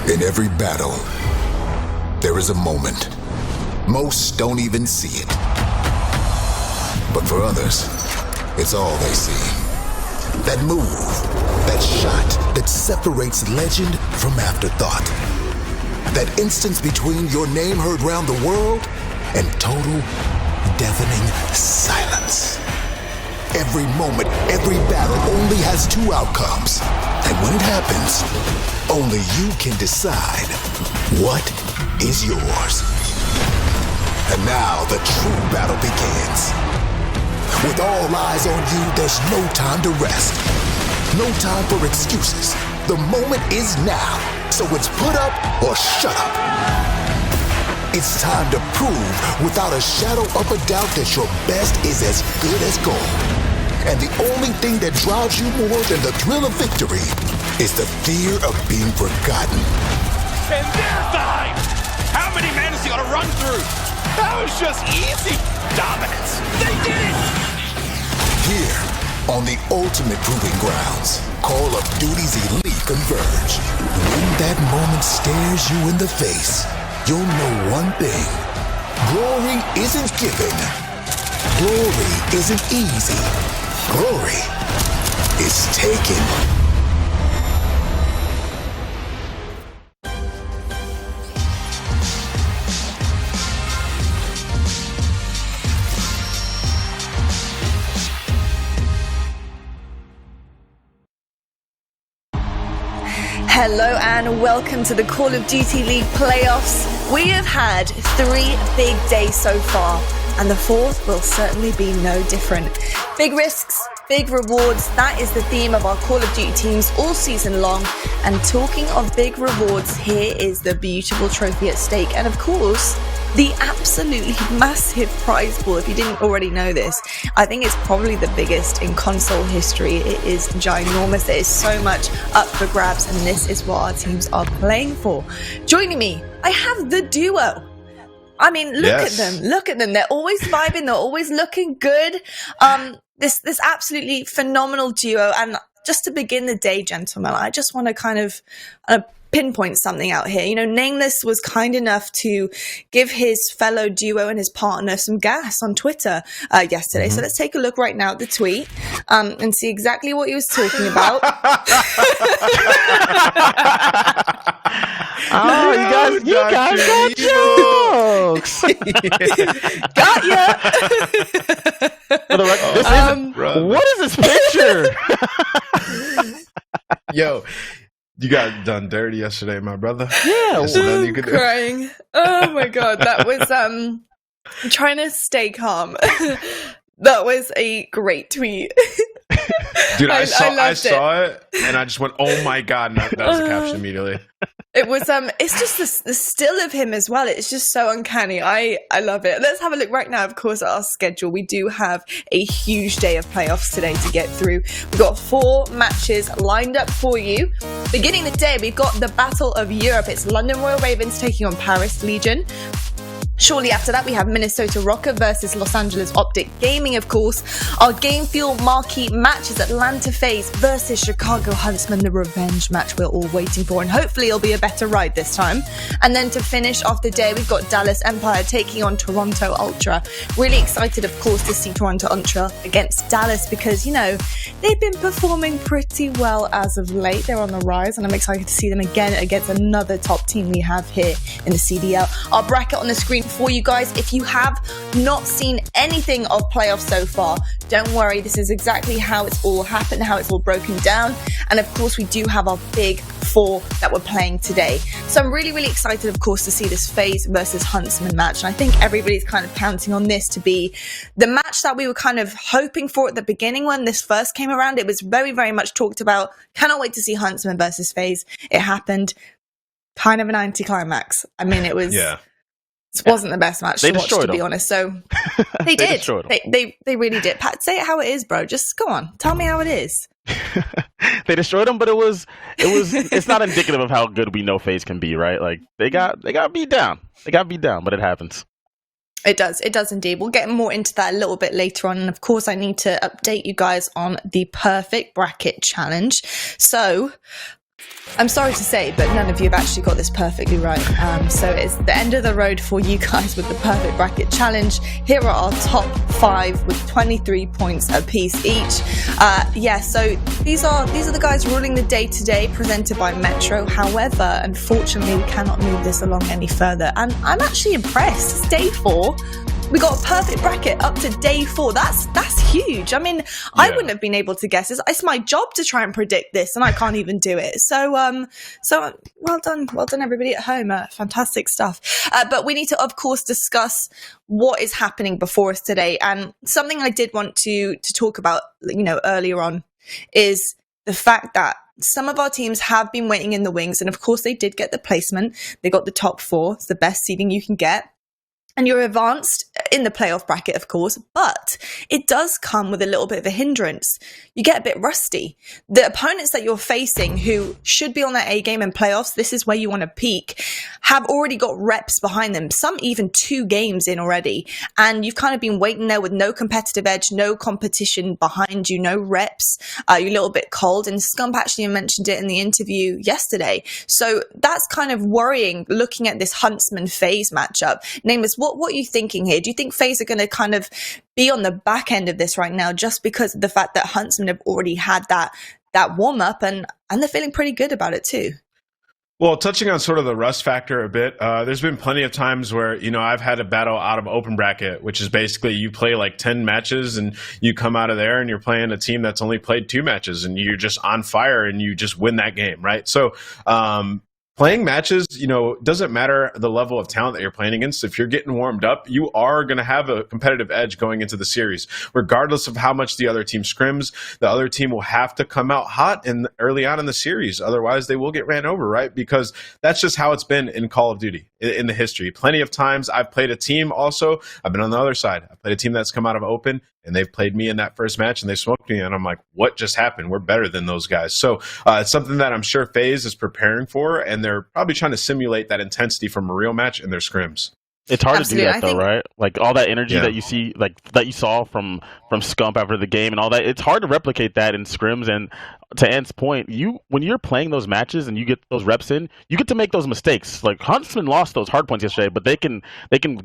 In every battle, there is a moment. Most don't even see it. But for others, it's all they see. That move, that shot that separates legend from afterthought. That instance between your name heard round the world and total, deafening silence. Every moment, every battle only has two outcomes. And when it happens, only you can decide what is yours. And now the true battle begins. With all eyes on you, there's no time to rest. No time for excuses. The moment is now. So it's put up or shut up. It's time to prove without a shadow of a doubt that your best is as good as gold. And the only thing that drives you more than the thrill of victory is the fear of being forgotten. And they're fine! How many men is he gonna run through? That was just easy dominance. They did it! Here, on the ultimate proving grounds, Call of Duty's elite converge. When that moment stares you in the face, you'll know one thing. Glory isn't given. Glory isn't easy. Glory is taken. Hello and welcome to the Call of Duty League playoffs. We have had 3 big days so far, and the 4th will certainly be no different. Big risks, big rewards, that is the theme of our Call of Duty teams all season long. And talking of big rewards, here is the beautiful trophy at stake. And of course, the absolutely massive prize pool. If you didn't already know this, I think it's probably the biggest in console history. It is ginormous. There is so much up for grabs, and this is what our teams are playing for. Joining me, I have the duo. I mean, look at them. Look at them. They're always vibing. They're always looking good. This absolutely phenomenal duo. And just to begin the day, gentlemen, I just want to kind of pinpoint something out here. You know, Nameless was kind enough to give his fellow duo and his partner some gas on Twitter yesterday. So let's take a look right now at the tweet and see exactly what he was talking about. Oh, you guys got jokes. Got ya. What is this picture? Yo, you got done dirty yesterday, my brother. Yeah, you could do. Crying. Oh my god, that was I'm trying to stay calm. That was a great tweet. Dude, I saw it and I just went, oh my god, and that was the caption immediately. It was it's just the still of him as well. It's just so uncanny. I love it. Let's have a look right now, of course, at our schedule. We do have a huge day of playoffs today to get through. We've got 4 matches lined up for you. Beginning the day, we've got the Battle of Europe. It's London Royal Ravens taking on Paris Legion. Shortly after that, we have Minnesota Røkkr versus Los Angeles OpTic Gaming, of course. Our Game Fuel marquee match is Atlanta FaZe versus Chicago Huntsmen, the revenge match we're all waiting for, and hopefully it'll be a better ride this time. And then to finish off the day, we've got Dallas Empire taking on Toronto Ultra. Really excited, of course, to see Toronto Ultra against Dallas because, you know, they've been performing pretty well as of late. They're on the rise, and I'm excited to see them again against another top team we have here in the CDL. Our bracket on the screen for you guys. If you have not seen anything of playoffs so far, don't worry, this is exactly how it's all happened, how it's all broken down. And of course, we do have our big 4 that we're playing today. So I'm really, really excited, of course, to see this FaZe versus Huntsmen match. And I think everybody's kind of counting on this to be the match that we were kind of hoping for at the beginning when this first came around. It was very, very much talked about. Cannot wait to see Huntsmen versus FaZe. It happened. Kind of an anticlimax. I mean, it was... Yeah. This wasn't the best match to watch, to be honest. So they did. They really did. Pat, say it how it is, bro. Just go on. Tell me how it is. They destroyed them, but it's not indicative of how good we know FaZe can be, right? Like they got beat down. They got beat down, but it happens. It does indeed. We'll get more into that a little bit later on. And of course, I need to update you guys on the perfect bracket challenge. So I'm sorry to say, but none of you have actually got this perfectly right. So it's the end of the road for you guys with the perfect bracket challenge. Here are our top 5 with 23 points apiece each. So these are the guys ruling the day today, presented by Metro. However, unfortunately, we cannot move this along any further. And I'm actually impressed. It's day 4. We got a perfect bracket up to day 4. That's huge. I mean, I wouldn't have been able to guess this. It's my job to try and predict this, and I can't even do it. So well done, everybody at home. Fantastic stuff. But we need to, of course, discuss what is happening before us today. And something I did want to talk about, earlier on, is the fact that some of our teams have been waiting in the wings, and of course, they did get the placement. They got the top 4. It's the best seeding you can get. And you're advanced in the playoff bracket, of course, but it does come with a little bit of a hindrance. You get a bit rusty. The opponents that you're facing, who should be on their A game in playoffs, this is where you want to peak, have already got reps behind them, some even 2 games in already. And you've kind of been waiting there with no competitive edge, no competition behind you, no reps. You're a little bit cold. And Scump actually mentioned it in the interview yesterday. So that's kind of worrying, looking at this Huntsman FaZe matchup. Nameless, what are you thinking here? Do you think FaZe are going to kind of be on the back end of this right now just because of the fact that Huntsmen have already had that warm-up and they're feeling pretty good about it too? Well, touching on sort of the rust factor a bit, there's been plenty of times where, I've had a battle out of open bracket, which is basically you play like 10 matches and you come out of there and you're playing a team that's only played 2 matches and you're just on fire and you just win that game, right? So, playing matches, doesn't matter the level of talent that you're playing against. If you're getting warmed up, you are going to have a competitive edge going into the series. Regardless of how much the other team scrims, the other team will have to come out hot early on in the series. Otherwise, they will get ran over, right? Because that's just how it's been in Call of Duty in the history. Plenty of times I've played a team also. I've been on the other side. I played a team that's come out of open, and they've played me in that first match, and they smoked me, and I'm like, what just happened? We're better than those guys. So it's something that I'm sure FaZe is preparing for, and they're probably trying to simulate that intensity from a real match in their scrims. It's hard Absolutely. to do that though, right? Like all that energy that you see, like that you saw from Scump after the game and all that. It's hard to replicate that in scrims. And to Ant's point, when you're playing those matches and you get those reps in, you get to make those mistakes. Like Huntsmen lost those hard points yesterday, but they can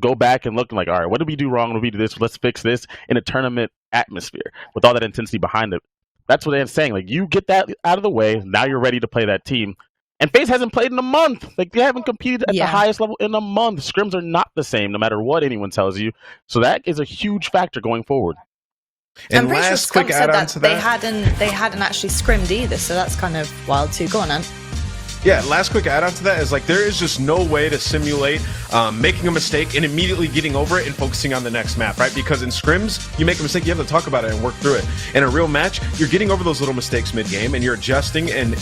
go back and look like, all right, what did we do wrong? What did we do this? Let's fix this in a tournament atmosphere with all that intensity behind it. That's what Ant's saying. Like you get that out of the way, now you're ready to play that team. And FaZe hasn't played in a month. Like they haven't competed at the highest level in a month. Scrims are not the same, no matter what anyone tells you. So that is a huge factor going forward. And I'm pretty last sure quick Scump said add-on that to they hadn't actually scrimmed either, so that's kind of wild too. Go on, Ant. Yeah, last quick add-on to that is like there is just no way to simulate making a mistake and immediately getting over it and focusing on the next map, right? Because in scrims, you make a mistake, you have to talk about it and work through it. In a real match, you're getting over those little mistakes mid-game and you're adjusting and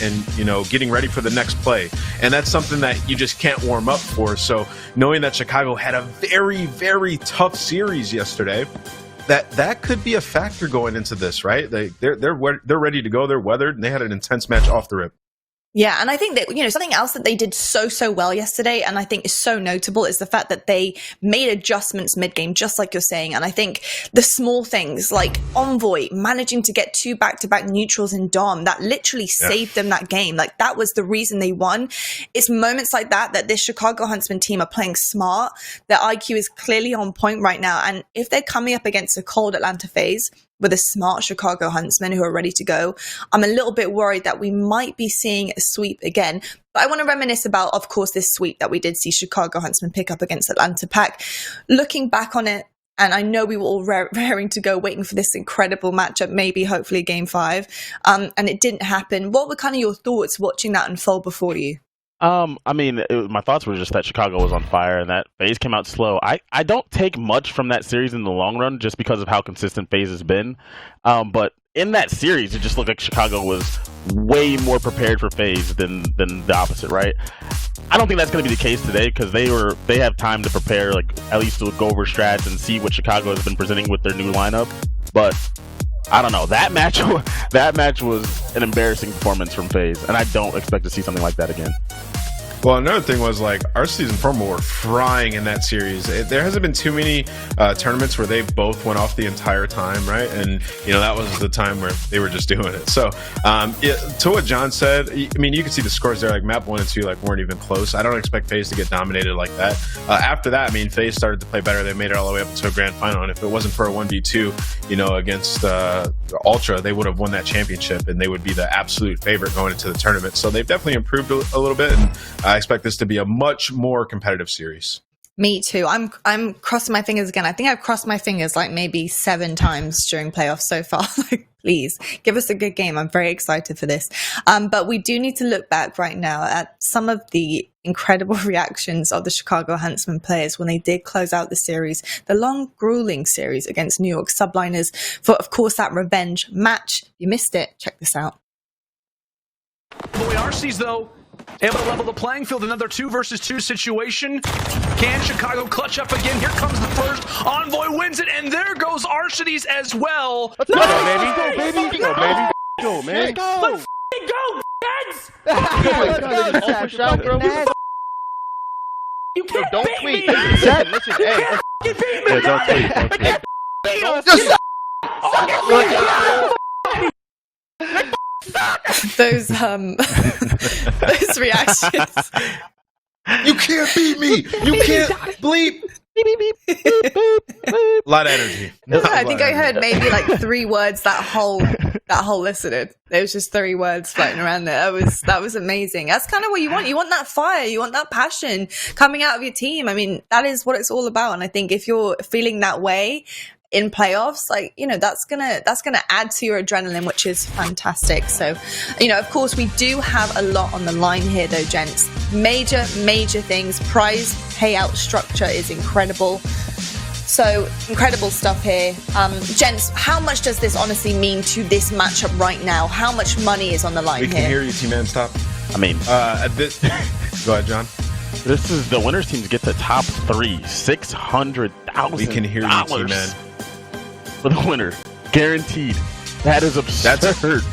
getting ready for the next play. And that's something that you just can't warm up for. So knowing that Chicago had a very, very tough series yesterday, that could be a factor going into this, right? They're ready to go, they're weathered, and they had an intense match off the rip. Yeah, and I think that, something else that they did so well yesterday, and I think is so notable, is the fact that they made adjustments mid-game, just like you're saying. And I think the small things, like Envoy managing to get 2 back-to-back neutrals in Dom, that literally saved them that game. Like, that was the reason they won. It's moments like that this Chicago Huntsmen team are playing smart. Their IQ is clearly on point right now. And if they're coming up against a cold Atlanta FaZe, with a smart Chicago Huntsmen who are ready to go, I'm a little bit worried that we might be seeing a sweep again. But I want to reminisce about, of course, this sweep that we did see Chicago Huntsmen pick up against Atlanta Pack. Looking back on it, and I know we were all raring to go, waiting for this incredible matchup, maybe, hopefully, Game 5, and it didn't happen. What were kind of your thoughts watching that unfold before you? I mean, my thoughts were just that Chicago was on fire and that FaZe came out slow. I don't take much from that series in the long run just because of how consistent FaZe has been. But in that series, it just looked like Chicago was way more prepared for FaZe than the opposite, right? I don't think that's going to be the case today because they have time to prepare, like at least to go over strats and see what Chicago has been presenting with their new lineup. But I don't know. That match was an embarrassing performance from FaZe, and I don't expect to see something like that again. Well, another thing was like our season Formal were frying in that series. There hasn't been too many tournaments where they both went off the entire time, right? And that was the time where they were just doing it. So to what John said, I mean, you can see the scores there. Like map 1 and 2, like weren't even close. I don't expect FaZe to get dominated like that. After that, I mean, FaZe started to play better. They made it all the way up to a grand final, and if it wasn't for a 1v2, against Ultra, they would have won that championship, and they would be the absolute favorite going into the tournament. So they've definitely improved a little bit, and I expect this to be a much more competitive series. Me too. I'm crossing my fingers again. I think I've crossed my fingers like maybe 7 times during playoffs so far. Like, please give us a good game. I'm very excited for this. But we do need to look back right now at some of the incredible reactions of the Chicago Huntsmen players when they did close out the series, the long, grueling series against New York Subliners for, of course, that revenge match. You missed it. Check this out. The way RC's, though, able to level the playing field, another 2 versus 2 situation. Can Chicago clutch up again? Here comes the first. Envoy wins it, and there goes Arcides as well. Let's go, baby. Let's go, baby. Let's go, man. Let's go, Neds! You can't don't beat tweet. me! Zed, listen, hey. You can't beat me! Yeah, don't tweet. Those those reactions. You can't beat me. You can't bleep. A lot of energy. I think I heard maybe like 3 words that whole listening. There was just 3 words floating around there. That was amazing. That's kind of what you want. You want that fire. You want that passion coming out of your team. I mean, that is what it's all about. And I think if you're feeling that way in playoffs, like, that's gonna add to your adrenaline, which is fantastic. So, of course, we do have a lot on the line here, though, gents. Major things. Prize payout structure is incredible. So, incredible stuff here. Gents, how much does this honestly mean to this matchup right now? How much money is on the line here? We can hear you, T-Man. Stop. I mean, at this. Go ahead, John. This is the winners team to get the top 3. $600,000. We can hear you, T-Man. For the winner, guaranteed. That is absurd.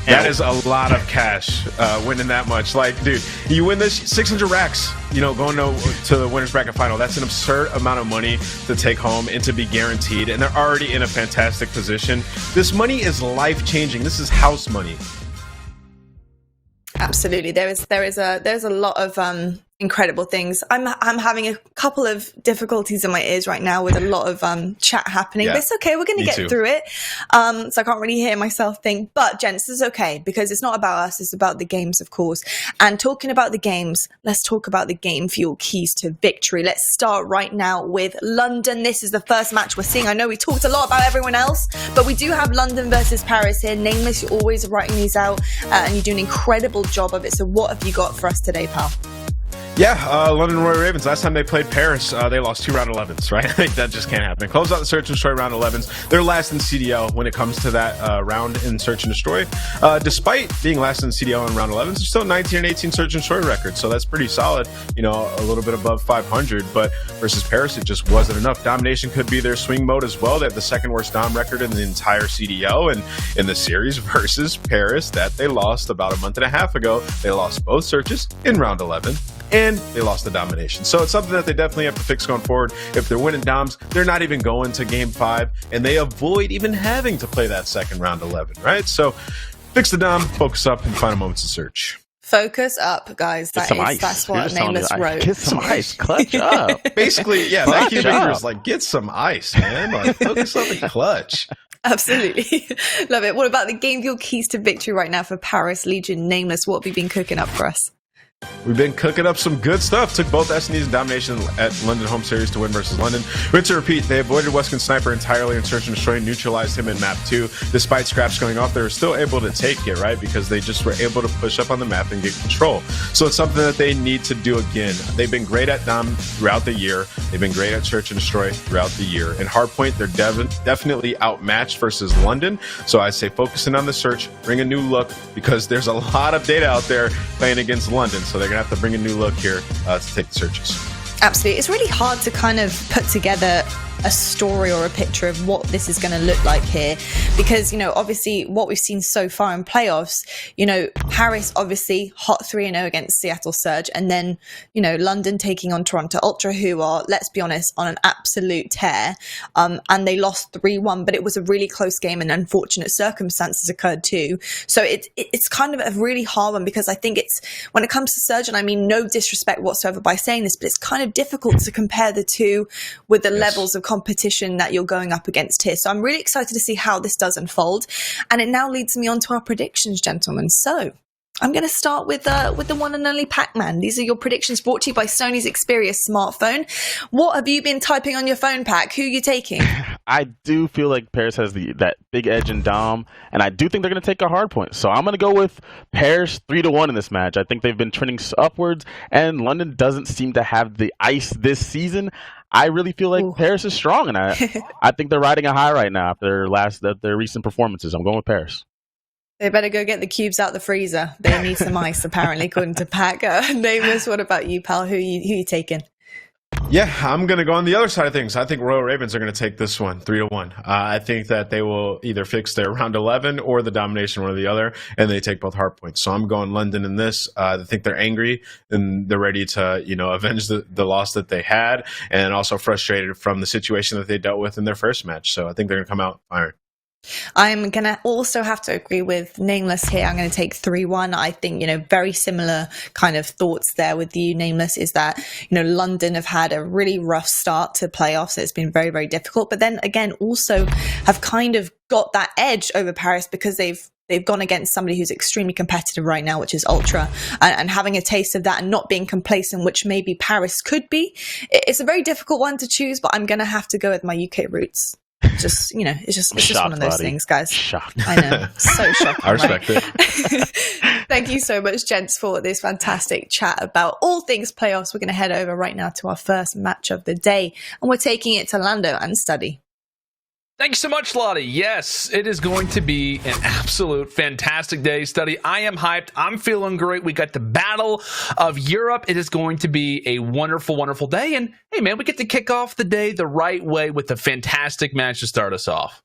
That is a lot of cash, winning that much. Like, dude, you win this 600 racks, going to the winner's bracket final. That's an absurd amount of money to take home and to be guaranteed. And they're already in a fantastic position. This money is life-changing. This is house money. Absolutely. There's a lot of incredible things. I'm having a couple of difficulties in my ears right now with a lot of chat happening, but it's okay. We're going to get through it. So I can't really hear myself think, but gents, this is okay because it's not about us. It's about the games, of course. And talking about the games, let's talk about the game fuel keys to victory. Let's start right now with London. This is the first match we're seeing. I know we talked a lot about everyone else, but we do have London versus Paris here. Nameless, you're always writing these out and you do an incredible job of it. So what have you got for us today, pal? Yeah, London Royal Ravens. Last time they played Paris, they lost 2 round 11s, right? That just can't happen. Close out the Search and Destroy round 11s. They're last in CDL when it comes to that round in Search and Destroy. Despite being last in CDL in round 11s, they're still 19 and 18 Search and Destroy record. So that's pretty solid, a little bit above 500. But versus Paris, it just wasn't enough. Domination could be their swing mode as well. They have the second worst Dom record in the entire CDL. And in the series versus Paris that they lost about a month and a half ago, they lost both searches in round 11. And they lost the domination. So it's something that they definitely have to fix going forward. If they're winning Doms, they're not even going to game 5, and they avoid even having to play that second round 11, right? So fix the Dom, focus up, and final moments of search. Focus up, guys. That's what Nameless wrote. Get some ice, clutch up. Basically, yeah, that key is like, get some ice, man. Like, focus up and clutch. Absolutely. Love it. What about the game fuel keys to victory right now for Paris Legion? Nameless, what have you been cooking up for us? We've been cooking up some good stuff. Took both S&Ds and Domination at London home series to win versus London. Rinse and repeat, they avoided Western Sniper entirely in Search and Destroy, neutralized him in map 2. Despite scraps going off, they were still able to take it, right? Because they just were able to push up on the map and get control. So it's something that they need to do again. They've been great at Dom throughout the year. They've been great at Search and Destroy throughout the year. In Hardpoint, they're definitely outmatched versus London. So I say focusing on the Search, bring a new look, because there's a lot of data out there playing against London. So they're going to have to bring a new look here to take the searches. Absolutely. It's really hard to kind of put together a story or a picture of what this is going to look like here because, obviously what we've seen so far in playoffs, Paris obviously hot 3-0 against Seattle Surge and then, London taking on Toronto Ultra who are, let's be honest, on an absolute tear and they lost 3-1, but it was a really close game and unfortunate circumstances occurred too. So it's kind of a really hard one because I think it's, when it comes to Surge, and I mean no disrespect whatsoever by saying this, but it's kind of difficult to compare the two with the levels of competition that you're going up against here. So I'm really excited to see how this does unfold. And it now leads me on to our predictions, gentlemen. So I'm going to start with the one and only Pac-Man. These are your predictions brought to you by Sony's Xperia smartphone. What have you been typing on your phone, Pac? Who are you taking? I do feel like Paris has that big edge in Dom, and I do think they're going to take a hard point. So I'm going to go with Paris 3-1 in this match. I think they've been trending upwards, and London doesn't seem to have the ice this season. I really feel like Paris is strong, and I think they're riding a high right now after their recent performances. I'm going with Paris. They better go get the cubes out the freezer. They need some ice, apparently, according to Pac. Nameless, what about you, pal? Who you taking? Yeah, I'm going to go on the other side of things. I think Royal Ravens are going to take this one 3-1. I think that they will either fix their round 11 or the domination, one or the other, and they take both hard points. So I'm going London in this. I think they're angry and they're ready to, avenge the loss that they had and also frustrated from the situation that they dealt with in their first match. So I think they're going to come out firing. I'm going to also have to agree with Nameless here. I'm going to take 3-1. I think, very similar kind of thoughts there with you, Nameless, is that, London have had a really rough start to playoffs. It's been very, very difficult. But then again, also have kind of got that edge over Paris because they've gone against somebody who's extremely competitive right now, which is Ultra, and having a taste of that and not being complacent, which maybe Paris could be. It's a very difficult one to choose, but I'm going to have to go with my UK roots. Just it's just one of those things, guys. Shocked. I know, so shocking. I respect it. Thank you so much, gents, for this fantastic chat about all things playoffs. We're going to head over right now to our first match of the day, and we're taking it to Lando and Study. Thank you so much, Lottie. Yes, it is going to be an absolute fantastic day, Study. I am hyped. I'm feeling great. We got the Battle of Europe. It is going to be a wonderful, wonderful day. And hey, man, we get to kick off the day the right way with a fantastic match to start us off.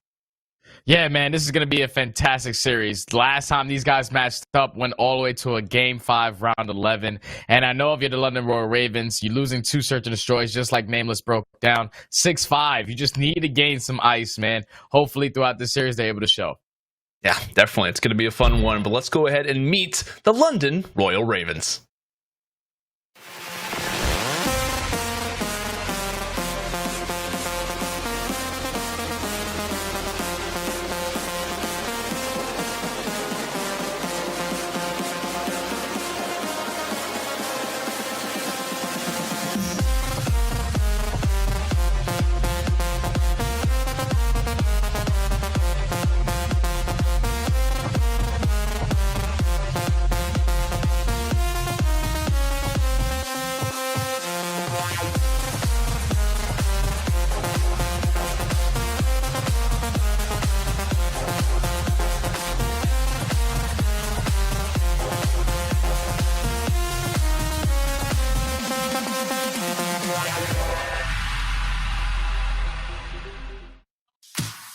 Yeah, man, this is going to be a fantastic series. Last time these guys matched up went all the way to a Game 5, Round 11. And I know if you're the London Royal Ravens, you're losing 2 search and destroys, just like Nameless broke down. 6-5. You just need to gain some ice, man. Hopefully throughout this series they're able to show. Yeah, definitely. It's going to be a fun one. But let's go ahead and meet the London Royal Ravens.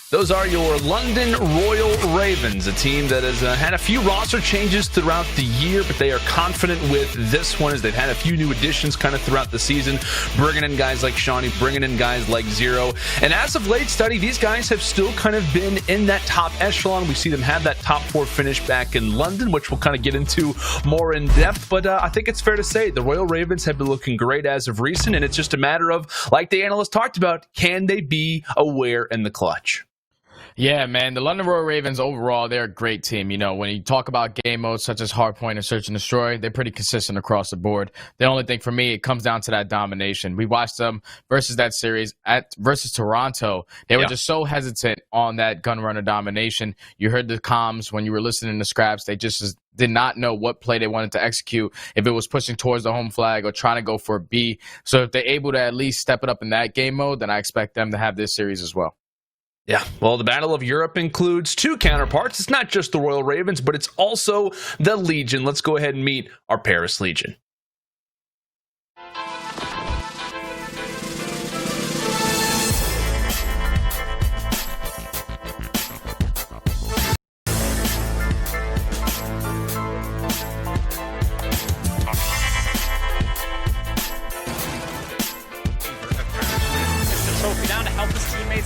Those are your London Royal Ravens, a team that has had a few roster changes throughout the year, but they are confident with this one as they've had a few new additions kind of throughout the season, bringing in guys like Shawnee, bringing in guys like Zero. And as of late study, these guys have still kind of been in that top echelon. We see them have that top 4 finish back in London, which we'll kind of get into more in depth. But I think it's fair to say the Royal Ravens have been looking great as of recent, and it's just a matter of, like the analyst talked about, can they be aware in the clutch? Yeah, man, the London Royal Ravens overall, they're a great team. You know, when you talk about game modes such as Hardpoint and Search and Destroy, they're pretty consistent across the board. The only thing for me, it comes down to that domination. We watched them versus that series versus Toronto. They were just so hesitant on that gunrunner domination. You heard the comms when you were listening to scraps. They just did not know what play they wanted to execute, if it was pushing towards the home flag or trying to go for a B. So if they're able to at least step it up in that game mode, then I expect them to have this series as well. Yeah, well, the Battle of Europe includes 2 counterparts. It's not just the Royal Ravens, but it's also the Legion. Let's go ahead and meet our Paris Legion.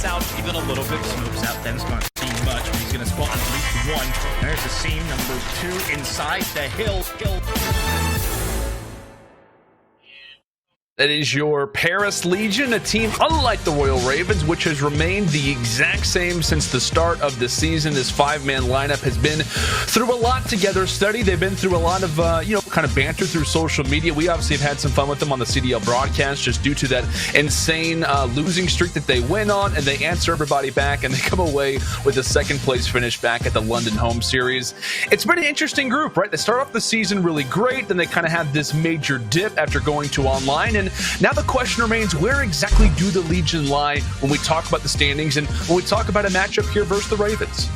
Out even a little bit, smokes out, then's not seeing much, but he's going to spot at least 1. There's the seam, number 2 inside the hill. That is your Paris Legion, a team unlike the Royal Ravens, which has remained the exact same since the start of the season. This 5-man lineup has been through a lot together. Study, they've been through a lot of, kind of banter through social media. We obviously have had some fun with them on the CDL broadcast just due to that insane losing streak that they went on, and they answer everybody back, and they come away with a second-place finish back at the London home series. It's been an interesting group, right? They start off the season really great, then they kind of have this major dip after going to online, and now the question remains, where exactly do the Legion lie when we talk about the standings and when we talk about a matchup here versus the Ravens?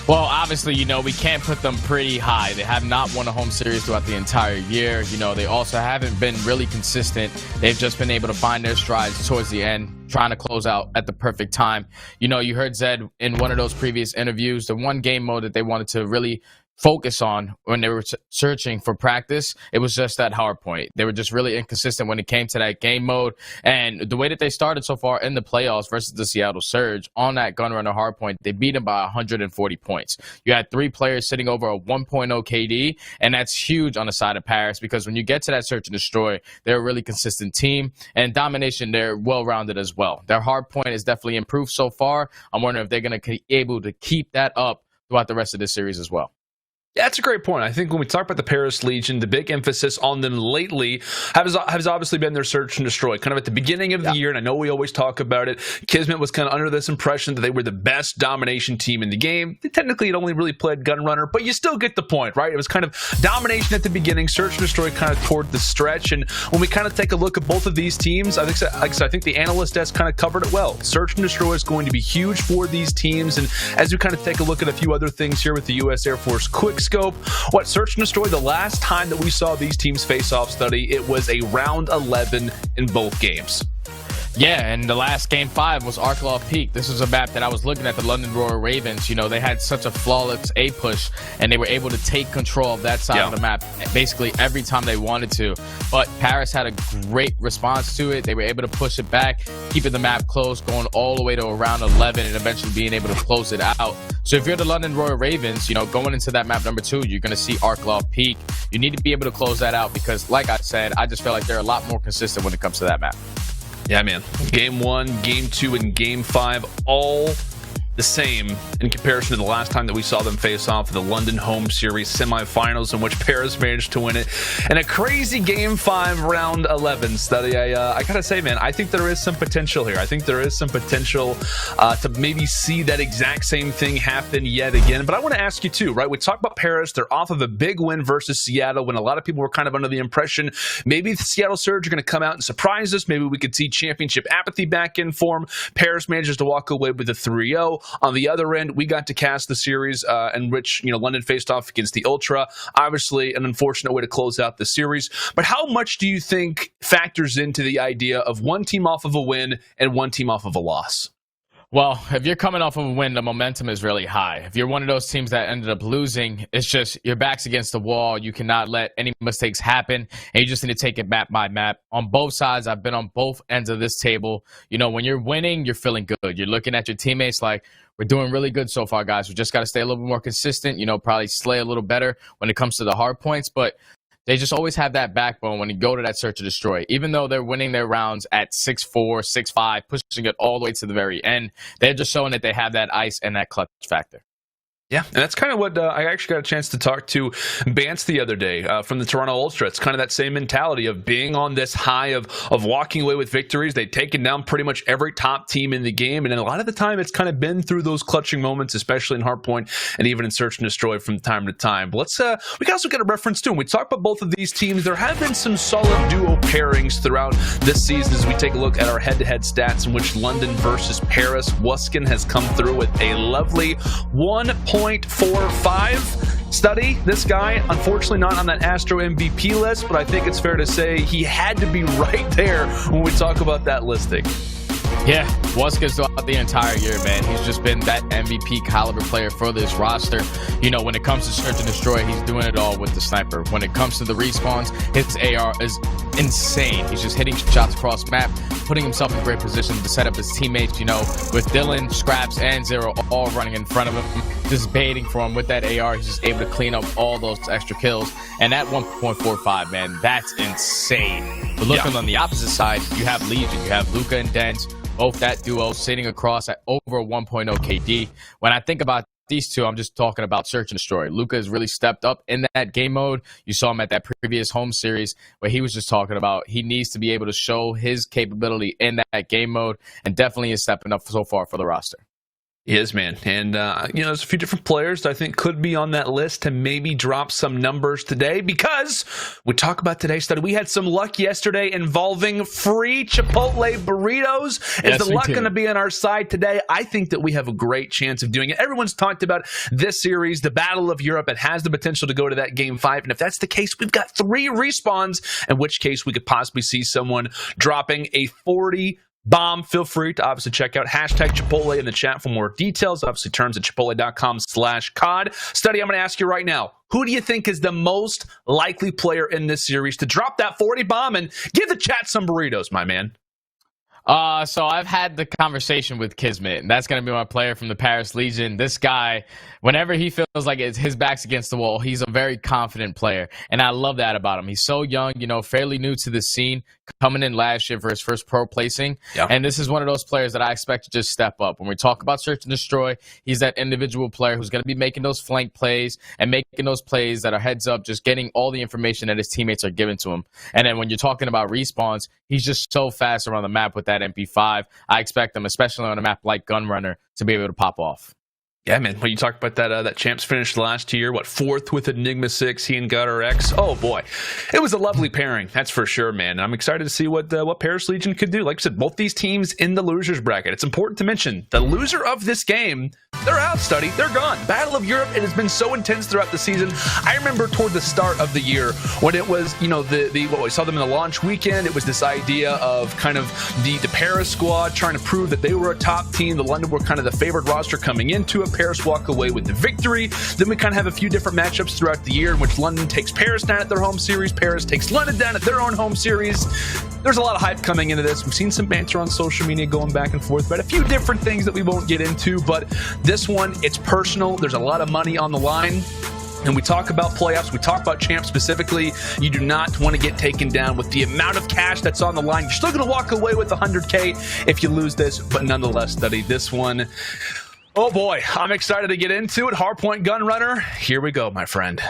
Well, obviously, we can't put them pretty high. They have not won a home series throughout the entire year. They also haven't been really consistent. They've just been able to find their strides towards the end, trying to close out at the perfect time. You heard Zed in one of those previous interviews, the one game mode that they wanted to really focus on when they were searching for practice, it was just that hard point. They were just really inconsistent when it came to that game mode. And the way that they started so far in the playoffs versus the Seattle Surge on that gunrunner hard point, they beat them by 140 points. You had 3 players sitting over a 1.0 KD, and that's huge on the side of Paris because when you get to that Search and Destroy, they're a really consistent team. And domination, they're well-rounded as well. Their hard point is definitely improved so far. I'm wondering if they're going to be able to keep that up throughout the rest of this series as well. Yeah, that's a great point. I think when we talk about the Paris Legion, the big emphasis on them lately has obviously been their Search and Destroy. Kind of at the beginning of the year, and I know we always talk about it, Kismet was kind of under this impression that they were the best domination team in the game. They technically had only really played Gunrunner, but you still get the point, right? It was kind of domination at the beginning, Search and Destroy kind of toward the stretch. And when we kind of take a look at both of these teams, I think the analyst desk kind of covered it well. Search and Destroy is going to be huge for these teams. And as we kind of take a look at a few other things here with the U.S. Air Force Quick Scope, what Search and Destroy, the last time that we saw these teams face off, Study, it was a round 11 in both games. Yeah, and the last game 5 was Arklaw Peak. This was a map that I was looking at the London Royal Ravens. You know, they had such a flawless A push, and they were able to take control of that side of the map basically every time they wanted to. But Paris had a great response to it. They were able to push it back, keeping the map close, going all the way to around 11, and eventually being able to close it out. So if you're the London Royal Ravens, you know, going into that map number 2, you're going to see Arklaw Peak. You need to be able to close that out because, like I said, I just feel like they're a lot more consistent when it comes to that map. Yeah, man. Game 1, Game 2, and Game 5 all the same in comparison to the last time that we saw them face off in the London Home Series semifinals, in which Paris managed to win it. And a crazy Game 5 round 11 study. I gotta say, man, I think there is some potential here. I think there is some potential to maybe see that exact same thing happen yet again. But I want to ask you too, right? We talk about Paris. They're off of a big win versus Seattle when a lot of people were kind of under the impression maybe the Seattle Surge are going to come out and surprise us. Maybe we could see championship apathy back in form. Paris manages to walk away with a 3-0. On the other end, we got to cast the series in which, you know, London faced off against the Ultra. Obviously, an unfortunate way to close out the series. But how much do you think factors into the idea of one team off of a win and one team off of a loss? Well, if you're coming off of a win, the momentum is really high. If you're one of those teams that ended up losing, it's just your back's against the wall. You cannot let any mistakes happen, and you just need to take it map by map. On both sides, I've been on both ends of this table. You know, when you're winning, you're feeling good. You're looking at your teammates like, we're doing really good so far, guys. We just got to stay a little bit more consistent, you know, probably slay a little better when it comes to the hard points, but they just always have that backbone when you go to that search and destroy. Even though they're winning their rounds at 6-4, 6-5, pushing it all the way to the very end, they're just showing that they have that ice and that clutch factor. Yeah, and that's kind of what I actually got a chance to talk to Bance the other day from the Toronto Ultra. It's kind of that same mentality of being on this high of walking away with victories. They've taken down pretty much every top team in the game, and a lot of the time it's kind of been through those clutching moments, especially in Hardpoint and even in Search and Destroy from time to time. But let's we can also get a reference too. When we talk about both of these teams, there have been some solid duo pairings throughout this season as we take a look at our head-to-head stats in which London versus Paris. Wuskin has come through with a lovely 1.45 study. This guy, unfortunately not on that Astro MVP list, but I think it's fair to say he had to be right there when we talk about that listing. Yeah, Wuskin's throughout the entire year, man. He's just been that MVP caliber player for this roster. You know, when it comes to Search and Destroy, he's doing it all with the sniper. When it comes to the respawns, his AR is insane. He's just hitting shots across map, putting himself in great position to set up his teammates, you know, with Dylan, Scraps, and Zero all running in front of him, just baiting for him with that AR. He's just able to clean up all those extra kills. And that 1.45, man, that's insane. But looking on the opposite side, you have Legion, you have Luca and Dens, both that duo sitting across at over 1.0 KD. When I think about these two, I'm just talking about Search and Destroy. Luca has really stepped up in that game mode. You saw him at that previous home series where he was just talking about he needs to be able to show his capability in that game mode, and definitely is stepping up so far for the roster. He is, man. And, you know, there's a few different players that I think could be on that list to maybe drop some numbers today, because we talk about today's study. We had some luck yesterday involving free Chipotle burritos. Is the luck going to be on our side today? I think that we have a great chance of doing it. Everyone's talked about this series, the Battle of Europe. It has the potential to go to that Game 5. And if that's the case, we've got 3 respawns, in which case we could possibly see someone dropping a 40 bomb. Feel free to obviously check out hashtag Chipotle in the chat for more details. Obviously, terms at chipotle.com/COD. Study, I'm going to ask you right now, who do you think is the most likely player in this series to drop that 40 bomb and give the chat some burritos, my man? So I've had the conversation with Kismet, and that's going to be my player from the Paris Legion. This guy, whenever he feels like his back's against the wall, he's a very confident player, and I love that about him. He's so young, you know, fairly new to the scene, coming in last year for his first pro placing, and this is one of those players that I expect to just step up. When we talk about Search and Destroy, he's that individual player who's going to be making those flank plays and making those plays that are heads up, just getting all the information that his teammates are giving to him. And then when you're talking about respawns, he's just so fast around the map with that MP5. I expect him, especially on a map like Gunrunner, to be able to pop off. Yeah, man. When you talk about that champs finish last year, what, 4th with Enigma 6, he and Gutter X. Oh boy, it was a lovely pairing, that's for sure, man. I'm excited to see what Paris Legion could do. Like I said, both these teams in the losers bracket. It's important to mention the loser of this game, they're out, Study. They're gone. Battle of Europe. It has been so intense throughout the season. I remember toward the start of the year when it was, you know, we saw them in the launch weekend. It was this idea of kind of the Paris squad trying to prove that they were a top team. The London were kind of the favored roster coming into it. Paris walk away with the victory. Then we kind of have a few different matchups throughout the year in which London takes Paris down at their home series. Paris takes London down at their own home series. There's a lot of hype coming into this. We've seen some banter on social media going back and forth about a few different things that we won't get into, but this one, it's personal. There's a lot of money on the line. And we talk about playoffs, we talk about champs specifically. You do not want to get taken down with the amount of cash that's on the line. You're still going to walk away with 100K if you lose this, but nonetheless, Study, this one, oh boy, I'm excited to get into it. Hardpoint Gunrunner, here we go, my friend.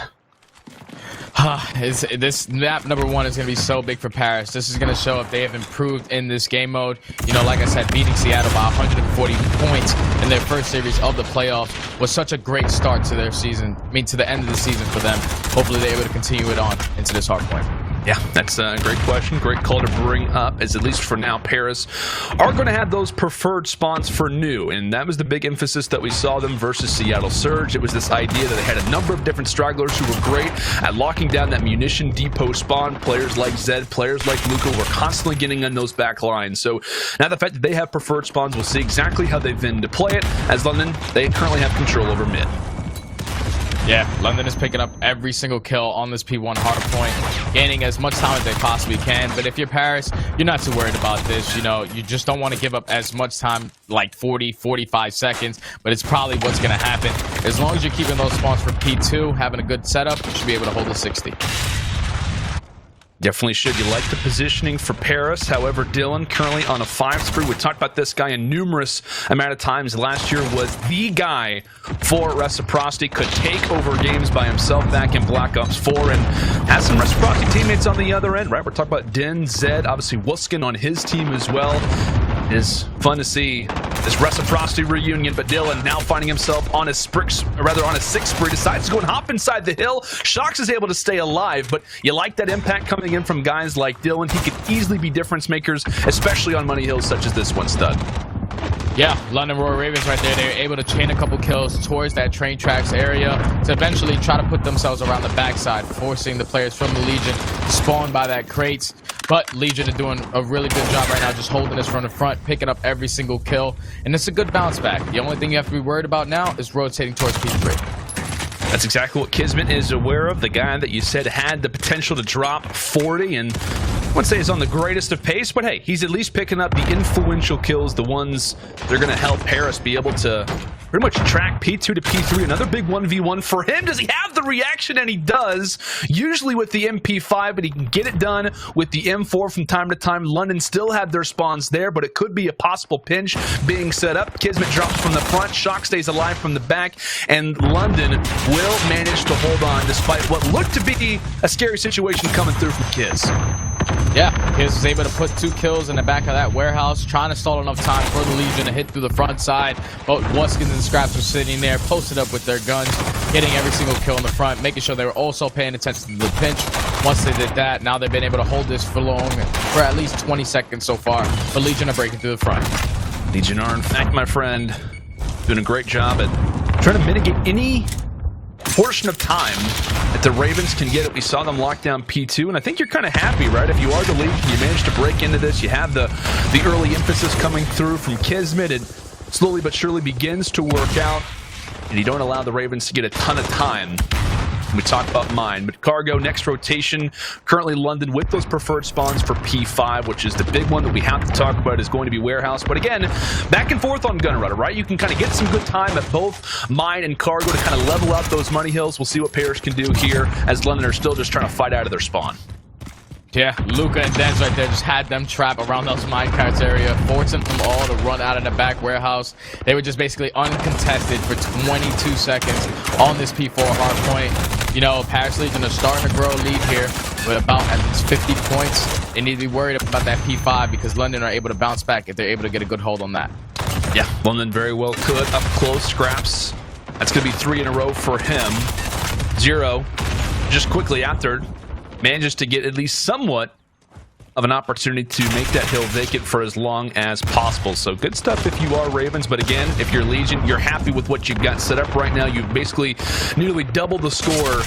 This map number 1 is going to be so big for Paris. This is going to show if they have improved in this game mode. You know, like I said, beating Seattle by 140 points in their first series of the playoffs was such a great start to their season. I mean, to the end of the season for them. Hopefully they're able to continue it on into this hardpoint. Yeah, that's a great question. Great call to bring up, as at least for now, Paris are going to have those preferred spawns for new, and that was the big emphasis that we saw them versus Seattle Surge. It was this idea that they had a number of different stragglers who were great at locking down that munition depot spawn. Players like Zed, players like Luka were constantly getting on those back lines. So now the fact that they have preferred spawns, we'll see exactly how they then deploy it. As London, they currently have control over mid. Yeah, London is picking up every single kill on this P1 hardpoint, gaining as much time as they possibly can. But if you're Paris, you're not too worried about this. You know, you just don't want to give up as much time, like 40, 45 seconds, but it's probably what's going to happen. As long as you're keeping those spawns for P2, having a good setup, you should be able to hold the 60. Definitely should. You like the positioning for Paris. However, Dylan currently on a 5 spree. We talked about this guy a numerous amount of times. Last year was the guy for Reciprocity. Could take over games by himself back in Black Ops 4 and has some Reciprocity teammates on the other end, right? We're talking about Din, Zed, obviously Wuskin on his team as well. It is fun to see this Reciprocity reunion, but Dylan now finding himself on his 6 spree, decides to go and hop inside the hill. Shox is able to stay alive, but you like that impact coming in from guys like Dylan. He could easily be difference makers, especially on money hills such as this one, Stud. Yeah, London Royal Ravens right there. They're able to chain a couple kills towards that train tracks area to eventually try to put themselves around the backside, forcing the players from the Legion spawn by that crates. But Legion are doing a really good job right now, just holding this from the front, picking up every single kill. And it's a good bounce back. The only thing you have to be worried about now is rotating towards P3. That's exactly what Kismet is aware of. The guy that you said had the potential to drop 40, and I wouldn't say he's on the greatest of pace, but hey, he's at least picking up the influential kills, the ones that are going to help Paris be able to pretty much track P2 to P3. Another big 1v1 for him. Does he have the reaction? And he does, usually with the MP5, but he can get it done with the M4 from time to time. London still have their spawns there, but it could be a possible pinch being set up. Kismet drops from the front, Shock stays alive from the back, and London will manage to hold on despite what looked to be a scary situation coming through from Kiz. Yeah, Kiz was able to put 2 kills in the back of that warehouse, trying to stall enough time for the Legion to hit through the front side. Both Wuskins and Scraps were sitting there, posted up with their guns, getting every single kill in the front, making sure they were also paying attention to the pinch. Once they did that, now they've been able to hold this for long, for at least 20 seconds so far. But Legion are breaking through the front. Legion are, in fact, my friend, doing a great job at trying to mitigate any portion of time that the Ravens can get it. We saw them lock down P2, and I think you're kind of happy, right? If you are the Legion, you managed to break into this. You have the early emphasis coming through from Kismet. It slowly but surely begins to work out, and you don't allow the Ravens to get a ton of time. We talk about mine, but Cargo, next rotation, currently London with those preferred spawns for P5, which is the big one that we have to talk about, is going to be Warehouse. But again, back and forth on Gunrunner, right? You can kind of get some good time at both mine and Cargo to kind of level out those money hills. We'll see what Paris can do here, as London are still just trying to fight out of their spawn. Yeah, Luka and Dens right there just had them trapped around those minecarts area, forcing them all to run out of the back warehouse. They were just basically uncontested for 22 seconds on this P4 hardpoint. You know, Paris Legion are starting to grow a lead here with about at least 50 points. They need to be worried about that P5 because London are able to bounce back if they're able to get a good hold on that. Yeah, London very well could. Up close, Scraps That's going to be 3 in a row for him. 0, just quickly after, manages to get at least somewhat of an opportunity to make that hill vacant for as long as possible. So good stuff if you are Ravens, but again, if you're Legion, you're happy with what you've got set up right now. You've basically nearly doubled the score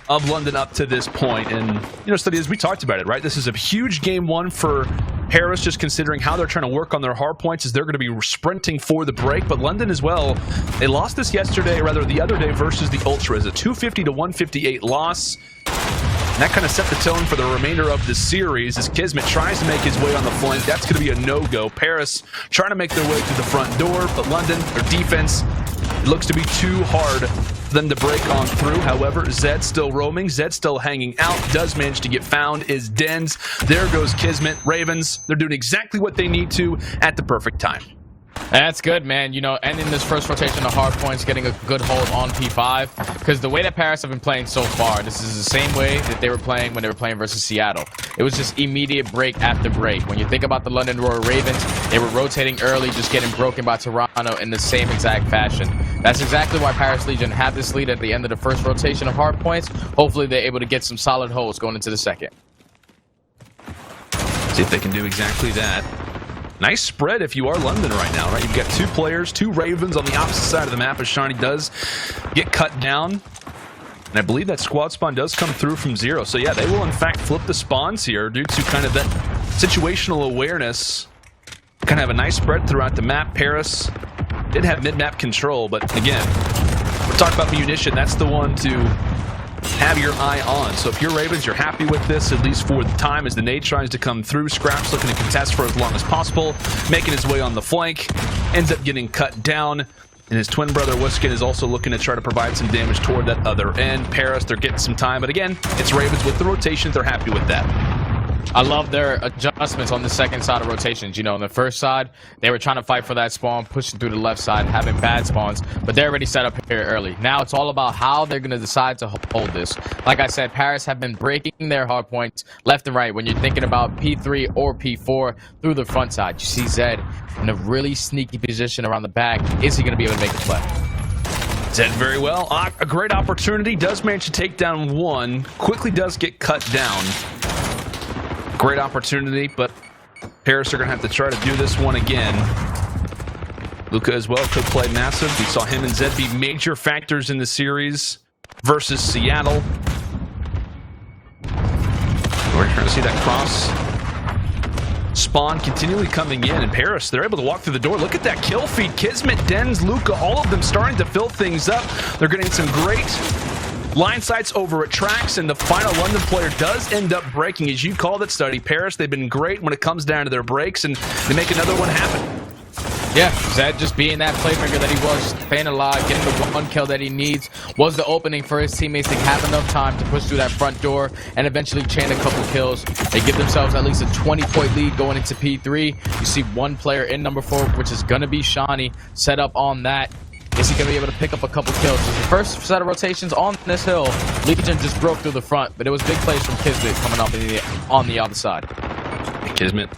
of London up to this point. And, you know, Study, as we talked about it, right? This is a huge game one for Paris, just considering how they're trying to work on their hard points as they're going to be sprinting for the break. But London as well, they lost this yesterday, or rather the other day, versus the Ultras, a 250 to 158 loss. And that kind of set the tone for the remainder of the series as Kismet tries to make his way on the flank. That's going to be a no-go. Paris trying to make their way to the front door, but London, their defense, it looks to be too hard for them to break on through. However, Zed still roaming. Zed still hanging out. Does manage to get found. Is Dens. There goes Kismet. Ravens, they're doing exactly what they need to at the perfect time. That's good, man. You know, ending this first rotation of hard points, getting a good hold on P5. Because the way that Paris have been playing so far, this is the same way that they were playing when they were playing versus Seattle. It was just immediate break after break. When you think about the London Royal Ravens, they were rotating early, just getting broken by Toronto in the same exact fashion. That's exactly why Paris Legion had this lead at the end of the first rotation of hard points. Hopefully they're able to get some solid holds going into the second. See if they can do exactly that. Nice spread if you are London right now, right? You've got 2 players, 2 Ravens on the opposite side of the map as Shiny does get cut down. And I believe that squad spawn does come through from 0. So yeah, they will in fact flip the spawns here due to kind of that situational awareness. Kind of have a nice spread throughout the map. Paris did have mid-map control, but again, we're talking about munition. That's the one to have your eye on. So if you're Ravens, you're happy with this, at least for the time, as the nade tries to come through. Scraps looking to contest for as long as possible, making his way on the flank, ends up getting cut down, and his twin brother Wiskin is also looking to try to provide some damage toward that other end. Paris, they're getting some time, but again, it's Ravens with the rotations. They're happy with that. I love their adjustments on the second side of rotations. You know, on the first side, they were trying to fight for that spawn, pushing through the left side, having bad spawns, but they're already set up here early. Now it's all about how they're going to decide to hold this. Like I said, Paris have been breaking their hard points left and right when you're thinking about P3 or P4 through the front side. You see Zed in a really sneaky position around the back. Is he going to be able to make a play? Zed very well. A great opportunity. Does manage to take down one. Quickly does get cut down. Great opportunity, but Paris are going to have to try to do this one again. Luca as well could play massive. We saw him and Zed be major factors in the series versus Seattle. We're trying to see that cross spawn continually coming in, and Paris, they're able to walk through the door. Look at that kill feed. Kismet, Dens, Luca, all of them starting to fill things up. They're getting some great line sights over at tracks, and the final London player does end up breaking. As you called it, Study, Paris, they've been great when it comes down to their breaks, and they make another one happen. Yeah, Zed just being that playmaker that he was, staying alive, getting the one kill that he needs, was the opening for his teammates to have enough time to push through that front door and eventually chain a couple kills. They give themselves at least a 20-point lead going into P3. You see one player in number 4, which is going to be Shani, set up on that. Is he going to be able to pick up a couple kills? So the first set of rotations on this hill, Legion just broke through the front, but it was big plays from Kismet coming up on the other side. Kismet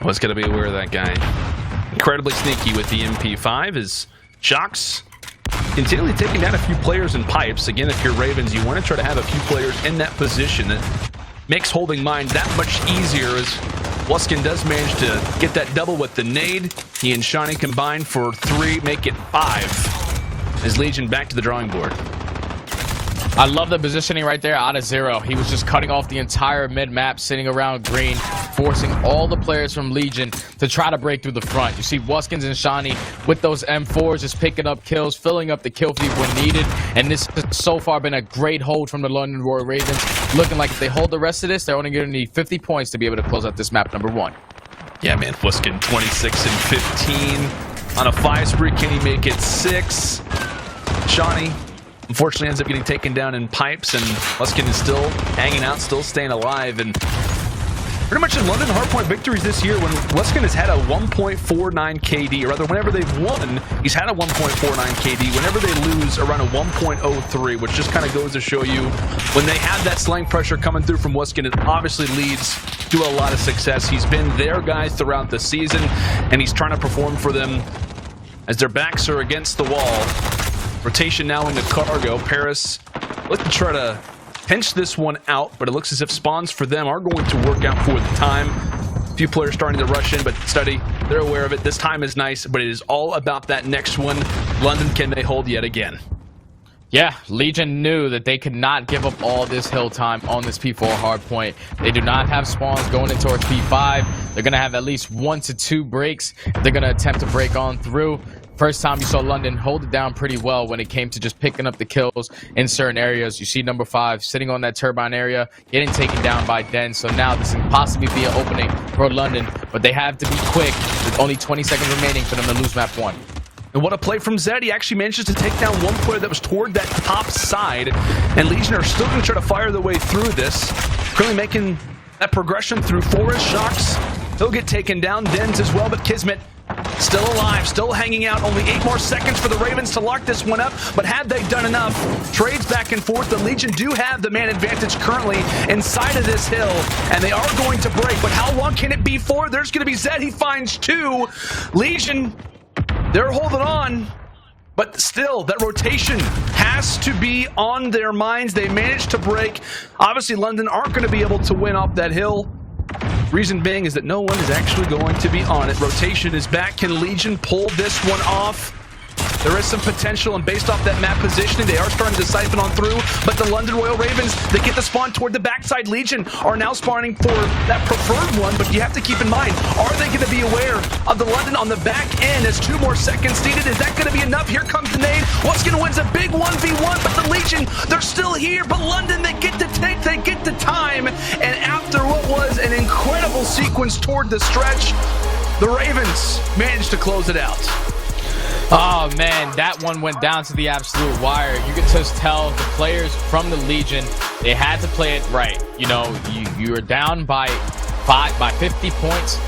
was going to be aware of that guy. Incredibly sneaky with the MP5 as Shocks continually taking down a few players in pipes. Again, if you're Ravens, you want to try to have a few players in that position. That makes holding mine that much easier as Luskin does manage to get that double with the nade. He and Shani combine for 3, make it 5. As Legion back to the drawing board. I love the positioning right there out of 0. He was just cutting off the entire mid-map, sitting around green, forcing all the players from Legion to try to break through the front. You see Wuskins and Shani with those M4s just picking up kills, filling up the kill feed when needed. And this has so far been a great hold from the London Royal Ravens. Looking like if they hold the rest of this, they're only going to need 50 points to be able to close out this map number 1. Yeah, man. Wuskin 26 and 15 on a 5 spree. Can he make it 6? Shani unfortunately ends up getting taken down in pipes, and Luskin is still hanging out, still staying alive. And pretty much in London hardpoint victories this year, when Luskin has had a 1.49 KD, or rather whenever they've won, he's had a 1.49 KD. Whenever they lose, around a 1.03, which just kind of goes to show you when they have that slang pressure coming through from Luskin, it obviously leads to a lot of success. He's been their guy throughout the season, and he's trying to perform for them as their backs are against the wall. Rotation now into cargo. Paris looking to try to pinch this one out, but it looks as if spawns for them are going to work out for the time. A few players starting to rush in, but study, they're aware of it. This time is nice, but it is all about that next one. London, can they hold yet again? Yeah, Legion knew that they could not give up all this hill time on this P4 hardpoint. They do not have spawns going in towards P5. They're going to have at least 1 to 2 breaks. They're going to attempt to break on through. First time you saw London hold it down pretty well when it came to just picking up the kills in certain areas. You see number 5 sitting on that turbine area, getting taken down by Den. So now this can possibly be an opening for London, but they have to be quick with only 20 seconds remaining for them to lose map 1. And what a play from Zed. He actually manages to take down one player that was toward that top side. And Legion are still going to try to fire their way through this. Currently making that progression through Forest. Shocks, he'll get taken down. Dens as well, but Kismet still alive, still hanging out. Only 8 more seconds for the Ravens to lock this one up. But have they done enough? Trades back and forth. The Legion do have the man advantage currently inside of this hill. And they are going to break. But how long can it be for? There's going to be Zed. He finds 2. Legion, they're holding on, but still, that rotation has to be on their minds. They managed to break. Obviously, London aren't going to be able to win off that hill. Reason being is that no one is actually going to be on it. Rotation is back. Can Legion pull this one off? There is some potential, and based off that map positioning, they are starting to siphon on through, but the London Royal Ravens, they get the spawn toward the backside. Legion are now spawning for that preferred one, but you have to keep in mind, are they going to be aware of the London on the back end as 2 more seconds needed? Is that going to be enough? Here comes the nade. What's going to win is a big 1v1, but the Legion, they're still here, but London, they get the take, they get the time, and after what was an incredible sequence toward the stretch, the Ravens managed to close it out. Oh man, that one went down to the absolute wire. You could just tell the players from the Legion, they had to play it right. You know, you were down by 50 points.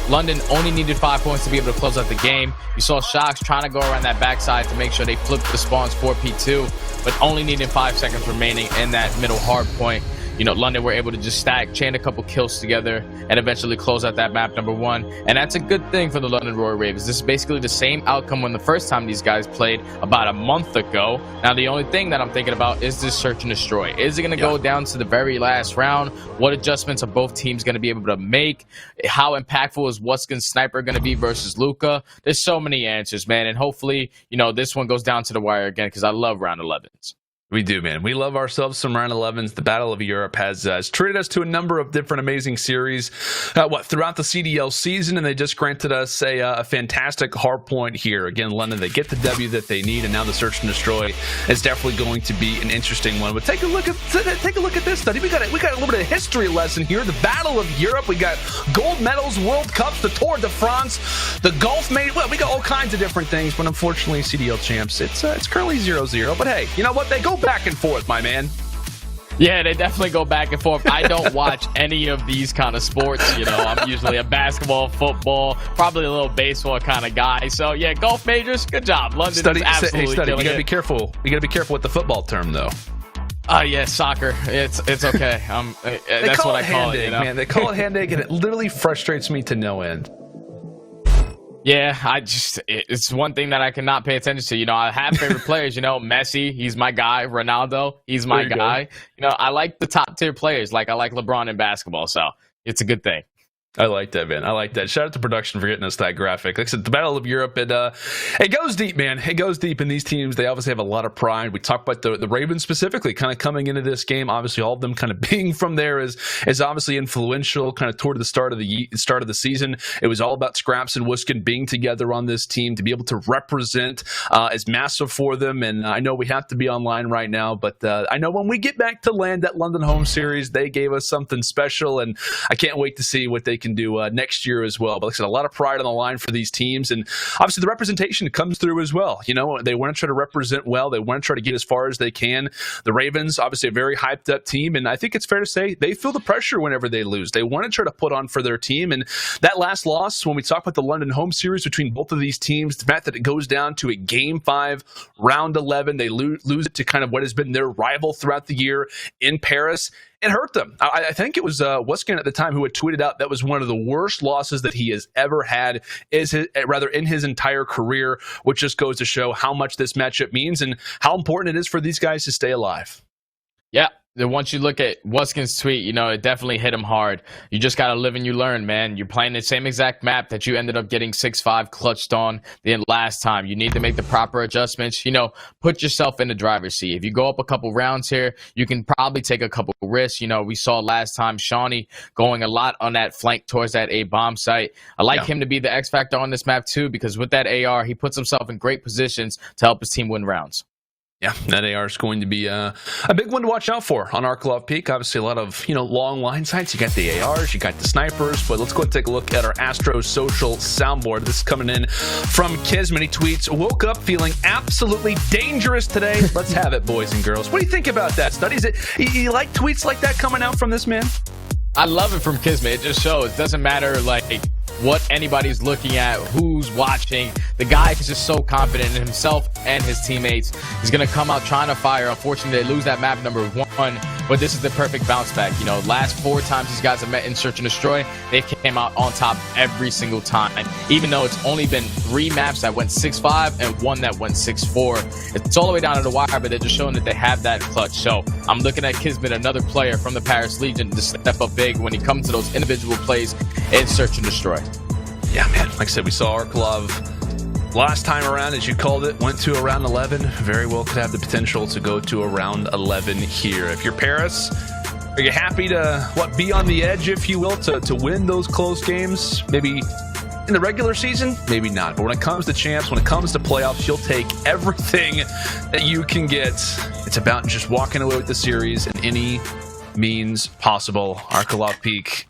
London only needed 5 points to be able to close out the game. You saw Shocks trying to go around that backside to make sure they flipped the spawns for P2, but only needing 5 seconds remaining in that middle hard point. You know, London were able to just chain a couple kills together and eventually close out that map number 1. And that's a good thing for the London Royal Ravens. This is basically the same outcome when the first time these guys played about a month ago. Now, the only thing that I'm thinking about is this search and destroy. Is it going to go down to the very last round? What adjustments are both teams going to be able to make? How impactful is What's-Gun's sniper going to be versus Luca? There's so many answers, man. And hopefully, you know, this one goes down to the wire again because I love round 11s. We do, man. We love ourselves some round 11s. The Battle of Europe has treated us to a number of different amazing series throughout the CDL season, and they just granted us a fantastic hard point here. Again, London, they get the W that they need, and now the search and destroy is definitely going to be an interesting one. But take a look at this study. We got a little bit of history lesson here. The Battle of Europe. We got gold medals, World Cups, the Tour de France, the Golf Made. Well, we got all kinds of different things, but unfortunately, CDL champs, it's currently 0-0. But hey, you know what? They go back and forth, my man. Yeah, they definitely go back and forth. I don't watch any of these kind of sports. You know, I'm usually a basketball, football, probably a little baseball kind of guy. So yeah, golf majors, good job. London is absolutely killing you gotta be careful. You gotta be careful with the football term, though. Yeah, soccer. It's okay. That's what I call it. You know? Man, they call it hand egg, and it literally frustrates me to no end. Yeah, it's one thing that I cannot pay attention to. You know, I have favorite players, you know, Messi, he's my guy. Ronaldo, he's my guy. You know, I like the top tier players. Like, I like LeBron in basketball. So it's a good thing. I like that, man. I like that. Shout out to production for getting us that graphic. Like I said, the Battle of Europe, it goes deep, man. It goes deep in these teams. They obviously have a lot of pride. We talk about the Ravens specifically kind of coming into this game. Obviously, all of them kind of being from there is obviously influential kind of toward the start of the season. It was all about Scraps and What's-Gun being together on this team to be able to represent is massive for them. And I know we have to be online right now, but I know when we get back to land that London home series, they gave us something special, and I can't wait to see what they can do next year as well. But like I said, a lot of pride on the line for these teams, and obviously the representation comes through as well. You know, they want to try to represent well. They want to try to get as far as they can. The Ravens, obviously a very hyped up team, and I think it's fair to say they feel the pressure whenever they lose. They want to try to put on for their team, and that last loss, when we talk about the London home series between both of these teams, the fact that it goes down to a Game 5, Round 11, they lose it to kind of what has been their rival throughout the year in Paris. it hurt them. I think it was Wuskin at the time who had tweeted out that was one of the worst losses that he has ever had, in his entire career, which just goes to show how much this matchup means and how important it is for these guys to stay alive. Yeah. Once you look at Wuskin's tweet, it definitely hit him hard. You just got to live and you learn, man. You're playing the same exact map that you ended up getting 6-5 clutched on the last time. You need to make the proper adjustments. Put yourself in the driver's seat. If you go up a couple rounds here, you can probably take a couple risks. We saw last time Shawnee going a lot on that flank towards that A bomb site. I like him to be the X factor on this map too, because with that AR, he puts himself in great positions to help his team win rounds. Yeah, that AR is going to be a big one to watch out for on Arklov Peak. Obviously, a lot of long line sights. You got the ARs, you got the snipers. But let's go and take a look at our Astro Social soundboard. This is coming in from Kismet. He tweets, "Woke up feeling absolutely dangerous today. Let's have it, boys and girls." What do you think about that, Studies? You like tweets like that coming out from this man? I love it from Kismet. It just shows. It doesn't matter what anybody's looking at, who's watching. The guy is just so confident in himself and his teammates. He's going to come out trying to fire. Unfortunately, they lose that map number 1, but this is the perfect bounce back. Last 4 times these guys have met in Search and Destroy, they came out on top every single time, even though it's only been 3 maps that went 6-5 and 1 that went 6-4. It's all the way down to the wire, but they're just showing that they have that clutch. So I'm looking at Kismet, another player from the Paris Legion, to step up big when he comes to those individual plays in Search and Destroy. Yeah, man. Like I said, we saw Arklov last time around, as you called it, went to around 11. Very well could have the potential to go to around 11 here. If you're Paris, are you happy to be on the edge, if you will, to win those close games? Maybe in the regular season, maybe not. But when it comes to champs, when it comes to playoffs, you'll take everything that you can get. It's about just walking away with the series in any means possible. Arklov Peak.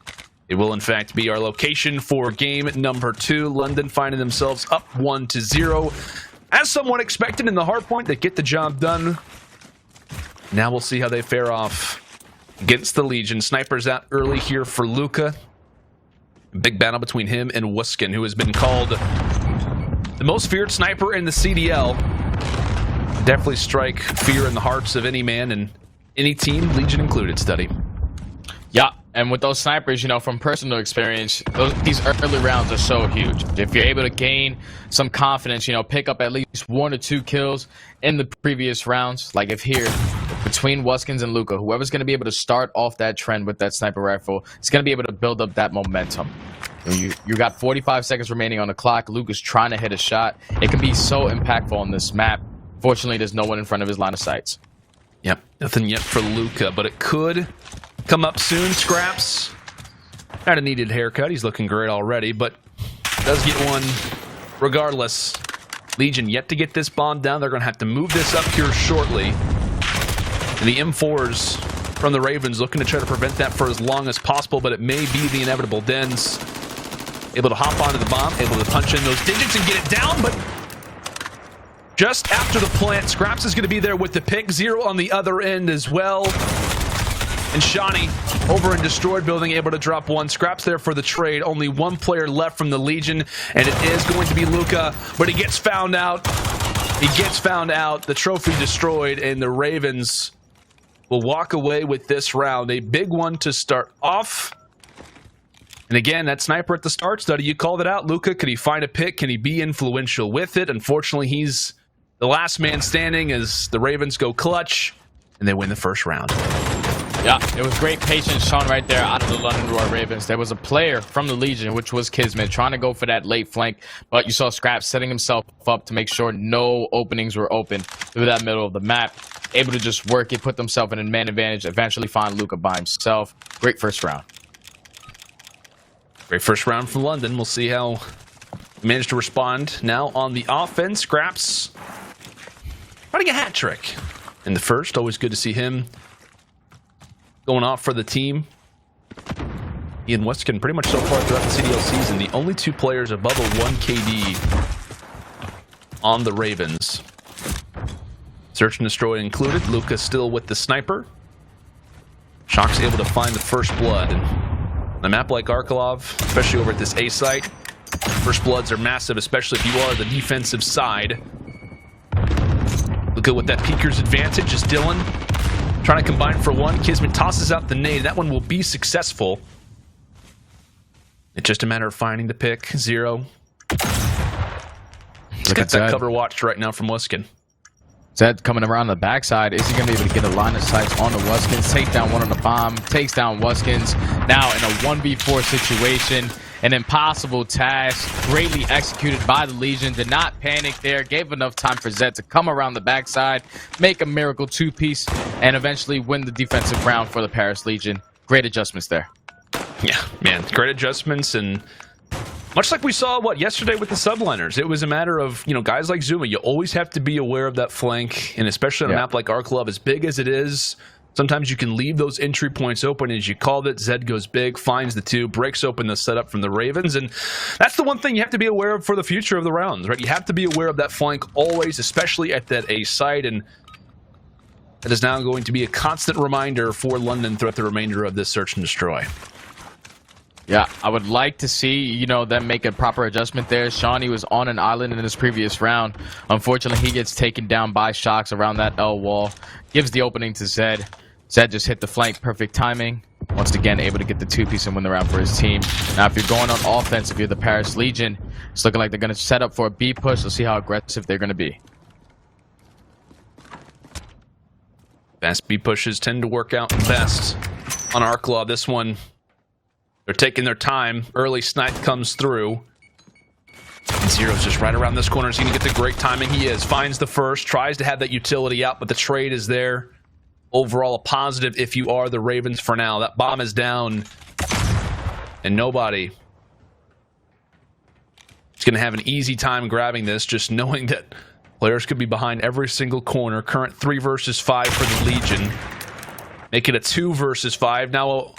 It will, in fact, be our location for game number 2. London finding themselves up 1-0. As somewhat expected in the hard point, they get the job done. Now we'll see how they fare off against the Legion. Snipers out early here for Luka. Big battle between him and Wuskin, who has been called the most feared sniper in the CDL. Definitely strike fear in the hearts of any man and any team, Legion included, Study. Yeah. And with those snipers, from personal experience, these early rounds are so huge. If you're able to gain some confidence, pick up at least 1 or 2 kills in the previous rounds, like if here, between Wuskins and Luka, whoever's going to be able to start off that trend with that sniper rifle is going to be able to build up that momentum. You got 45 seconds remaining on the clock. Luka's trying to hit a shot. It can be so impactful on this map. Fortunately, there's no one in front of his line of sights. Yep, nothing yet for Luka, but it could come up soon. Scraps, not a needed haircut. He's looking great already, but does get one regardless. Legion yet to get this bomb down. They're going to have to move this up here shortly. And the M4s from the Ravens looking to try to prevent that for as long as possible, but it may be the inevitable. Dens able to hop onto the bomb, able to punch in those digits and get it down, but just after the plant, Scraps is going to be there with the pick. 0 on the other end as well. And Shawnee over in Destroyed Building, able to drop 1. Scraps there for the trade. Only 1 player left from the Legion, and it is going to be Luka, but he gets found out. He gets found out. The trophy destroyed, and the Ravens will walk away with this round. A big one to start off. And again, that sniper at the start, Study, you called it out. Luka, could he find a pick? Can he be influential with it? Unfortunately, he's the last man standing as the Ravens go clutch, and they win the first round. Yeah, it was great patience shown right there out of the London Roar Ravens. There was a player from the Legion, which was Kismet, trying to go for that late flank, but you saw Scraps setting himself up to make sure no openings were open through that middle of the map. Able to just work it, put themselves in a man advantage, eventually find Luka by himself. Great first round. Great first round from London. We'll see how he managed to respond. Now on the offense, Scraps running a hat trick in the first. Always good to see him going off for the team. He and Wuskin pretty much so far throughout the CDL season, the only 2 players above a 1 KD on the Ravens. Search and Destroy included. Luka still with the sniper. Shock's able to find the first blood. And on a map like Arklov, especially over at this A site, first bloods are massive, especially if you are the defensive side. Luka with that peeker's advantage as Dylan trying to combine for one. Kismet tosses out the nade. That one will be successful. It's just a matter of finding the pick. Zero. He's got that cover watched right now from Wuskin. Zed coming around the backside. Is he going to be able to get a line of sight on the Wuskins? Take down one on the bomb. Takes down Wuskins. Now in a 1v4 situation. An impossible task. Greatly executed by the Legion. Did not panic there. Gave enough time for Zed to come around the backside. Make a miracle two-piece. And eventually win the defensive round for the Paris Legion. Great adjustments there. Yeah, man. Great adjustments. And much like we saw, yesterday with the Subliners, it was a matter of, guys like Zuma, you always have to be aware of that flank, and especially on a map like our club, as big as it is, sometimes you can leave those entry points open. As you called it, Zed goes big, finds the two, breaks open the setup from the Ravens, and that's the one thing you have to be aware of for the future of the rounds, right? You have to be aware of that flank always, especially at that A site, and that is now going to be a constant reminder for London throughout the remainder of this search and destroy. Yeah, I would like to see, them make a proper adjustment there. Shawnee was on an island in his previous round. Unfortunately, he gets taken down by Shocks around that L wall. Gives the opening to Zed. Zed just hit the flank. Perfect timing. Once again, able to get the two-piece and win the round for his team. Now, if you're going on offense, if you're the Paris Legion, it's looking like they're going to set up for a B push. Let's see how aggressive they're going to be. Fast B pushes tend to work out best on Arklaw. This one, they're taking their time. Early snipe comes through. And Zero's just right around this corner. He's going to get the great timing. He is. Finds the first. Tries to have that utility out, but the trade is there. Overall, a positive if you are the Ravens for now. That bomb is down. And nobody is going to have an easy time grabbing this, just knowing that players could be behind every single corner. Current 3 versus 5 for the Legion. Make it a 2 versus 5. Now,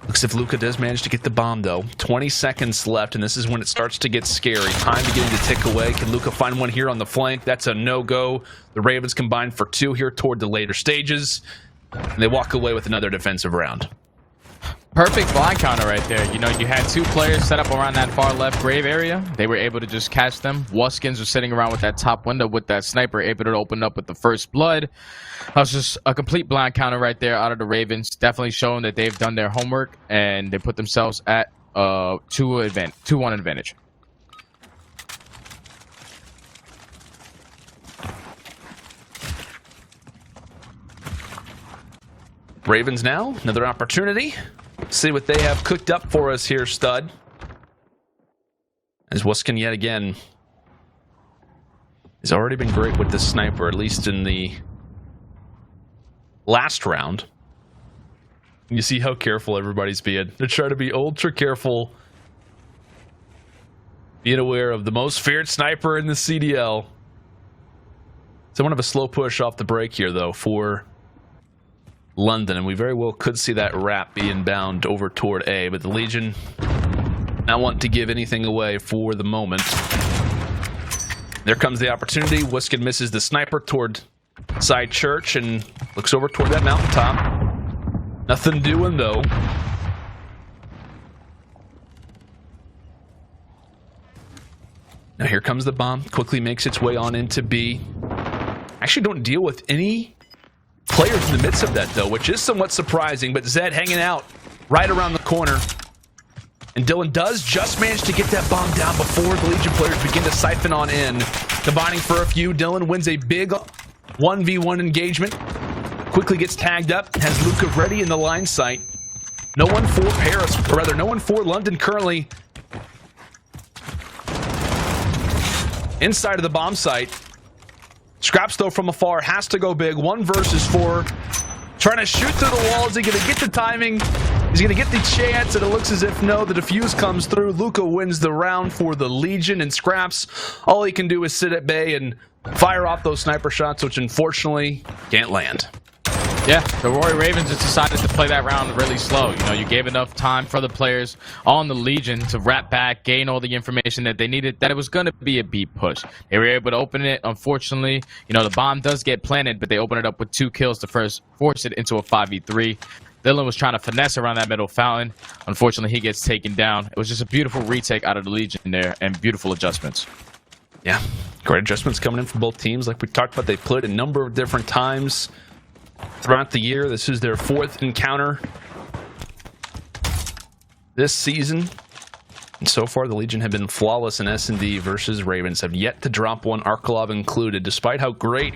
looks if Luka does manage to get the bomb, though. 20 seconds left, and this is when it starts to get scary. Time beginning to tick away. Can Luka find one here on the flank? That's a no-go. The Ravens combine for 2 here toward the later stages, and they walk away with another defensive round. Perfect blind counter right there. You had 2 players set up around that far left grave area. They were able to just catch them. Wuskins was sitting around with that top window with that sniper, able to open up with the first blood. That was just a complete blind counter right there out of the Ravens. Definitely showing that they've done their homework and they put themselves at 2-1 advantage. Ravens now, another opportunity. See what they have cooked up for us here, stud. As Wuskin yet again has already been great with this sniper, at least in the last round. You see how careful everybody's being. They're trying to be ultra careful. Being aware of the most feared sniper in the CDL. Somewhat of a slow push off the break here, though, for London, and we very well could see that wrap being bound over toward A, but the Legion not want to give anything away for the moment. There comes the opportunity. Wuskin misses the sniper toward side church and looks over toward that mountaintop. Nothing doing, though. Now here comes the bomb. Quickly makes its way on into B. Actually don't deal with any players in the midst of that, though, which is somewhat surprising, but Zed hanging out right around the corner. And Dylan does just manage to get that bomb down before the Legion players begin to siphon on in. Combining for a few, Dylan wins a big 1v1 engagement. Quickly gets tagged up, has Luka ready in the line sight. No one for Paris, or rather, no one for London currently inside of the bomb site. Scraps, though, from afar, has to go big. 1 versus 4. Trying to shoot through the wall. Is he going to get the timing? He's going to get the chance, and it looks as if, no, the defuse comes through. Luka wins the round for the Legion, and Scraps, all he can do is sit at bay and fire off those sniper shots, which unfortunately can't land. Yeah, the Roy Ravens just decided to play that round really slow. You gave enough time for the players on the Legion to wrap back, gain all the information that they needed, that it was going to be a B push. They were able to open it. Unfortunately, the bomb does get planted, but they open it up with 2 kills to first force it into a 5v3. Dylan was trying to finesse around that middle fountain. Unfortunately, he gets taken down. It was just a beautiful retake out of the Legion there and beautiful adjustments. Yeah, Great adjustments coming in from both teams. Like we talked about, they played a number of different times throughout the year. This is their 4th encounter this season. And so far, the Legion have been flawless in S&D versus Ravens. Have yet to drop one, Arkelov included, despite how great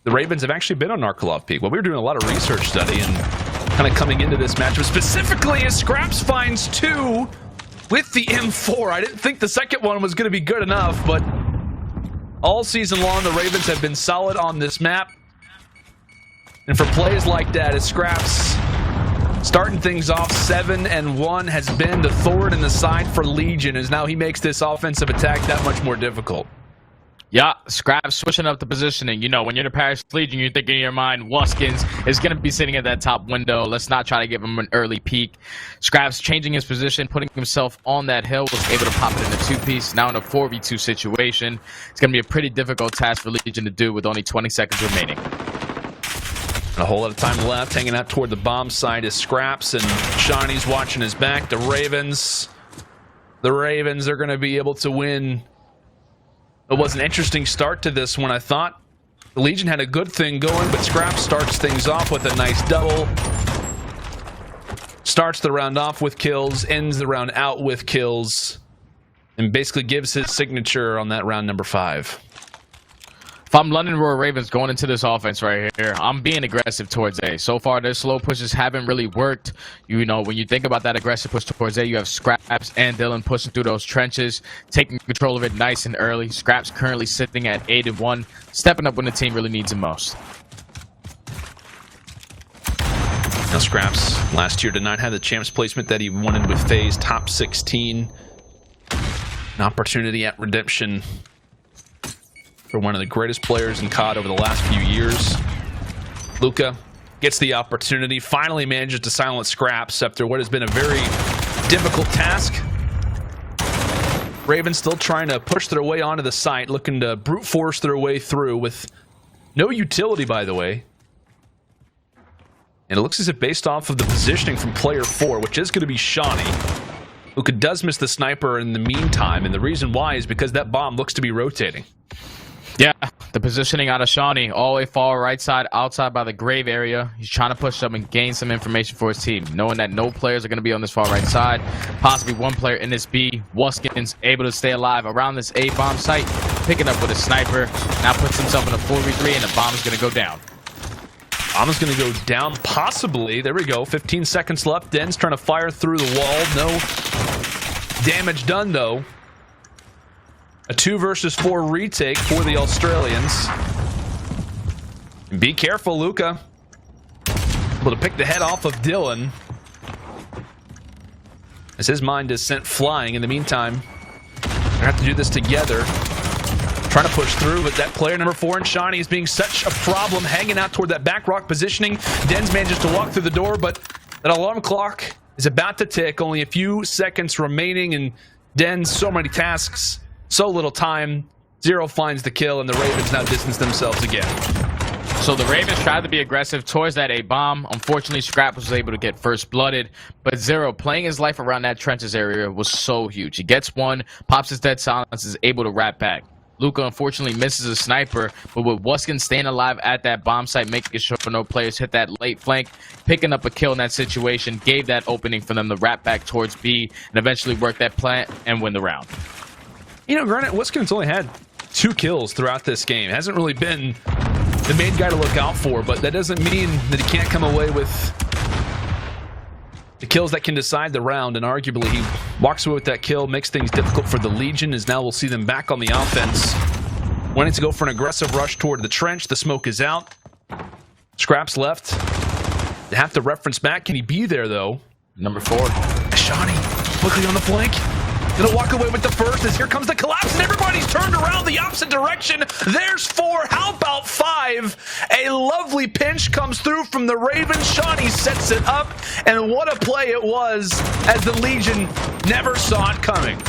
the Ravens have actually been on Arkelov peak. Well, we were doing a lot of research study and kind of coming into this matchup, specifically as Scraps finds 2 with the M4. I didn't think the second one was going to be good enough, but all season long, the Ravens have been solid on this map. And for plays like that, as Scraps starting things off 7-1 has been the thorn in the side for Legion, as now he makes this offensive attack that much more difficult. Yeah, Scraps switching up the positioning. You know, when you're the Paris Legion, you're thinking in your mind, Wuskins is going to be sitting at that top window. Let's not try to give him an early peek. Scraps changing his position, putting himself on that hill, was able to pop it in a 2-piece. Now in a 4v2 situation. It's going to be a pretty difficult task for Legion to do with only 20 seconds remaining. A whole lot of time left, hanging out toward the bomb side is Scraps, and Shawnee's watching his back. The Ravens are going to be able to win. It was an interesting start to this one. I thought the Legion had a good thing going, but Scraps starts things off with a nice double. Starts the round off with kills, ends the round out with kills, and basically gives his signature on that round number 5. If I'm London Royal Ravens going into this offense right here, I'm being aggressive towards A. So far, their slow pushes haven't really worked. You know, when you think about that aggressive push towards A, you have Scraps and Dylan pushing through those trenches, taking control of it nice and early. Scraps currently sitting at 8-1, stepping up when the team really needs him most. Now Scraps last year did not have the champs placement that he wanted with FaZe, top 16. An opportunity at redemption for one of the greatest players in COD over the last few years. Luka gets the opportunity, finally manages to silence Scraps after what has been a very difficult task. Ravens still trying to push their way onto the site, looking to brute force their way through with no utility, by the way. And it looks as if based off of the positioning from player 4, which is going to be Shawnee, Luka does miss the sniper in the meantime, and the reason why is because that bomb looks to be rotating. Yeah, the positioning out of Shawnee, all the way far right side, outside by the grave area. He's trying to push up and gain some information for his team, knowing that no players are going to be on this far right side. Possibly one player in this B. Wuskins able to stay alive around this A bomb site, picking up with a sniper. Now puts himself in a 4v3, and the bomb is going to go down. Bomb is going to go down, possibly. There we go. 15 seconds left. Den's trying to fire through the wall. No damage done, though. A 2 versus 4 retake for the Australians. And be careful, Luka. Able to pick the head off of Dylan, as his mind is sent flying. In the meantime, we're going to have to do this together. Trying to push through, but that player number 4 in Shawnee is being such a problem, hanging out toward that back rock positioning. Denz manages to walk through the door, but that alarm clock is about to tick. Only a few seconds remaining, and Denz, so many tasks, so little time. Zero finds the kill, and the Ravens now distance themselves again. So the Ravens tried to be aggressive towards that A-bomb. Unfortunately, Scrap was able to get first blooded, but Zero, playing his life around that trenches area, was so huge. He gets one, pops his dead silence, is able to wrap back. Luka unfortunately misses a sniper, but with Wuskins staying alive at that bomb site, making sure no players hit that late flank, picking up a kill in that situation, gave that opening for them to wrap back towards B and eventually work that plant and win the round. You know, granted, Wuskins only had 2 kills throughout this game. Hasn't really been the main guy to look out for, but that doesn't mean that he can't come away with the kills that can decide the round, and arguably he walks away with that kill, makes things difficult for the Legion, as now we'll see them back on the offense. Wanting to go for an aggressive rush toward the trench. The smoke is out. Scraps left. They have to reference back. Can he be there, though? Number 4. Shawnee quickly on the flank. Gonna walk away with the first, as here comes the collapse, and everybody's turned around the opposite direction. There's 4. How about 5? A lovely pinch comes through from the Ravens. Shawnee sets it up, and what a play it was, as the Legion never saw it coming.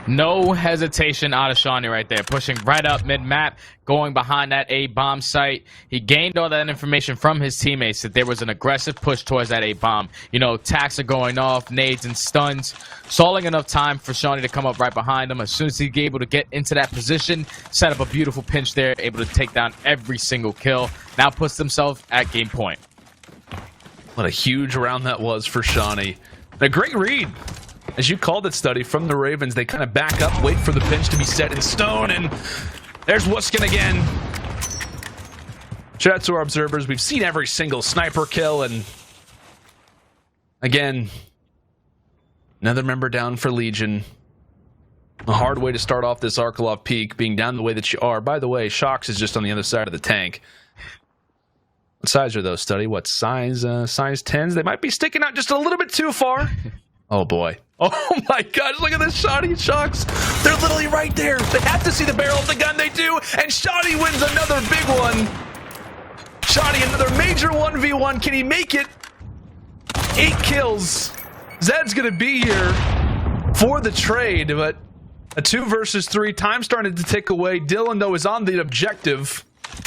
No hesitation out of Shawnee right there, pushing right up mid-map, going behind that A bomb site. He gained all that information from his teammates that there was an aggressive push towards that A bomb. You know, tacks are going off, nades and stuns, stalling enough time for Shawnee to come up right behind him. As soon as he's able to get into that position, set up a beautiful pinch there, able to take down every single kill. Now puts themselves at game point. What a huge round that was for Shawnee. A great read. As you called it, Study, from the Ravens, they kind of back up, wait for the pinch to be set in stone, and there's Wuskin again. Shout out to our observers. We've seen every single sniper kill, and again, another member down for Legion. A hard way to start off this Arkalov peak, being down the way that you are. By the way, Shocks is just on the other side of the tank. What size are those, Study? What size? Size 10s? They might be sticking out just a little bit too far. Oh boy. Oh my gosh, look at this Shawnee Shocks. They're literally right there. They have to see the barrel of the gun. They do. And Shawnee wins another big one. Shawnee, another major 1v1. Can he make it? 8 kills. Zed's going to be here for the trade, but a 2 versus 3. Time starting to tick away. Dylan, though, is on the objective.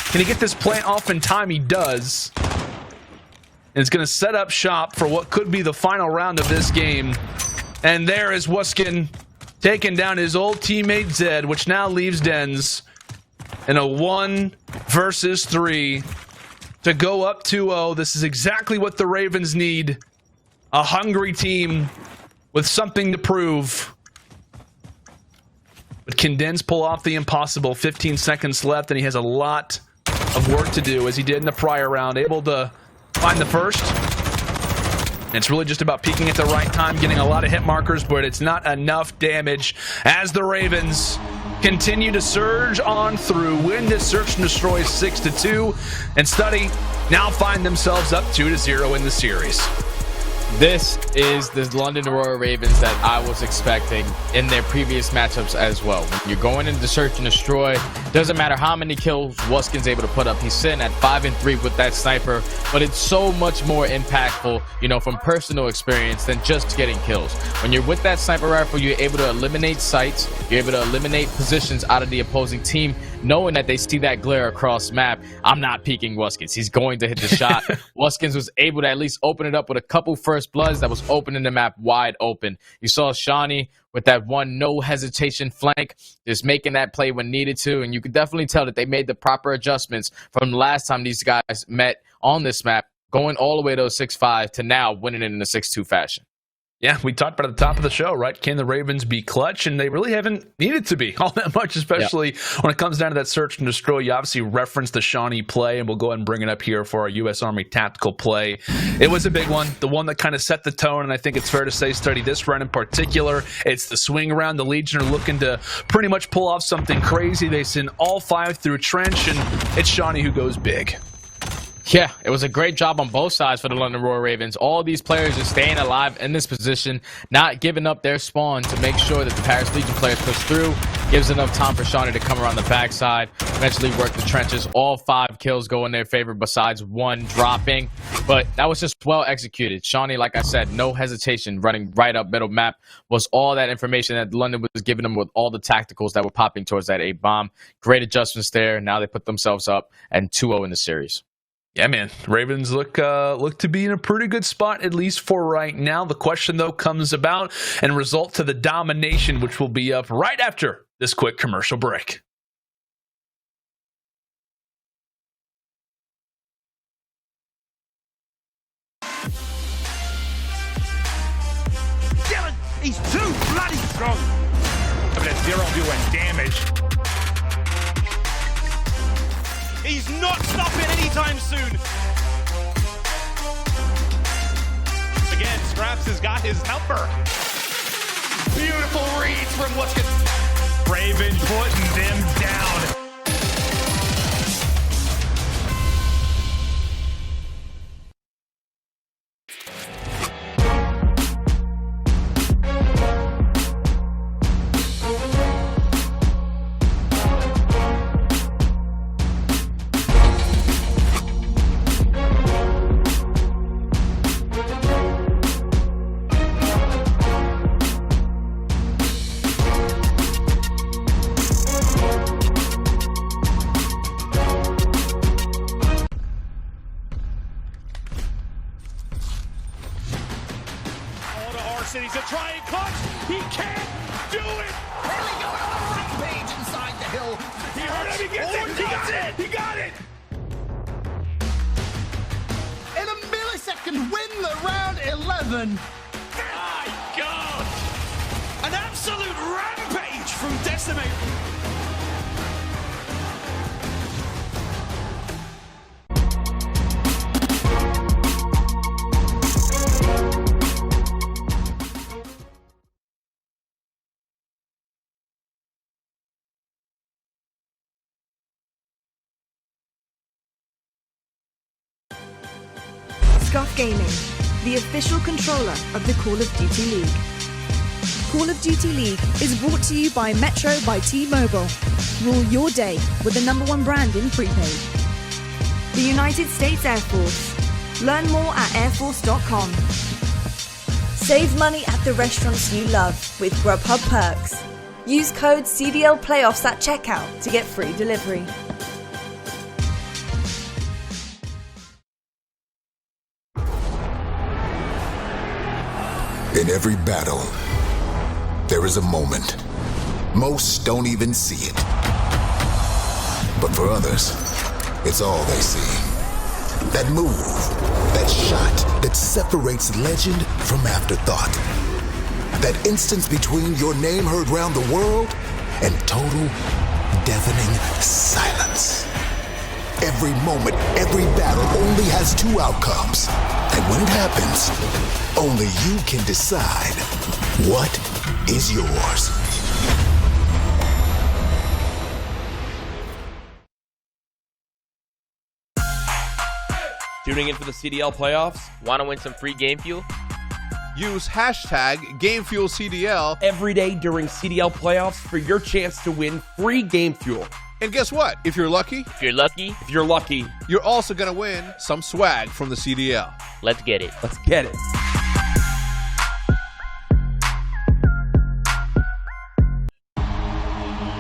Can he get this plant off in time? He does. And it's going to set up shop for what could be the final round of this game. And there is Wuskin taking down his old teammate Zed, which now leaves Dens in a 1 versus 3 to go up 2-0. This is exactly what the Ravens need. A hungry team with something to prove. But can Dens pull off the impossible? 15 seconds left, and he has a lot of work to do, as he did in the prior round. Able to find the first. And it's really just about peaking at the right time, getting a lot of hit markers, but it's not enough damage as the Ravens continue to surge on through, win this search and destroy 6-2, and Study now find themselves up 2-0 in the series. This is the London Royal Ravens that I was expecting in their previous matchups as well. When you're going into search and destroy, doesn't matter how many kills Wuskin's able to put up. He's sitting at 5-3 with that sniper, but it's so much more impactful, you know, from personal experience than just getting kills. When you're with that sniper rifle, you're able to eliminate sites, you're able to eliminate positions out of the opposing team, knowing that they see that glare across map. I'm not peeking Wuskins. He's going to hit the shot. Wuskins was able to at least open it up with a couple first bloods that was opening the map wide open. You saw Shawnee with that one no hesitation flank, just making that play when needed to, and you could definitely tell that they made the proper adjustments from the last time these guys met on this map, going all the way to a 6-5 to now winning it in a 6-2 fashion. Yeah, we talked about at the top of the show, right? Can the Ravens be clutch? And they really haven't needed to be all that much, especially when it comes down to that search and destroy. You obviously referenced the Shawnee play, and we'll go ahead and bring it up here for our U.S. Army tactical play. It was a big one, the one that kind of set the tone, and I think it's fair to say, Study, this round in particular, it's the swing round. The Legion are looking to pretty much pull off something crazy. They send all 5 through a trench, and it's Shawnee who goes big. Yeah, it was a great job on both sides for the London Royal Ravens. All these players are staying alive in this position, not giving up their spawn to make sure that the Paris Legion players push through. Gives enough time for Shawnee to come around the backside, eventually work the trenches. All 5 kills go in their favor besides 1 dropping. But that was just well executed. Shawnee, like I said, no hesitation, running right up middle map was all that information that London was giving them with all the tacticals that were popping towards that A bomb. Great adjustments there. Now they put themselves up and 2-0 in the series. Yeah, man. Ravens look to be in a pretty good spot, at least for right now. The question, though, comes about and result to the domination, which will be up right after this quick commercial break. Dylan, he's too bloody strong. But at 0 doing damage. He's not stopping anytime soon. Again, Scraps has got his helper. Beautiful reads from Wuskin. Raven putting them down. it. He's a trying clutch. He can't do it. Really going on a rampage inside the hill. He heard him. He gets it. He got it. He got it. In a millisecond, win the round 11. My God. An absolute rampage from Decimate. OpTic Gaming, the official controller of the Call of Duty League. Call of Duty League is brought to you by Metro by T-Mobile. Rule your day with the #1 brand in prepaid. The United States Air Force. Learn more at airforce.com. Save money at the restaurants you love with Grubhub Perks. Use code CDLPlayoffs at checkout to get free delivery. In every battle, there is a moment. Most don't even see it. But for others, it's all they see. That move, that shot that separates legend from afterthought. That instance between your name heard round the world and total, deafening silence. Every moment, every battle only has two outcomes. And when it happens, only you can decide what is yours. Tuning in for the CDL playoffs? Want to win some free game fuel? Use hashtag GameFuelCDL every day during CDL playoffs for your chance to win free game fuel. And guess what? If you're lucky, you're also going to win some swag from the CDL. Let's get it. Let's get it.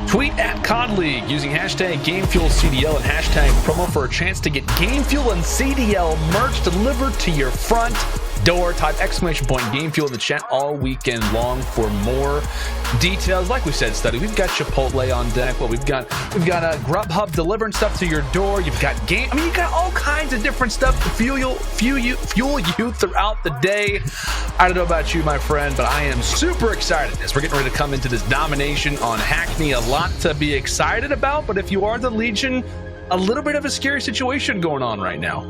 Tweet at COD League using hashtag GameFuelCDL and hashtag promo for a chance to get Game Fuel and CDL merch delivered to your front door. Type !Game Fuel in the chat all weekend long for more details. Like we said, Study, we've got Chipotle on deck. Well, we've got a Grubhub delivering stuff to your door. You've got you've got all kinds of different stuff to fuel you throughout the day. I don't know about you, my friend, but I am super excited as we're getting ready to come into this domination on Hackney. A lot to be excited about, but if you are the Legion, a little bit of a scary situation going on right now.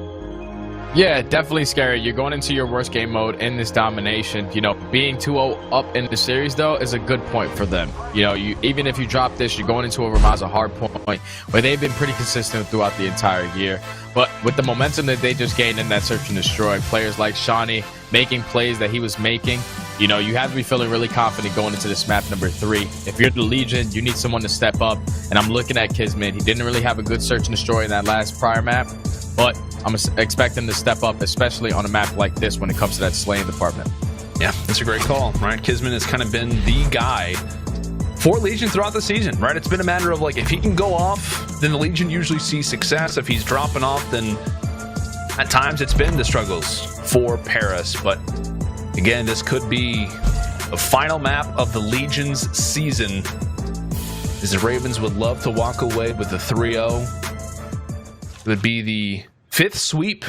Yeah, definitely scary. You're going into your worst game mode in this domination. You know, being 2-0 up in the series, though, is a good point for them. You know, even if you drop this, you're going into a Ramazza hard point where they've been pretty consistent throughout the entire year. But with the momentum that they just gained in that search and destroy, players like Shawnee making plays that he was making, you know, you have to be feeling really confident going into this map number 3. If you're the Legion, you need someone to step up. And I'm looking at Kismet. He didn't really have a good search and destroy in that last prior map, but I'm expecting him to step up, especially on a map like this when it comes to that slaying department. Yeah, that's a great call, right? Kismet has kind of been the guy for Legion throughout the season, right? It's been a matter of, like, if he can go off, then the Legion usually sees success. If he's dropping off, then at times it's been the struggles for Paris. But again, this could be the final map of the Legion's season, as the Ravens would love to walk away with a 3-0. It would be the 5th sweep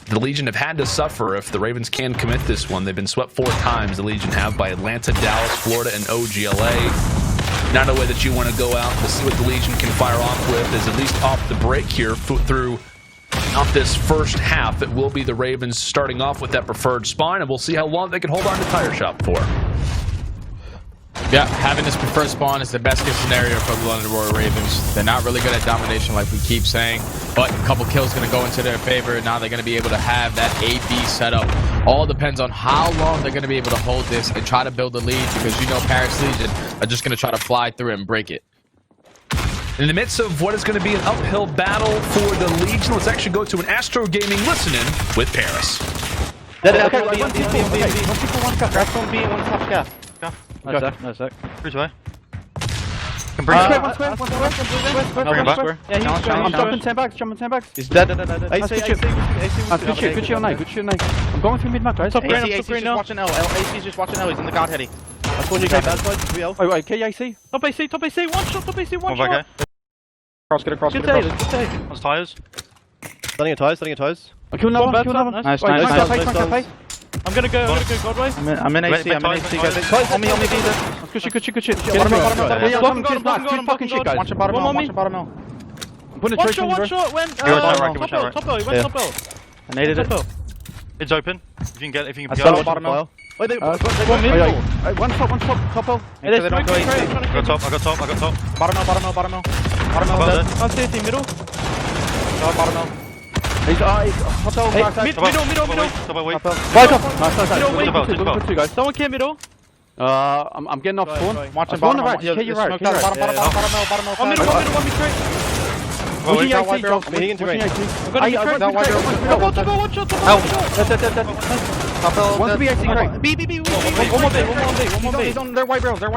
the Legion have had to suffer if the Ravens can commit this one. They've been swept 4 times, the Legion have, by Atlanta, Dallas, Florida, and OGLA. Not a way that you want to go out to see what the Legion can fire off with, is at least off the break here through off this first half. It will be the Ravens starting off with that preferred spawn, and we'll see how long they can hold on to Tire Shop for. Yeah, having this preferred spawn is the best case scenario for the London Royal Ravens. They're not really good at domination like we keep saying, but a couple kills going to go into their favor. Now they're going to be able to have that A-B setup. All depends on how long they're going to be able to hold this and try to build a lead, because you know Paris Legion are just going to try to fly through it and break it. In the midst of what is going to be an uphill battle for the Legion, let's actually go to an Astro Gaming listen-in with Paris. No sec. Which way? Can bring him back. Yeah, he's jumping 10 bags, He's dead. Good shit on A, good shit on A. I'm going through mid-map, guys. Top green, AC just watching L. AC's just watching L. He's in the guard heady. I told you guys bad side. 3L. Wait, KAC. Top AC, top AC. One shot, top AC, one shot. Cross, get across, Good get day, across. good day. One's tires. Standing at tires. I'm killing another one, I'm killing another one. Nice. I'm gonna go Godway. I'm in AC, guys. On me, Visa. Good shit. Bottom, Two fucking shit, guys. Watch your bottom L, watch your bottom L. I'm putting a trace on you, bro. Top L, He went top L. I naded it. Top L. It's open. If you can I saw bottom L. One top, top L. They don't go AC. I got top. Bottom L. I'll stay in middle. Bottom L. He's top L. Middle. Top L, wait. Back up. Nice. Put two guys. Someone came middle. I'm getting off spawn. Watch Spawn the right. K, you're right. Bottom L. One middle, straight. Pushing AC, drop. Pushing AC. I'm gonna get one shot. One to be AC, right. B. One more B. He's on, they're white barrels. Okay,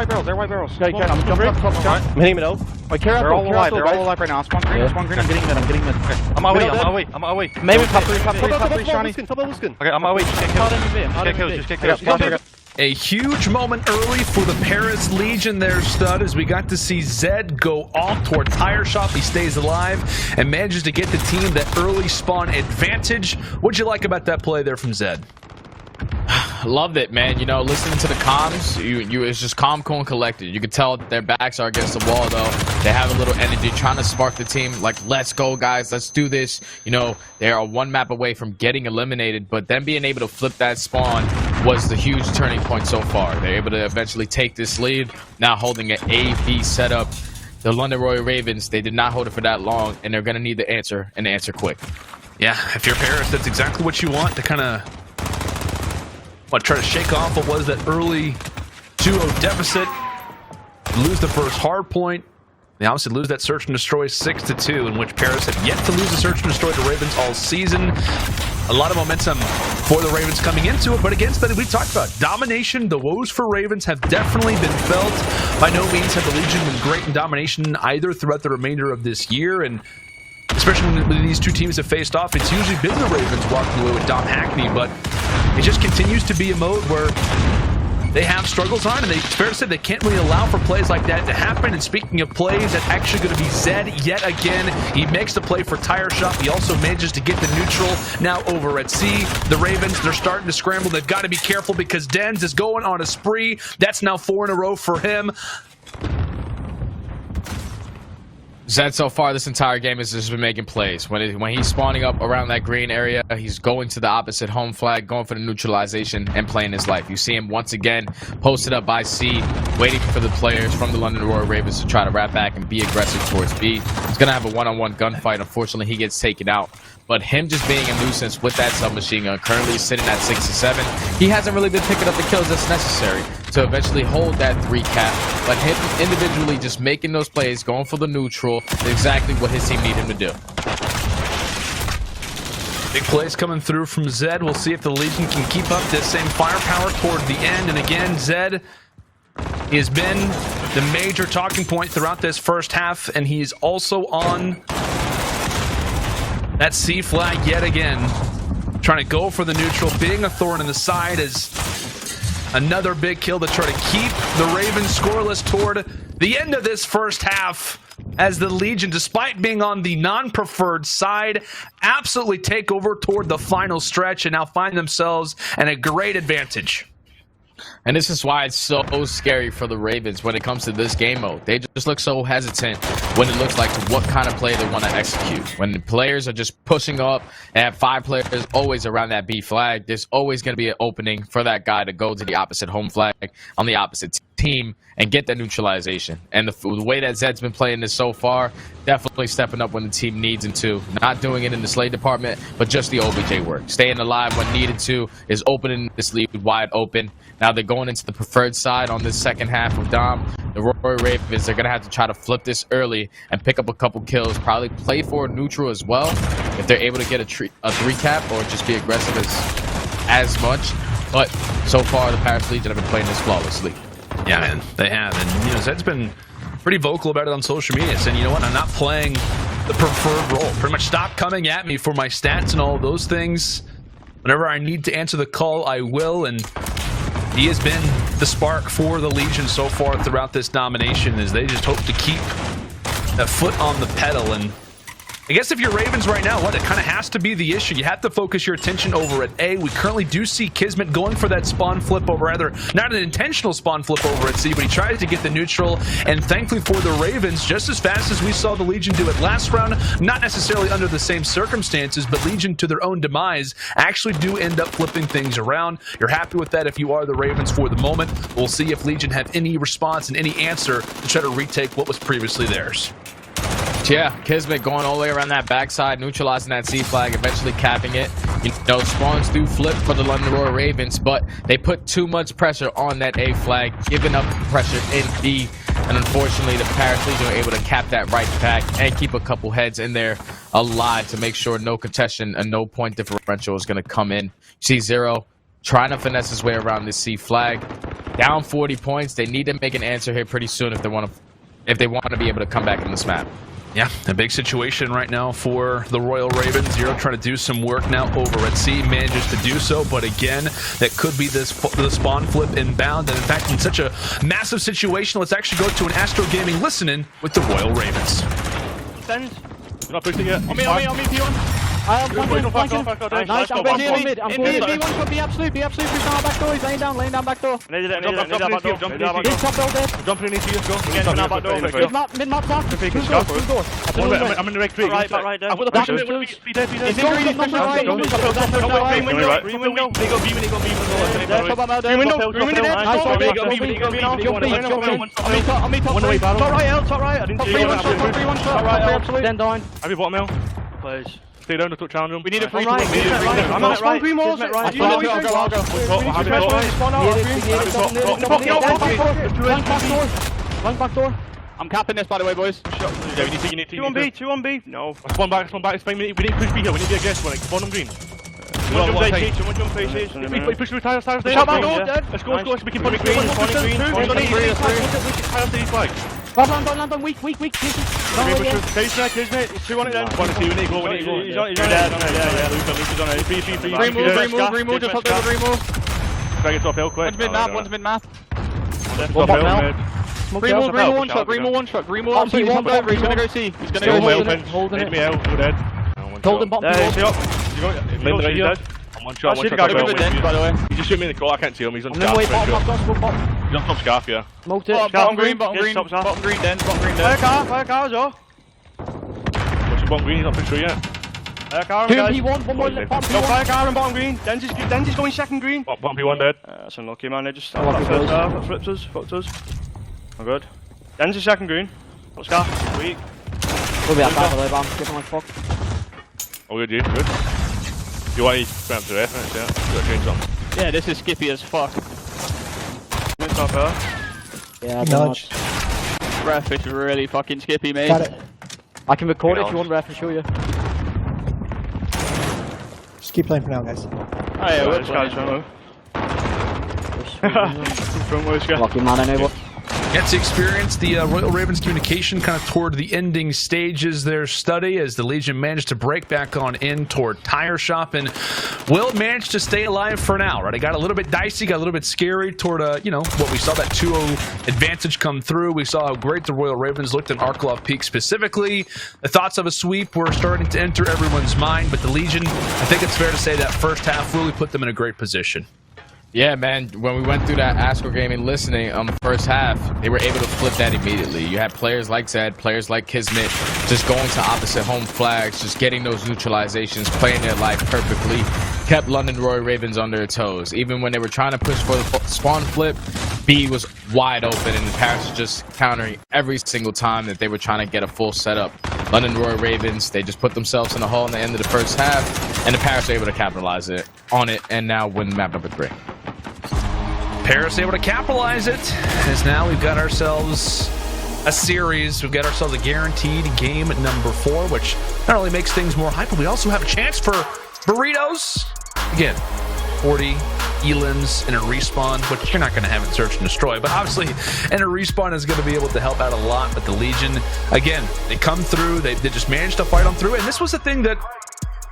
I'm jumping up top. I'm hitting middle. Wait, they're all alive right now. Spawn green. I'm getting mid. I'm away. Maybe top three, shiny. Okay, I'm away. Just get kills. A huge moment early for the Paris Legion there, Stud, as we got to see Zed go off toward Tire Shop. He stays alive and manages to get the team that early spawn advantage. What'd you like about that play there from Zed? Loved it, man. You know, listening to the comms, it's just calm, cool, and collected. You could tell that their backs are against the wall, though. They have a little energy, trying to spark the team. Like, let's go, guys. Let's do this. You know, they are one map away from getting eliminated, but then being able to flip that spawn was the huge turning point so far. They're able to eventually take this lead, now holding an A-B setup. The London Royal Ravens, they did not hold it for that long, and they're going to need the answer, and the answer quick. Yeah, if you're Paris, that's exactly what you want to kind of try to shake off what was that early 2-0 deficit, lose the first hard point. They obviously lose that search and destroy 6-2, in which Paris have yet to lose a search and destroy to Ravens all season. A lot of momentum for the Ravens coming into it, but against that, we talked about domination. The woes for Ravens have definitely been felt. By no means have the Legion been great in domination either throughout the remainder of this year, and especially when these two teams have faced off, it's usually been the Ravens walking away with Dom Hackney, but it just continues to be a mode where they have struggles on, and it's fair to say they can't really allow for plays like that to happen. And speaking of plays, that's actually going to be Zed yet again. He makes the play for Tire Shop. He also manages to get the neutral. Now over at C, the Ravens, they're starting to scramble. They've got to be careful because Denz is going on a spree. That's now 4 in a row for him. Zed so far this entire game has just been making plays. When he's spawning up around that green area, he's going to the opposite home flag, going for the neutralization and playing his life. You see him once again posted up by C, waiting for the players from the London Royal Ravens to try to wrap back and be aggressive towards B. He's going to have a one-on-one gunfight. Unfortunately, he gets taken out. But him just being a nuisance with that submachine gun, currently sitting at 6-7, he hasn't really been picking up the kills that's necessary to eventually hold that 3 cap. But him individually just making those plays, going for the neutral, is exactly what his team need him to do. Big plays coming through from Zed. We'll see if the Legion can keep up this same firepower toward the end. And again, Zed has been the major talking point throughout this first half, and he's also on that C flag yet again, trying to go for the neutral, being a thorn in the side as another big kill to try to keep the Ravens scoreless toward the end of this first half, as the Legion, despite being on the non-preferred side, absolutely take over toward the final stretch and now find themselves in a great advantage. And this is why it's so scary for the Ravens when it comes to this game mode. They just look so hesitant when it looks like what kind of play they want to execute. When the players are just pushing up and have 5 players always around that B flag, there's always going to be an opening for that guy to go to the opposite home flag on the opposite team and get that neutralization. And the way that Zed's been playing this so far, definitely stepping up when the team needs him to. Not doing it in the slay department, but just the OBJ work. Staying alive when needed to, is opening this lead wide open. Now they're going into the preferred side on this second half of Dom. The Royal Ravens, they're going to have to try to flip this early and pick up a couple kills. Probably play for a neutral as well if they're able to get a 3 cap or just be aggressive as much. But so far, the Paris Legion have been playing this flawlessly. Yeah, man, they have. And, you know, Zed's been pretty vocal about it on social media, saying, you know what, I'm not playing the preferred role. Pretty much stop coming at me for my stats and all of those things. Whenever I need to answer the call, I will, and he has been the spark for the Legion so far throughout this domination, as they just hope to keep that foot on the pedal. And I guess if you're Ravens right now, it kind of has to be the issue. You have to focus your attention over at A. We currently do see Kismet going for that spawn flip, or rather, not an intentional spawn flip over at C, but he tries to get the neutral. And thankfully for the Ravens, just as fast as we saw the Legion do it last round, not necessarily under the same circumstances, but Legion, to their own demise, actually do end up flipping things around. You're happy with that if you are the Ravens for the moment. We'll see if Legion have any response and any answer to try to retake what was previously theirs. Yeah, Kismet going all the way around that backside, neutralizing that C flag, eventually capping it. You know, spawns do flip for the London Royal Ravens, but they put too much pressure on that A flag, giving up pressure in B. And unfortunately, the Paris Legion were able to cap that right back and keep a couple heads in there alive to make sure no contestation and no point differential is going to come in. See Zero trying to finesse his way around this C flag. Down 40 points. They need to make an answer here pretty soon if they want to be able to come back in this map. Yeah, a big situation right now for the Royal Ravens. Zero trying to do some work now over at C. Manages to do so, but again, that could be the spawn flip inbound. And in fact, in such a massive situation, let's actually go to an OpTic Gaming listening with the Royal Ravens. Send. You're not pushing it. On me, P1. I'm Nice, I'm going mid. I'm going mid. Be absolute. Be absolute. Push down back door. He's laying down back door. Need that back door. He's top door dead. Jumping into you, go. Back door. Mid-map down. Two doors. I'm in the Røkkr. Right there. I've got the back door. He's in green. He's right. Green window. Green window. They go B window. Green window. Green window. Nice one. I'm me top right. Top right. I didn't see you. Top right. Absolutely. Then down. Have you bottom L? Please. Stay down to touch challenge room. We need a free I'm on right. Green walls. I'll go. One back door. I'm capping this, by the way, boys. Yeah, you need to. 2 on B. No. Spawn back. It's fine. We need to push B here. We need to get aggressive. Spawn on green. One jump face. We push through tires. Let's go. We can put green. Tires. Land on weak. Face that, Kismet. It's 2 on it then. 1 to 2, we need to go. He's on it. Yeah, Luke's on it. Free. Remove, just up there with remove. Try to get top hill quick. One's mid-map. Top hill, mid. Remove one shot. Remove on P1, he's gonna go C. He's gonna go holding it. Me out, go dead. Holding bottom. I'm one shot. By the way. He just shoot me in the core, I can't see him. He's on scarf. He's on top scarf, yeah. Smoked it. Bottom green, bottom green dead. Fire car as well. What's your bottom green? He's not pushed through yet. Fire car, guys. P1, one more bottom P1. Fire car and bottom green. Denzi's going second green. Bottom P1 dead. That's unlucky, man. They just that flipped us. Oh, good. Denzi's second green. Got scarf. Weak. We'll be out by the way, but I'm giving my fuck. Oh, good, you. Good. You want to grab to F, yeah? You got to change something. Yeah, this is skippy as fuck. Top hill. Yeah, dodge. Ref is really fucking skippy, mate. Got it. I can record it if you want, Ref, and show you. Just keep playing for now, guys. Oh yeah, we're trying to Lucky man, I know what. Get to experience the Royal Ravens communication kind of toward the ending stages their study as the Legion managed to break back on in toward Tire Shop and will manage to stay alive for now, right? It got a little bit dicey, got a little bit scary toward, what we saw that 2-0 advantage come through. We saw how great the Royal Ravens looked in Arklov Peak specifically. The thoughts of a sweep were starting to enter everyone's mind, but the Legion, I think it's fair to say that first half really put them in a great position. Yeah, man, when we went through that OpTic Gaming listening first half, they were able to flip that immediately. You had players like Zed, players like Kismet, just going to opposite home flags, just getting those neutralizations, playing their life perfectly, kept London Royal Ravens on their toes. Even when they were trying to push for the spawn flip, B was wide open, and the Paris was just countering every single time that they were trying to get a full setup. London Royal Ravens, they just put themselves in a hole in the end of the first half, and the Paris were able to capitalize on it, and now win map number 3. Paris able to capitalize it, as now we've got ourselves a series. We've got ourselves a guaranteed game at number 4, which not only makes things more hype, but we also have a chance for burritos. Again, 40 elims and a respawn, which you're not going to have in Search and Destroy, but obviously, and a respawn is going to be able to help out a lot. But the Legion, again, they come through, they just managed to fight on through, and this was the thing that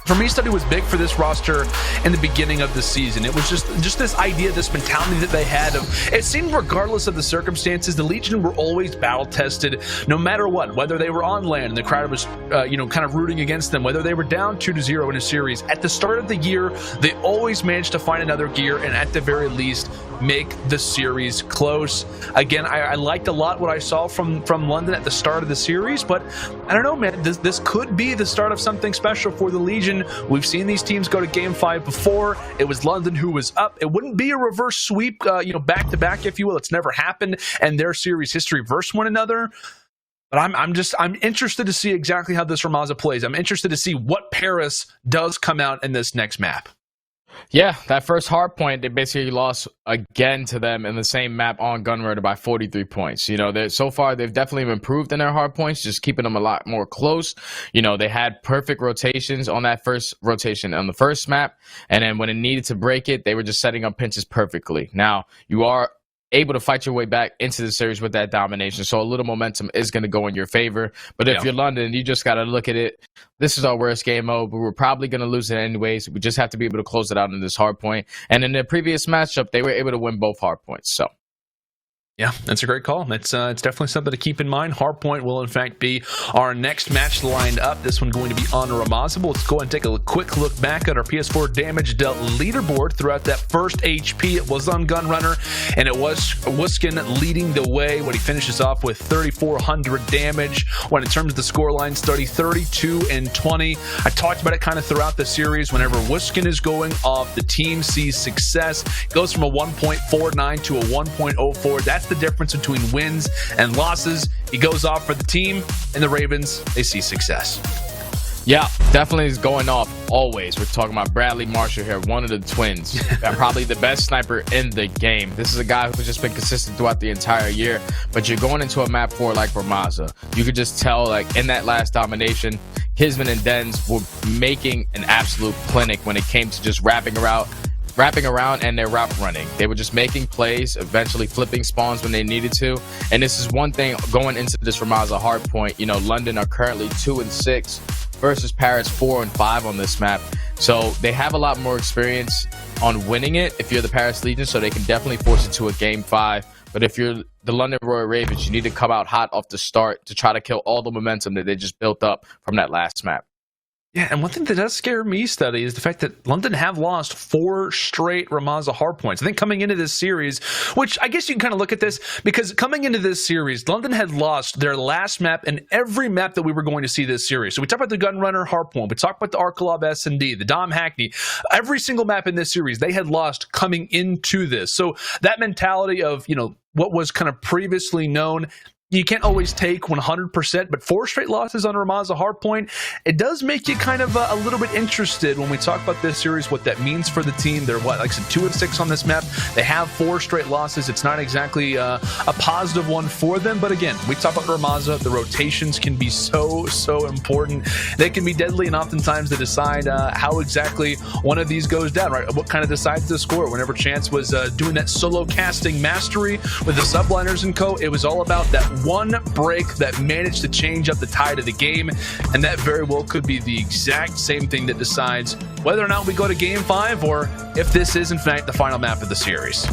for me, study was big for this roster in the beginning of the season. It was just this idea, this mentality that they had of, it seemed regardless of the circumstances, the Legion were always battle tested no matter what, whether they were on land and the crowd was kind of rooting against them, whether they were down 2-0 in a series. At the start of the year, they always managed to find another gear and at the very least make the series close. Again, I liked a lot what I saw from London at the start of the series, but I don't know, man, this could be the start of something special for the Legion. We've seen these teams go to Game 5 before. It was London who was up. It wouldn't be a reverse sweep, back to back, if you will. It's never happened, and their series history versus one another. But I'm interested to see exactly how this Rammaza plays. I'm interested to see what Paris does come out in this next map. Yeah, that first hard point, they basically lost again to them in the same map on Gunrunner by 43 points. So far they've definitely improved in their hard points, just keeping them a lot more close. They had perfect rotations on that first rotation on the first map, and then when it needed to break it, they were just setting up pinches perfectly. Now, you are able to fight your way back into the series with that domination, so a little momentum is going to go in your favor. But if you're London, you just got to look at it. This is our worst game mode, but we're probably going to lose it anyways. We just have to be able to close it out in this hard point. And in the previous matchup, they were able to win both hard points. So yeah, that's a great call. It's definitely something to keep in mind. Hardpoint will, in fact, be our next match lined up. This one going to be on Rammaza. Let's go and take a quick look back at our PS4 damage dealt leaderboard throughout that first HP. It was on Gunrunner, and it was Wuskin leading the way when he finishes off with 3,400 damage. When in terms of the scorelines, 32 and 20. I talked about it kind of throughout the series. Whenever Wuskin is going off, the team sees success. It goes from a 1.49 to a 1.04. That's the difference between wins and losses. He goes off for the team, and the Ravens, they see success. Yeah, definitely is going off always. We're talking about Bradley Marshall here, one of the twins. Probably the best sniper in the game. This is a guy who's just been consistent throughout the entire year, but you're going into a map 4 like Rammaza. You could just tell, like, in that last domination, Hisman and Dens were making an absolute clinic when it came to just wrapping around and their route running. They were just making plays, eventually flipping spawns when they needed to. And this is one thing going into this Rammaza hard point. London are currently 2-6 versus Paris 4-5 on this map. So they have a lot more experience on winning it if you're the Paris Legion, so they can definitely force it to a Game 5. But if you're the London Royal Ravens, you need to come out hot off the start to try to kill all the momentum that they just built up from that last map. Yeah, and one thing that does scare me, Study, is the fact that London have lost 4 straight Rammaza hardpoints. I think coming into this series, which I guess you can kind of look at this, because coming into this series, London had lost their last map and every map that we were going to see this series. So we talked about the Gunrunner hardpoint, we talked about the Arkalov S&D, the Dom Hackney. Every single map in this series, they had lost coming into this. So that mentality of, what was kind of previously known, you can't always take 100%, but 4 straight losses on Rammaza hardpoint, it does make you kind of a little bit interested when we talk about this series, what that means for the team. They're, like I said, 2-6 on this map. They have 4 straight losses. It's not exactly a positive one for them, but again, we talk about Rammaza. The rotations can be so important. They can be deadly, and oftentimes they decide how exactly one of these goes down, right? What kind of decides the score. Whenever Chance was doing that solo casting mastery with the Subliners and co, it was all about that one break that managed to change up the tide of the game, and that very well could be the exact same thing that decides whether or not we go to Game 5 or if this is in fact the final map of the series.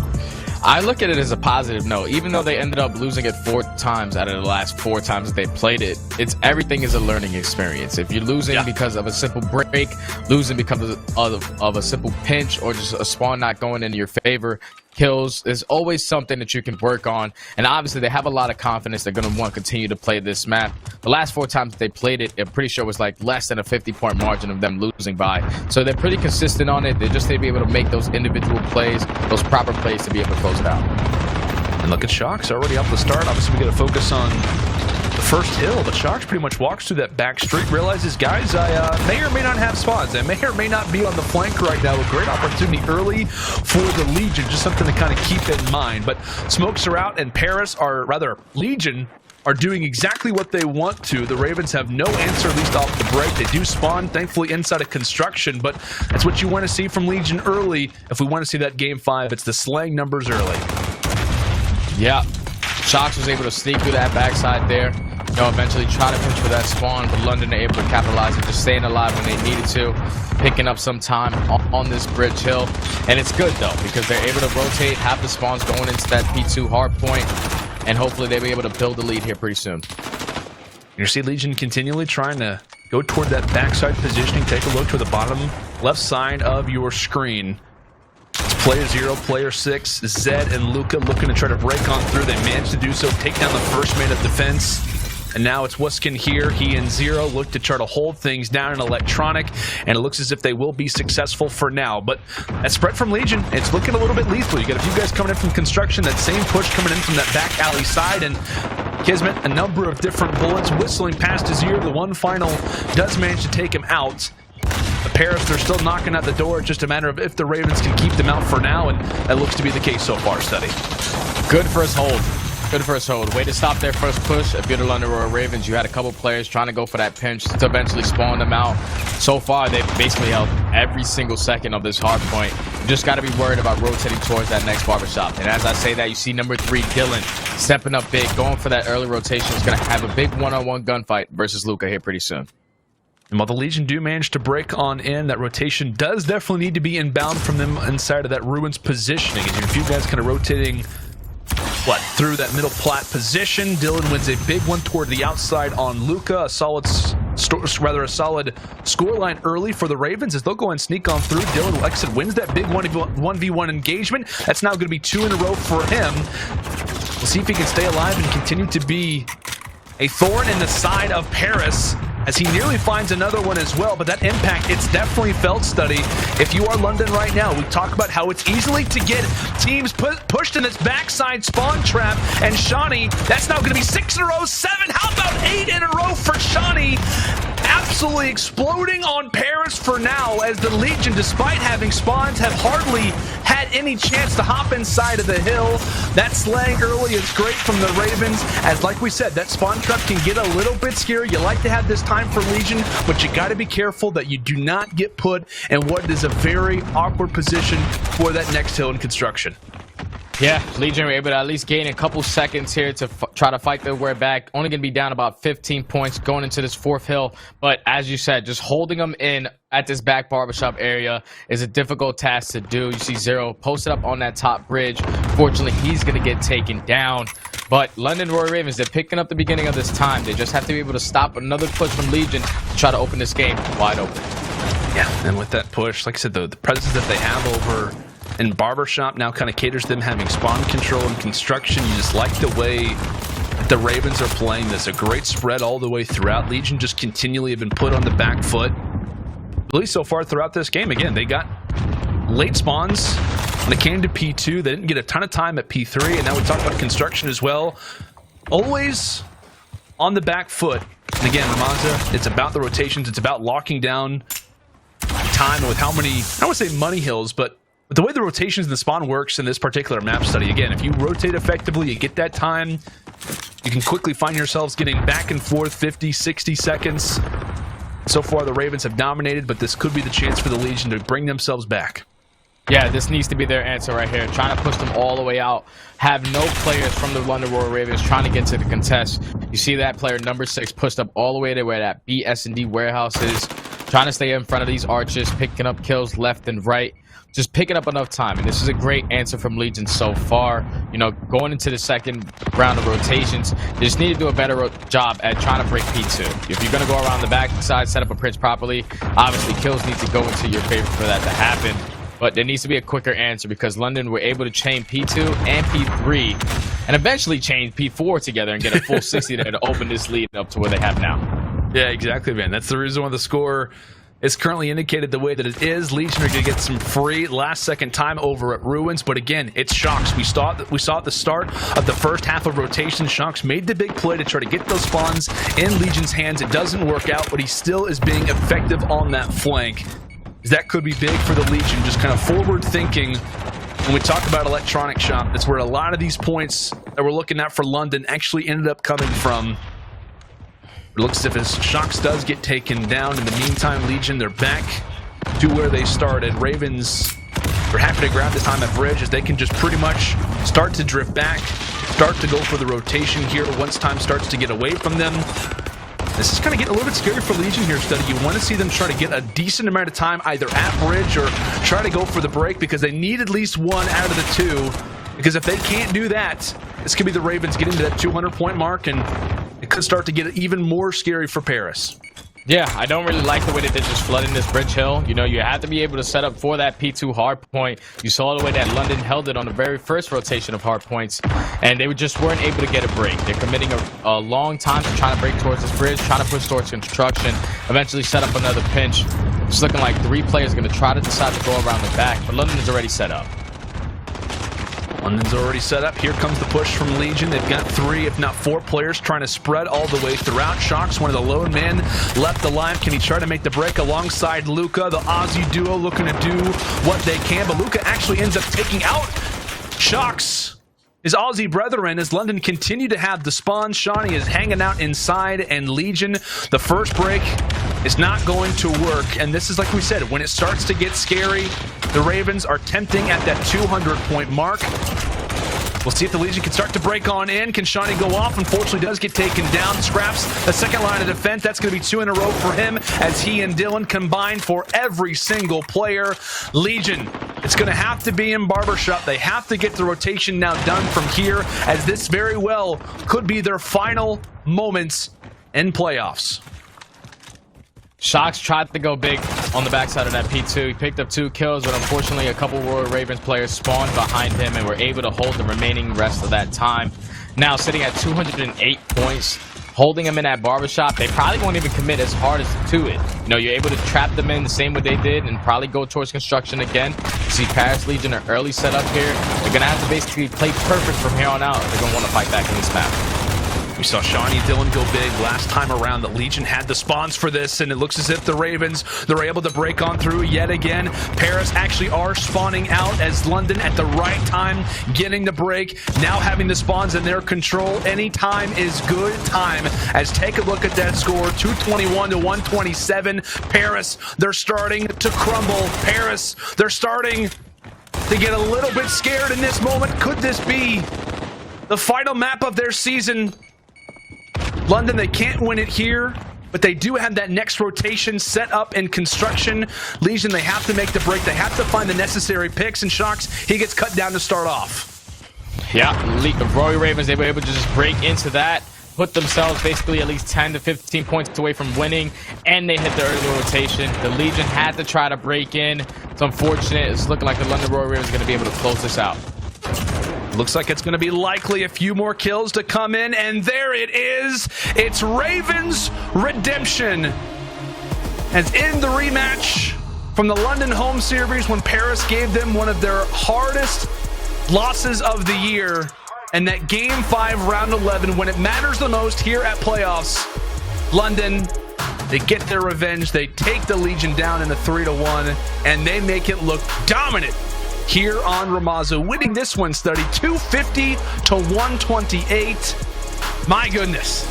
I look at it as a positive note. Even though they ended up losing it 4 times out of the last 4 times that they played it, everything is a learning experience. If you're losing because of a simple break, losing because of a simple pinch, or just a spawn not going in your favor, kills, there's always something that you can work on. And obviously they have a lot of confidence. They're going to want to continue to play this map. The last 4 times that they played it, I'm pretty sure it was like less than a 50-point margin of them losing by. So they're pretty consistent on it. They just need to be able to make those individual plays, those proper plays, to be able to close it out. And look at Shox already off the start. Obviously we got to focus on the first hill, but Shox pretty much walks through that back street, realizes, guys, I may or may not have spawns. I may or may not be on the flank right now. A great opportunity early for the Legion, just something to kind of keep in mind. But smokes are out, and Legion are doing exactly what they want to. The Ravens have no answer, at least off the break. They do spawn, thankfully, inside of construction, but that's what you want to see from Legion early. If we want to see that Game 5, it's the slaying numbers early. Yeah. Shox was able to sneak through that backside there. You know, eventually try to pinch for that spawn, but London are able to capitalize and just staying alive when they needed to, picking up some time on this bridge hill. And it's good though, because they're able to rotate, have the spawns going into that P2 hard point, and hopefully they'll be able to build the lead here pretty soon. You see Legion continually trying to go toward that backside positioning. Take a look to the bottom left side of your screen. It's player 0, player 6, Zed and Luca looking to try to break on through. They managed to do so, take down the first man of defense. And now it's Wuskin here. He and Zero look to try to hold things down in Electronic, and it looks as if they will be successful for now. But that spread from Legion, it's looking a little bit lethal. You got a few guys coming in from construction, that same push coming in from that back alley side, and Kismet, a number of different bullets whistling past his ear. The one final does manage to take him out. The Paris, they're still knocking at the door. It's just a matter of if the Ravens can keep them out for now, and that looks to be the case so far, Steady. Good first hold. Good first hold. Way to stop their first push. If you're the London Royal Ravens, you had a couple players trying to go for that pinch to eventually spawn them out. So far, they've basically held every single second of this hard point. You just got to be worried about rotating towards that next barbershop. And as I say that, you see number 3, Dylan, stepping up big, going for that early rotation. Is going to have a big one-on-one gunfight versus Luca here pretty soon. And while the Legion do manage to break on in, that rotation does definitely need to be inbound from them inside of that Ruins positioning. As you have a few guys kind of rotating through that middle plat position. Dylan wins a big one toward the outside on Luca. A solid scoreline early for the Ravens as they'll go and sneak on through. Dylan will exit, wins that big 1v1 engagement. That's now going to be 2 in a row for him. We'll see if he can stay alive and continue to be a thorn in the side of Paris as he nearly finds another one as well. But that impact, it's definitely felt, Study. If you are London right now, we talk about how it's easily to get teams pushed in this backside spawn trap. And Shawnee, that's now going to be 6 in a row, 7. How about 8 in a row for Shawnee? Absolutely exploding on Paris for now, as the Legion, despite having spawns, have hardly had any chance to hop inside of the hill. That slang early is great from the Ravens, as like we said, that spawn trap can get a little bit scary. You like to have this time for Legion, but you got to be careful that you do not get put in what is a very awkward position for that next hill in construction. Yeah, Legion were able to at least gain a couple seconds here to try to fight their way back. Only going to be down about 15 points going into this 4th hill. But as you said, just holding them in at this back barbershop area is a difficult task to do. You see Zero posted up on that top bridge. Fortunately, he's going to get taken down. But London Royal Ravens, they're picking up the beginning of this time. They just have to be able to stop another push from Legion to try to open this game wide open. Yeah, and with that push, like I said, the presence that they have over in barbershop now kind of caters them having spawn control and construction. You just like the way that the Ravens are playing this. A great spread all the way throughout. Legion just continually have been put on the back foot, at least so far throughout this game. Again, they got late spawns when it came to P2. They didn't get a ton of time at P3, and now we talk about construction as well. Always on the back foot. And again, Ramanza, it's about the rotations. It's about locking down time with how many, I don't want to say money hills, but the way the rotations in the spawn works in this particular map study, again, if you rotate effectively, you get that time, you can quickly find yourselves getting back and forth 50, 60 seconds. So far, the Ravens have dominated, but this could be the chance for the Legion to bring themselves back. Yeah, this needs to be their answer right here. Trying to push them all the way out. Have no players from the London Royal Ravens trying to get to the contest. You see that player number 6 pushed up all the way to where that BS&D warehouse is. Trying to stay in front of these archers, picking up kills left and right. Just picking up enough time, and this is a great answer from Legion so far. You know, going into the second round of rotations, they just need to do a better job at trying to break P2. If you're going to go around the back side, set up a pinch properly, obviously kills need to go into your favor for that to happen. But there needs to be a quicker answer, because London were able to chain P2 and P3 and eventually chain P4 together and get a full 60 there to open this lead up to where they have now. Yeah, exactly, man. That's the reason why the score is currently indicated the way that it is. Legion are going to get some free last-second time over at Ruins, but again, it's Shox. We saw at the start of the first half of rotation, Shox made the big play to try to get those spawns in Legion's hands. It doesn't work out, but he still is being effective on that flank. That could be big for the Legion, just kind of forward-thinking. When we talk about Electronic Shop, that's where a lot of these points that we're looking at for London actually ended up coming from. It looks as if Shox does get taken down. In the meantime, Legion, they're back to where they started. Ravens are happy to grab this time at bridge, as they can just pretty much start to drift back start to go for the rotation here once time starts to get away from them. This is kind of getting a little bit scary for Legion here, Study. You want to see them try to get a decent amount of time either at bridge or try to go for the break because they need at least one out of the two. Because if they can't do that, this could be the Ravens getting to that 200-point mark, and it could start to get even more scary for Paris. Yeah, I don't really like the way that they're just flooding this bridge hill. You know, you have to be able to set up for that P2 hard point. You saw the way that London held it on the very first rotation of hard points, and they just weren't able to get a break. They're committing a long time to trying to break towards this bridge, trying to push towards construction, eventually set up another pinch. It's looking like 3 players are going to try to decide to go around the back, but London is already set up. London's already set up. Here comes the push from Legion. They've got 3, if not 4 players trying to spread all the way throughout. Shox, one of the lone men, left alive. Can he try to make the break alongside Luca? The Aussie duo looking to do what they can, but Luca actually ends up taking out Shox, his Aussie brethren, as London continue to have the spawn. Shawnee is hanging out inside, and Legion, the first break is not going to work. And this is like we said, when it starts to get scary, the Ravens are tempting at that 200-point mark. We'll see if the Legion can start to break on in. Can Shawnee go off? Unfortunately, does get taken down. Scraps the second line of defense. That's going to be 2 in a row for him as he and Dylan combine for every single player. Legion, it's going to have to be in Barbershop. They have to get the rotation now done from here, as this very well could be their final moments in playoffs. Shox tried to go big on the backside of that P2. He picked up 2 kills, but unfortunately a couple Royal Ravens players spawned behind him and were able to hold the remaining rest of that time. Now sitting at 208 points, holding him in that barbershop. They probably won't even commit as hard as to it. You know, you're able to trap them in the same way they did and probably go towards construction again. You see Paris Legion are early set up here. They're going to have to basically play perfect from here on out if they're going to want to fight back in this map. We saw Shawnee and Dylan go big last time around. The Legion had the spawns for this, and it looks as if the Ravens, they're able to break on through yet again. Paris actually are spawning out as London at the right time, getting the break. Now having the spawns in their control. Any time is good time. As take a look at that score, 221 to 127. Paris, they're starting to crumble. Paris, they're starting to get a little bit scared in this moment. Could this be the final map of their season? London, they can't win it here, but they do have that next rotation set up in construction. Legion, they have to make the break. They have to find the necessary picks, and Shox, he gets cut down to start off. Yeah, the Royal Ravens, they were able to just break into that, put themselves basically at least 10 to 15 points away from winning, and they hit the early rotation. The Legion had to try to break in. It's unfortunate. It's looking like the London Royal Ravens are going to be able to close this out. Looks like it's going to be likely a few more kills to come in, and there it is. It's Ravens redemption. As in the rematch from the London home series when Paris gave them one of their hardest losses of the year, and that Game 5, Round 11, when it matters the most here at playoffs, London, they get their revenge. They take the Legion down in a 3-1, and they make it look dominant here on Ramazo, winning this one, Study, 250 to 128. My goodness.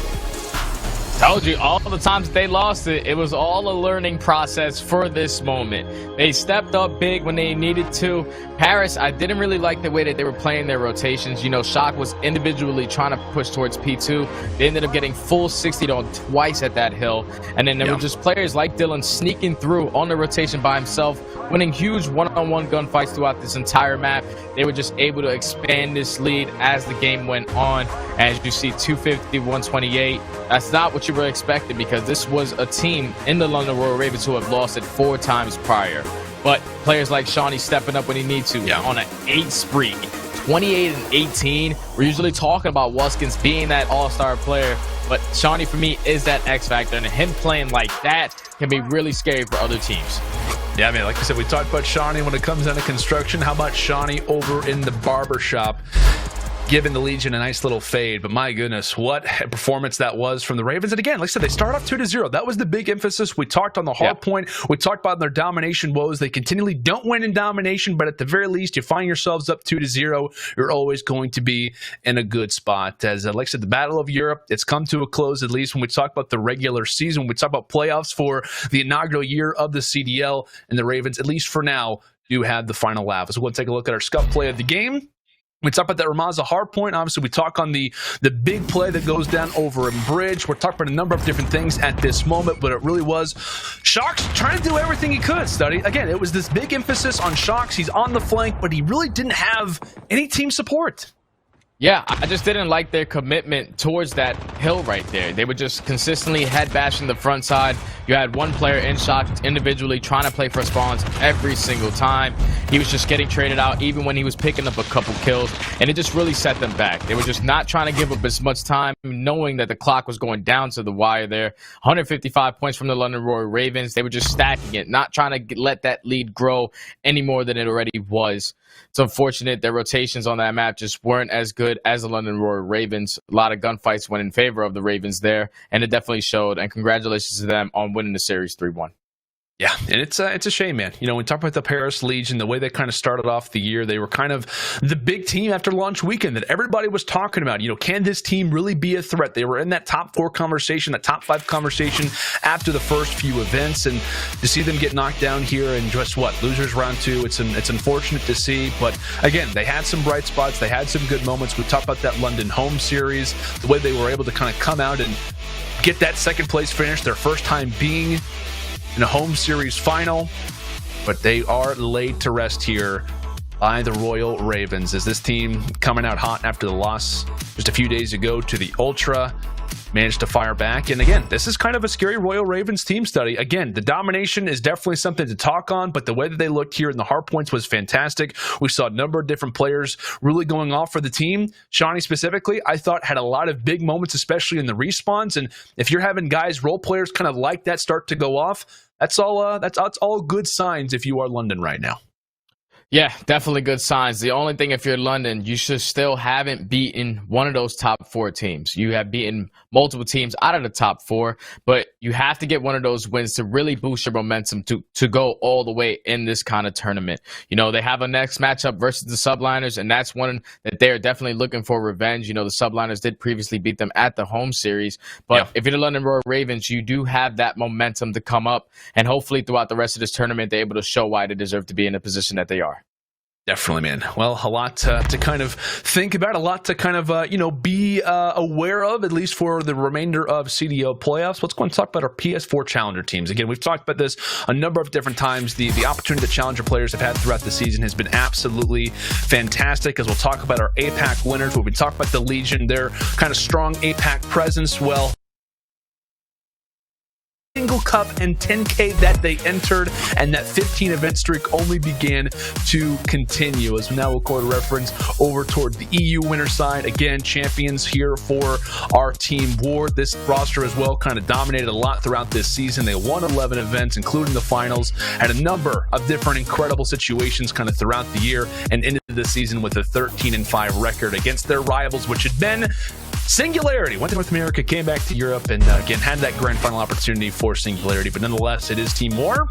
Told you, all the times they lost it, it was all a learning process for this moment. They stepped up big when they needed to. Paris, I didn't really like the way that they were playing their rotations. You know, Shock was individually trying to push towards P2. They ended up getting full 60 on twice at that hill. And then there were just players like Dylan sneaking through on the rotation by himself, winning huge one-on-one gunfights throughout this entire map. They were just able to expand this lead as the game went on. As you see, 250, 128. That's not what you were expecting, because this was a team in the London Royal Ravens who have lost it 4 times prior. But players like Shawnee stepping up when he needs to on an 8 spree. 28 and 18. We're usually talking about Wuskins being that all-star player, but Shawnee for me is that X factor, and him playing like that can be really scary for other teams. Yeah, I mean, like I said, we talked about Shawnee when it comes down to construction. How about Shawnee over in the barbershop, giving the Legion a nice little fade? But my goodness, what a performance that was from the Ravens. And again, like I said, they start off 2-0. That was the big emphasis. We talked on the hard point. We talked about their domination woes. They continually don't win in domination, but at the very least, you find yourselves up 2-0. You're always going to be in a good spot. As like I said, the Battle of Europe, it's come to a close, at least when we talk about the regular season. When we talk about playoffs for the inaugural year of the CDL, and the Ravens, at least for now, do have the final laugh. So we'll take a look at our scuff play of the game. We talk about that Ramaza hard point. Obviously, we talk on the big play that goes down over in bridge. We're talking about a number of different things at this moment, but it really was Shox trying to do everything he could, Study. Again, it was this big emphasis on Shox. He's on the flank, but he really didn't have any team support. Yeah, I just didn't like their commitment towards that hill right there. They were just consistently head bashing the front side. You had one player in Shox individually trying to play for spawns every single time. He was just getting traded out even when he was picking up a couple kills, and it just really set them back. They were just not trying to give up as much time, knowing that the clock was going down to the wire there. 155 points from the London Royal Ravens. They were just stacking it, not trying to let that lead grow any more than it already was. It's unfortunate their rotations on that map just weren't as good as the London Royal Ravens. A lot of gunfights went in favor of the Ravens there, and it definitely showed. And congratulations to them on winning the series 3-1. Yeah, and it's a shame, man. You know, when we talk about the Paris Legion, the way they kind of started off the year, they were kind of the big team after launch weekend that everybody was talking about. You know, can this team really be a threat? They were in that top 4 conversation, that top 5 conversation after the first few events, and to see them get knocked down here in just losers round 2, it's unfortunate to see. But again, they had some bright spots, they had some good moments. We talked about that London home series, the way they were able to kind of come out and get that second place finish, their first time being in a home series final, but they are laid to rest here by the Royal Ravens as this team coming out hot after the loss just a few days ago to the Ultra managed to fire back. And again, this is kind of a scary Royal Ravens team, Study. Again, the domination is definitely something to talk on, but the way that they looked here in the hard points was fantastic. We saw a number of different players really going off for the team. Shawnee specifically, I thought had a lot of big moments, especially in the respawns. And if you're having guys, role players kind of like that start to go off, that's all good signs if you are London right now. Yeah, definitely good signs. The only thing, if you're London, you should still haven't beaten one of those top 4 teams. You have beaten multiple teams out of the top 4, but you have to get one of those wins to really boost your momentum to go all the way in this kind of tournament. You know, they have a next matchup versus the Subliners, and that's one that they're definitely looking for revenge. You know, the Subliners did previously beat them at the home series, but if you're the London Royal Ravens, you do have that momentum to come up, and hopefully throughout the rest of this tournament, they're able to show why they deserve to be in the position that they are. Definitely, man. Well, a lot to kind of think about, a lot to kind of, be aware of, at least for the remainder of CDL playoffs. Let's go and talk about our PS4 Challenger teams. Again, we've talked about this a number of different times. The opportunity that Challenger players have had throughout the season has been absolutely fantastic, as we'll talk about our APAC winners. We'll be talking about the Legion, their kind of strong APAC presence. Well, single cup and 10K that they entered, and that 15 event streak only began to continue, as now we'll quote a reference over toward the EU winner side. Again, champions here for our team Ward. This roster as well kind of dominated a lot throughout this season. They won 11 events, including the finals, had a number of different incredible situations kind of throughout the year, and ended the season with a 13-5 record against their rivals, which had been Singularity. Went to North America, came back to Europe, and again had that grand final opportunity for Singularity, but nonetheless it is Team War.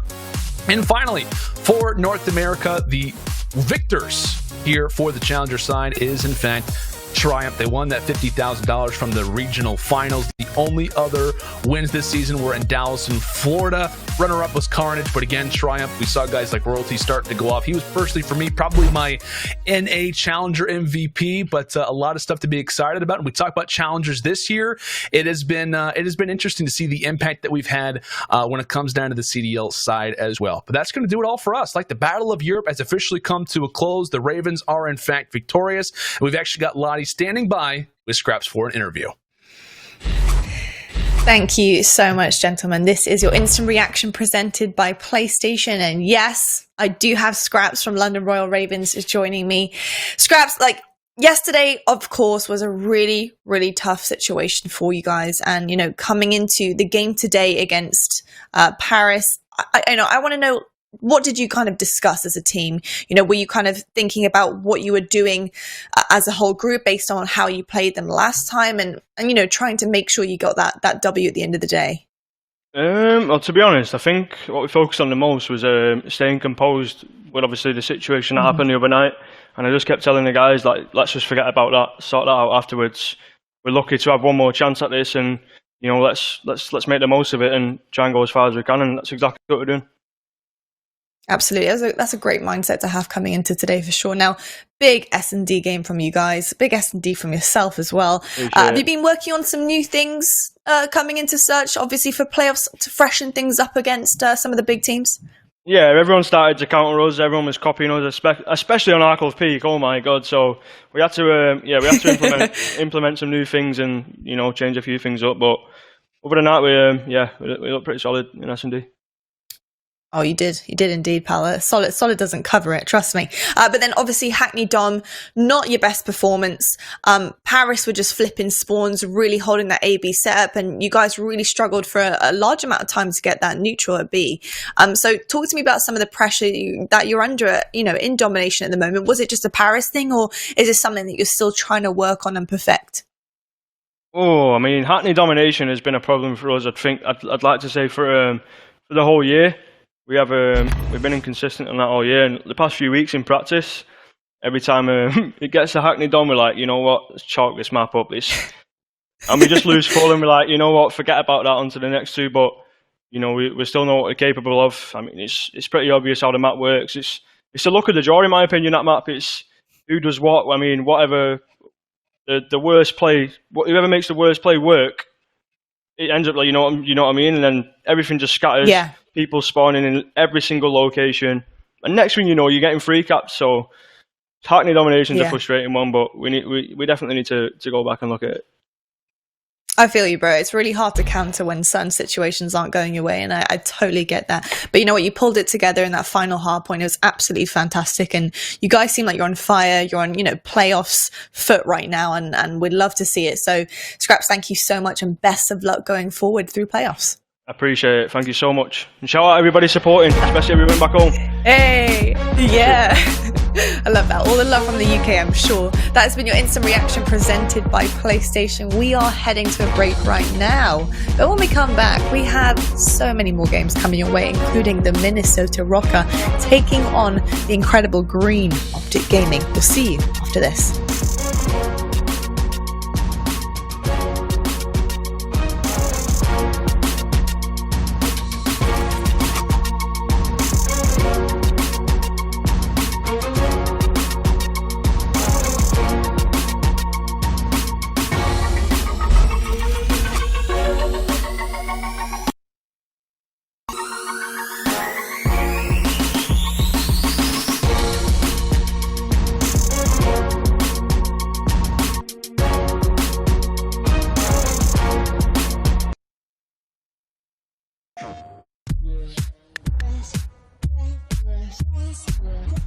And finally, for North America, the victors here for the Challenger side is in fact Triumph. They won that $50,000 from the regional finals. The only other wins this season were in Dallas and Florida. Runner-up was Carnage, but again, Triumph, we saw guys like Royalty starting to go off. He was personally, for me, probably my NA Challenger MVP, but a lot of stuff to be excited about. And we talk about Challengers this year. It has been interesting to see the impact that we've had when it comes down to the CDL side as well. But that's going to do it all for us. Like, the Battle of Europe has officially come to a close. The Ravens are, in fact, victorious. We've actually got Lottie standing by with Scraps for an interview. Thank you so much, gentlemen. This is your instant reaction presented by PlayStation. And yes, I do have Scraps from London Royal Ravens joining me. Scraps, yesterday, of course, was a really, really tough situation for you guys. And, coming into the game today against Paris, I want to know, what did you kind of discuss as a team? Were you kind of thinking about what you were doing as a whole group based on how you played them last time and trying to make sure you got that W at the end of the day? Well, to be honest, I think what we focused on the most was staying composed with obviously the situation that happened the other night. And I just kept telling the guys, let's just forget about that, sort that out afterwards. We're lucky to have one more chance at this, and let's make the most of it and try and go as far as we can. And that's exactly what we're doing. Absolutely. That's a great mindset to have coming into today for sure. Now, big S&D game from you guys, big S&D from yourself as well. Have you been working on some new things coming into Search, obviously for playoffs, to freshen things up against some of the big teams? Yeah, everyone started to counter us. Everyone was copying us, especially on Arc of Peak. Oh my god! So we had to, implement some new things and change a few things up. But other than that, we look pretty solid in S&D. Oh, you did indeed, pal. Solid doesn't cover it, trust me. But then obviously Hackney Dom, not your best performance. Paris were just flipping spawns, really holding that A/B setup, and you guys really struggled for a large amount of time to get that neutral at B. So talk to me about some of the pressure that you're under, in domination at the moment. Was it just a Paris thing, or is this something that you're still trying to work on and perfect? Oh, I mean, Hackney domination has been a problem for us. I'd like to say for the whole year. We've been inconsistent on that all year, and the past few weeks in practice, every time it gets to Hackney Dom, we're like, you know what, let's chalk this map up. And we just lose full, and we're like, you know what, forget about that onto the next two. But we still know what we're capable of. I mean, it's pretty obvious how the map works. It's the luck of the draw, in my opinion. That map, it's who does what. I mean, whatever the worst play, whoever makes the worst play work, it ends up like you know what I mean, and then everything just scatters. Yeah. People spawning in every single location, and next thing you know, you're getting free caps. So Hackney domination's a frustrating one, but we definitely need to go back and look at it. I feel you, bro. It's really hard to counter when certain situations aren't going your way, and I totally get that. But you know what? You pulled it together in that final hard point. It was absolutely fantastic, and you guys seem like you're on fire. You're on, playoffs foot right now, and we'd love to see it. So, Scraps, thank you so much, and best of luck going forward through playoffs. I appreciate it. Thank you so much. And shout out everybody supporting, especially everyone back home. Hey, yeah. I love that. All the love from the UK, I'm sure. That has been your instant reaction presented by PlayStation. We are heading to a break right now. But when we come back, we have so many more games coming your way, including the Minnesota Røkkr taking on the incredible green OpTic Gaming. We'll see you after this.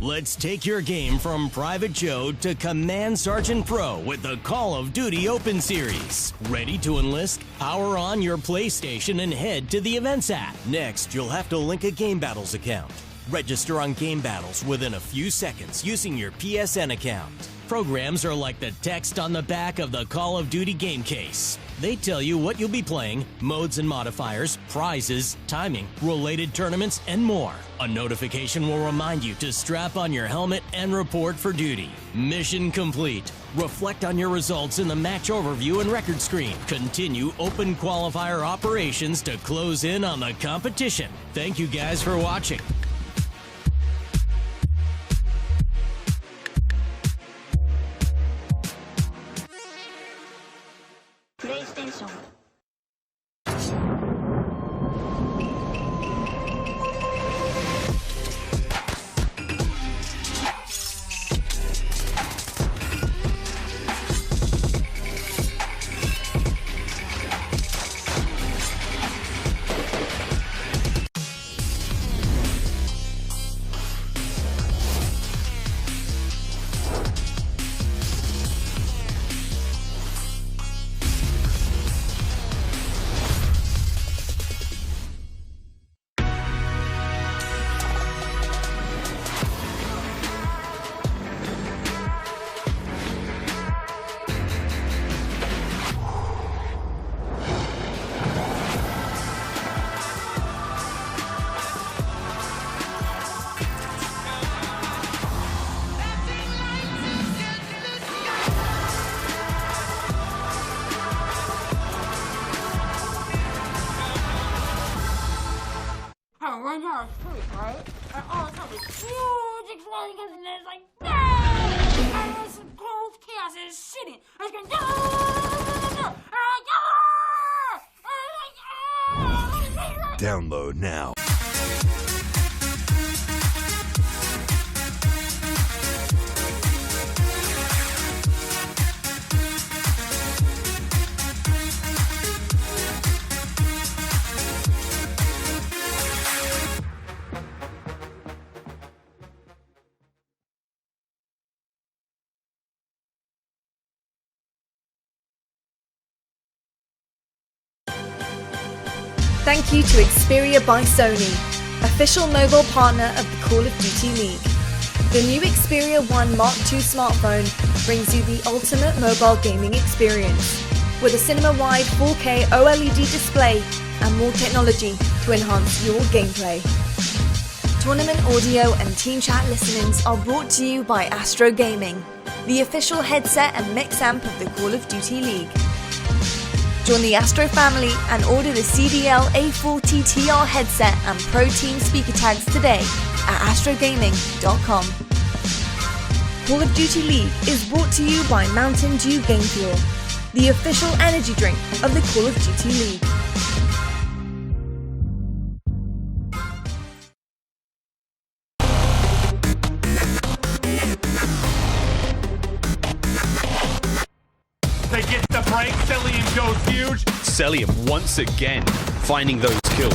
Let's take your game from Private Joe to Command Sergeant Pro with the Call of Duty Open Series. Ready to enlist? Power on your PlayStation and head to the Events app. Next, you'll have to link a Game Battles account. Register on Game Battles within a few seconds using your PSN account. Programs are like the text on the back of the Call of Duty game case. They tell you what you'll be playing, modes and modifiers, prizes, timing, related tournaments, and more. A notification will remind you to strap on your helmet and report for duty. Mission complete. Reflect on your results in the match overview and record screen. Continue open qualifier operations to close in on the competition. Thank you guys for watching. PlayStation. it's like, no! And this gold chaos is shitting. I was going, no! Download now. Thank you to Xperia by Sony, official mobile partner of the Call of Duty League. The new Xperia 1 Mark II smartphone brings you the ultimate mobile gaming experience, with a cinema-wide 4K OLED display and more technology to enhance your gameplay. Tournament audio and team chat listenings are brought to you by Astro Gaming, the official headset and mix amp of the Call of Duty League. Join the Astro family and order the CDL A40TR headset and Pro Team speaker tags today at astrogaming.com. Call of Duty League is brought to you by Mountain Dew Game Fuel, the official energy drink of the Call of Duty League. They get the break, Celium goes huge. Celium once again finding those kills.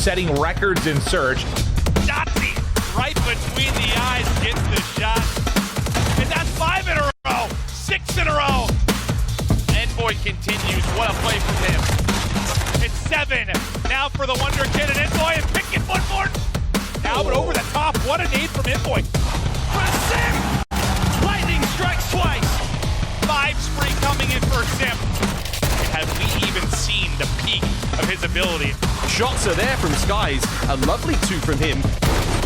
Setting records in Surge. Nazi right between the eyes gets the shot. And that's 5 in a row, 6 in a row. Envoy continues, what a play from him. It's 7, now for the Wonder Kid and Envoy and picking one more. Albert over the top, what a nade from Envoy. For 6, lightning strikes twice. 5 spree coming in for Sim. Have we even seen the peak of his ability? Shots are there from Skies. A lovely 2 from him.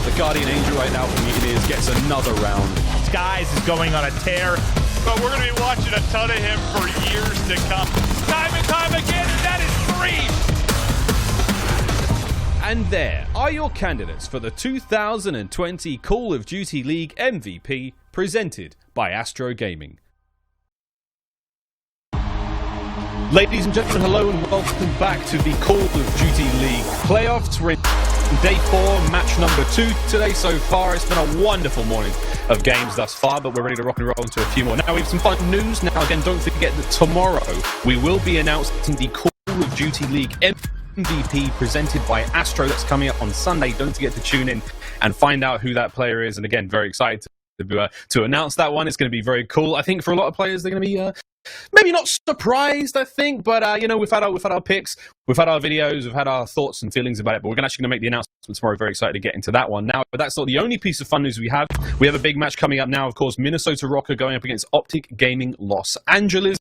The Guardian Angel right now from Mutineers gets another round. Skies is going on a tear, but we're going to be watching a ton of him for years to come. Time and time again, and that is 3. And there are your candidates for the 2020 Call of Duty League MVP, presented by Astro Gaming. Ladies and gentlemen, hello and welcome back to the Call of Duty League playoffs. We're in day 4, match number 2 today so far. It's been a wonderful morning of games thus far, but we're ready to rock and roll into a few more. Now we have some fun news. Now again, don't forget that tomorrow we will be announcing the Call of Duty League MVP presented by Astro. That's coming up on Sunday. Don't forget to tune in and find out who that player is. And again, very excited to announce that one. It's going to be very cool. I think for a lot of players, they're going to be maybe not surprised, I think, but you know, we've had our picks, we've had our videos, we've had our thoughts and feelings about it, but we're actually going to make the announcement tomorrow. Very excited to get into that one now. But that's not the only piece of fun news we have. We have a big match coming up now, of course. Minnesota Røkkr going up against OpTic Gaming Los Angeles.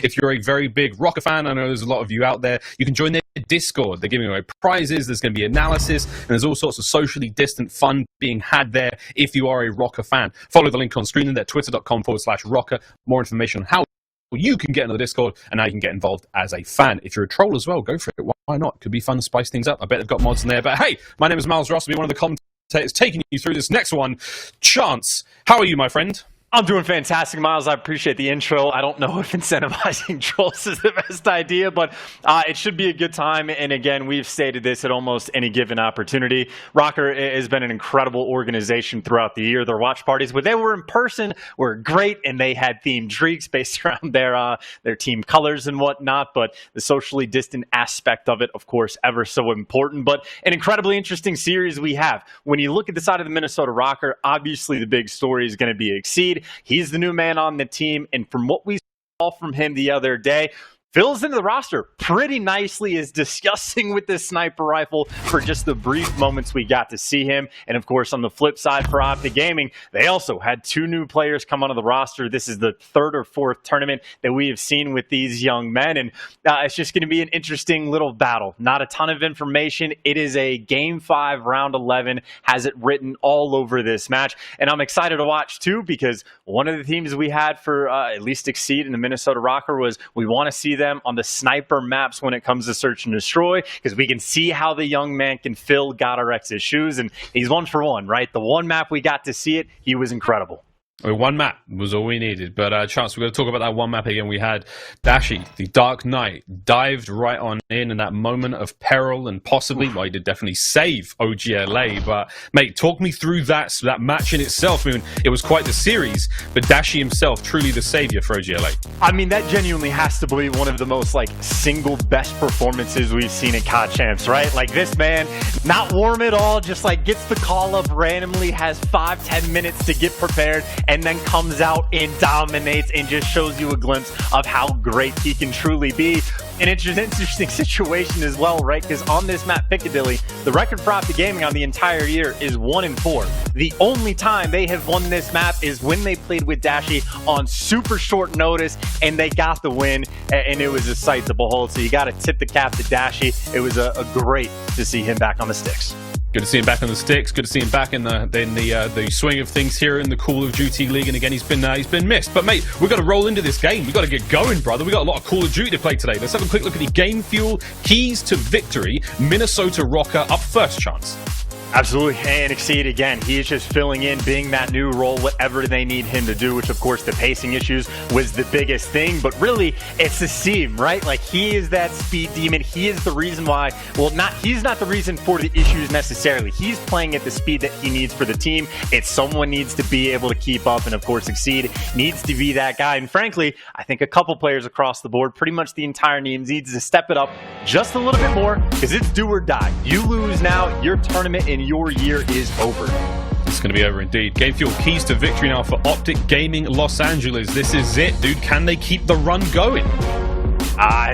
If you're a very big Røkkr fan, I know there's a lot of you out there, you can join their Discord. They're giving away prizes, there's going to be analysis, and there's all sorts of socially distant fun being had there if you are a Røkkr fan. Follow the link on screen there, twitter.com/Røkkr. More information on how you can get into the Discord and how you can get involved as a fan. If you're a troll as well, go for it. Why not? Could be fun to spice things up. I bet they've got mods in there. But hey, my name is Miles Ross. I'll be one of the commentators taking you through this next one. Chance, how are you, my friend? I'm doing fantastic, Miles. I appreciate the intro. I don't know if incentivizing trolls is the best idea, but it should be a good time. And again, we've stated this at almost any given opportunity. Røkkr has been an incredible organization throughout the year. Their watch parties, when they were in person, were great, and they had themed drinks based around their team colors and whatnot. But the socially distant aspect of it, of course, ever so important. But an incredibly interesting series we have. When you look at the side of the Minnesota Røkkr, obviously the big story is going to be Exceed. He's the new man on the team, and from what we saw from him the other day, fills into the roster pretty nicely, is discussing with this sniper rifle for just the brief moments we got to see him. And of course, on the flip side for OpTic Gaming, they also had 2 new players come onto the roster. This is the 3rd or 4th tournament that we have seen with these young men, and it's just going to be an interesting little battle. Not a ton of information. It is a Game 5, Round 11, has it written all over this match, and I'm excited to watch too, because one of the themes we had for at least Exceed in the Minnesota Røkkr was we want to see them them on the sniper maps when it comes to search and destroy, because we can see how the young man can fill GodRx's shoes, and he's 1 for 1, right? The one map we got to see it, he was incredible. One map was all we needed, but Chance, we're going to talk about that one map again. We had Dashi, the Dark Knight, dived right on in that moment of peril, and possibly, well, he did definitely save OGLA, but mate, talk me through that match in itself. I mean, it was quite the series, but Dashi himself, truly the savior for OGLA. I mean, that genuinely has to be one of the most, like, single best performances we've seen at COD Champs, right? Like, this man, not warm at all, just, like, gets the call up randomly, has 5-10 minutes to get prepared, and then comes out and dominates and just shows you a glimpse of how great he can truly be. And it's an interesting situation as well, right? Because on this map, Piccadilly, the record for OpTic Gaming on the entire year is 1-4. The only time they have won this map is when they played with Dashi on super short notice, and they got the win, and it was a sight to behold. So you got to tip the cap to Dashi. It was a great to see him back on the sticks. Good to see him back on the sticks. Good to see him back in the swing of things here in the Call of Duty League. And again, he's been missed. But mate, we've got to roll into this game. We've got to get going, brother. We've got a lot of Call of Duty to play today. Let's have a quick look at the Game Fuel keys to victory. Minnesota Røkkr up first, Chance. Absolutely, and Exceed again. He is just filling in, being that new role, whatever they need him to do, which of course the pacing issues was the biggest thing, but really it's the seam, right? Like, he is that speed demon. He is the reason why, well, he's not the reason for the issues necessarily. He's playing at the speed that he needs for the team. It's someone needs to be able to keep up, and of course Exceed needs to be that guy. And frankly, I think a couple players across the board, pretty much the entire team, needs to step it up just a little bit more, because it's do or die. You lose now, your tournament and your year is over. It's going to be over indeed. Game Fuel keys to victory now for OpTic Gaming Los Angeles. This is it, dude. Can they keep the run going?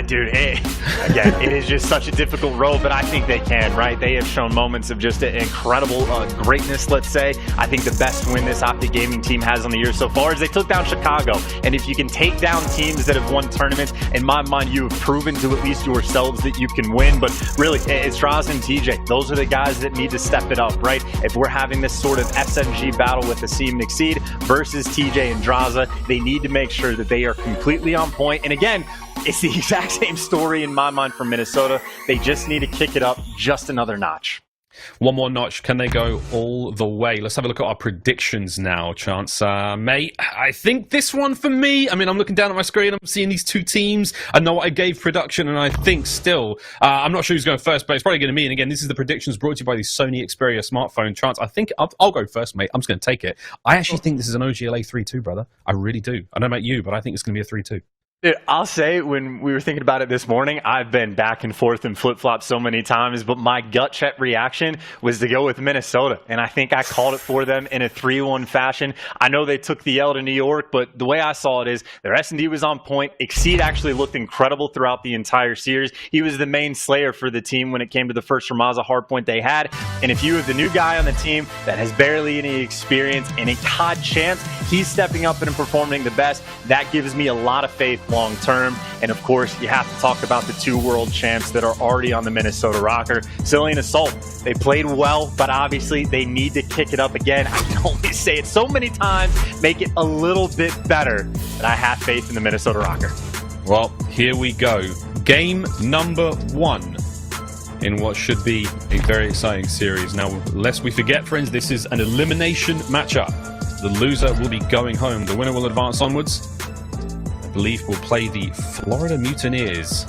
Dude, again, it is just such a difficult road, but I think they can, right? They have shown moments of just incredible greatness, let's say. I think the best win this OpTic Gaming team has on the year so far is they took down Chicago. And if you can take down teams that have won tournaments, in my mind, you have proven to at least yourselves that you can win. But really, it's Draza and TJ. Those are the guys that need to step it up, right? If we're having this sort of SMG battle with Asim and Exceed versus TJ and Draza, they need to make sure that they are completely on point. And again, it's the exact same story in my mind for Minnesota. They just need to kick it up just another notch. One more notch. Can they go all the way? Let's have a look at our predictions now, Chance. Mate, I think this one for me, I mean, I'm looking down at my screen, I'm seeing these two teams. I know what I gave production, and I think still, I'm not sure who's going first, but it's probably going to be. And again, this is the predictions brought to you by the Sony Xperia smartphone. Chance, I think I'll go first, mate. I'm just going to take it. I actually think this is an OGLA 3-2, brother. I really do. I don't know about you, but I think it's going to be a 3-2. Dude, I'll say, when we were thinking about it this morning, I've been back and forth and flip-flopped so many times, but my gut check reaction was to go with Minnesota, and I think I called it for them in a 3-1 fashion. I know they took the L to New York, but the way I saw it is their S&D was on point. Exceed actually looked incredible throughout the entire series. He was the main slayer for the team when it came to the first Ramaza hardpoint they had, and if you have the new guy on the team that has barely any experience and a COD Champs, he's stepping up and performing the best. That gives me a lot of faith long term. And of course, you have to talk about the 2 world champs that are already on the Minnesota Røkkr. Silly and Assault, they played well, but obviously they need to kick it up again. I can only say it so many times, make it a little bit better, but I have faith in the Minnesota Røkkr. Well, here we go. Game number 1 in what should be a very exciting series. Now, lest we forget, friends, this is an elimination matchup. The loser will be going home. The winner will advance onwards. I believe we'll play the Florida Mutineers.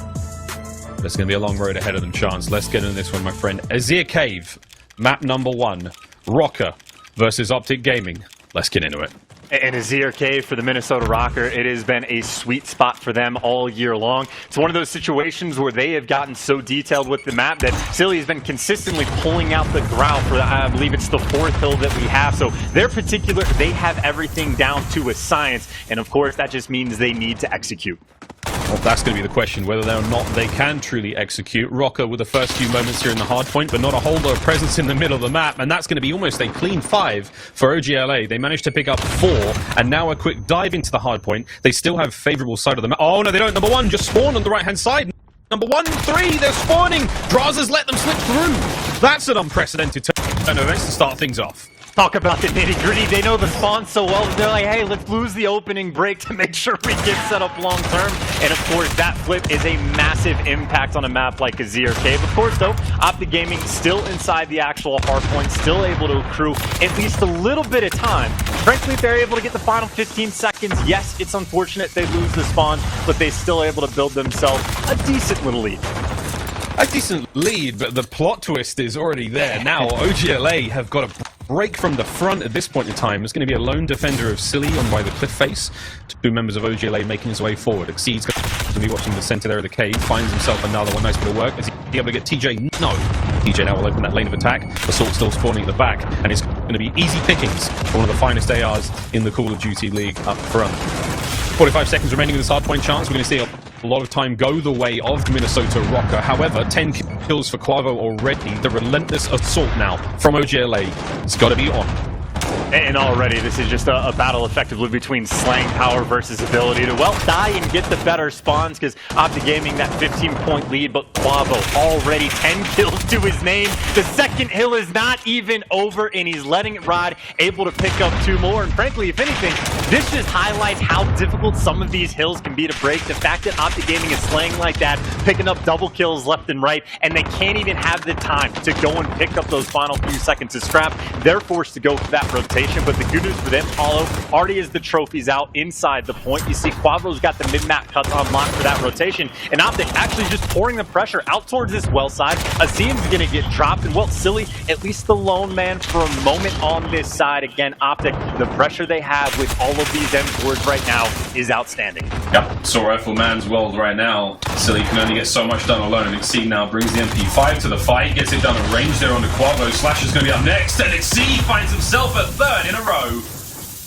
There's going to be a long road ahead of them, Chance. Let's get into this one, my friend. Azir Cave, map number 1. Røkkr versus OpTic Gaming. Let's get into it. And Azir Cave for the Minnesota Røkkr, it has been a sweet spot for them all year long. It's one of those situations where they have gotten so detailed with the map that Silly has been consistently pulling out the ground for, I believe it's the 4th hill that we have. So they're particular, they have everything down to a science. And of course, that just means they need to execute. Well, that's going to be the question, whether or not they can truly execute. Røkkr with the first few moments here in the hard point, but not a whole lot of presence in the middle of the map, and that's going to be almost a clean 5 for OGLA. They managed to pick up 4, and now a quick dive into the hard point. They still have favourable side of the map. Oh, no, they don't. Number 1 just spawned on the right-hand side. Number 1, 3, they're spawning. Draza's let them slip through. That's an unprecedented turn of events to start things off. talk about the nitty-gritty. They know the spawn so well that they're like, hey, let's lose the opening break to make sure we get set up long-term. And of course, that flip is a massive impact on a map like Azir Cave. Of course, though, OpTic Gaming still inside the actual hardpoint, still able to accrue at least a little bit of time. Frankly, if they're able to get the final 15 seconds, yes, it's unfortunate they lose the spawn, but they're still able to build themselves a decent little lead. A decent lead, but the plot twist is already there. Now, OGLA have got a break from the front at this point in time. There's going to be a lone defender of Silly on by the cliff face. Two members of OGLA making his way forward. Exceed's going to be watching the center there of the cave. Finds himself another one. Nice bit of work. Is he able to get TJ? No. TJ now will open that lane of attack. Assault still spawning at the back. And it's going to be easy pickings for one of the finest ARs in the Call of Duty League up front. 45 seconds remaining in this hardpoint chance. We're going to see a lot of time go the way of Minnesota Røkkr. However, 10 kills for Quavo already. The relentless assault now from OGLA. It's got to be on. And already, this is just a battle effectively between slang power versus ability to, well, die and get the better spawns, because OpTic Gaming, that 15-point lead, but Quavo already 10 kills to his name. The second hill is not even over, and he's letting it ride, able to pick up 2 more. And frankly, if anything, this just highlights how difficult some of these hills can be to break. The fact that OpTic Gaming is slaying like that, picking up double kills left and right, and they can't even have the time to go and pick up those final few seconds to scrap. They're forced to go for that rotation. But the good news for them, Hollow already has the trophies out inside the point. You see Quavo's got the mid-map cuts unlocked for that rotation, and OpTic actually just pouring the pressure out towards this well side. Asim's going to get dropped, and well, Silly, at least the lone man for a moment on this side. Again, OpTic, the pressure they have with all of these M4s right now is outstanding. Yep, Assault Rifle Man's world right now. Silly can only get so much done alone, and Exceed now brings the MP5 to the fight, gets it done at range there onto Quavo. Slash is going to be up next, and Exceed finds himself a third in a row.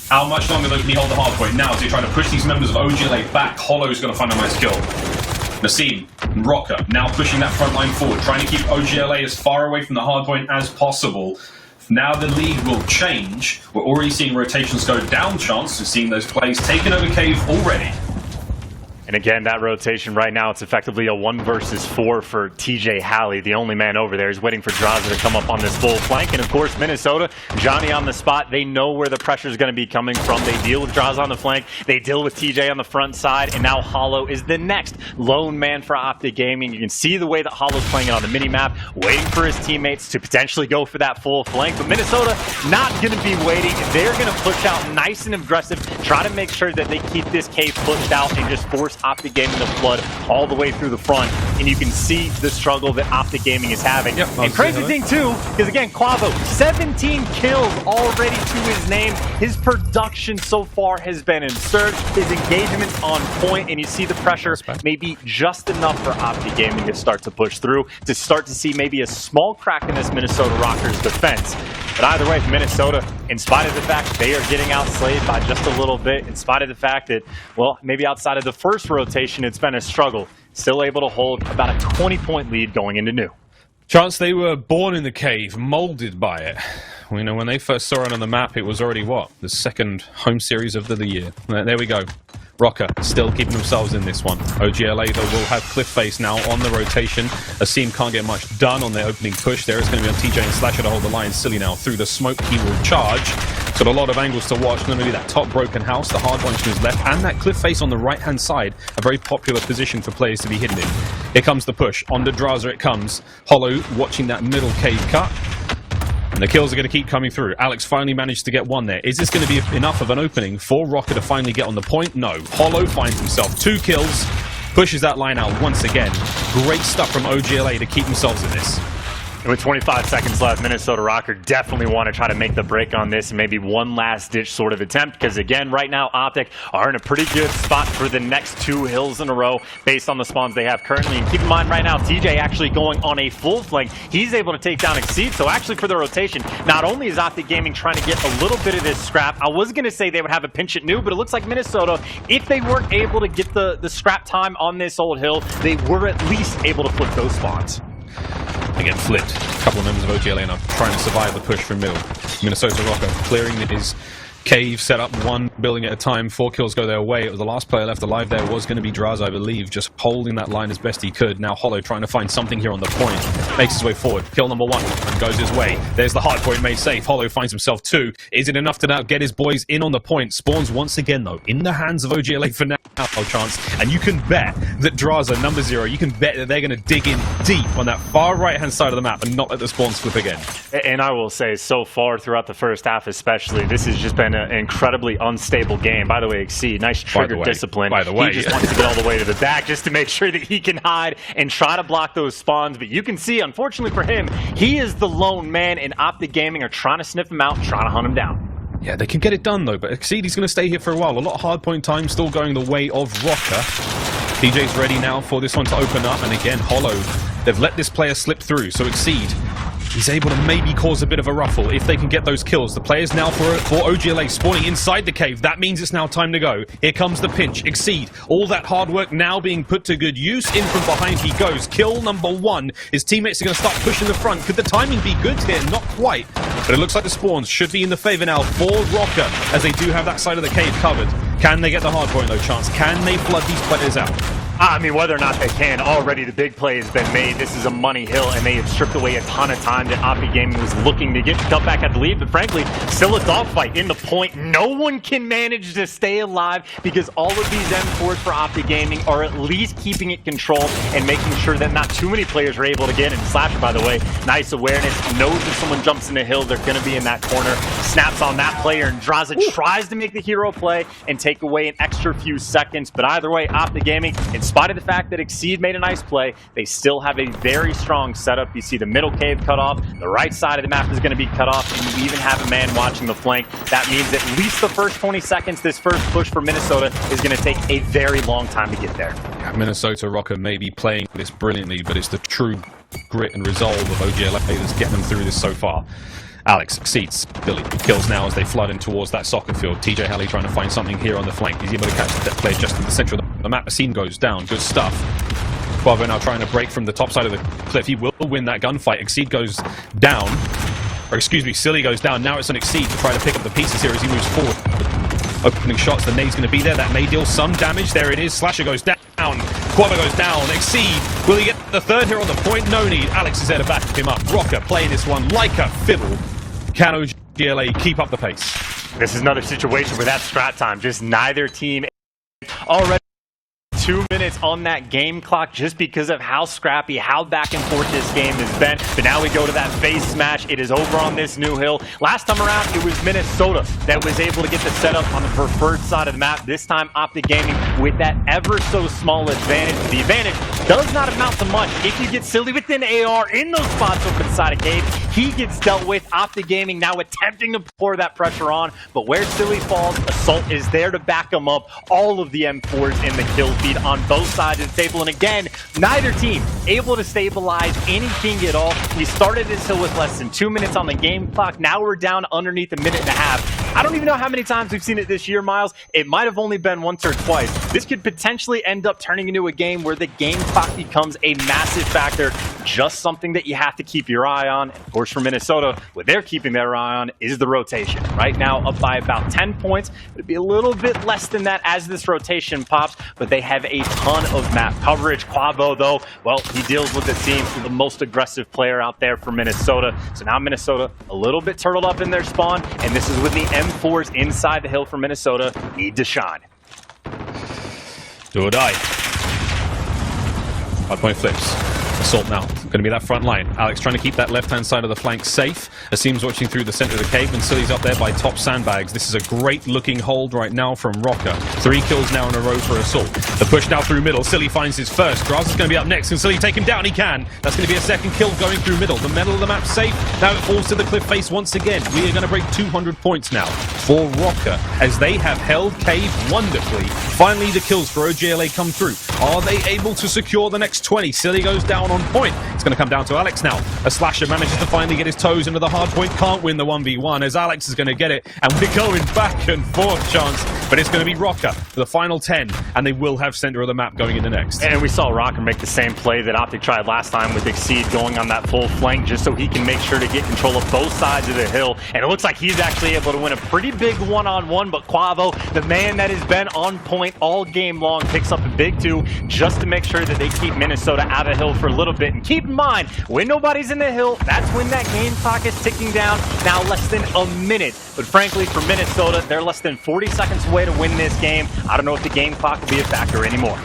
How much longer though can he hold the hardpoint? Now as he trying to push these members of OGLA back, Hollow's going to find a nice kill. Nasim and Røkkr now pushing that front line forward, trying to keep OGLA as far away from the hardpoint as possible. Now the lead will change. We're already seeing rotations go down chance. We're seeing those plays taken over Cave already. And again, that rotation right now, it's effectively a 1 versus 4 for TJ Halley. The only man over there is waiting for Draza to come up on this full flank. And of course, Minnesota, Johnny on the spot. They know where the pressure is going to be coming from. They deal with Draza on the flank. They deal with TJ on the front side. And now Hollow is the next lone man for OpTic Gaming. You can see the way that Hollow's playing it on the mini-map, waiting for his teammates to potentially go for that full flank. But Minnesota not going to be waiting. They're going to push out nice and aggressive, try to make sure that they keep this cave pushed out and just force OpTic Gaming to flood all the way through the front, and you can see the struggle that OpTic Gaming is having. Yep, and crazy thing too, because again, Quavo, 17 kills already to his name. His production so far has been absurd. His engagement's on point, and you see the pressure maybe just enough for OpTic Gaming to start to push through, to start to see maybe a small crack in this Minnesota Røkkr's defense. But either way, Minnesota, in spite of the fact they are getting outslayed by just a little bit, in spite of the fact that, well, maybe outside of the first rotation, it's been a struggle, still able to hold about a 20-point lead going into new. Chance, they were born in the cave, molded by it. You know, when they first saw it on the map, it was already, what, the second home series of the year. There we go. Røkkr still keeping themselves in this one. OGLA, though, will have Cliff Face now on the rotation. Asim can't get much done on their opening push there. It's going to be on TJ and Slasher to hold the line. Silly now through the smoke. He will charge. Got a lot of angles to watch. Not only that top broken house, the hard one to his left, and that Cliff Face on the right-hand side. A very popular position for players to be hidden in. Here comes the push. On the Draza it comes. Hollow watching that middle cave cut. And the kills are going to keep coming through. Alex finally managed to get one there. Is this going to be enough of an opening for Røkkr to finally get on the point? No. Hollow finds himself 2 kills, pushes that line out once again. Great stuff from OGLA to keep themselves in this. And with 25 seconds left, Minnesota Røkkr definitely want to try to make the break on this and maybe one last-ditch sort of attempt, because again, right now, OpTic are in a pretty good spot for the next 2 hills in a row based on the spawns they have currently. And keep in mind right now, TJ actually going on a full flank. He's able to take down Exceed, so actually for the rotation, not only is OpTic Gaming trying to get a little bit of this scrap, I was going to say they would have a pinch at new, but it looks like Minnesota, if they weren't able to get the scrap time on this old hill, they were at least able to flip those spawns. Again, flipped. A couple of members of OGLA now trying to survive the push from middle. Minnesota Røkkr clearing his Cave set up one building at a time. 4 kills go their way. It was the last player left alive there was going to be Draz, I believe, just holding that line as best he could. Now Hollow trying to find something here on the point. Makes his way forward. Kill number 1 and goes his way. There's the hard point made safe. Hollow finds himself 2. Is it enough to now get his boys in on the point? Spawns once again, though, in the hands of OGLA for now, chance. And you can bet that Draza, number 0, you can bet that they're going to dig in deep on that far right-hand side of the map and not let the spawns flip again. And I will say, so far throughout the first half especially, this has just been an incredibly unstable game. By the way, Exceed, nice trigger discipline. By the way, he just wants to get all the way to the back just to make sure that he can hide and try to block those spawns. But you can see, unfortunately for him, he is the lone man, and OpTic Gaming are trying to sniff him out, trying to hunt him down. Yeah, they can get it done, though, but Exceed, he's going to stay here for a while. A lot of hardpoint time still going the way of Røkkr. TJ's ready now for this one to open up, and again, Hollow, they've let this player slip through, so Exceed, he's able to maybe cause a bit of a ruffle if they can get those kills. The players now for OGLA spawning inside the cave. That means it's now time to go. Here comes the pinch. Exceed. All that hard work now being put to good use. In from behind he goes. Kill number 1. His teammates are going to start pushing the front. Could the timing be good here? Not quite. But it looks like the spawns should be in the favor now for Røkkr, as they do have that side of the cave covered. Can they get the hard point though, Chance? Can they flood these players out? I mean, whether or not they can, already the big play has been made. This is a money hill, and they have stripped away a ton of time that OpTic Gaming was looking to get cut back at the lead. But frankly, still a dogfight in the point. No one can manage to stay alive because all of these M4s for OpTic Gaming are at least keeping it controlled and making sure that not too many players are able to get in. Slasher, by the way, nice awareness, knows if someone jumps in the hill, they're going to be in that corner. Snaps on that player, and Draza tries to make the hero play and take away an extra few seconds. But either way, OpTic Gaming, in spite of the fact that Exceed made a nice play, they still have a very strong setup. You see the middle cave cut off, the right side of the map is going to be cut off, and you even have a man watching the flank. That means at least the first 20 seconds, this first push for Minnesota is going to take a very long time to get there. Yeah, Minnesota Røkkr may be playing this brilliantly, but it's the true grit and resolve of OGLA that's getting them through this so far. Alex succeeds. Billy kills now as they flood in towards that soccer field. TJ Halley trying to find something here on the flank. He's able to catch that player just in the center of the map. Asim goes down. Good stuff. Quavo now trying to break from the top side of the cliff. He will win that gunfight. Exceed goes down. Or excuse me, Silly goes down. Now it's on Exceed to try to pick up the pieces here as he moves forward. Opening shots. The nade's going to be there. That may deal some damage. There it is. Slasher goes down. Quavo goes down. Exceed. Will he get the third here on the point? No need. Alex is there to back him up. Røkkr play this one like a fiddle. Can OGLA keep up the pace? This is another situation where that strat time, just neither team already 2 minutes on that game clock just because of how scrappy, how back and forth this game has been. But now we go to that FaZe smash. It is over on this new hill. Last time around, it was Minnesota that was able to get the setup on the preferred side of the map. This time, OpTic Gaming with that ever so small advantage. The advantage does not amount to much. If you get Silly within AR in those spots over the side of cave, he gets dealt with. OpTic Gaming now attempting to pour that pressure on, but where Silly falls, Assault is there to back him up. All of the M4s in the kill feed on both sides of the table, and again, neither team able to stabilize anything at all. We started this hill with less than 2 minutes on the game clock. Now we're down underneath a minute and a half. I don't even know how many times we've seen it this year, Miles. It might have only been once or twice. This could potentially end up turning into a game where the game clock becomes a massive factor. Just something that you have to keep your eye on. And of course, for Minnesota, what they're keeping their eye on is the rotation. Right now, up by about 10 points. It'd be a little bit less than that as this rotation pops, but they have a ton of map coverage. Quavo, though, well, he deals with, it seems, the most aggressive player out there for Minnesota. So now Minnesota a little bit turtled up in their spawn, and this is when the M4s inside the hill for Minnesota need to shine. Do or die. 5 point flips. Assault now. Going to be that front line. Alex trying to keep that left-hand side of the flank safe. Asim's watching through the center of the cave, and Silly's up there by top sandbags. This is a great-looking hold right now from Røkkr. 3 kills now in a row for Assault. The push now through middle. Silly finds his first. Draz is going to be up next. Can Silly take him down? He can. That's going to be a second kill going through middle. The middle of the map safe. Now it falls to the cliff face once again. We are going to break 200 points now for Røkkr as they have held cave wonderfully. Finally, the kills for OGLA come through. Are they able to secure the next 20? Silly goes down on point. It's going to come down to Alex now. A Slasher manages to finally get his toes into the hard point. Can't win the 1v1 as Alex is going to get it. And we're going back and forth, Chance. But it's going to be Røkkr for the final 10. And they will have center of the map going into next. And we saw Røkkr make the same play that OpTic tried last time with Exceed going on that full flank just so he can make sure to get control of both sides of the hill. And it looks like he's actually able to win a pretty big one-on-one. But Quavo, the man that has been on point all game long, picks up a big 2 just to make sure that they keep Minnesota out of hill for a little bit. And keep in mind, when nobody's in the hill, that's when that game clock is ticking down. Now less than a minute. But frankly, for Minnesota, they're less than 40 seconds away to win this game. I don't know if the game clock will be a factor anymore.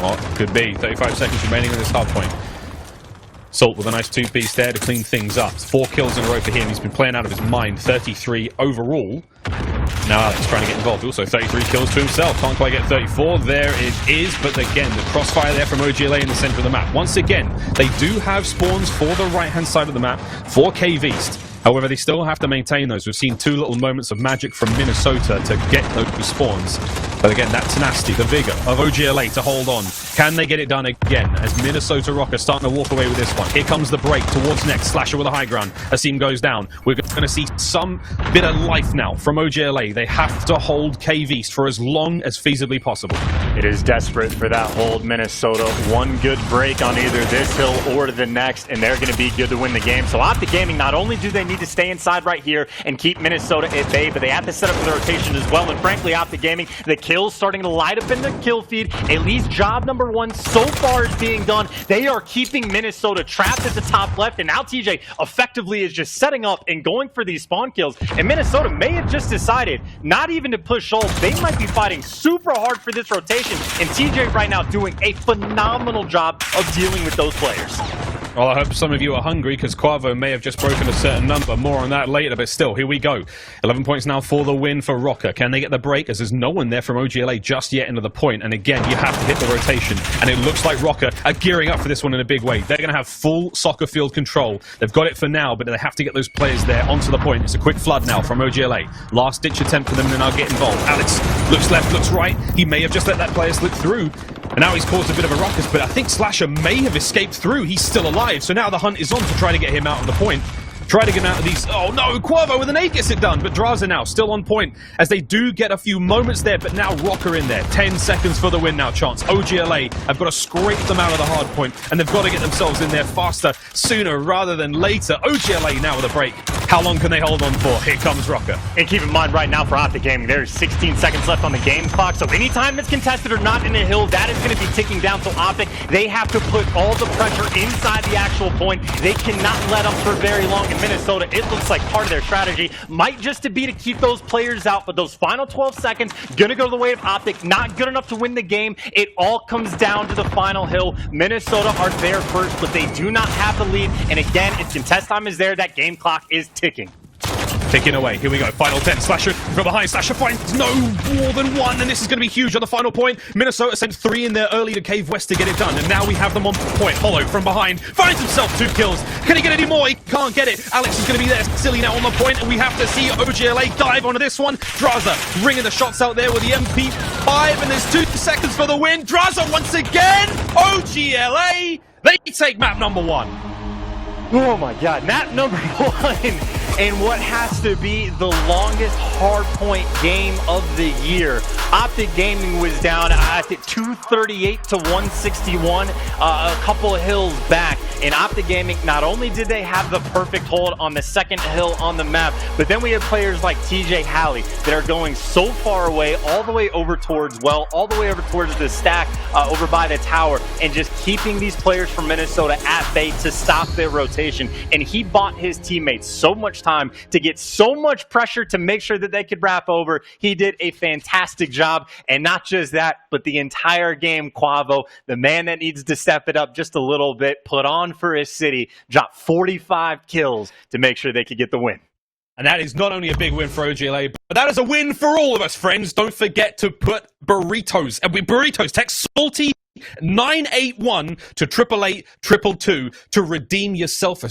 Well, could be. 35 seconds remaining on this hard point. Salt with a nice 2-piece there to clean things up. 4 kills in a row for him. He's been playing out of his mind. 33 overall. Now Alex trying to get involved. Also 33 kills to himself. Can't quite get 34. There it is. But again, the crossfire there from OGLA in the center of the map. Once again, they do have spawns for the right-hand side of the map for Cave East. However, they still have to maintain those. We've seen 2 little moments of magic from Minnesota to get those spawns. But again, that tenacity, the vigor of OGLA to hold on. Can they get it done again as Minnesota Røkkr starting to walk away with this one? Here comes the break towards next. Slasher with a high ground. Asim goes down. We're going to see some bit of life now from OGLA. They have to hold Cave East for as long as feasibly possible. It is desperate for that hold, Minnesota. One good break on either this hill or the next, and they're going to be good to win the game. So OpTic Gaming, not only do they need to stay inside right here and keep Minnesota at bay, but they have to set up for the rotation as well. And frankly, OpTic Gaming, the kills starting to light up in the kill feed. At least job number 1 so far is being done. They are keeping Minnesota trapped at the top left, and now TJ effectively is just setting up and going for these spawn kills. And Minnesota may have just decided not even to push ult. They might be fighting super hard for this rotation, and TJ right now doing a phenomenal job of dealing with those players. Well, I hope some of you are hungry because Quavo may have just broken a certain number. More on that later, but still, here we go. 11 points now for the win for Røkkr. Can they get the break? As there's no one there from OGLA just yet into the point. And again, you have to hit the rotation. And it looks like Røkkr are gearing up for this one in a big way. They're going to have full soccer field control. They've got it for now, but they have to get those players there onto the point. It's a quick flood now from OGLA. Last ditch attempt for them to now get involved. Alex looks left, looks right. He may have just let that player slip through. And now he's caused a bit of a ruckus, but I think Slasher may have escaped through. He's still alive, so now the hunt is on to try to get him out of the point. Try to get him out of these... Oh no, Quavo with an 8 gets it done, but Draza now still on point as they do get a few moments there, but now Røkkr in there. 10 seconds for the win now, Chance. OGLA have got to scrape them out of the hard point, and they've got to get themselves in there faster, sooner rather than later. OGLA now with a break. How long can they hold on for? Here comes Røkkr. And keep in mind right now for OpTic Gaming, there's 16 seconds left on the game clock, so anytime it's contested or not in a hill, that is going to be ticking down. So OpTic, they have to put all the pressure inside the actual point. They cannot let up for very long. In Minnesota, it looks like part of their strategy might just to be to keep those players out, but those final 12 seconds going to go the way of OpTic. Not good enough to win the game. It all comes down to the final hill. Minnesota are there first, but they do not have the lead. And again, if contest time is there, that game clock is ticking. Ticking away. Here we go. Final 10. Slasher from behind. Slasher finds no more than 1, and this is going to be huge on the final point. Minnesota sent 3 in there early to Cave West to get it done, and now we have them on point. Hollow from behind finds himself 2 kills. Can he get any more? He can't get it. Alex is going to be there. Silly now on the point, and we have to see OGLA dive onto this one. Draza ringing the shots out there with the MP5, and there's 2 seconds for the win. Draza once again. OGLA. They take map number 1. Oh my god, map number 1 in what has to be the longest hardpoint game of the year. OpTic Gaming was down at 238 to 161, a couple of hills back. And OpTic Gaming, not only did they have the perfect hold on the second hill on the map, but then we have players like TJ Halley that are going so far away, all the way over towards, well, all the way over towards the stack over by the tower, and just keeping these players from Minnesota at bay to stop their rotation. And he bought his teammates so much time to get so much pressure to make sure that they could wrap over. He did a fantastic job. And not just that, but the entire game, Quavo, the man that needs to step it up just a little bit, put on for his city, dropped 45 kills to make sure they could get the win. And that is not only a big win for OGLA, but that is a win for all of us, friends. Don't forget to put burritos, text salty 981 to 888 222 to redeem yourself a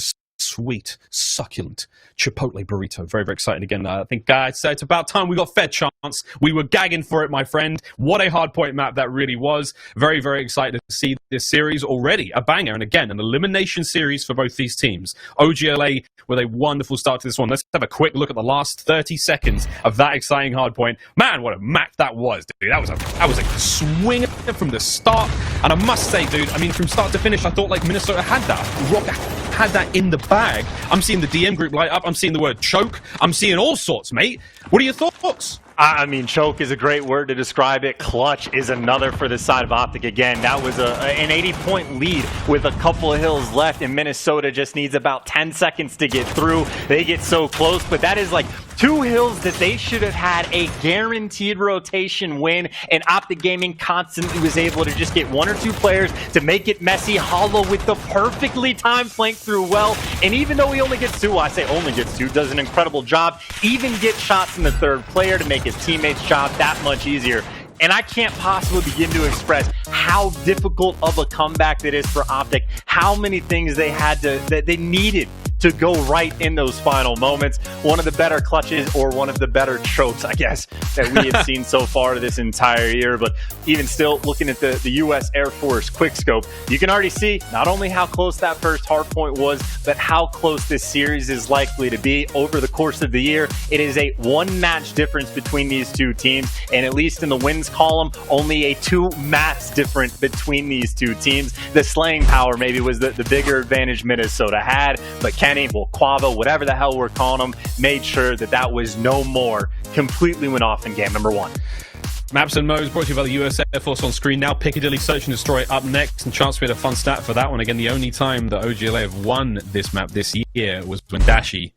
sweet, succulent Chipotle burrito. Very, very excited again. I think it's about time we got fed, Chance. We were gagging for it, my friend. What a hardpoint map that really was. Very, very excited to see this series already. A banger, and again, an elimination series for both these teams. OGLA with a wonderful start to this one. Let's have a quick look at the last 30 seconds of that exciting hardpoint. Man, what a map that was, dude. That was a swing from the start. And I must say, dude, I mean, from start to finish, I thought like Minnesota had that. Røkkr had that in the bag. I'm seeing the DM group light up. I'm seeing the word choke. I'm seeing all sorts, mate. What are your thoughts? I mean, choke is a great word to describe it. Clutch is another for the side of OpTic. Again, that was an 80-point lead with a couple of hills left, and Minnesota just needs about 10 seconds to get through. They get so close, but that is like 2 hills that they should have had a guaranteed rotation win, and OpTic Gaming constantly was able to just get 1 or 2 players to make it messy. Hollow with the perfectly timed flank through well, and even though he only gets 2, I say only gets 2, does an incredible job. Even get shots in the third player to make his teammates' job that much easier. And I can't possibly begin to express how difficult of a comeback that is for OpTic, how many things they had that they needed to go right in those final moments. One of the better clutches, or one of the better chokes, I guess, that we have seen so far this entire year. But even still, looking at the U.S. Air Force quickscope, you can already see not only how close that first hardpoint was, but how close this series is likely to be over the course of the year. It is a 1-match difference between these two teams, and at least in the wins column, only a 2 maps different between these two teams. The slaying power maybe was the bigger advantage Minnesota had, but Kenny, well, Quavo, whatever the hell we're calling him, made sure that was no more. Completely went off in game number 1. Maps and modes brought to you by the US Air Force on screen. Now Piccadilly Search and Destroy up next. And Chance, we had a fun stat for that one. Again, the only time that OGLA have won this map this year was when Dashi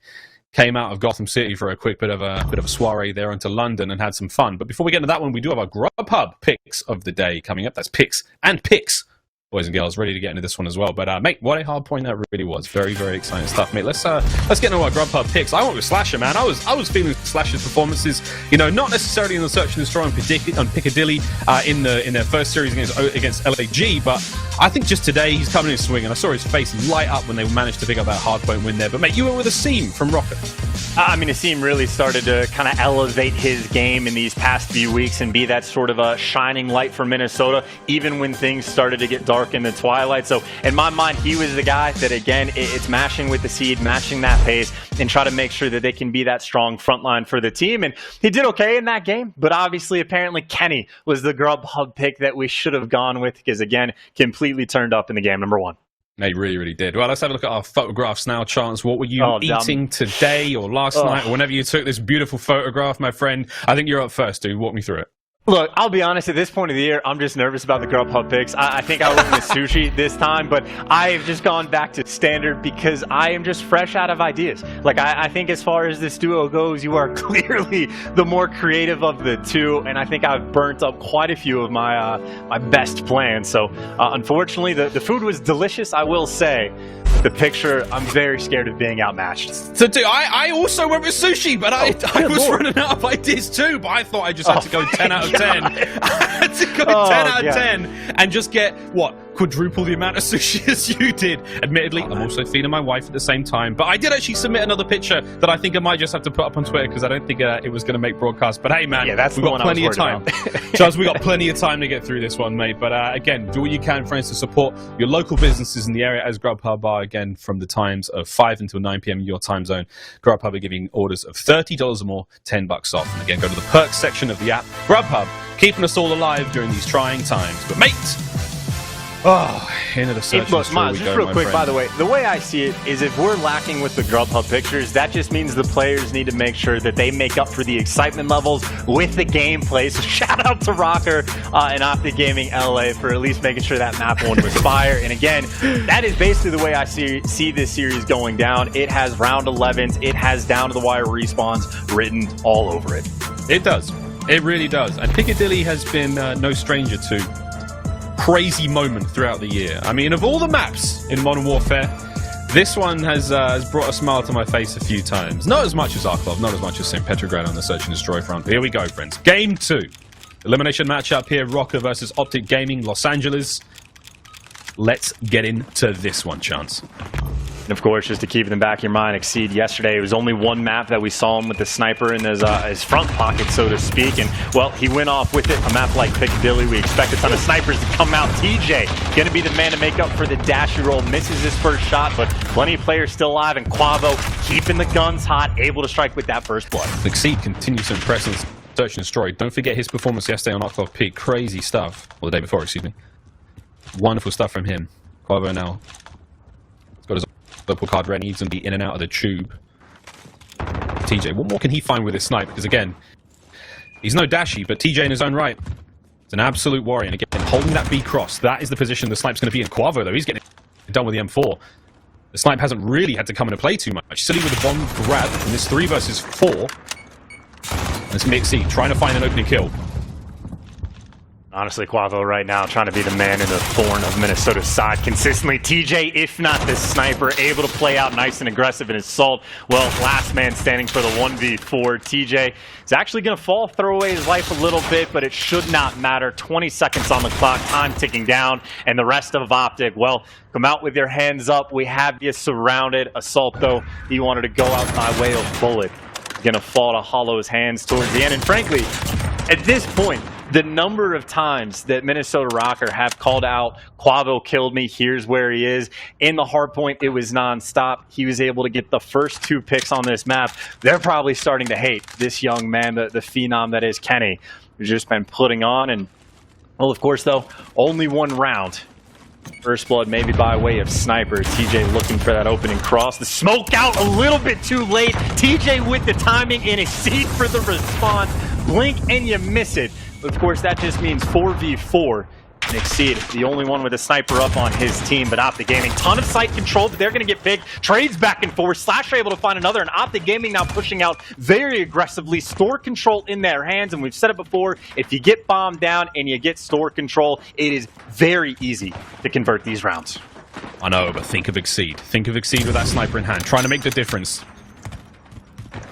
came out of Gotham City for a quick bit of a soiree there into London and had some fun. But before we get into that one, we do have our Grubhub picks of the day coming up. That's picks and picks. Boys and girls, ready to get into this one as well. But mate, what a hard point that really was. Very, very exciting stuff, mate. Let's get into our Grubhub picks. I went with Slasher, man. I was feeling Slasher's performances. You know, not necessarily in the Search and Destroy on Piccadilly in their first series against LAG, but I think just today he's coming in swing, and I saw his face light up when they managed to pick up that hard point win there. But mate, you went with Asim from Røkkr. I mean, Asim really started to kind of elevate his game in these past few weeks and be that sort of a shining light for Minnesota, even when things started to get dark in the twilight. So in my mind, he was the guy that, again, it's mashing with the seed, matching that pace, and try to make sure that they can be that strong front line for the team. And he did okay in that game, but obviously, apparently, Kenny was the Grubhub pick that we should have gone with, because, again, completely turned up in the game number 1. They really, really did. Well, let's have a look at our photographs now, Chance. What were you eating today or last night, or whenever you took this beautiful photograph, my friend? I think you're up first, dude. Walk me through it. Look, I'll be honest, at this point of the year, I'm just nervous about the Grubhub picks. I think I went with sushi this time, but I've just gone back to standard because I am just fresh out of ideas. Like, I think as far as this duo goes, you are clearly the more creative of the two, and I think I've burnt up quite a few of my my best plans. So, unfortunately, the food was delicious, I will say. The picture, I'm very scared of being outmatched. So, dude, I also went with sushi, but I was running out of ideas too, but I thought I just had to go 10 out of 10. I had to go 10 out of 10 and just get, what, quadruple the amount of sushi as you did. Admittedly, I'm also feeding my wife at the same time, but I did actually submit another picture that I think I might just have to put up on Twitter because I don't think it was going to make broadcast. But hey, man, we've got plenty of time. Charles, we've got plenty of time to get through this one, mate. But again, do what you can, friends, to support your local businesses in the area, as Grubhub are, again, from the times of 5 until 9 p.m. your time zone. Grubhub are giving orders of $30 or more, $10 off. And again, go to the perks section of the app. Grubhub, keeping us all alive during these trying times. But mate, into the search. Look, Miles, just real quick, by the way I see it is if we're lacking with the Grubhub pictures, that just means the players need to make sure that they make up for the excitement levels with the gameplay. So shout out to Røkkr and OpTic Gaming LA for at least making sure that map one was fire. And again, that is basically the way I see this series going down. It has round 11s, it has down to the wire respawns written all over it. It does. It really does. And Piccadilly has been no stranger to crazy moment throughout the year. I mean, of all the maps in Modern Warfare, this one has brought a smile to my face a few times. Not as much as Arklov, not as much as St. Petrograd on the Search and Destroy front. But here we go, friends. Game 2. Elimination matchup here, Røkkr versus OpTic Gaming, Los Angeles. Let's get into this one, Chance. And of course, just to keep it in the back of your mind, Exceed yesterday, it was only one map that we saw him with the sniper in his front pocket, so to speak. And, well, he went off with it. A map like Piccadilly, we expect a ton of snipers to come out. TJ going to be the man to make up for the dashy roll. Misses his first shot, but plenty of players still alive. And Quavo keeping the guns hot, able to strike with that first blood. Exceed continues to impress in Search and Destroy. Don't forget his performance yesterday on Octave Peak. Crazy stuff. Well, the day before, excuse me. Wonderful stuff from him. Quavo now. He's got his purple card ready. Needs to be in and out of the tube. TJ, what more can he find with his snipe? Because again, he's no dashy, but TJ in his own right. It's an absolute warrior. And again, holding that B cross, that is the position the snipe's going to be in. Quavo, though, he's getting done with the M4. The snipe hasn't really had to come into play too much. Silly with the bomb grab in this 3 versus 4. Let's Mixie trying to find an opening kill. Honestly, Quavo right now trying to be the man in the thorn of Minnesota's side consistently. TJ, if not the sniper, able to play out nice and aggressive in his assault. Well, last man standing for the 1v4. TJ is actually going to fall, throw away his life a little bit, but it should not matter. 20 seconds on the clock, time ticking down, and the rest of OpTic, well, come out with your hands up. We have you surrounded. Assault, though, he wanted to go out by way of bullet. Going to fall to Hollow's hands towards the end, and frankly, at this point, the number of times that Minnesota Røkkr have called out, Quavo killed me, here's where he is. In the hard point, it was nonstop. He was able to get the first 2 picks on this map. They're probably starting to hate this young man, the phenom that is Kenny, who's just been putting on. And, well, of course, though, only 1 round. First blood maybe by way of sniper. TJ looking for that opening cross. The smoke out a little bit too late. TJ with the timing and Exceed for the response. Blink and you miss it. Of course, that just means 4v4. And Exceed, the only one with a sniper up on his team, but OpTic Gaming, ton of site control, but they're going to get big. Trades back and forth. Slash are able to find another, and OpTic Gaming now pushing out very aggressively. Store control in their hands, and we've said it before, if you get bombed down and you get store control, it is very easy to convert these rounds. I know, but think of Exceed. Think of Exceed with that sniper in hand, trying to make the difference.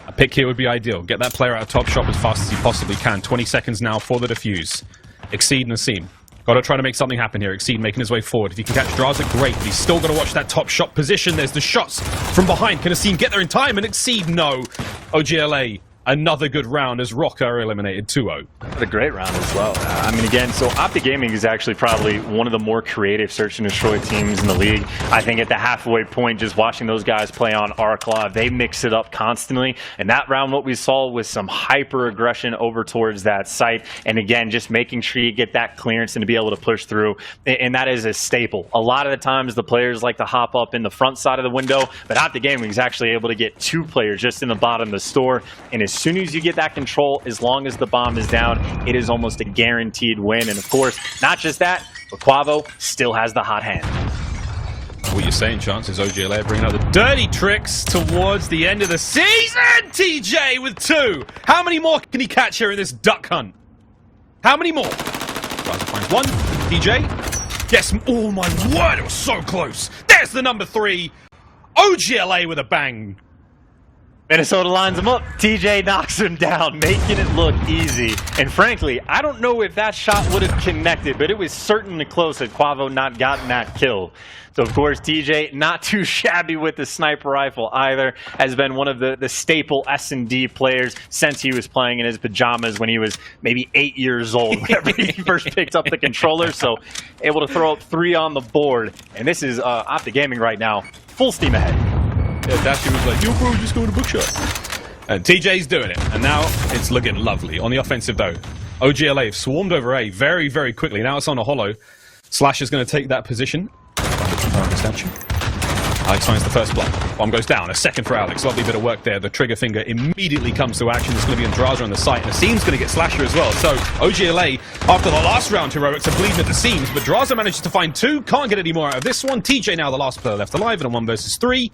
A pick here would be ideal. Get that player out of top shop as fast as he possibly can. 20 seconds now for the defuse. Exceed Nassim. Got to try to make something happen here. Exceed making his way forward. If he can catch Draza, great. But he's still got to watch that top shot position. There's the shots from behind. Can Nassim get there in time? And Exceed, no. OGLA, another good round as Røkkr are eliminated 2-0. What a great round as well. I mean, again, so OpTic Gaming is actually probably one of the more creative search and destroy teams in the league. I think at the halfway point, just watching those guys play on Arclaw, they mix it up constantly. And that round, what we saw was some hyper aggression over towards that site. And again, just making sure you get that clearance and to be able to push through. And that is a staple. A lot of the times, the players like to hop up in the front side of the window, but OpTic Gaming is actually able to get 2 players just in the bottom of the store. And as soon as you get that control, as long as the bomb is down, it is almost a guaranteed win. And of course, not just that, but Quavo still has the hot hand. What you're saying, Chance, is OGLA bringing out the dirty tricks towards the end of the season. TJ with 2. How many more can he catch here in this duck hunt? How many more? Draza finds 1. TJ. Yes. Oh my word, it was so close. There's the number 3. OGLA with a bang. Minnesota lines him up. TJ knocks him down, making it look easy. And frankly, I don't know if that shot would have connected, but it was certainly close had Quavo not gotten that kill. So, of course, TJ, not too shabby with the sniper rifle either, has been one of the staple S&D players since he was playing in his pajamas when he was maybe 8 years old, whenever he first picked up the controller. So, able to throw up 3 on the board. And this is OpTic Gaming right now, full steam ahead. Yeah, Dashy was like, yo bro, just going to bookshot. And TJ's doing it. And now it's looking lovely. On the offensive though, OGLA have swarmed over A very, very quickly. Now it's on a hollow. Slash is going to take that position. Statue. Alex finds the first block. Bomb goes down. A second for Alex. Lovely bit of work there. The trigger finger immediately comes to action. It's going to be on Draza on the site. And Nassim's going to get Slasher as well. So OGLA, after the last round, heroics are bleeding at the seams. But Draza manages to find 2. Can't get any more out of this one. TJ now the last player left alive in a 1 versus 3.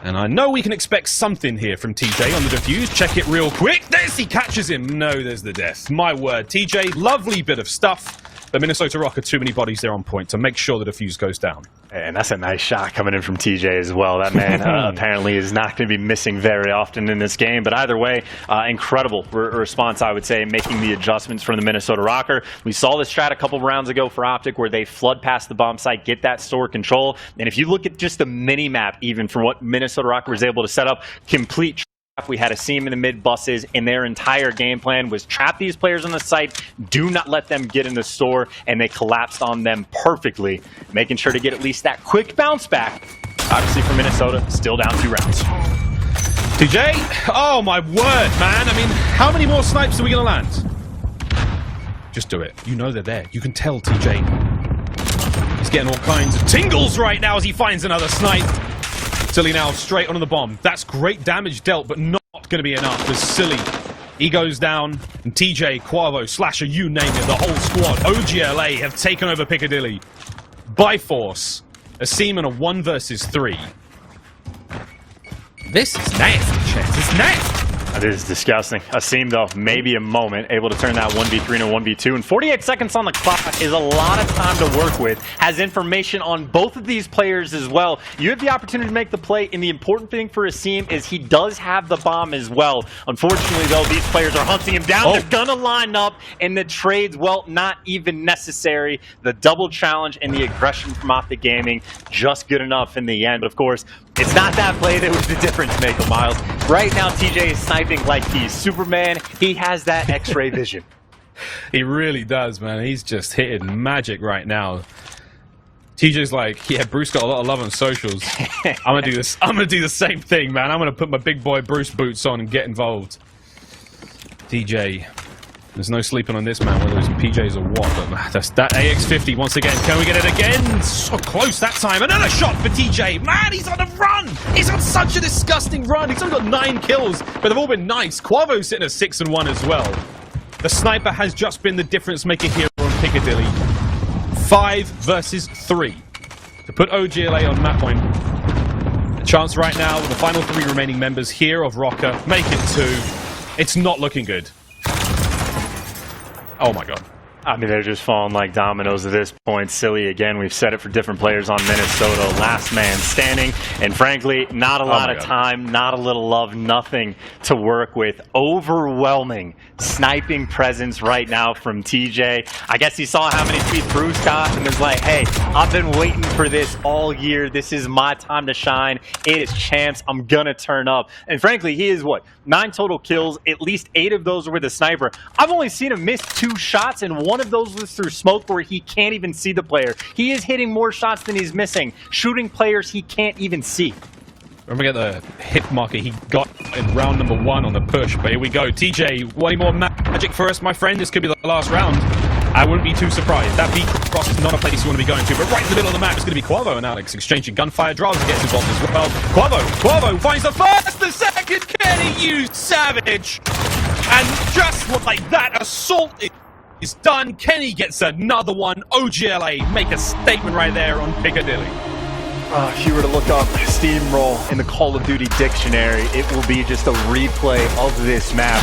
And I know we can expect something here from TJ on the defuse. Check it real quick. There's he catches him. No, there's the death. My word. TJ, lovely bit of stuff. but Minnesota Røkkr, too many bodies there on point to make sure that a fuse goes down. And that's a nice shot coming in from TJ as well. That man apparently is not going to be missing very often in this game. But either way, incredible response, I would say, making the adjustments from the Minnesota Røkkr. We saw this strat a couple rounds ago for OpTic where they flood past the bomb site, get that store control. And if you look at just the mini-map, even for what Minnesota Røkkr was able to set up, complete. We had a seam in the mid buses, and their entire game plan was trap these players on the site, do not let them get in the store, and they collapsed on them perfectly, making sure to get at least that quick bounce back. Obviously for Minnesota, still down 2 rounds. TJ, oh my word, man. I mean, how many more snipes are we going to land? Just do it. You know they're there. You can tell TJ. He's getting all kinds of tingles right now as he finds another snipe. Silly now straight onto the bomb. That's great damage dealt, but not going to be enough as Silly. He goes down, and TJ, Quavo, Slasher, you name it, the whole squad, OGLA have taken over Piccadilly by force. A seam and a 1 versus 3. This is nasty, Chet. It's nasty. That is disgusting. A seam, though, maybe a moment, able to turn that 1v3 into 1v2. And 48 seconds on the clock is a lot of time to work with. Has information on both of these players as well. You have the opportunity to make the play, and the important thing for a seam is he does have the bomb as well. Unfortunately, though, these players are hunting him down. They're gonna line up, and the trades, well, not even necessary. The double challenge and the aggression from OpTic Gaming, just good enough in the end. But, of course, it's not that play that was the difference maker, Miles. Right now, TJ is sniping like he's Superman. He has that X-ray vision. He really does, man. He's just hitting magic right now. TJ's like, yeah, Bruce got a lot of love on socials. I'm gonna do this. I'm gonna do the same thing, man. I'm gonna put my big boy Bruce boots on and get involved. TJ, there's no sleeping on this man, whether it's PJs or what. But that's that AX50 once again. Can we get it again? So close that time. Another shot for TJ. Man, he's on a run. He's on such a disgusting run. He's only got 9 kills, but they've all been nice. Quavo's sitting at 6 and 1 as well. The sniper has just been the difference maker here on Piccadilly. 5 versus 3 to put OGLA on map point. A chance right now with the final 3 remaining members here of Røkkr. Make it 2. It's not looking good. Oh my god. I mean, they're just falling like dominoes at this point. Silly again. We've said it for different players on Minnesota. Last man standing. And frankly, not a lot of time, not a little love, nothing to work with. Overwhelming sniping presence right now from TJ. I guess he saw how many tweets Bruce got and was like, hey, I've been waiting for this all year. This is my time to shine. It is champs. I'm gonna turn up. And frankly, he is what? 9 total kills. At least 8 of those were with a sniper. I've only seen him miss 2 shots, and one of those was through smoke where he can't even see the player. He is hitting more shots than he's missing, shooting players he can't even see. Don't forget the hit marker he got in round number 1 on the push. But here we go. TJ, any more magic for us, my friend? This could be the last round. I wouldn't be too surprised. That B cross is not a place you want to be going to. But right in the middle of the map is going to be Quavo and Alex exchanging gunfire. Draws gets involved as well. Quavo finds the first, the second. Kenny, you savage. And just like that, assault is done. Kenny gets another one. OGLA make a statement right there on Piccadilly. If you were to look up Steamroll in the Call of Duty dictionary, it will be just a replay of this map.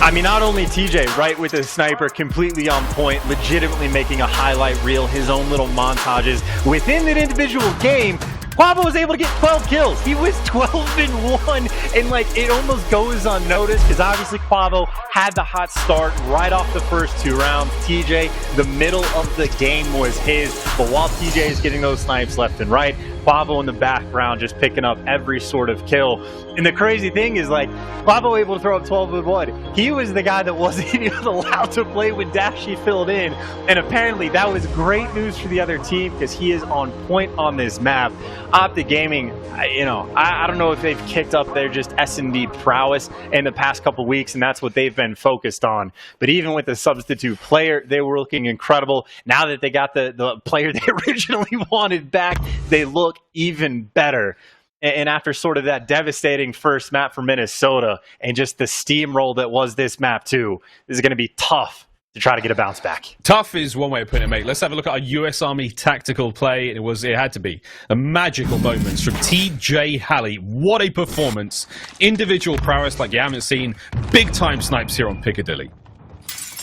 I mean, not only TJ, right, with his sniper completely on point, legitimately making a highlight reel, his own little montages within an individual game. Quavo was able to get 12 kills. He was 12-1, and like it almost goes unnoticed because obviously Quavo had the hot start right off the first 2 rounds. TJ, the middle of the game was his, but while TJ is getting those snipes left and right, Quavo in the background just picking up every sort of kill. And the crazy thing is, like, Quavo able to throw up 12-1. He was the guy that wasn't even allowed to play when Dashy filled in, and apparently that was great news for the other team because he is on point on this map. OpTic Gaming, I don't know if they've kicked up their just S&D prowess in the past couple weeks, and that's what they've been focused on. But even with the substitute player, they were looking incredible. Now that they got the player they originally wanted back, they look even better. And after sort of that devastating first map for Minnesota and just the steamroll that was this map too, this is going to be tough to try to get a bounce back. Tough is one way of putting it, mate. Let's have a look at our US Army tactical play. It had to be the magical moments from TJ Halley. What a performance. Individual prowess like you haven't seen. Big time snipes here on Piccadilly.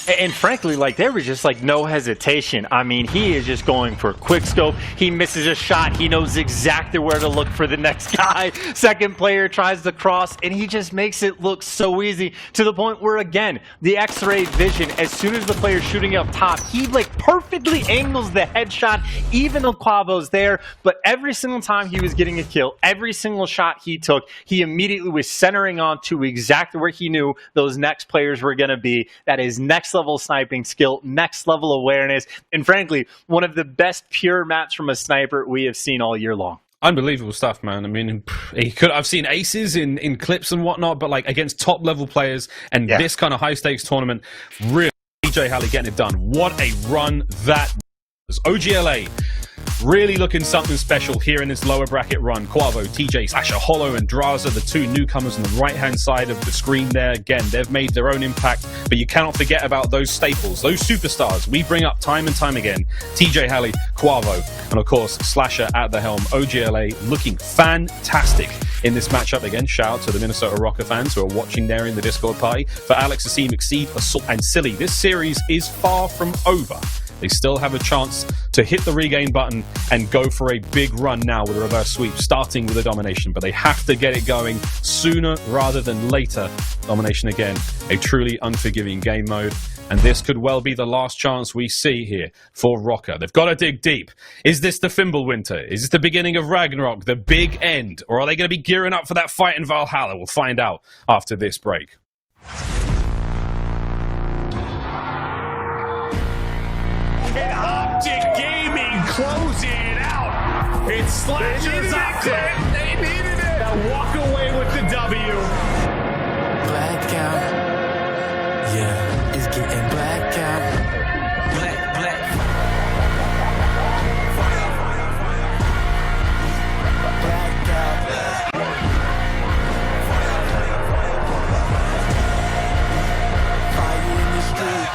And frankly, like, there was just like no hesitation. I mean, he is just going for quick scope. He misses a shot. He knows exactly where to look for the next guy. Second player tries to cross, and he just makes it look so easy, to the point where, again, the X-ray vision, as soon as the player's shooting up top, he like perfectly angles the headshot, even though Quavo's there. But every single time he was getting a kill, every single shot he took, he immediately was centering on to exactly where he knew those next players were going to be. That is next level sniping skill, next level awareness, and frankly, one of the best pure maps from a sniper we have seen all year long. Unbelievable stuff, man. I mean, I've seen aces in clips and whatnot, but like against top level players and this kind of high stakes tournament, really, TJ Halley getting it done. What a run that was. OGLA really looking something special here in this lower bracket run. Quavo, TJ, Slasher, Hollow, and Draza, the two newcomers on the right-hand side of the screen there. Again, they've made their own impact, but you cannot forget about those staples, those superstars we bring up time and time again. TJ Halley, Quavo, and of course, Slasher at the helm. OGLA looking fantastic in this matchup. Again, shout out to the Minnesota Røkkr fans who are watching there in the Discord party. For Alex, Asim, Exceed, Assault, and Silly, this series is far from over. They still have a chance to hit the regain button and go for a big run now with a reverse sweep, starting with a domination. But they have to get it going sooner rather than later. Domination again, a truly unforgiving game mode. And this could well be the last chance we see here for Røkkr. They've got to dig deep. Is this the Fimbulwinter? Is this the beginning of Ragnarok, the big end? Or are they going to be gearing up for that fight in Valhalla? We'll find out after this break. OpTic Gaming closing it out. It slashes OpTic. They needed it. Now walk away with the W. Blackout. Yeah, it's getting blackout. Black. Fire in the street.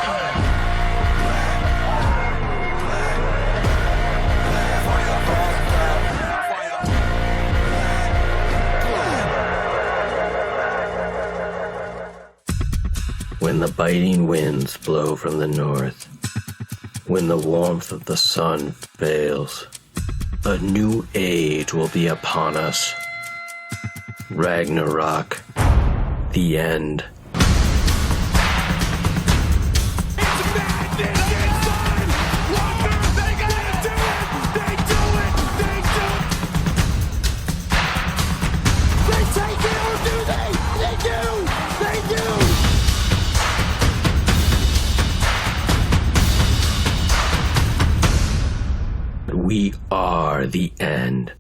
When the biting winds blow from the north, when the warmth of the sun fails, a new age will be upon us. Ragnarok, the end. We are the end.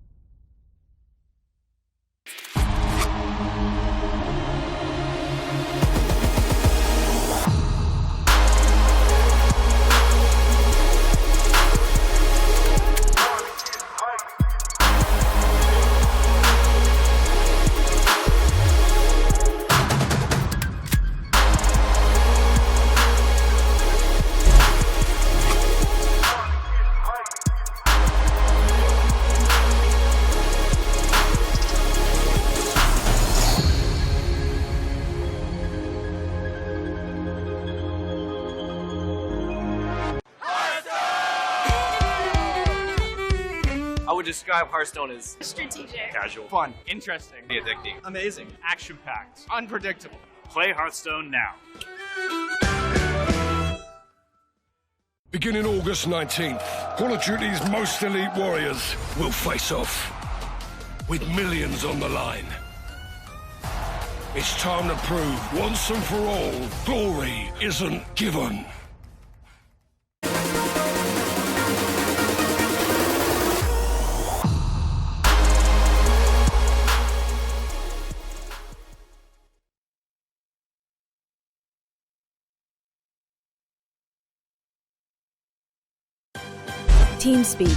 I would describe Hearthstone as strategic, casual, fun, interesting, addicting, amazing, action-packed, unpredictable. Play Hearthstone now. Beginning August 19th, Call of Duty's most elite warriors will face off with millions on the line. It's time to prove once and for all, glory isn't given. TeamSpeak,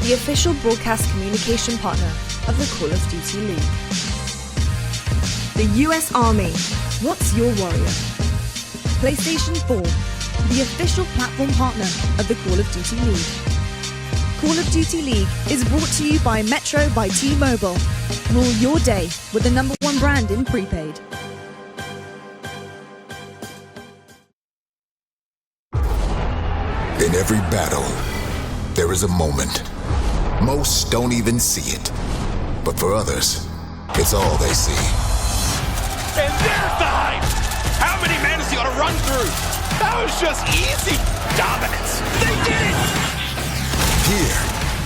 the official broadcast communication partner of the Call of Duty League. The US Army, what's your warrior? PlayStation 4, the official platform partner of the Call of Duty League. Call of Duty League is brought to you by Metro by T-Mobile. Rule your day with the #1 brand in prepaid. every battle, there is a moment. Most don't even see it. But for others, it's all they see. And there's the hype! How many men has he got to run through? That was just easy dominance. They did it! Here,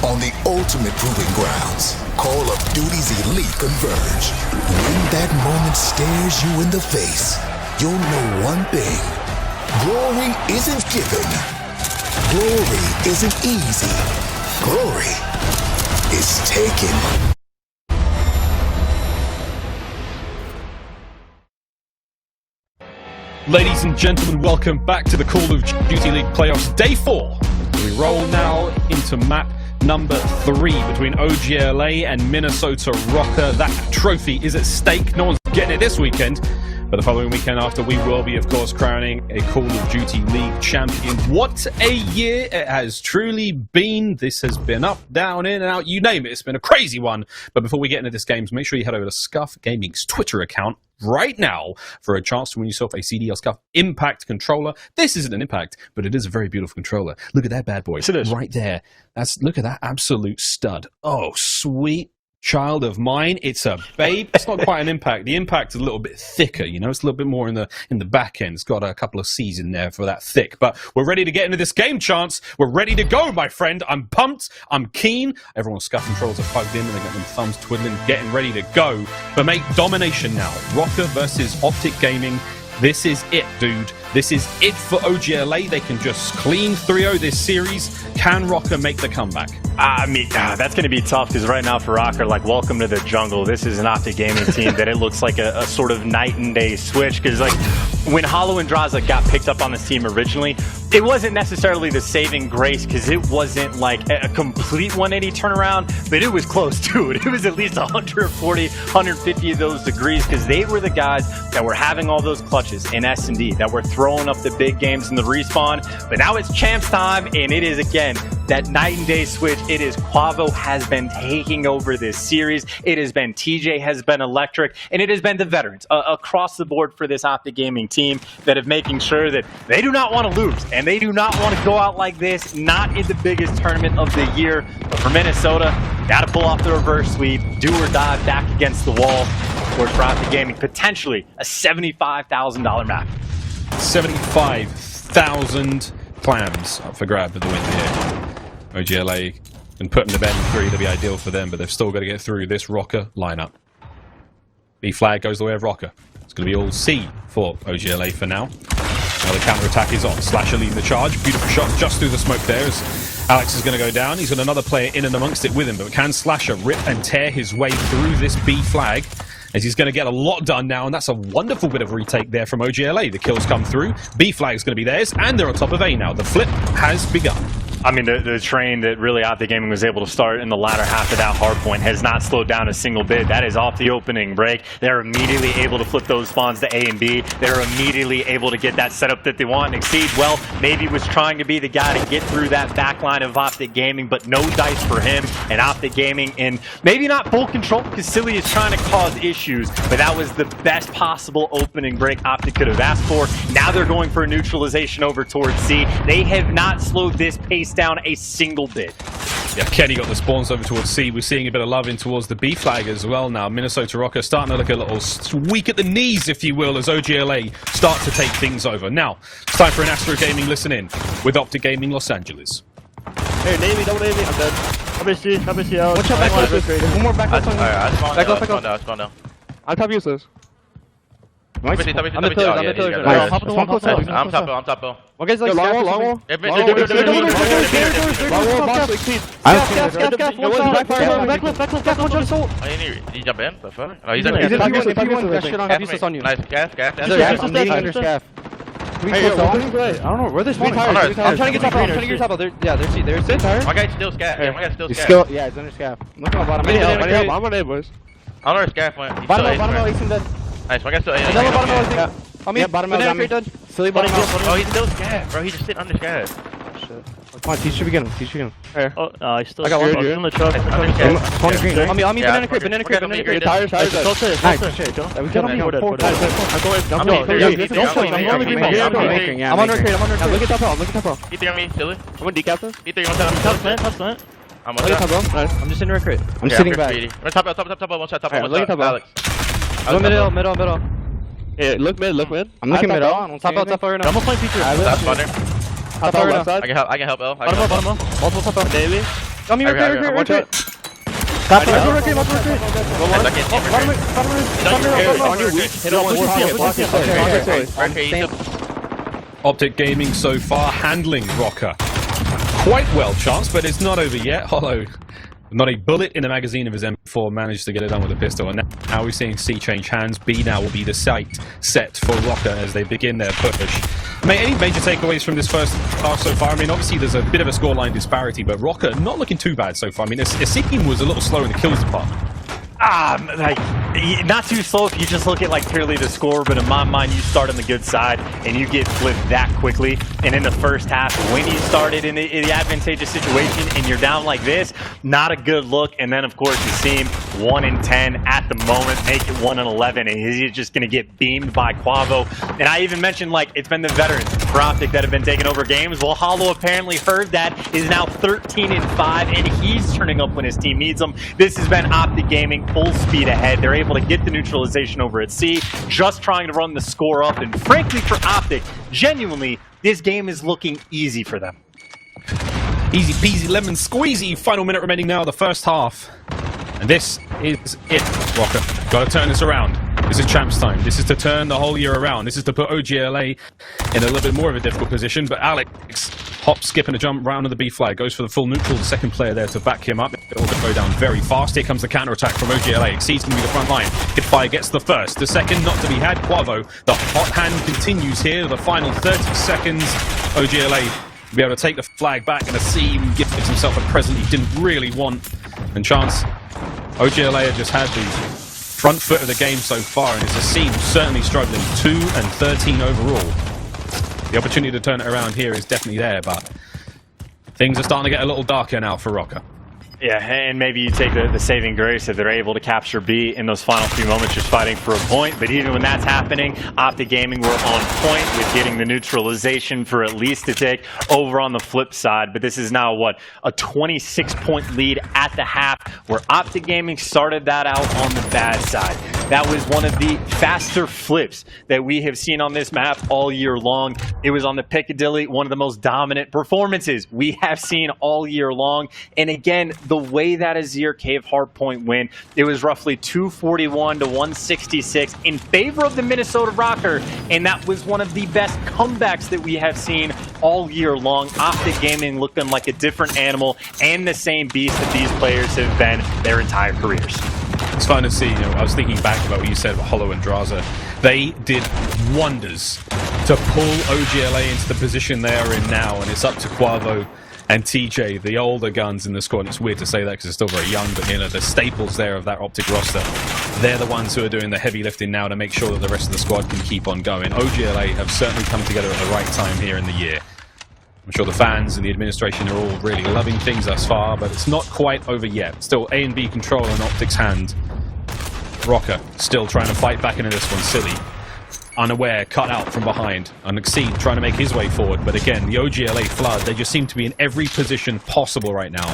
on the ultimate proving grounds, Call of Duty's elite converge. When that moment stares you in the face, you'll know one thing. Glory isn't given. Glory isn't easy. Glory is taken. Ladies and gentlemen, welcome back to the Call of Duty League Playoffs Day 4. We roll now into map number 3 between OGLA and Minnesota Røkkr. That trophy is at stake. No one's getting it this weekend, but the following weekend after, we will be, of course, crowning a Call of Duty League champion. What a year it has truly been. This has been up, down, in and out, you name it. It's been a crazy one. But before we get into this game, make sure you head over to Scuff Gaming's Twitter account right now for a chance to win yourself a CDL Scuff Impact controller. This isn't an Impact, but it is a very beautiful controller. Look at that bad boy right there. Look at that absolute stud. Oh, sweet child of mine. It's a babe. It's not quite an Impact. The Impact is a little bit thicker, you know. It's a little bit more in the back end. It's got a couple of C's in there for that thick. But we're ready to get into this game, Chance. We're ready to go, my friend. I'm pumped. I'm keen. Everyone's Scuff controllers are plugged in and they got them thumbs twiddling, getting ready to go. But mate, domination now. Røkkr versus OpTic Gaming. This is it, dude. This is it for OGLA. They can just clean 3-0 this series. Can Røkkr make the comeback? I mean, that's going to be tough because right now for Røkkr, like, welcome to the jungle. This is an OpTic Gaming team that it looks like a sort of night and day switch, because like when Hollow and Draza got picked up on this team originally, it wasn't necessarily the saving grace because it wasn't like a complete 180 turnaround, but it was close to it. It was at least 140, 150 of those degrees because they were the guys that were having all those clutches in S&D, that were throwing up the big games in the respawn. But now it's champs time, and it is again that night and day switch. It is Quavo has been taking over this series. It has been TJ has been electric, and it has been the veterans across the board for this OpTic Gaming team that have making sure that they do not want to lose, and they do not want to go out like this, not in the biggest tournament of the year. But for Minnesota, got to pull off the reverse sweep, do or die back against the wall. Of course, for OpTic Gaming, potentially a $75,000 map. 75,000 clams up for grab for the win here. OGLA can put them to bed in 3, that'd be ideal for them, but they've still got to get through this Røkkr lineup. B flag goes the way of Røkkr. It's going to be all C for OGLA for now. Now the counter-attack is on. Slasher leading the charge. Beautiful shot just through the smoke there as Alex is going to go down. He's got another player in and amongst it with him, but can Slasher rip and tear his way through this B flag? As he's going to get a lot done now, and that's a wonderful bit of retake there from OGLA. The kills come through. B flag's going to be theirs, and they're on top of A now. The flip has begun. I mean, the train that really OpTic Gaming was able to start in the latter half of that hard point has not slowed down a single bit. That is off the opening break. They're immediately able to flip those spawns to A and B. They're immediately able to get that setup that they want. And Exceed, well, maybe was trying to be the guy to get through that back line of OpTic Gaming, but no dice for him. And OpTic Gaming in maybe not full control because Silly is trying to cause issues, but that was the best possible opening break OpTic could have asked for. Now they're going for a neutralization over towards C. They have not slowed this pace down a single bit. Yeah, Kenny got the spawns over towards C. We're seeing a bit of love in towards the B flag as well now. Minnesota Røkkr starting to look a little weak at the knees, if you will, as OGLA start to take things over. Now, it's time for an Astro Gaming listen in with OpTic Gaming Los Angeles. Hey, Navy, double Navy, I'm dead. Come C, come C out. Watch out, back left. One more back left on you. Back left, back left. I'll top useless. I'm the pillar, I'm the pillar. I'm top bill. One guy's like long wall. Back left, one shot assault. Did you jump in? The fuck? Oh, he's in there. He's on you. Nice, gaff. I'm leading under scaff. I don't know, where they're spawning. I'm trying to get top, I'm trying to get top. Yeah, they're C. My guy's still scaff. Yeah, my guy's still scaff. Yeah, he's under scaff. Look at my bottom. I'm on A, boys. I don't know where scaff went. Bottom L, he's dead. Nice, my guy's still A. Yeah, bottom L, Silly bottom L. Oh, he's still scaff, bro. He's just sitting under scaff. Shit. Come on, teach you again. Teach you again. Here. Oh, I still. I got one. You're in the truck. On green. On me, banana crate. Tires. Nice. We got him. I'm on the crate. Look at top row. E3 on me, silly. I'm gonna decap this. E3 on top. Huntsman. I'm Look at top row. Nice. I'm just in red crate. I'm sitting back. Top, one shot, top, one look at shot. top row. Alex. Middle. Yeah, look mid. I'm looking middle. Top out right now. I'm gonna play feature. That's funner. Top out right now. I can help L. Bottom up. Multiple top out. Daily. Got me red crate. Top Red crate. OpTic Gaming so far handling Røkkr quite well chanced, but it's not over yet. Hollow, not a bullet in the magazine of his M4, managed to get it done with a pistol. And now we're seeing C change hands. B now will be the sight set for Røkkr as they begin their push. Any major takeaways from this first half so far? I mean, obviously there's a bit of a scoreline disparity, but Røkkr not looking too bad so far. I mean, Aseem was a little slow in the kills department. Not too slow if you just look at purely the score, but in my mind, you start on the good side and you get flipped that quickly. And in the first half, when you started in the advantageous situation and you're down like this, not a good look. And then, of course, you see him 1-10 at the moment, make it 1-11, and he's just going to get beamed by Quavo. And I even mentioned, it's been the veterans for OpTic that have been taking over games. Well, Hollow apparently heard that, is now 13-5, and he's turning up when his team needs him. This has been OpTic Gaming full speed ahead. They're able to get the neutralization over at C, just trying to run the score up. And frankly, for OpTic, genuinely, this game is looking easy for them. Easy peasy lemon squeezy. Final minute remaining now of the first half. And this is it, Røkkr. Got to turn this around. This is champs time. This is to turn the whole year around. This is to put OGLA in a little bit more of a difficult position. But Alex, hop, skip, and a jump round of the B flag. Goes for the full neutral. The second player there to back him up. It will go down very fast. Here comes the counter-attack from OGLA. Exceed's going to be the front line. Hipfire gets the first. The second not to be had. Quavo, the hot hand continues here. The final 30 seconds. OGLA will be able to take the flag back, and Aseem gives himself a present he didn't really want. And chance, OGLA have just had the front foot of the game so far, and it's Aseem certainly struggling. 2-13 overall. The opportunity to turn it around here is definitely there, but things are starting to get a little darker now for Røkkr. Yeah, and maybe you take the saving grace if they're able to capture B in those final few moments, just fighting for a point. But even when that's happening, OpTic Gaming were on point with getting the neutralization for at least a tick over on the flip side. But this is now, what, a 26-point lead at the half, where OpTic Gaming started that out on the bad side. That was one of the faster flips that we have seen on this map all year long. It was on the Piccadilly, one of the most dominant performances we have seen all year long. And again, the way that Azir Cave Hardpoint win, it was roughly 241 to 166 in favor of the Minnesota Røkkr, and that was one of the best comebacks that we have seen all year long. OpTic Gaming looking like a different animal and the same beast that these players have been their entire careers. It's fun to see. I was thinking back about what you said about Hollow and Draza. They did wonders to pull OGLA into the position they are in now, and it's up to Quavo and TJ, the older guns in the squad. It's weird to say that because they're still very young, but the staples there of that OpTic roster, they're the ones who are doing the heavy lifting now to make sure that the rest of the squad can keep on going. OGLA have certainly come together at the right time here in the year. I'm sure the fans and the administration are all really loving things thus far, but it's not quite over yet. Still A and B control in OpTic's hand. Røkkr still trying to fight back into this one. Silly, unaware, cut out from behind. And Exceed trying to make his way forward. But again, the OGLA flood, they just seem to be in every position possible right now.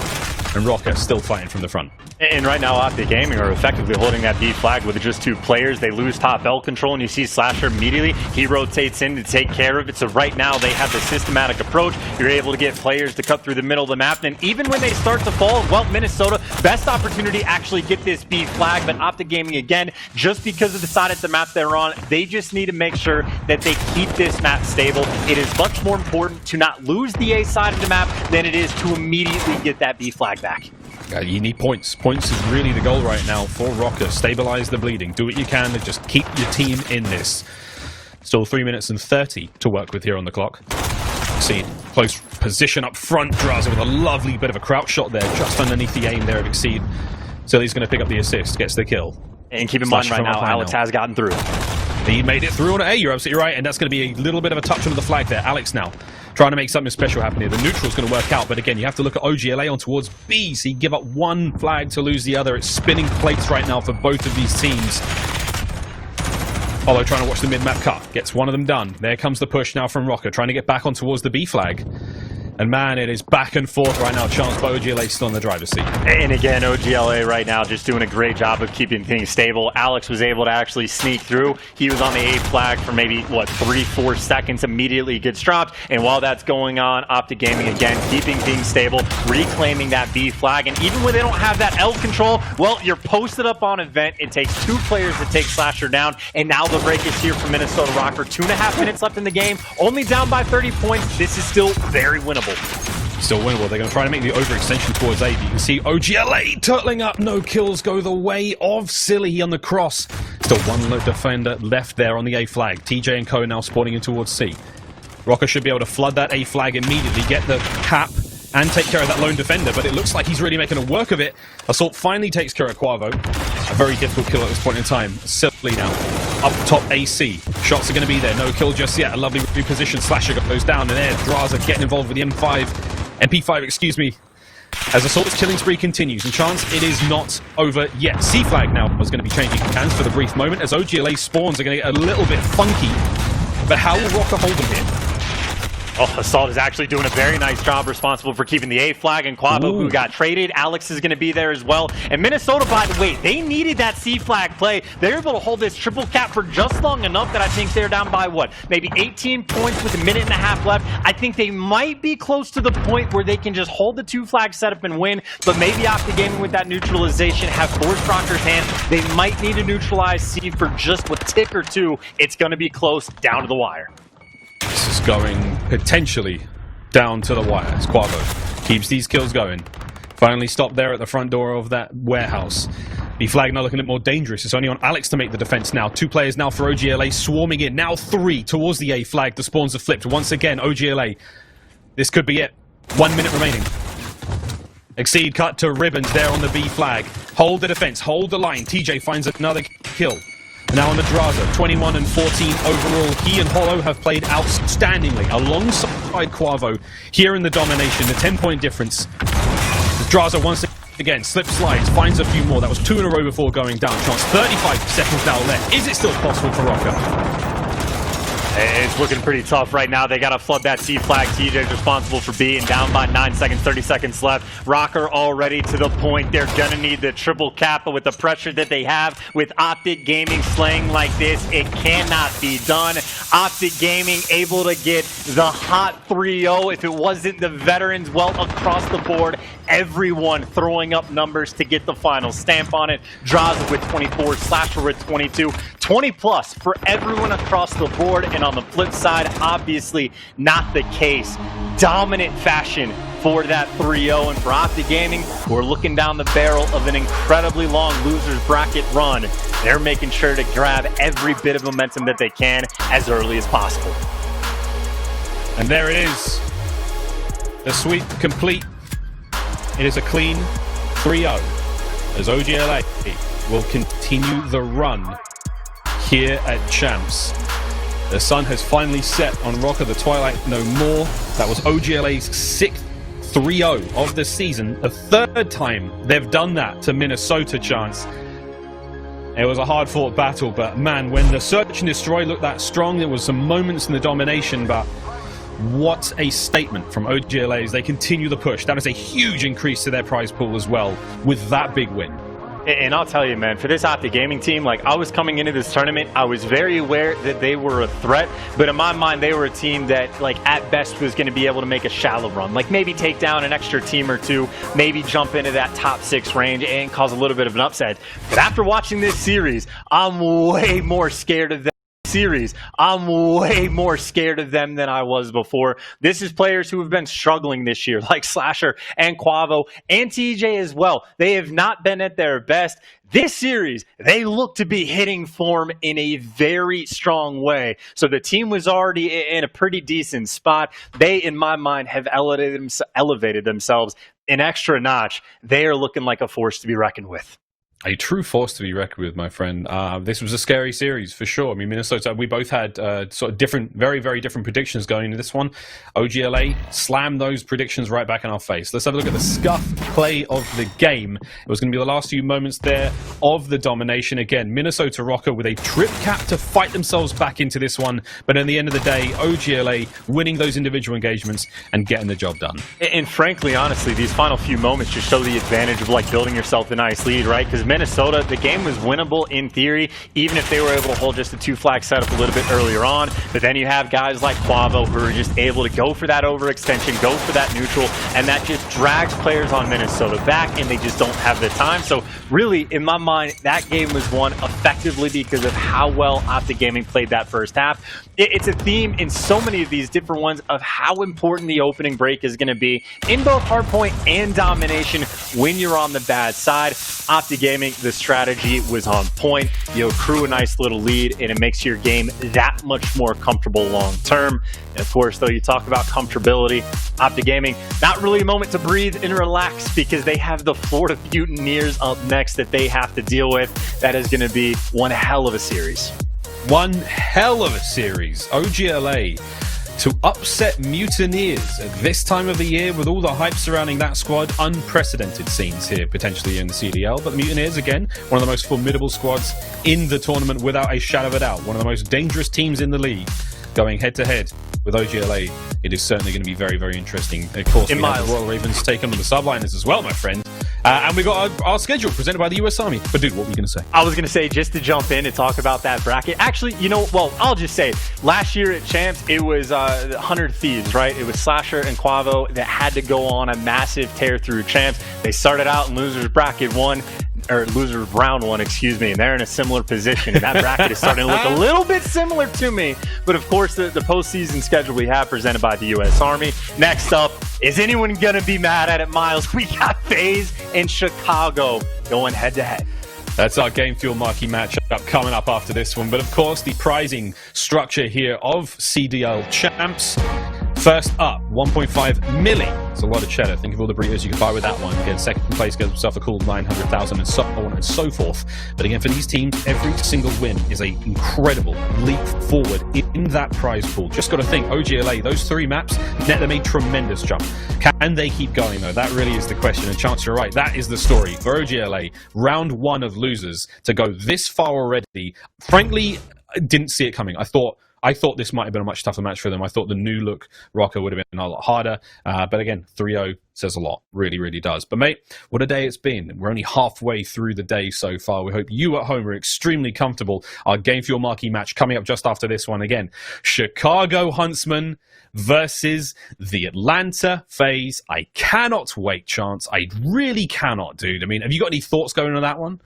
And Røkkr still fighting from the front. And right now, OpTic Gaming are effectively holding that B flag with just two players. They lose top L control, and you see Slasher immediately. He rotates in to take care of it. So right now, they have the systematic approach. You're able to get players to cut through the middle of the map. And even when they start to fall, well, Minnesota, best opportunity to actually get this B flag. But OpTic Gaming, again, just because of the side of the map they're on, they just need to make sure that they keep this map stable. It is much more important to not lose the A side of the map than it is to immediately get that B flag back. You need points. Points is really the goal right now for Røkkr. Stabilize the bleeding. Do what you can to just keep your team in this. Still 3 minutes and 30 to work with here on the clock. See, close position up front. Draza with a lovely bit of a crouch shot there, just underneath the aim there of Exceed. So he's going to pick up the assist, gets the kill. And keep in mind right now, Alex has gotten through. He made it through on A, you're absolutely right, and that's going to be a little bit of a touch under the flag there. Alex now trying to make something special happen here. The neutral's going to work out, but again, you have to look at OGLA on towards B, so you give up one flag to lose the other. It's spinning plates right now for both of these teams. Apollo trying to watch the mid-map cut. Gets one of them done. There comes the push now from Røkkr, trying to get back on towards the B flag. And man, it is back and forth right now. Chance by OGLA still in the driver's seat. And again, OGLA right now just doing a great job of keeping things stable. Alex was able to actually sneak through. He was on the A flag for maybe, what, 3-4 seconds. Immediately gets dropped. And while that's going on, OpTic Gaming again keeping things stable, reclaiming that B flag. And even when they don't have that L control, well, you're posted up on event. It takes 2 players to take Slasher down. And now the break is here for Minnesota Røkkr. 2.5 minutes left in the game. Only down by 30 points. This is still very winnable. Still winnable. They're going to try to make the overextension towards A. You can see OGLA turtling up. No kills go the way of Silly on the cross. Still one defender left there on the A flag. TJ and Co now spawning in towards C. Røkkr should be able to flood that A flag immediately, get the cap, and take care of that lone defender, but it looks like he's really making a work of it. Assault finally takes care of Quavo. A very difficult kill at this point in time. Silly now. Up top AC. Shots are going to be there. No kill just yet. A lovely reposition. Slasher goes down, and there Draza getting involved with the MP5, excuse me. As Assault's killing spree continues, and chance it is not over yet. C flag now is going to be changing hands for the brief moment, as OGLA spawns are going to get a little bit funky. But how will Røkkr hold them here? Oh, Assault is actually doing a very nice job, responsible for keeping the A flag, and Quavo, who got traded. Alex is going to be there as well. And Minnesota, by the way, they needed that C flag play. They were able to hold this triple cap for just long enough that I think they're down by, what, maybe 18 points with 1.5 minutes left. I think they might be close to the point where they can just hold the 2 flag setup and win, but maybe OpTic Gaming with that neutralization have forced Røkkr's hand. They might need to neutralize C for just a tick or 2. It's going to be close, down to the wire. This is going potentially down to the wire as Quavo keeps these kills going. Finally stopped there at the front door of that warehouse. B flag now looking a bit more dangerous. It's only on Alex to make the defense now. 2 players now for OGLA swarming in. Now 3 towards the A flag. The spawns have flipped. Once again, OGLA. This could be it. 1 minute remaining. Exceed cut to Ribbons there on the B flag. Hold the defense. Hold the line. TJ finds another kill. Now on the Draza, 21 and 14 overall. He and Hollow have played outstandingly alongside Quavo here in the domination. The 10-point difference. Draza once again slips, slides, finds a few more. That was 2 in a row before going down. Chance 35 seconds now left. Is it still possible for Røkkr? It's looking pretty tough right now. They got to flood that C flag. TJ's responsible for being down by 9 seconds, 30 seconds left. Røkkr already to the point. They're going to need the triple cap, but with the pressure that they have with OpTic Gaming slaying like this, it cannot be done. OpTic Gaming able to get the hot 3-0. If it wasn't the veterans, well, across the board, everyone throwing up numbers to get the final stamp on it. Draza with 24, Slasher with 22. 20 plus for everyone across the board, and on the flip side, obviously not the case. Dominant fashion for that 3-0, and for OpTic Gaming, we're looking down the barrel of an incredibly long losers bracket run. They're making sure to grab every bit of momentum that they can as early as possible. And there it is. The sweep complete. It is a clean 3-0 as OGLA will continue the run here at Champs. The sun has finally set on Røkkr, the twilight no more. That was OGLA's 6th 3-0 of the season. The 3rd time they've done that to Minnesota, Chance. It was a hard-fought battle, but man, when the search and destroy looked that strong, there was some moments in the domination, but what a statement from OGLA as they continue the push. That is a huge increase to their prize pool as well with that big win. And I'll tell you, man, for this OpTic Gaming team, like, I was coming into this tournament, I was very aware that they were a threat, but in my mind, they were a team that, like, at best was going to be able to make a shallow run. Like, maybe take down an extra team or 2, maybe jump into that top 6 range and cause a little bit of an upset. But after watching this series, I'm way more scared of them. I'm way more scared of them than I was before. This is players who have been struggling this year, like Slasher and Quavo and TJ as well. They have not been at their best. This series, they look to be hitting form in a very strong way. So the team was already in a pretty decent spot. They, in my mind, have elevated themselves an extra notch. They are looking like a force to be reckoned with. A true force to be reckoned with, my friend. This was a scary series for sure. I mean, Minnesota, we both had sort of different, very, very different predictions going into this one. OGLA slammed those predictions right back in our face. Let's have a look at the scuff play of the game. It was going to be the last few moments there of the domination. Again, Minnesota Røkkr with a trip cap to fight themselves back into this one. But at the end of the day, OGLA winning those individual engagements and getting the job done. And frankly, honestly, these final few moments just show the advantage of like building yourself a nice lead, right? Because Minnesota, the game was winnable in theory, even if they were able to hold just a 2-flag setup a little bit earlier on. But then you have guys like Quavo who are just able to go for that overextension, go for that neutral, and that just drags players on Minnesota back, and they just don't have the time. So really, in my mind, that game was won effectively because of how well OpTic Gaming played that first half. It's a theme in so many of these different ones of how important the opening break is going to be in both hardpoint and domination when you're on the bad side. OpTic Gaming, the strategy was on point. You accrue a nice little lead, and it makes your game that much more comfortable long term. And of course, though, you talk about comfortability, OpTic Gaming, not really a moment to breathe and relax because they have the Florida Mutineers up next that they have to deal with. That is going to be one hell of a series. One hell of a series. OGLA to upset Mutineers at this time of the year with all the hype surrounding that squad. Unprecedented scenes here potentially in the CDL, but the Mutineers, again, one of the most formidable squads in the tournament without a shadow of a doubt. One of the most dangerous teams in the league. Going head-to-head with OGLA, it is certainly going to be very, very interesting. Of course, we have the Royal Ravens taking on the Subliners as well, my friend. And we got our schedule presented by the US Army. But dude, what were you going to say? I was going to say, just to jump in and talk about that bracket. Actually, you know, well, I'll just say, last year at Champs, it was 100 Thieves, right? It was Slasher and Quavo that had to go on a massive tear through Champs. They started out in losers bracket 1. Or losers round 1, excuse me, and they're in a similar position. And that bracket is starting to look a little bit similar to me. But of course, the postseason schedule we have presented by the U.S. Army. Next up, is anyone going to be mad at it, Miles? We got FaZe and Chicago going head-to-head. That's our Game Fuel marquee matchup coming up after this one. But of course, the prizing structure here of CDL champs. First up, 1.5 million. It's a lot of cheddar. Think of all the burritos you can buy with that one. Again, second place gets himself a cool 900,000 and so on and so forth. But again, for these teams, every single win is an incredible leap forward in that prize pool. Just got to think, OGLA, those 3 maps, net them a tremendous jump. Can they keep going, though? That really is the question. And Chance, you're right. That is the story for OGLA. Round 1 of losers to go this far already. Frankly, I didn't see it coming. I thought this might have been a much tougher match for them. I thought the new look Røkkr would have been a lot harder. But again, 3-0 says a lot. Really, really does. But mate, what a day it's been. We're only halfway through the day so far. We hope you at home are extremely comfortable. Our Game Fuel marquee match coming up just after this one. Again, Chicago Huntsmen versus the Atlanta FaZe. I cannot wait, Chance. I really cannot, dude. I mean, have you got any thoughts going on that one?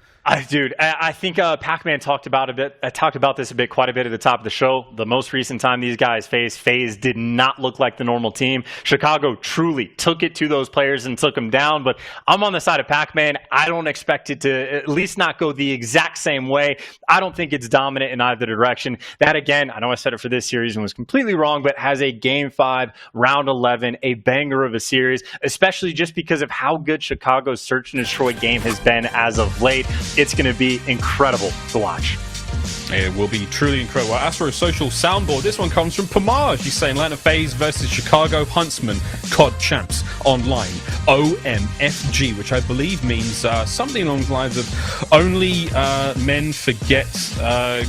Dude, I think Pac-Man talked about this quite a bit at the top of the show. The most recent time these guys faced, FaZe did not look like the normal team. Chicago truly took it to those players and took them down, but I'm on the side of Pac-Man. I don't expect it to at least not go the exact same way. I don't think it's dominant in either direction. That, again, I know I said it for this series and was completely wrong, but has a Game 5, Round 11, a banger of a series, especially just because of how good Chicago's Search and Destroy game has been as of late. It's going to be incredible to watch. It will be truly incredible. As for a social soundboard, this one comes from Pamage. He's saying Atlanta FaZe versus Chicago Huntsmen, COD champs online, OMFG, which I believe means something along the lines of only men forget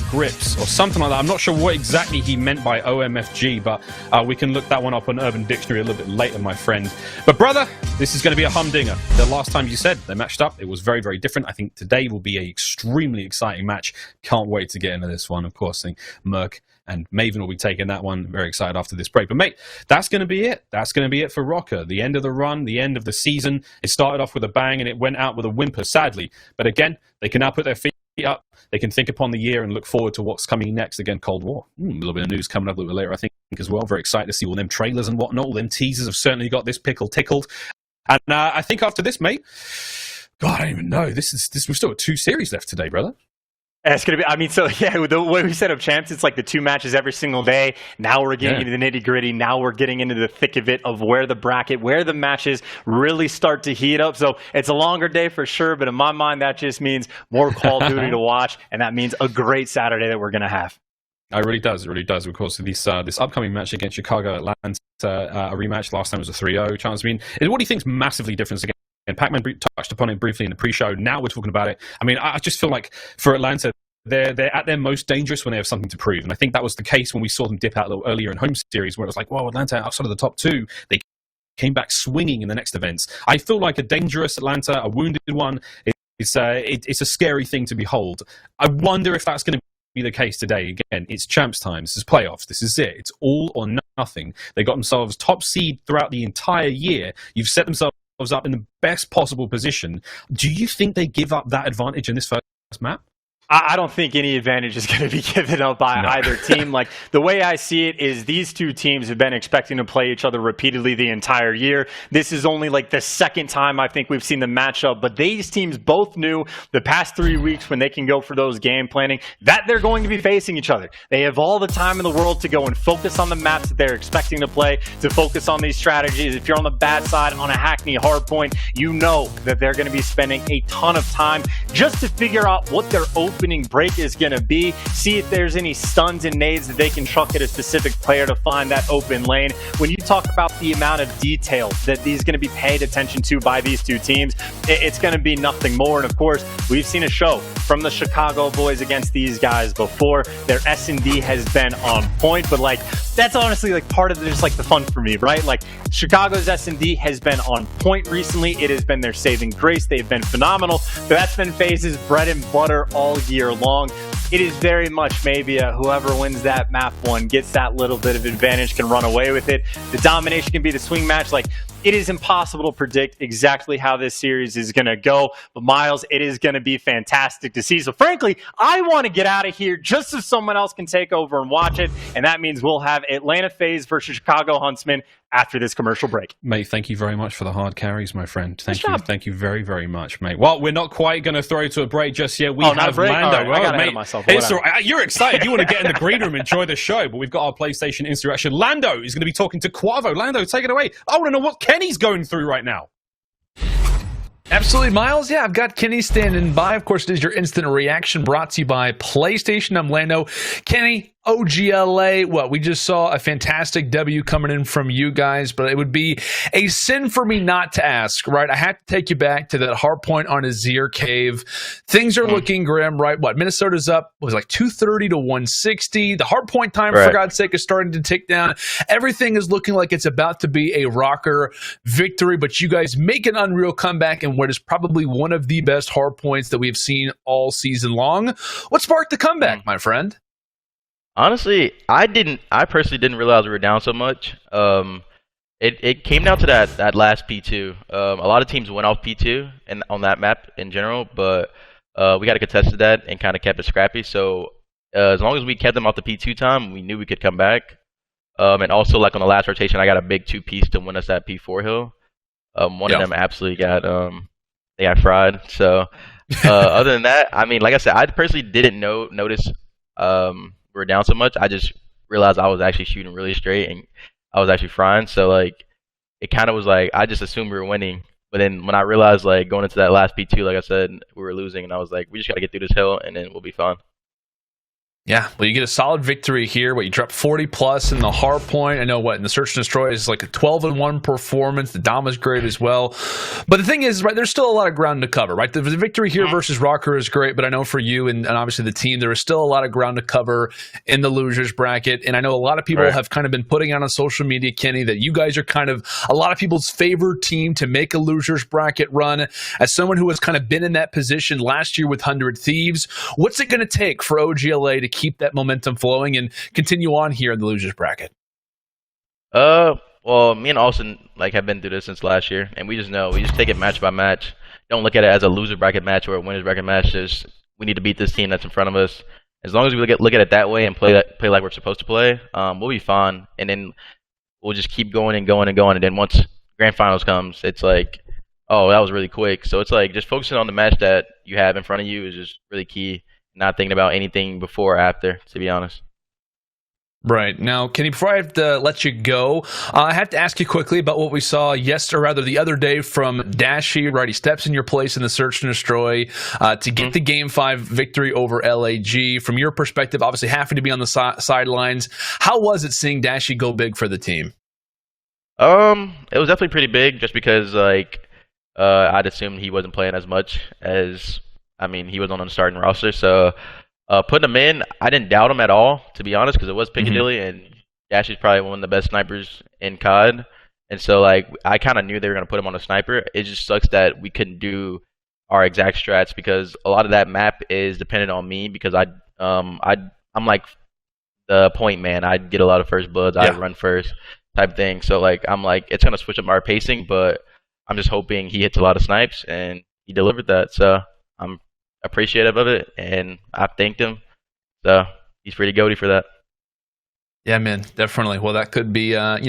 grips or something like that. I'm not sure what exactly he meant by OMFG, but we can look that one up on Urban Dictionary a little bit later, my friend. But brother, this is going to be a humdinger. The last time you said they matched up, it was very, very different. I think today will be an extremely exciting match. Can't wait to get into this one. Of course, I think Merc and Maven will be taking that one. Very excited after this break. But mate, that's going to be it. That's going to be it for Røkkr. The end of the run, the end of the season. It started off with a bang and it went out with a whimper, sadly. But again, they can now put their feet up. They can think upon the year and look forward to what's coming next. Again, Cold War. A little bit of news coming up a little bit later, I think, as well. Very excited to see all them trailers and whatnot. All them teasers have certainly got this pickle tickled. And I think after this, mate, God, I don't even know. We've still got 2 series left today, brother. It's gonna be. I mean, so yeah, the way we set up champs, it's like the 2 matches every single day. Now we're getting into the nitty gritty. Now we're getting into the thick of it of where the matches really start to heat up. So it's a longer day for sure, but in my mind, that just means more Call of Duty to watch, and that means a great Saturday that we're gonna have. It really does. It really does. Of course, this upcoming match against Chicago, Atlanta, a rematch. Last time was a 3-0 chance. I mean, what do you think is massively different again? And Pac-Man touched upon it briefly in the pre-show. Now we're talking about it. I mean, I just feel like for Atlanta, they're at their most dangerous when they have something to prove. And I think that was the case when we saw them dip out a little earlier in home series, where it was like, well, Atlanta outside of the top 2, they came back swinging in the next events. I feel like a dangerous Atlanta, a wounded one, it's a scary thing to behold. I wonder if that's going to be the case today. Again, it's champs time. This is playoffs. This is it. It's all or nothing. They got themselves top seed throughout the entire year. You've set themselves up in the best possible position. Do you think they give up that advantage in this first map? I don't think any advantage is going to be given up by either team. Like, the way I see it is these two teams have been expecting to play each other repeatedly the entire year. This is only like the second time I think we've seen them match up, but these teams both knew the past 3 weeks when they can go for those game planning that they're going to be facing each other. They have all the time in the world to go and focus on the maps that they're expecting to play, to focus on these strategies. If you're on the bad side on a Hackney hardpoint, you know that they're going to be spending a ton of time just to figure out what their opening break is going to be, see if there's any stuns and nades that they can truck at a specific player to find that open lane. When you talk about the amount of detail that these going to be paid attention to by these two teams, it's going to be nothing more. And of course, we've seen a show from the Chicago boys against these guys before. Their S&D has been on point, but like, that's honestly like part of just like the fun for me, right? Like, Chicago's S&D has been on point recently. It has been their saving grace. They've been phenomenal, but that's been FaZe's bread and butter all year long. It is very much maybe whoever wins that map one gets that little bit of advantage, can run away with it. The domination can be the swing match. Like, it is impossible to predict exactly how this series is going to go. But Miles, it is going to be fantastic to see. So frankly, I want to get out of here just so someone else can take over and watch it. And that means we'll have Atlanta FaZe versus Chicago Huntsmen after this commercial break. Mate, thank you very much for the hard carries, my friend. Thank you very, very much, mate. Well, we're not quite going to throw to a break just yet. We have Lando. Right, I got ahead of myself. It's all right. You're excited. You want to get in the green room, enjoy the show, but we've got our PlayStation Insurrection. Lando is going to be talking to Quavo. Lando, take it away. I want to know what Kenny's going through right now. Absolutely, Miles. Yeah, I've got Kenny standing by. Of course, it is your instant reaction brought to you by PlayStation. I'm Lando. Kenny, OGLA, well, we just saw a fantastic W coming in from you guys, but it would be a sin for me not to ask, right? I have to take you back to that hard point on Azir Cave. Things are looking grim, right? What, Minnesota's up, was like 230 to 160. The hard point time, for God's sake, is starting to tick down. Everything is looking like it's about to be a Røkkr victory, but you guys make an unreal comeback in what is probably one of the best hard points that we've seen all season long. What sparked the comeback, my friend? Honestly, I personally didn't realize we were down so much. It came down to that last P2. A lot of teams went off P2 and on that map in general, but we got to contest that and kind of kept it scrappy. So as long as we kept them off the P2 time, we knew we could come back. And also, like on the last rotation, I got a big 2-piece to win us that P4 hill. One of them absolutely got they got fried. So other than that, I mean, like I said, I personally didn't notice we were down so much. I just realized I was actually shooting really straight and I was actually frying. So like, it kind of was like I just assumed we were winning. But then when I realized, like, going into that last P2, like I said, we were losing, and I was like, we just got to get through this hill and then we'll be fine. Yeah, well, you get a solid victory here. You drop 40+ in the hard point. I know in the Search and Destroy is like a 12-1 performance. The Dom is great as well. But the thing is, right, there's still a lot of ground to cover, right? The victory here versus Røkkr is great, but I know for you and obviously the team, there is still a lot of ground to cover in the losers bracket. And I know a lot of people have kind of been putting out on social media, Kenny, that you guys are kind of a lot of people's favorite team to make a losers bracket run. As someone who has kind of been in that position last year with 100 Thieves, what's it going to take for OGLA to keep that momentum flowing and continue on here in the losers bracket? Well, me and Austin have been through this since last year, and we just take it match by match. Don't look at it as a loser bracket match or a winners bracket match. Just we need to beat this team that's in front of us. As long as we look at it that way and play like we're supposed to play, we'll be fine. And then we'll just keep going and going and going. And then once grand finals comes, it's like, oh, that was really quick. So it's like just focusing on the match that you have in front of you is just really key. not thinking about anything before or after, to be honest. Right. Now, Kenny, before I have to let you go, I have to ask you quickly about what we saw the other day from Dashy. Right, he steps in your place in the search and destroy to get the Game 5 victory over LAG. From your perspective, obviously happy to be on the sidelines. How was it seeing Dashy go big for the team? It was definitely pretty big, just because I'd assumed he wasn't playing as much as, he was on the starting roster, so putting him in, I didn't doubt him at all, to be honest, because it was Piccadilly, and Dashy's probably one of the best snipers in COD, and so I kind of knew they were going to put him on a sniper. It just sucks that we couldn't do our exact strats, because a lot of that map is dependent on me, because I'm like the point man. I get a lot of first bloods, I run first type thing, so I'm it's going to switch up our pacing, but I'm just hoping he hits a lot of snipes, and he delivered that, so I'm appreciative of it, and I thanked him, so he's pretty goaty for that. Yeah, man, definitely. Well, that could be, not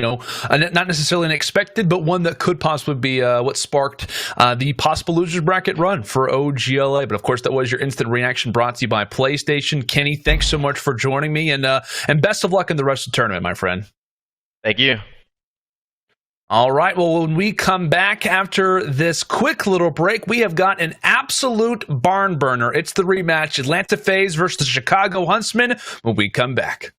necessarily unexpected, but one that could possibly be what sparked the possible losers bracket run for OGLA. But of course, that was your instant reaction, brought to you by PlayStation. Kenny, thanks so much for joining me, and best of luck in the rest of the tournament, my friend. Thank you. All right, well, when we come back after this quick little break, we have got an absolute barn burner. It's the rematch, Atlanta FaZe versus the Chicago Huntsmen, when we come back.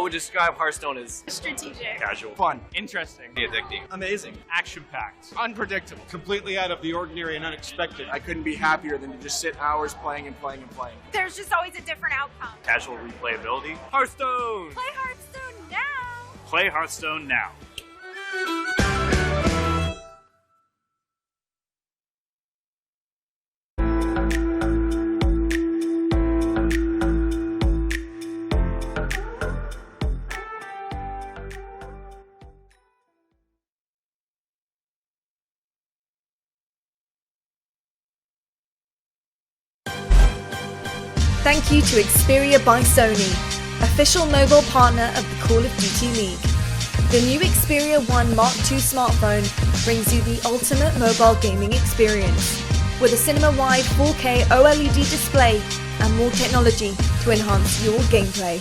would describe Hearthstone as strategic, casual, fun, interesting, addicting, amazing, action-packed, unpredictable, completely out of the ordinary and unexpected. I couldn't be happier than to just sit hours playing and playing and playing. There's just always a different outcome. Casual replayability. Hearthstone! Play Hearthstone now! Play Hearthstone now. Thank you to Xperia by Sony, official mobile partner of the Call of Duty League. The new Xperia 1 Mark II smartphone brings you the ultimate mobile gaming experience, with a cinema-wide 4K OLED display and more technology to enhance your gameplay.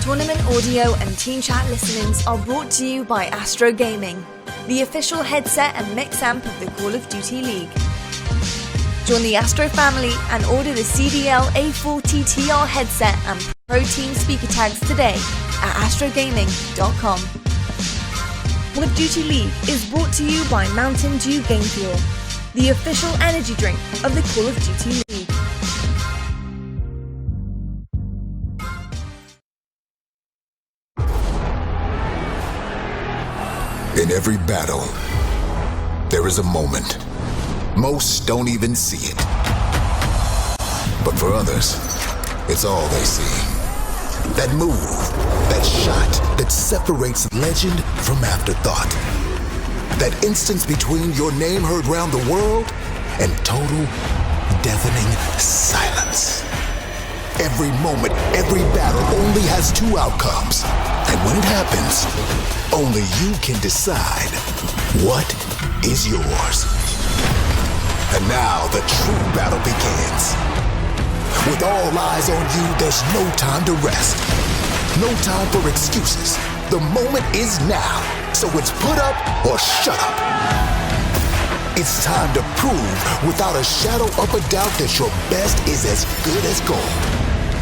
Tournament audio and team chat listenings are brought to you by Astro Gaming, the official headset and mix amp of the Call of Duty League. Join the Astro family and order the CDL A40 TR headset and Pro Team speaker tags today at astrogaming.com. Call of Duty League is brought to you by Mountain Dew Game Fuel, the official energy drink of the Call of Duty League. In every battle, there is a moment. Most don't even see it. But for others, it's all they see. That move, that shot that separates legend from afterthought. That instance between your name heard round the world and total, deafening silence. Every moment, every battle only has two outcomes. And when it happens, only you can decide what is yours. And now the true battle begins. With all eyes on you, there's no time to rest. No time for excuses. The moment is now. So it's put up or shut up. It's time to prove without a shadow of a doubt that your best is as good as gold.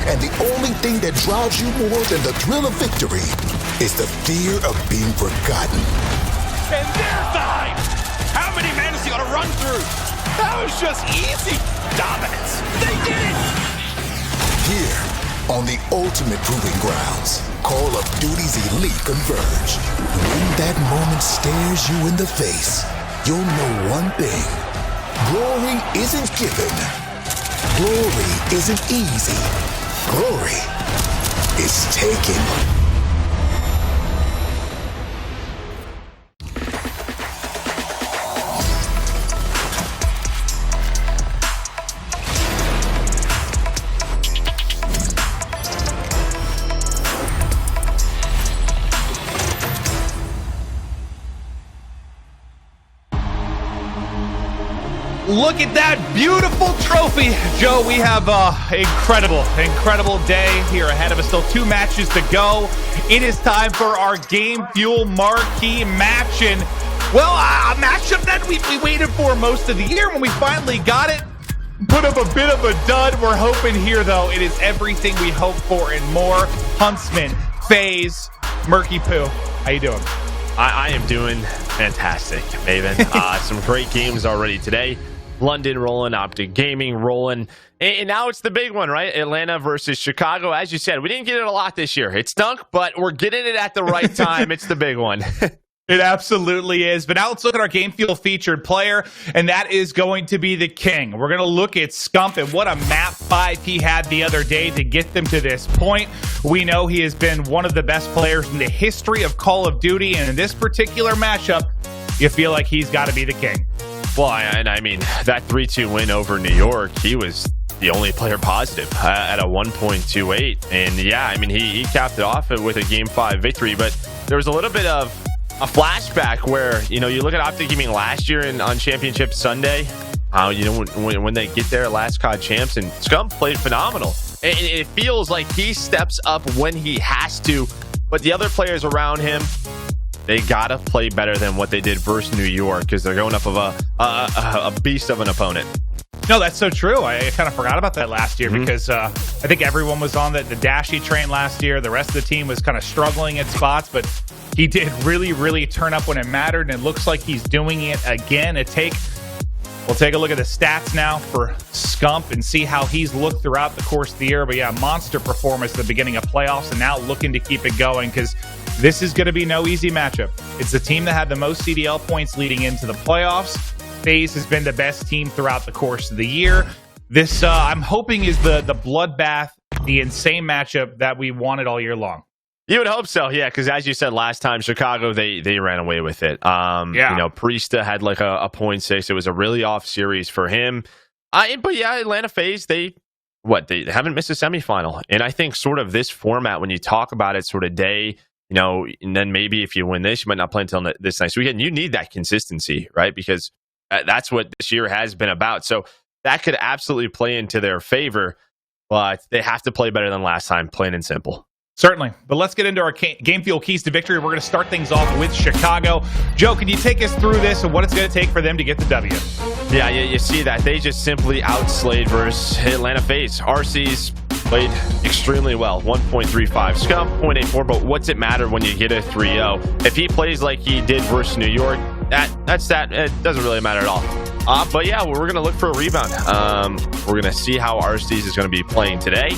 And the only thing that drives you more than the thrill of victory is the fear of being forgotten. And there's the hype! How many men is he gonna run through? That was just easy dominance. They did it! Here, on the ultimate proving grounds, Call of Duty's elite converge. When that moment stares you in the face, you'll know one thing. Glory isn't given. Glory isn't easy. Glory is taken. Look at that beautiful trophy. Joe, we have an incredible day here ahead of us. Still 2 matches to go. It is time for our Game Fuel marquee match. And, well, a matchup that we waited for most of the year. When we finally got it, put up a bit of a dud. We're hoping here, though, it is everything we hope for and more. Huntsmen, FaZe, Murky Poo. How you doing? I am doing fantastic, Maven. Some great games already today. London rolling, OpTic Gaming rolling, and now it's the big one, right? Atlanta versus Chicago. As you said, we didn't get it a lot this year. It stunk, but we're getting it at the right time. It's the big one. It absolutely is. But now let's look at our Game Fuel featured player, and that is going to be the King. We're going to look at Scump and what a map 5 he had the other day to get them to this point. We know he has been one of the best players in the history of Call of Duty, and in this particular matchup, you feel like he's got to be the King. Well, and I mean, that 3-2 win over New York, he was the only player positive at a 1.28. And yeah, I mean, he capped it off with a Game 5 victory, but there was a little bit of a flashback where, you look at OpTic Gaming last year on Championship Sunday, when they get there at Last COD Champs, and Scump played phenomenal. And it feels like he steps up when he has to, but the other players around him, they gotta play better than what they did versus New York, because they're going up of a beast of an opponent. No, that's so true. I kind of forgot about that last year because I think everyone was on the Dashy train last year. The rest of the team was kind of struggling at spots, but he did really turn up when it mattered, and it looks like he's doing it again. We'll take a look at the stats now for Scump and see how he's looked throughout the course of the year. But yeah, monster performance at the beginning of playoffs, and now looking to keep it going, because this is going to be no easy matchup. It's the team that had the most CDL points leading into the playoffs. FaZe has been the best team throughout the course of the year. This, I'm hoping, is the bloodbath, the insane matchup that we wanted all year long. You would hope so, yeah, because as you said last time, Chicago, they ran away with it. Priesta had like a 0.6. It was a really off series for him. But yeah, Atlanta FaZe, they they haven't missed a semifinal. And I think sort of this format, when you talk about it sort of day, and then maybe if you win this, you might not play until this next weekend. You need that consistency, right? Because that's what this year has been about. So that could absolutely play into their favor, but they have to play better than last time, plain and simple. Certainly. But let's get into our game fuel keys to victory. We're going to start things off with Chicago. Joe, can you take us through this and what it's going to take for them to get the W? Yeah, you see that. They just simply outslayed versus Atlanta FaZe. RC's played extremely well. 1.35. Scum, 0.84. But what's it matter when you get a 3-0? If he plays like he did versus New York, that's that. It doesn't really matter at all. But yeah, we're going to look for a rebound. We're going to see how RC's is going to be playing today.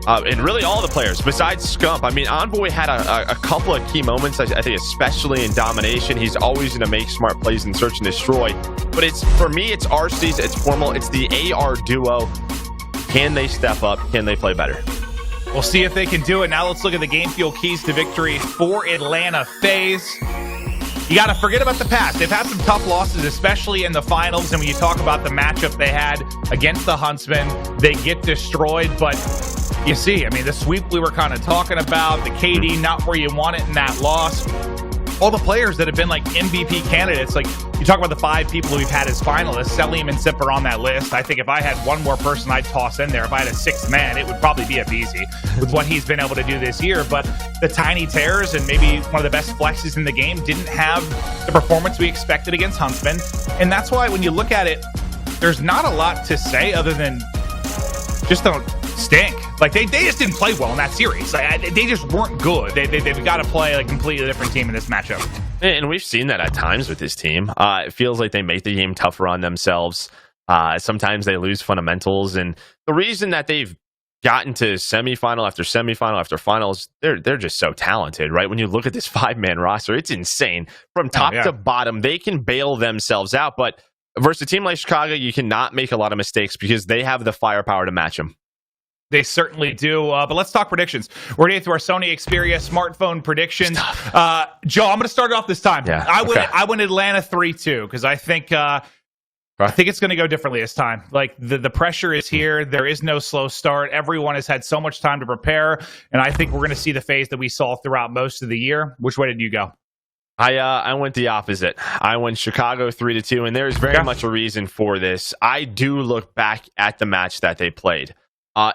And really all the players, besides Scump. I mean, Envoy had a couple of key moments, I think, especially in domination. He's always going to make smart plays in search and destroy. But for me, it's RC's, it's Formal, it's the AR duo. Can they step up? Can they play better? We'll see if they can do it. Now let's look at the game fuel keys to victory for Atlanta FaZe. You got to forget about the past. They've had some tough losses, especially in the finals. And when you talk about the matchup they had against the Huntsmen, they get destroyed. But you see, I mean, the sweep we were kind of talking about, the KD not where you want it in that loss. All the players that have been like MVP candidates, like you talk about the 5 people who we've had as finalists, Selim and Sip are on that list. I think if I had one more person I'd toss in there, if I had a 6th man, it would probably be a BZ with what he's been able to do this year. But the Tiny Tears and maybe one of the best flexes in the game didn't have the performance we expected against Huntsmen. And that's why when you look at it, there's not a lot to say other than just don't stink. Like they just didn't play well in that series. They just weren't good. They've got to play a completely different team in this matchup. And we've seen that at times with this team. It feels like they make the game tougher on themselves. Sometimes they lose fundamentals, and the reason that they've gotten to semifinal after semifinal after finals, they're just so talented, right? When you look at this 5-man roster, it's insane from top to bottom. They can bail themselves out, but versus a team like Chicago, you cannot make a lot of mistakes because they have the firepower to match them. They certainly do. But let's talk predictions. We're going to get to our Sony Xperia smartphone predictions. Joe, I'm going to start it off this time. Yeah, I win Atlanta 3-2 because I think it's going to go differently this time. Like the pressure is here. There is no slow start. Everyone has had so much time to prepare, and I think we're going to see the phase that we saw throughout most of the year. Which way did you go? I went the opposite. I went Chicago 3-2, and there's very much a reason for this. I do look back at the match that they played.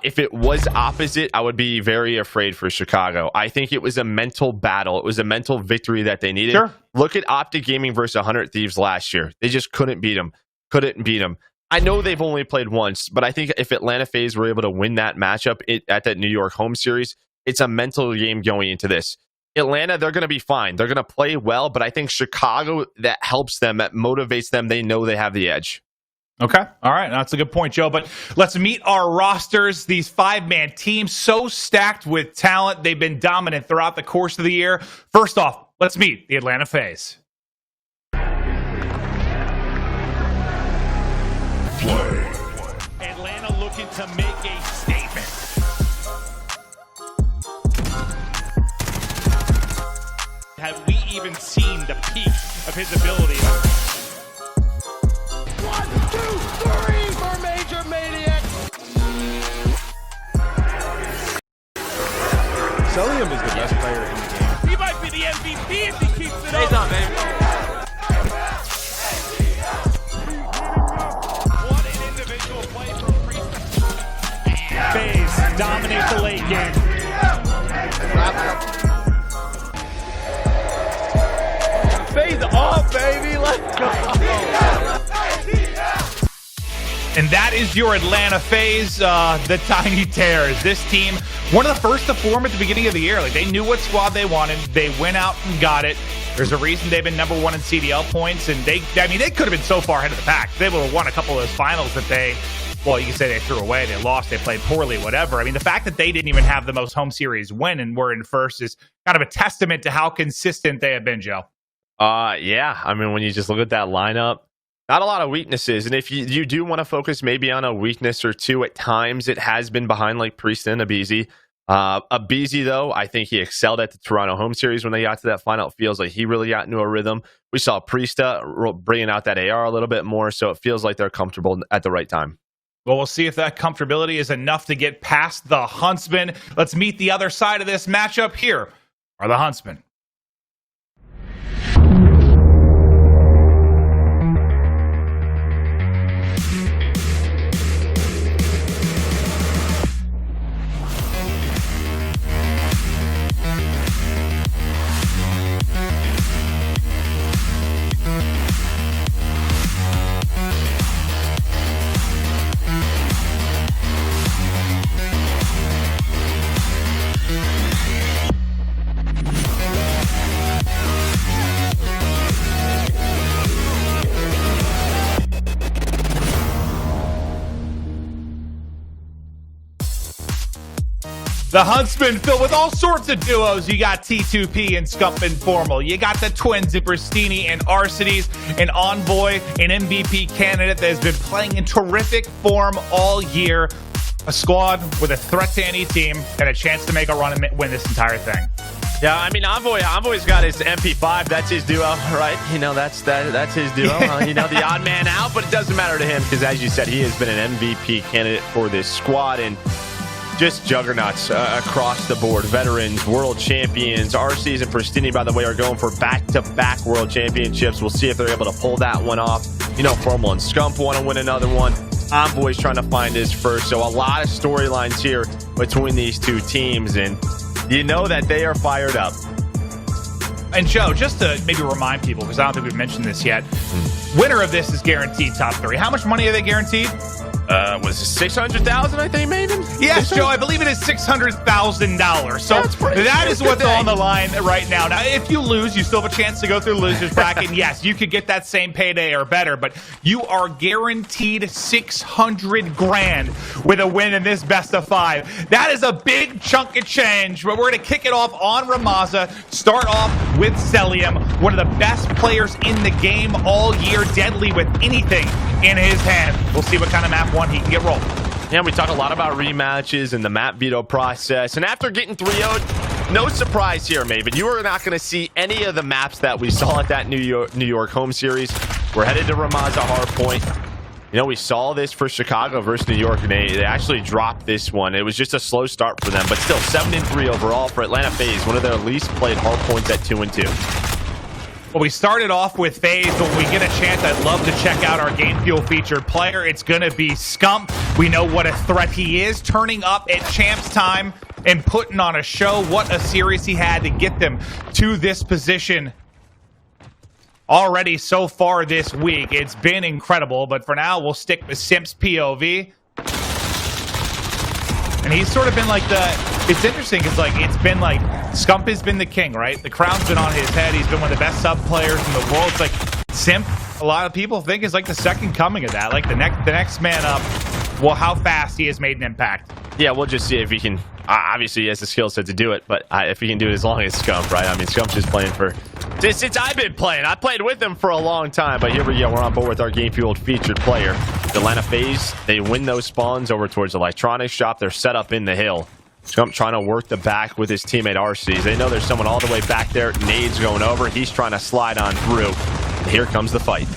If it was opposite, I would be very afraid for Chicago. I think it was a mental battle. It was a mental victory that they needed. Sure. Look at OpTic Gaming versus 100 Thieves last year. They just couldn't beat them. I know they've only played once, but I think if Atlanta FaZe were able to win that matchup at that New York home series, it's a mental game going into this. Atlanta, they're going to be fine. They're going to play well, but I think Chicago, that helps them, that motivates them. They know they have the edge. Okay. All right. That's a good point, Joe. But let's meet our rosters. These 5-man teams, so stacked with talent. They've been dominant throughout the course of the year. First off, let's meet the Atlanta FaZe. Atlanta looking to make a statement. Have we even seen the peak of his ability? 1, 2, 3 for Major Maniac. Selim is the best player in the game. He might be the MVP if he keeps it Stays on, baby. What an individual play from Priest. FaZe dominate the late game. FaZe off, baby. Let's go. And that is your Atlanta FaZe, the Tiny Tears. This team, one of the first to form at the beginning of the year. Like, they knew what squad they wanted. They went out and got it. There's a reason they've been number 1 in CDL points, and they could have been so far ahead of the pack. They would have won a couple of those finals that you can say they threw away. They lost. They played poorly, whatever. I mean, the fact that they didn't even have the most home series win and were in first is kind of a testament to how consistent they have been, Joe. Yeah. I mean, when you just look at that lineup, not a lot of weaknesses. And if you do want to focus maybe on a weakness or two at times, it has been behind like Priest and Abizi. Abizi, though, I think he excelled at the Toronto home series when they got to that final. It feels like he really got into a rhythm. We saw Priesta bringing out that AR a little bit more, so it feels like they're comfortable at the right time. Well, we'll see if that comfortability is enough to get past the Huntsmen. Let's meet the other side of this matchup. Here are the Huntsmen. The Huntsmen filled with all sorts of duos. You got T2P and Scump Informal. You got the twins in Pristini and Arcides, an Envoy, an MVP candidate that has been playing in terrific form all year. A squad with a threat to any team and a chance to make a run and win this entire thing. Yeah, I mean, Envoy's got his MP5. That's his duo, right? You know, that's his duo. You know, the odd man out, but it doesn't matter to him because, as you said, he has been an MVP candidate for this squad and just juggernauts across the board. Veterans, world champions. Arcides and Pristini, by the way, are going for back-to-back world championships. We'll see if they're able to pull that one off. You know, Formal and Scump want to win another one. Envoy's trying to find his first. So a lot of storylines here between these two teams, and you know that they are fired up. And Joe, just to maybe remind people, because I don't think we've mentioned this yet, winner of this is guaranteed top 3. How much money are they guaranteed? Was it 600,000? I think maybe. Yes, Joe, I believe it is $600,000. So that is what's on the line right now. Now, if you lose, you still have a chance to go through the losers bracket. Yes, you could get that same payday or better, but you are guaranteed $600,000 with a win in this best of 5. That is a big chunk of change. But we're going to kick it off on Ramaza. Start off with Celium, one of the best players in the game all year, deadly with anything in his hand. We'll see what kind of map one he can get rolled. Yeah, we talk a lot about rematches and the map veto process. And after getting 3-0'd, no surprise here, Maven. You are not going to see any of the maps that we saw at that New York home series. We're headed to Ramaza Hardpoint. You know, we saw this for Chicago versus New York, and they actually dropped this one. It was just a slow start for them, but still 7-3 overall for Atlanta FaZe, one of their least played hardpoints at 2-2. Well, we started off with FaZe, but when we get a chance, I'd love to check out our Game Fuel featured player. It's going to be Scump. We know what a threat he is, turning up at Champs time and putting on a show. What a series he had to get them to this position already so far this week. It's been incredible, but for now, we'll stick with Simp's POV. And he's sort of been like it's interesting because it's been like Scump has been the king, right? The crown's been on his head. He's been one of the best sub players in the world. It's like Simp, a lot of people think is like the second coming of that. Like the next man up. Well, how fast he has made an impact. Yeah, we'll just see if he can. Obviously, he has the skill set to do it, but if he can do it as long as Scump, right? I mean, Scump's just playing since I've been playing. I played with him for a long time, but here we go. We're on board with our Game Fueled featured player. The Atlanta FaZe, they win those spawns over towards the electronics shop. They're set up in the hill. Scump trying to work the back with his teammate Arcides. They know there's someone all the way back there. Nades going over. He's trying to slide on through. And here comes the fight.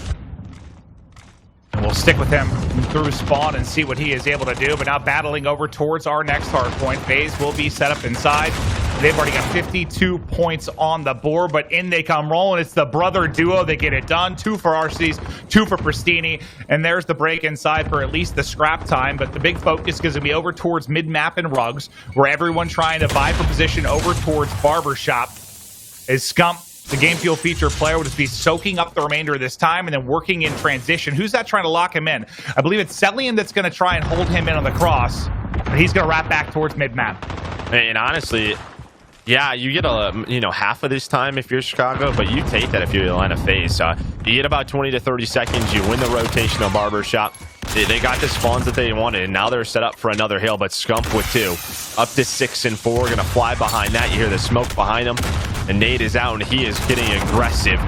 And we'll stick with him through spawn and see what he is able to do. But now battling over towards our next hard point. FaZe will be set up inside. They've already got 52 points on the board, but in they come rolling. It's the brother duo. They get it done. 2 for Arcides, 2 for Pristini. And there's the break inside for at least the scrap time. But the big focus is going to be over towards mid-map and rugs, where everyone trying to vie for position over towards Barbershop. As Scump, the Game Fuel feature player, will just be soaking up the remainder of this time and then working in transition. Who's that trying to lock him in? I believe it's Celium that's going to try and hold him in on the cross. But he's going to wrap back towards mid-map. And honestly, yeah, you get half of this time if you're Chicago, but you take that if you're Atlanta FaZe. You get about 20 to 30 seconds. You win the rotation on Barbershop. They got the spawns that they wanted, and now they're set up for another hill, but Scump with 2. Up to 6 and 4. Going to fly behind that. You hear the smoke behind him. And Nade is out, and he is getting aggressive.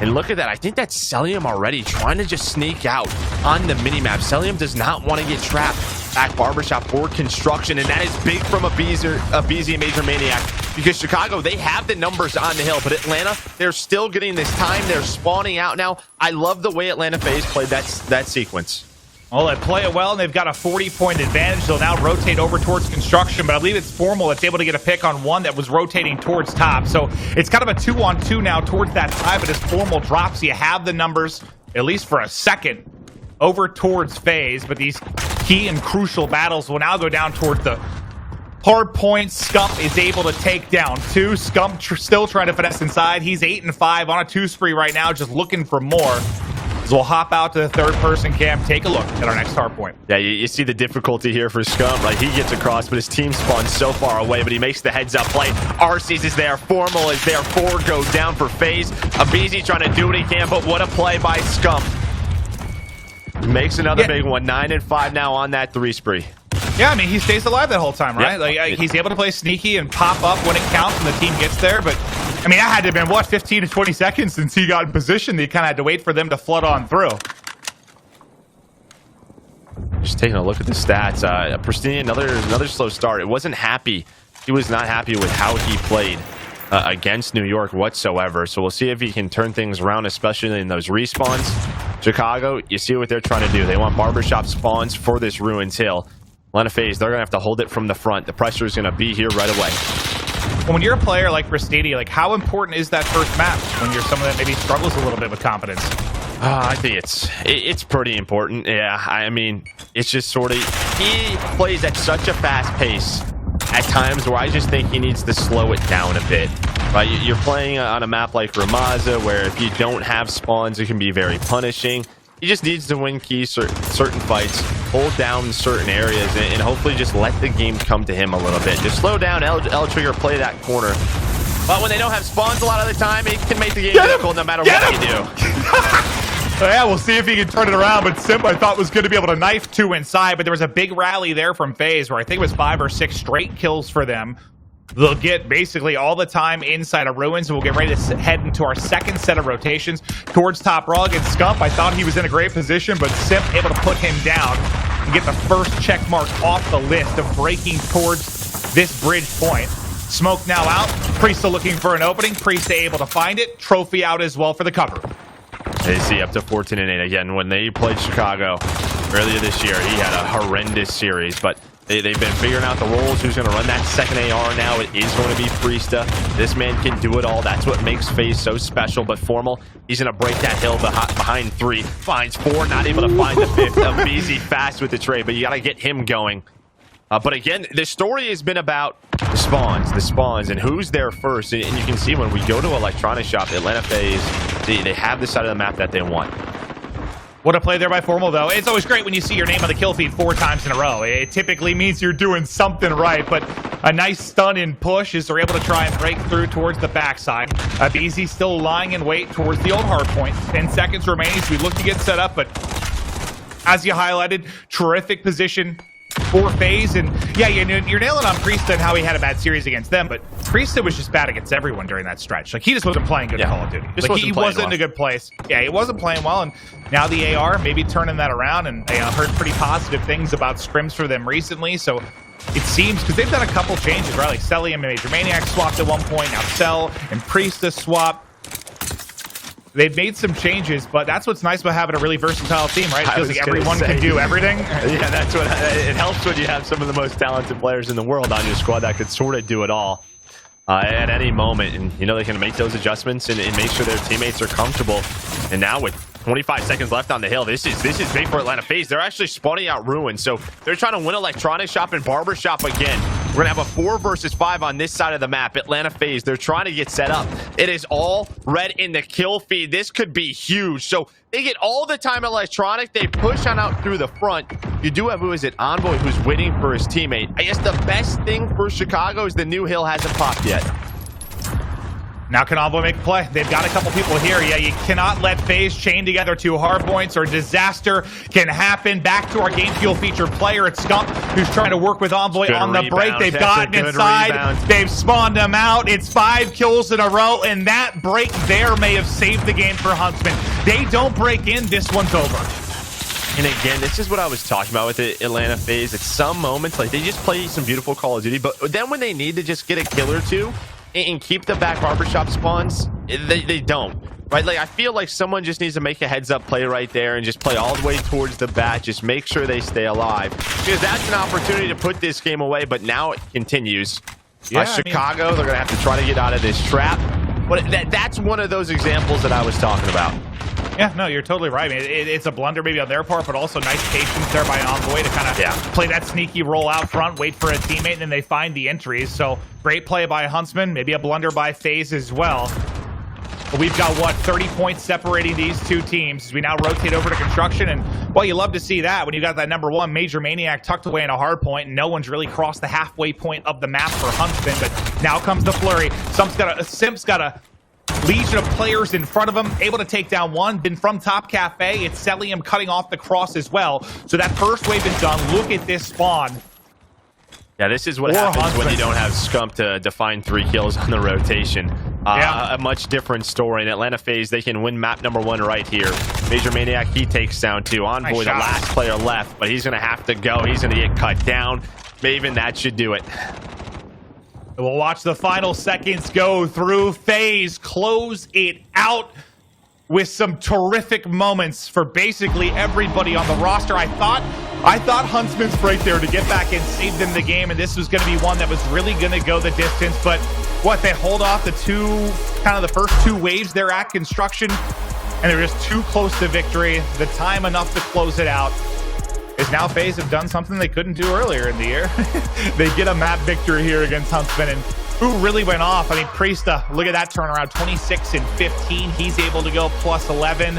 And look at that. I think that's Celium already trying to just sneak out on the minimap. Celium does not want to get trapped. Back Barbershop or construction, and that is big from a BZ Major Maniac, because Chicago, they have the numbers on the hill, but Atlanta, they're still getting this time. They're spawning out now. I love the way Atlanta FaZe played that sequence. Well, they play it well, and they've got a 40-point advantage. They'll now rotate over towards construction, but I believe it's Formal that's able to get a pick on one that was rotating towards top. So it's kind of a 2-on-2 now towards that side, but as Formal drops, you have the numbers, at least for a second, over towards FaZe. But these key and crucial battles will now go down towards the hard points. Scump is able to take down 2. Scump still trying to finesse inside. He's 8-5 on a 2 spree right now, just looking for more. So we'll hop out to the third-person cam, take a look at our next hard point. Yeah, you see the difficulty here for Scump, right? He gets across, but his team spawns so far away, but he makes the heads-up play. Arcees is there, Formal is there, 4 go down for FaZe. aBeZy trying to do what he can, but what a play by Scump. Makes another big one, 9-5 now on that 3 spree. Yeah, I mean, he stays alive that whole time, right? Like, he's able to play sneaky and pop up when it counts and the team gets there, but I mean, that had to have been, what, 15 to 20 seconds since he got in position. He kind of had to wait for them to flood on through. Just taking a look at the stats. Pristine, another slow start. It wasn't happy. He was not happy with how he played against New York whatsoever. So we'll see if he can turn things around, especially in those respawns. Chicago, you see what they're trying to do. They want barbershop spawns for this Ruins Hill. Atlanta FaZe, they're going to have to hold it from the front. The pressure is going to be here right away. When you're a player like Pristini, like, how important is that first match when you're someone that maybe struggles a little bit with confidence? I think it's pretty important. Yeah, I mean, it's just sort of, he plays at such a fast pace at times where I just think he needs to slow it down a bit. Right, you're playing on a map like Ramaza where if you don't have spawns, it can be very punishing. He just needs to win key certain fights, hold down certain areas, and hopefully just let the game come to him a little bit. Just slow down, L-Trigger, play that corner. But when they don't have spawns a lot of the time, it can make the game difficult no matter what you do. Yeah, we'll see if he can turn it around, but Simp, I thought, was going to be able to knife 2 inside, but there was a big rally there from FaZe where I think it was 5 or 6 straight kills for them. They'll get basically all the time inside of Ruins, and we'll get ready to head into our second set of rotations towards top rug. And Scump, I thought he was in a great position, but Simp able to put him down and get the first check mark off the list of breaking towards this bridge point. Smoke now out. Priesta looking for an opening. Priesta able to find it. Trophy out as well for the cover. They see up to 14-8. Again, when they played Chicago earlier this year, he had a horrendous series, but they've been figuring out the roles. Who's going to run that second AR now? It is going to be Priesta. This man can do it all. That's what makes FaZe so special. But Formal, he's going to break that hill behind 3. Finds 4, not able to find the 5th. aBeZy fast with the trade, but you got to get him going. But again, the story has been about the spawns, and who's there first. And you can see when we go to Electronic Shop, Atlanta FaZe, they have the side of the map that they want. What a play there by Formal, though. It's always great when you see your name on the kill feed 4 times in a row. It typically means you're doing something right, but a nice stun and push as they're able to try and break through towards the backside. aBeZy still lying in wait towards the old hard point. 10 seconds remaining, so we look to get set up, but as you highlighted, terrific position for FaZe. And yeah, you're nailing on Priesta and how he had a bad series against them, but Priesta was just bad against everyone during that stretch. Like, he just wasn't playing good Call of Duty. Like, he wasn't in a good place. Yeah, he wasn't playing well, and now the AR maybe turning that around, and I've heard pretty positive things about scrims for them recently, so it seems, because they've done a couple changes, right? Like, Selly and Major Maniac swapped at one point, now Cell and Priesta swap. They've made some changes, but that's what's nice about having a really versatile team, right? It feels like everyone can do everything. Yeah, that's what it helps when you have some of the most talented players in the world on your squad that could sort of do it all at any moment. And, you know, they can make those adjustments and make sure their teammates are comfortable. And now with 25 seconds left on the hill, this is big for Atlanta FaZe. They're actually spawning out Ruins, so they're trying to win Electronic Shop and Barbershop again. We're gonna have a 4 versus 5 on this side of the map. Atlanta FaZe, they're trying to get set up. It is all red in the kill feed. This could be huge. So they get all the time Electronic. They push on out through the front. You do have, who is it, Envoy, who's waiting for his teammate. I guess the best thing for Chicago is the new hill hasn't popped yet. Now can Envoy make a play? They've got a couple people here. Yeah, you cannot let FaZe chain together 2 hard points or disaster can happen. Back to our game fuel featured player. It's Scump who's trying to work with Envoy on the break. They've gotten inside. They've spawned him out. It's 5 kills in a row, and that break there may have saved the game for Huntsmen. They don't break in, this one's over. And again, this is what I was talking about with the Atlanta FaZe. At some moments, like, they just play some beautiful Call of Duty, but then when they need to just get a kill or two and keep the back barbershop spawns, they don't. right? Like, I feel like someone just needs to make a heads-up play right there and just play all the way towards the bat. Just make sure they stay alive. Because that's an opportunity to put this game away, but now it continues. Yeah, Chicago, they're going to have to try to get out of this trap. But that's one of those examples that I was talking about. Yeah, no, you're totally right. I mean, it's a blunder maybe on their part, but also nice patience there by Envoy to kind of play that sneaky roll out front, wait for a teammate, and then they find the entries. So great play by Huntsmen, maybe a blunder by FaZe as well. But we've got, what, 30 points separating these two teams as we now rotate over to construction. And, well, you love to see that when you got that number one Major Maniac tucked away in a hard point, and no one's really crossed the halfway point of the map for Huntsmen. But now comes the flurry. Simp's got a legion of players in front of him, able to take down one. Then from top cafe, it's Celium cutting off the cross as well. So that first wave is done. Look at this spawn. Yeah, this is what happens when you don't have Scump to define 3 kills on the rotation. A much different story. In Atlanta FaZe, they can win map number 1 right here. Major Maniac, he takes down 2. Envoy, the last player left, but he's going to have to go. He's going to get cut down. Maven, that should do it. We'll watch the final seconds go through. FaZe close it out with some terrific moments for basically everybody on the roster. I thought Huntsman's right there to get back and save them the game, and this was going to be one that was really going to go the distance. But what, they hold off the the first 2 waves there at construction, and they're just too close to victory. The time enough to close it out. Is now FaZe have done something they couldn't do earlier in the year. They get a map victory here against Huntsmen, and who really went off? I mean, Priesta, look at that turnaround, 26 and 15. He's able to go plus 11.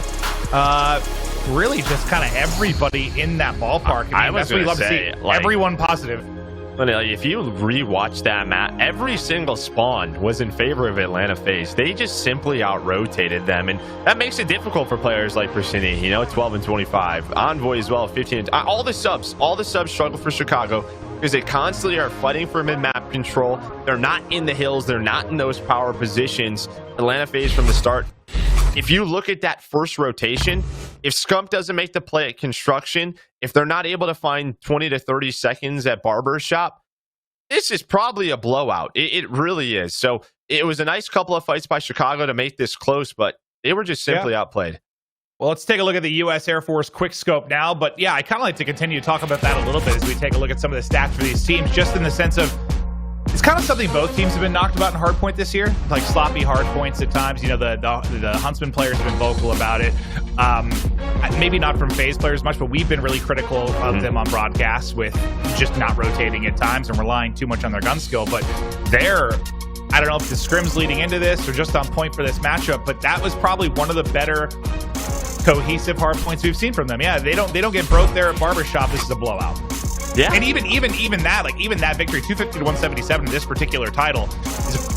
Really just kind of everybody in that ballpark. I mean, that's what you love to see. Everyone positive. If you rewatch that map, every single spawn was in favor of Atlanta FaZe. They just simply out-rotated them, and that makes it difficult for players like Persini, 12 and 25. Envoy as well, 15. All the subs struggle for Chicago because they constantly are fighting for mid-map control. They're not in the hills. They're not in those power positions. Atlanta FaZe from the start. If you look at that first rotation, if Scump doesn't make the play at construction, if they're not able to find 20 to 30 seconds at Barbershop, this is probably a blowout. It really is. So it was a nice couple of fights by Chicago to make this close, but they were just simply outplayed. Well, let's take a look at the U.S. Air Force quick scope now. But yeah, I kind of like to continue to talk about that a little bit as we take a look at some of the stats for these teams, just in the sense of it's kind of something both teams have been knocked about in hardpoint this year, like sloppy hardpoints at times. The Huntsman players have been vocal about it. Maybe not from FaZe players much, but we've been really critical of them on broadcasts with just not rotating at times and relying too much on their gun skill. But I don't know if the scrims leading into this or just on point for this matchup, but that was probably one of the better cohesive hardpoints we've seen from them. Yeah, they don't get broke there at Barbershop. This is a blowout. Yeah, and even that victory, 250 to 177 in this particular title,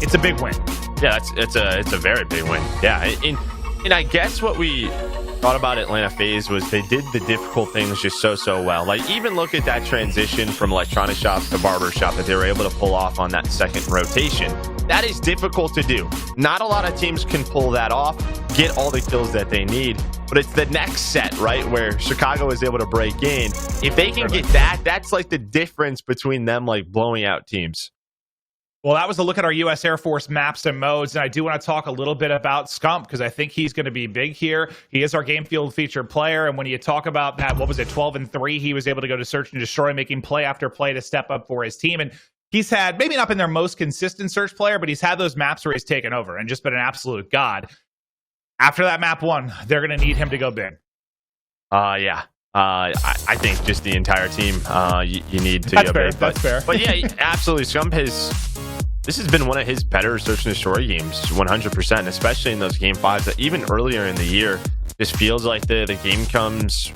it's a big win. Yeah, it's a very big win. Yeah, and I guess what we thought about Atlanta FaZe was they did the difficult things just so well. Like, even look at that transition from electronic shops to Barbershop that they were able to pull off on that second rotation. That is difficult to do. Not a lot of teams can pull that off, get all the kills that they need. But it's the next set, right, where Chicago is able to break in. If they can get that, that's like the difference between them like blowing out teams. Well, that was a look at our U.S. Air Force maps and modes, and I do want to talk a little bit about Scump because I think he's going to be big here. He is our game field featured player, and when you talk about that, 12 and 3, he was able to go to search and destroy, making play after play to step up for his team. And he's had, maybe not been their most consistent search player, but he's had those maps where he's taken over and just been an absolute god. After that map 1, they're going to need him to go big. I think just the entire team, you need to go big. That's fair. But yeah, absolutely. Scump this has been one of his better search and destroy games, 100%, especially in those game 5s that even earlier in the year, just feels like the game comes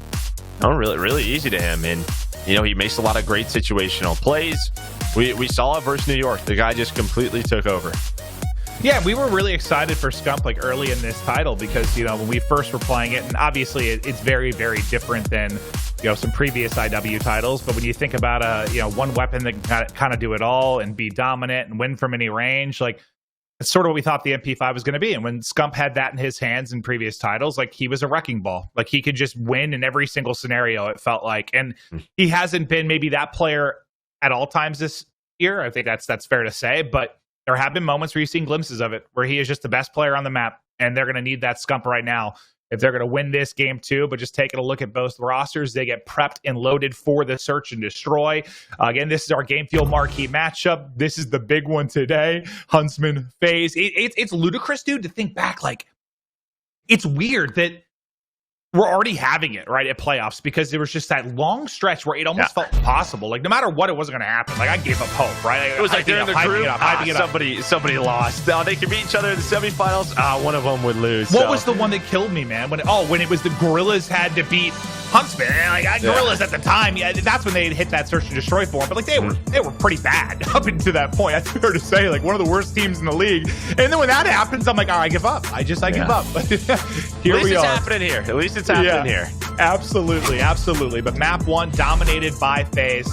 really easy to him. And, he makes a lot of great situational plays. We saw it versus New York. The guy just completely took over. Yeah, we were really excited for Scump early in this title because, when we first were playing it, and obviously it's very, very different than, some previous IW titles. But when you think about one weapon that can kind of do it all and be dominant and win from any range, it's sort of what we thought the MP5 was going to be. And when Scump had that in his hands in previous titles, he was a wrecking ball. He could just win in every single scenario, it felt like. And he hasn't been maybe that player at all times this year. I think that's fair to say, but there have been moments where you've seen glimpses of it, where he is just the best player on the map. and they're going to need that scump right now if they're going to win this game too. But just taking a look at both rosters, they get prepped and loaded for the search and destroy. Again, this is our Game Fuel marquee matchup. This is the big one today. Huntsmen, FaZe. It's ludicrous, dude, to think back. Like, it's weird that we're already having it right at playoffs, because there was just that long stretch where it almost felt impossible. Like, no matter what, it wasn't going to happen. Like, I gave up hope, right? It was like they're in the group. Somebody lost. They could beat each other in the semifinals. One of them would lose. What was the one that killed me, man? When it was the Guerrillas had to beat Huntsmen. Like, Guerrillas at the time, that's when they hit that search and destroy for them. But like, they were pretty bad up until that point. That's fair to say. Like, one of the worst teams in the league. And then when that happens, I'm like, all right, I give up. I give up. But here we are. Happening here. At least it's happening here. Absolutely. But map 1 dominated by FaZe.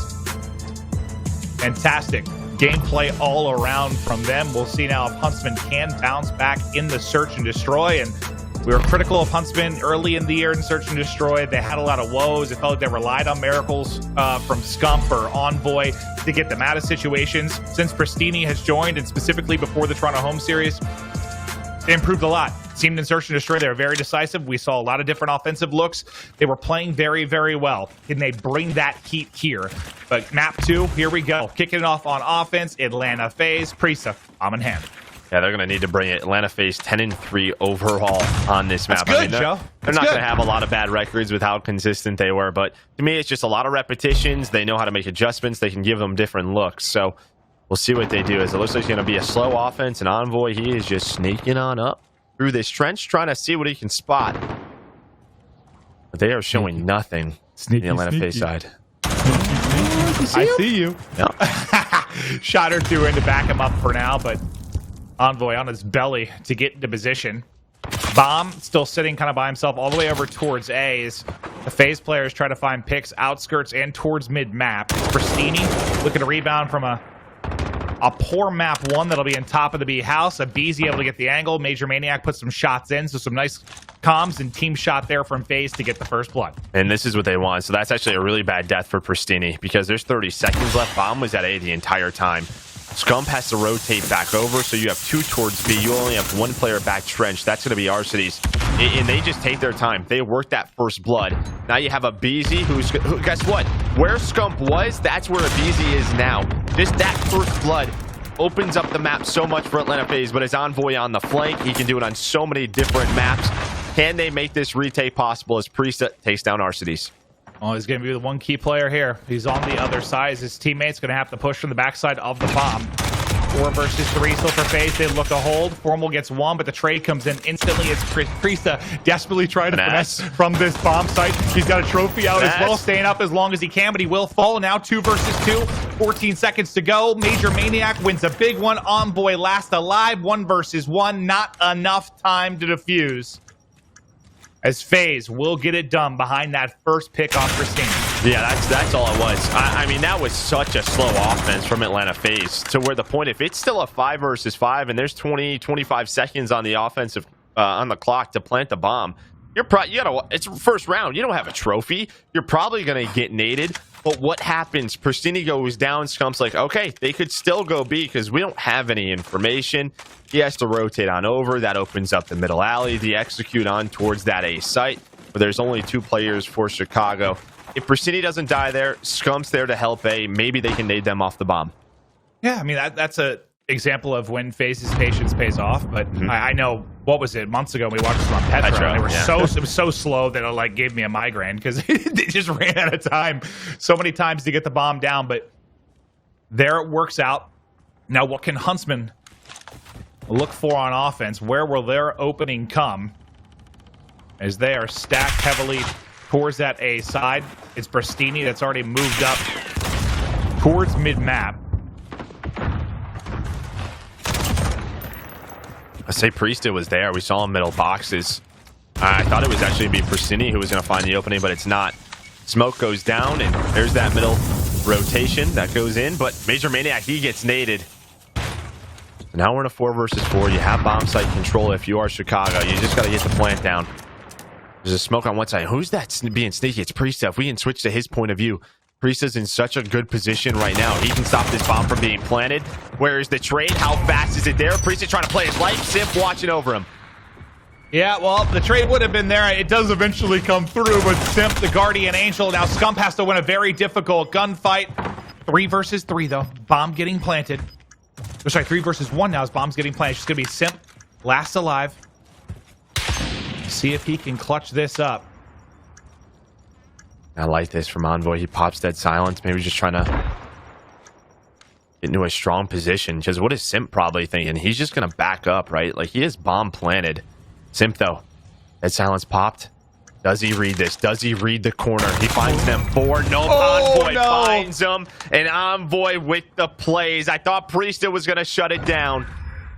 Fantastic gameplay all around from them. We'll see now if Huntsmen can bounce back in the search and destroy. And we were critical of Huntsmen early in the year in search and destroy. They had a lot of woes. It felt like they relied on miracles from Scump or Envoy to get them out of situations. Since Pristini has joined, and specifically before the Toronto home series, they improved a lot. Seemed in search and destroy, they were very decisive. We saw a lot of different offensive looks. They were playing very, very well. Can they bring that heat here? But map 2, here we go. Kicking it off on offense, Atlanta FaZe, Prisa, I'm in hand. Yeah, they're going to need to bring it. Atlanta FaZe 10-3 overall on this map. That's good, Joe. They're not going to have a lot of bad records with how consistent they were, but to me, it's just a lot of repetitions. They know how to make adjustments. They can give them different looks. So we'll see what they do. As it looks like it's going to be a slow offense, and Envoy, he is just sneaking on up through this trench, trying to see what he can spot. But they are showing nothing on the Atlanta FaZe side. I see you. Yep. Shot or two in to back him up for now, but Envoy on his belly to get into position. Bomb still sitting kind of by himself all the way over towards A's. The FaZe players try to find picks outskirts and towards mid-map. Pristini looking to rebound from a poor map 1 that'll be in top of the B house. A Beezy able to get the angle. Major Maniac puts some shots in, so some nice comms and team shot there from FaZe to get the first blood. And this is what they want. So that's actually a really bad death for Pristini, because there's 30 seconds left. Bomb was at A the entire time. Scump has to rotate back over, so you have 2 towards B. You only have 1 player back trench. That's going to be Arcides. And they just take their time. They work that first blood. Now you have a Beezy who, guess what? Where Scump was, that's where a Beezy is now. Just that first blood opens up the map so much for Atlanta FaZe, but as Envoy on the flank, he can do it on so many different maps. Can they make this retake possible as Priest takes down Arcides? Oh, he's going to be the one key player here. He's on the other side. His teammate's going to have to push from the backside of the bomb. 4 versus 3 still for FaZe. They look to hold. Formal gets 1, but the trade comes in instantly. It's Priesta desperately trying to finesse from this bomb site. He's got a trophy out as well, staying up as long as he can, but he will fall. Now 2 versus 2. 14 seconds to go. Major Maniac wins a big one. Envoy last alive. 1 versus 1. Not enough time to defuse, as FaZe will get it done behind that first pick on Pristini. Yeah, that's all it was. I mean, that was such a slow offense from Atlanta FaZe, to where the point, if it's still a 5 versus 5 and there's 25 seconds on the offensive on the clock to plant the bomb, it's first round. You don't have a trophy. You're probably going to get naded. But what happens? Pristini goes down. Scump's like, okay, they could still go B because we don't have any information. He has to rotate on over. That opens up the middle alley. The execute on towards that A site, where there's only 2 players for Chicago. If Pristini doesn't die there, Scump's there to help A. Maybe they can nade them off the bomb. Yeah, I mean, that's a example of when FaZe's patience pays off. But I know, what was it, months ago we watched this on Petra. And they were it was so slow that it like gave me a migraine, because they just ran out of time so many times to get the bomb down. But there it works out. Now, what can Huntsmen look for on offense? Where will their opening come? As they are stacked heavily towards that A side. It's Pristini that's already moved up towards mid-map. I say Priesta was there. We saw him middle boxes. I thought it was actually going to be Pristini who was going to find the opening, but it's not. Smoke goes down, and there's that middle rotation that goes in, but Major Maniac, he gets naded. So now we're in a 4 versus 4. You have bomb site control if you are Chicago. You just got to get the plant down. There's a smoke on one side. Who's that being sneaky? It's Priesta. If we can switch to his point of view. Priesta's in such a good position right now. He can stop this bomb from being planted. Where is the trade? How fast is it there? Priesta trying to play his life. Simp watching over him. Yeah, well, the trade would have been there. It does eventually come through, but Simp, the Guardian Angel, now Scump has to win a very difficult gunfight. 3 versus 3, though. Bomb getting planted. Oh, sorry, 3 versus 1 now as bomb's getting planted. It's just going to be Simp, last alive. See if he can clutch this up. I like this from Envoy. He pops dead silence. Maybe just trying to get into a strong position. Because what is Simp probably thinking? He's just going to back up, right? Like, he has bomb planted. Simp, though. Dead silence popped. Does he read this? Does he read the corner? He finds them 4. No, Envoy finds them. And Envoy with the plays. I thought Priesta was going to shut it down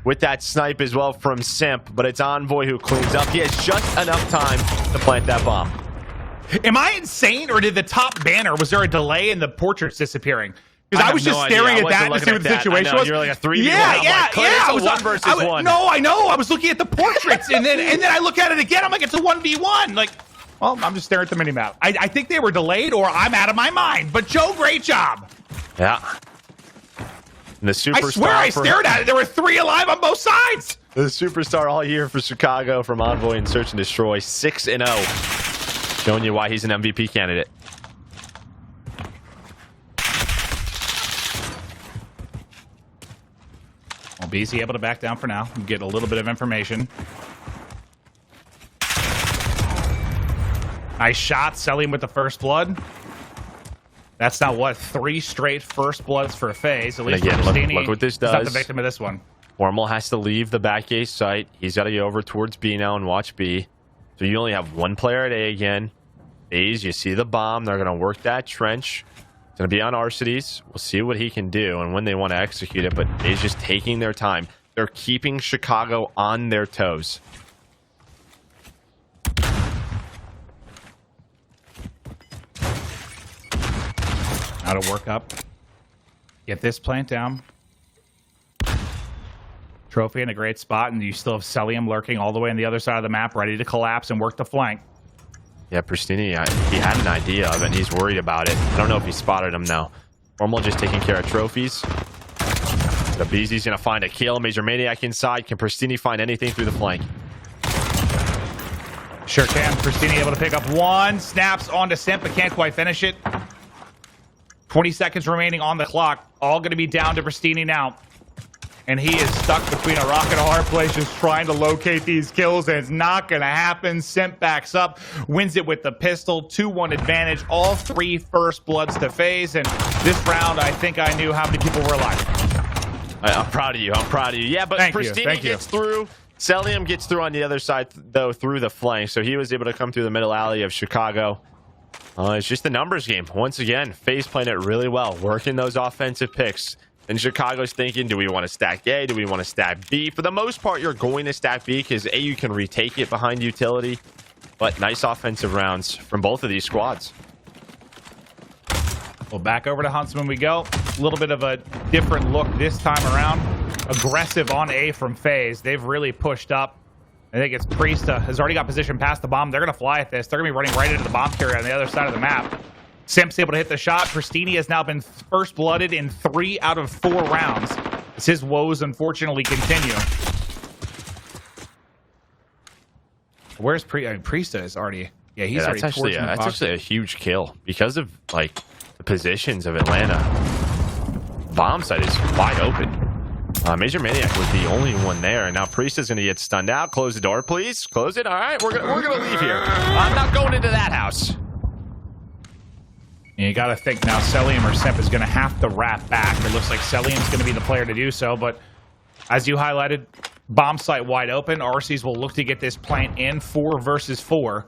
with that snipe as well from Simp. But it's Envoy who cleans up. He has just enough time to plant that bomb. Am I insane, or did the top banner, was there a delay in the portraits disappearing? Because I was just staring at that to see what the situation was. You're like a 3v1. Yeah. I was 1 versus 1. No, I know. I was looking at the portraits, and then I look at it again. I'm like, it's a 1v1. Like, well, I'm just staring at the minimap. I think they were delayed, or I'm out of my mind. But Joe, great job. Yeah. And the superstar. I swear I stared at it. There were 3 alive on both sides. The superstar all year for Chicago from Envoy and Search and Destroy. 6-0. Showing you why he's an MVP candidate. Well, BZ able to back down for now and get a little bit of information. Nice shot. Sellium with the first blood. That's now, what, 3 straight first bloods for FaZe. At least again, look what this does. He's not the victim of this one. Formal has to leave the back A site. He's got to go over towards B now and watch B. So you only have 1 player at A again. FaZe, you see the bomb. They're going to work that trench. It's going to be on Arcides. We'll see what he can do and when they want to execute it. But FaZe just taking their time. They're keeping Chicago on their toes. Now to work up. Get this plant down. Trophy in a great spot, and you still have Sellium lurking all the way on the other side of the map, ready to collapse and work the flank. Yeah, Pristini, he had an idea of it, and he's worried about it. I don't know if he spotted him, though. Formal just taking care of trophies. The BZ's going to find a kill. Major Maniac inside. Can Pristini find anything through the flank? Sure can. Pristini able to pick up 1. Snaps onto Simp, but can't quite finish it. 20 seconds remaining on the clock. All going to be down to Pristini now. And he is stuck between a rock and a hard place just trying to locate these kills, and it's not going to happen. Simp backs up, wins it with the pistol. 2-1 advantage. All 3 first bloods to FaZe, and this round, I think I knew how many people were alive. I'm proud of you. I'm proud of you. Yeah, but Pristini gets through. Sellium gets through on the other side, though, through the flank, so he was able to come through the middle alley of Chicago. It's just a numbers game. Once again, FaZe playing it really well, working those offensive picks. And Chicago's thinking, do we want to stack A? Do we want to stack B? For the most part, you're going to stack B because A, you can retake it behind utility. But nice offensive rounds from both of these squads. Well, back over to Huntsmen we go. A little bit of a different look this time around. Aggressive on A from FaZe. They've really pushed up. I think it's Priesta has already got position past the bomb. They're going to fly at this. They're going to be running right into the bomb carrier on the other side of the map. Simp's able to hit the shot. Pristini has now been first blooded in 3 out of 4 rounds as his woes unfortunately continue. Where's Priesta is already... Yeah, he's already torching the box. That's actually a huge kill because of, like, the positions of Atlanta. Bomb site is wide open. Major Maniac was the only one there, and now Priesta's going to get stunned out. Close the door, please. Close it. All right, we're gonna leave here. I'm not going into that house. And you got to think now Sellium or Simp is going to have to wrap back. It looks like Sellium's going to be the player to do so, but as you highlighted, bomb site wide open. Arcees will look to get this plant in 4 versus 4.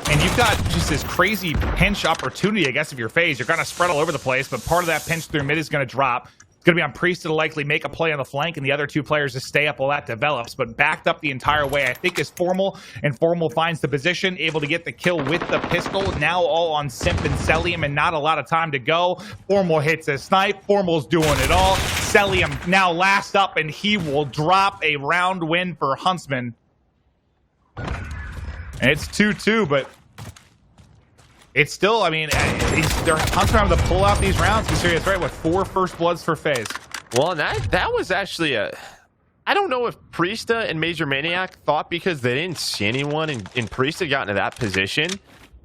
And you've got just this crazy pinch opportunity, I guess, if you're FaZe. You're going to spread all over the place, but part of that pinch through mid is going to drop. It's going to be on Priest to likely make a play on the flank, and the other 2 players to stay up while that develops. But backed up the entire way, I think, is Formal, and Formal finds the position, able to get the kill with the pistol. Now all on Simp and Sellium, and not a lot of time to go. Formal hits a snipe. Formal's doing it all. Sellium now last up, and he will drop a round win for Huntsmen. And it's 2-2, but it's still, I mean, they're Huntsmen having to pull out these rounds. Considering it's right with 4 first bloods for FaZe. Well, and that was actually I don't know if Priesta and Major Maniac thought because they didn't see anyone and Priesta got into that position.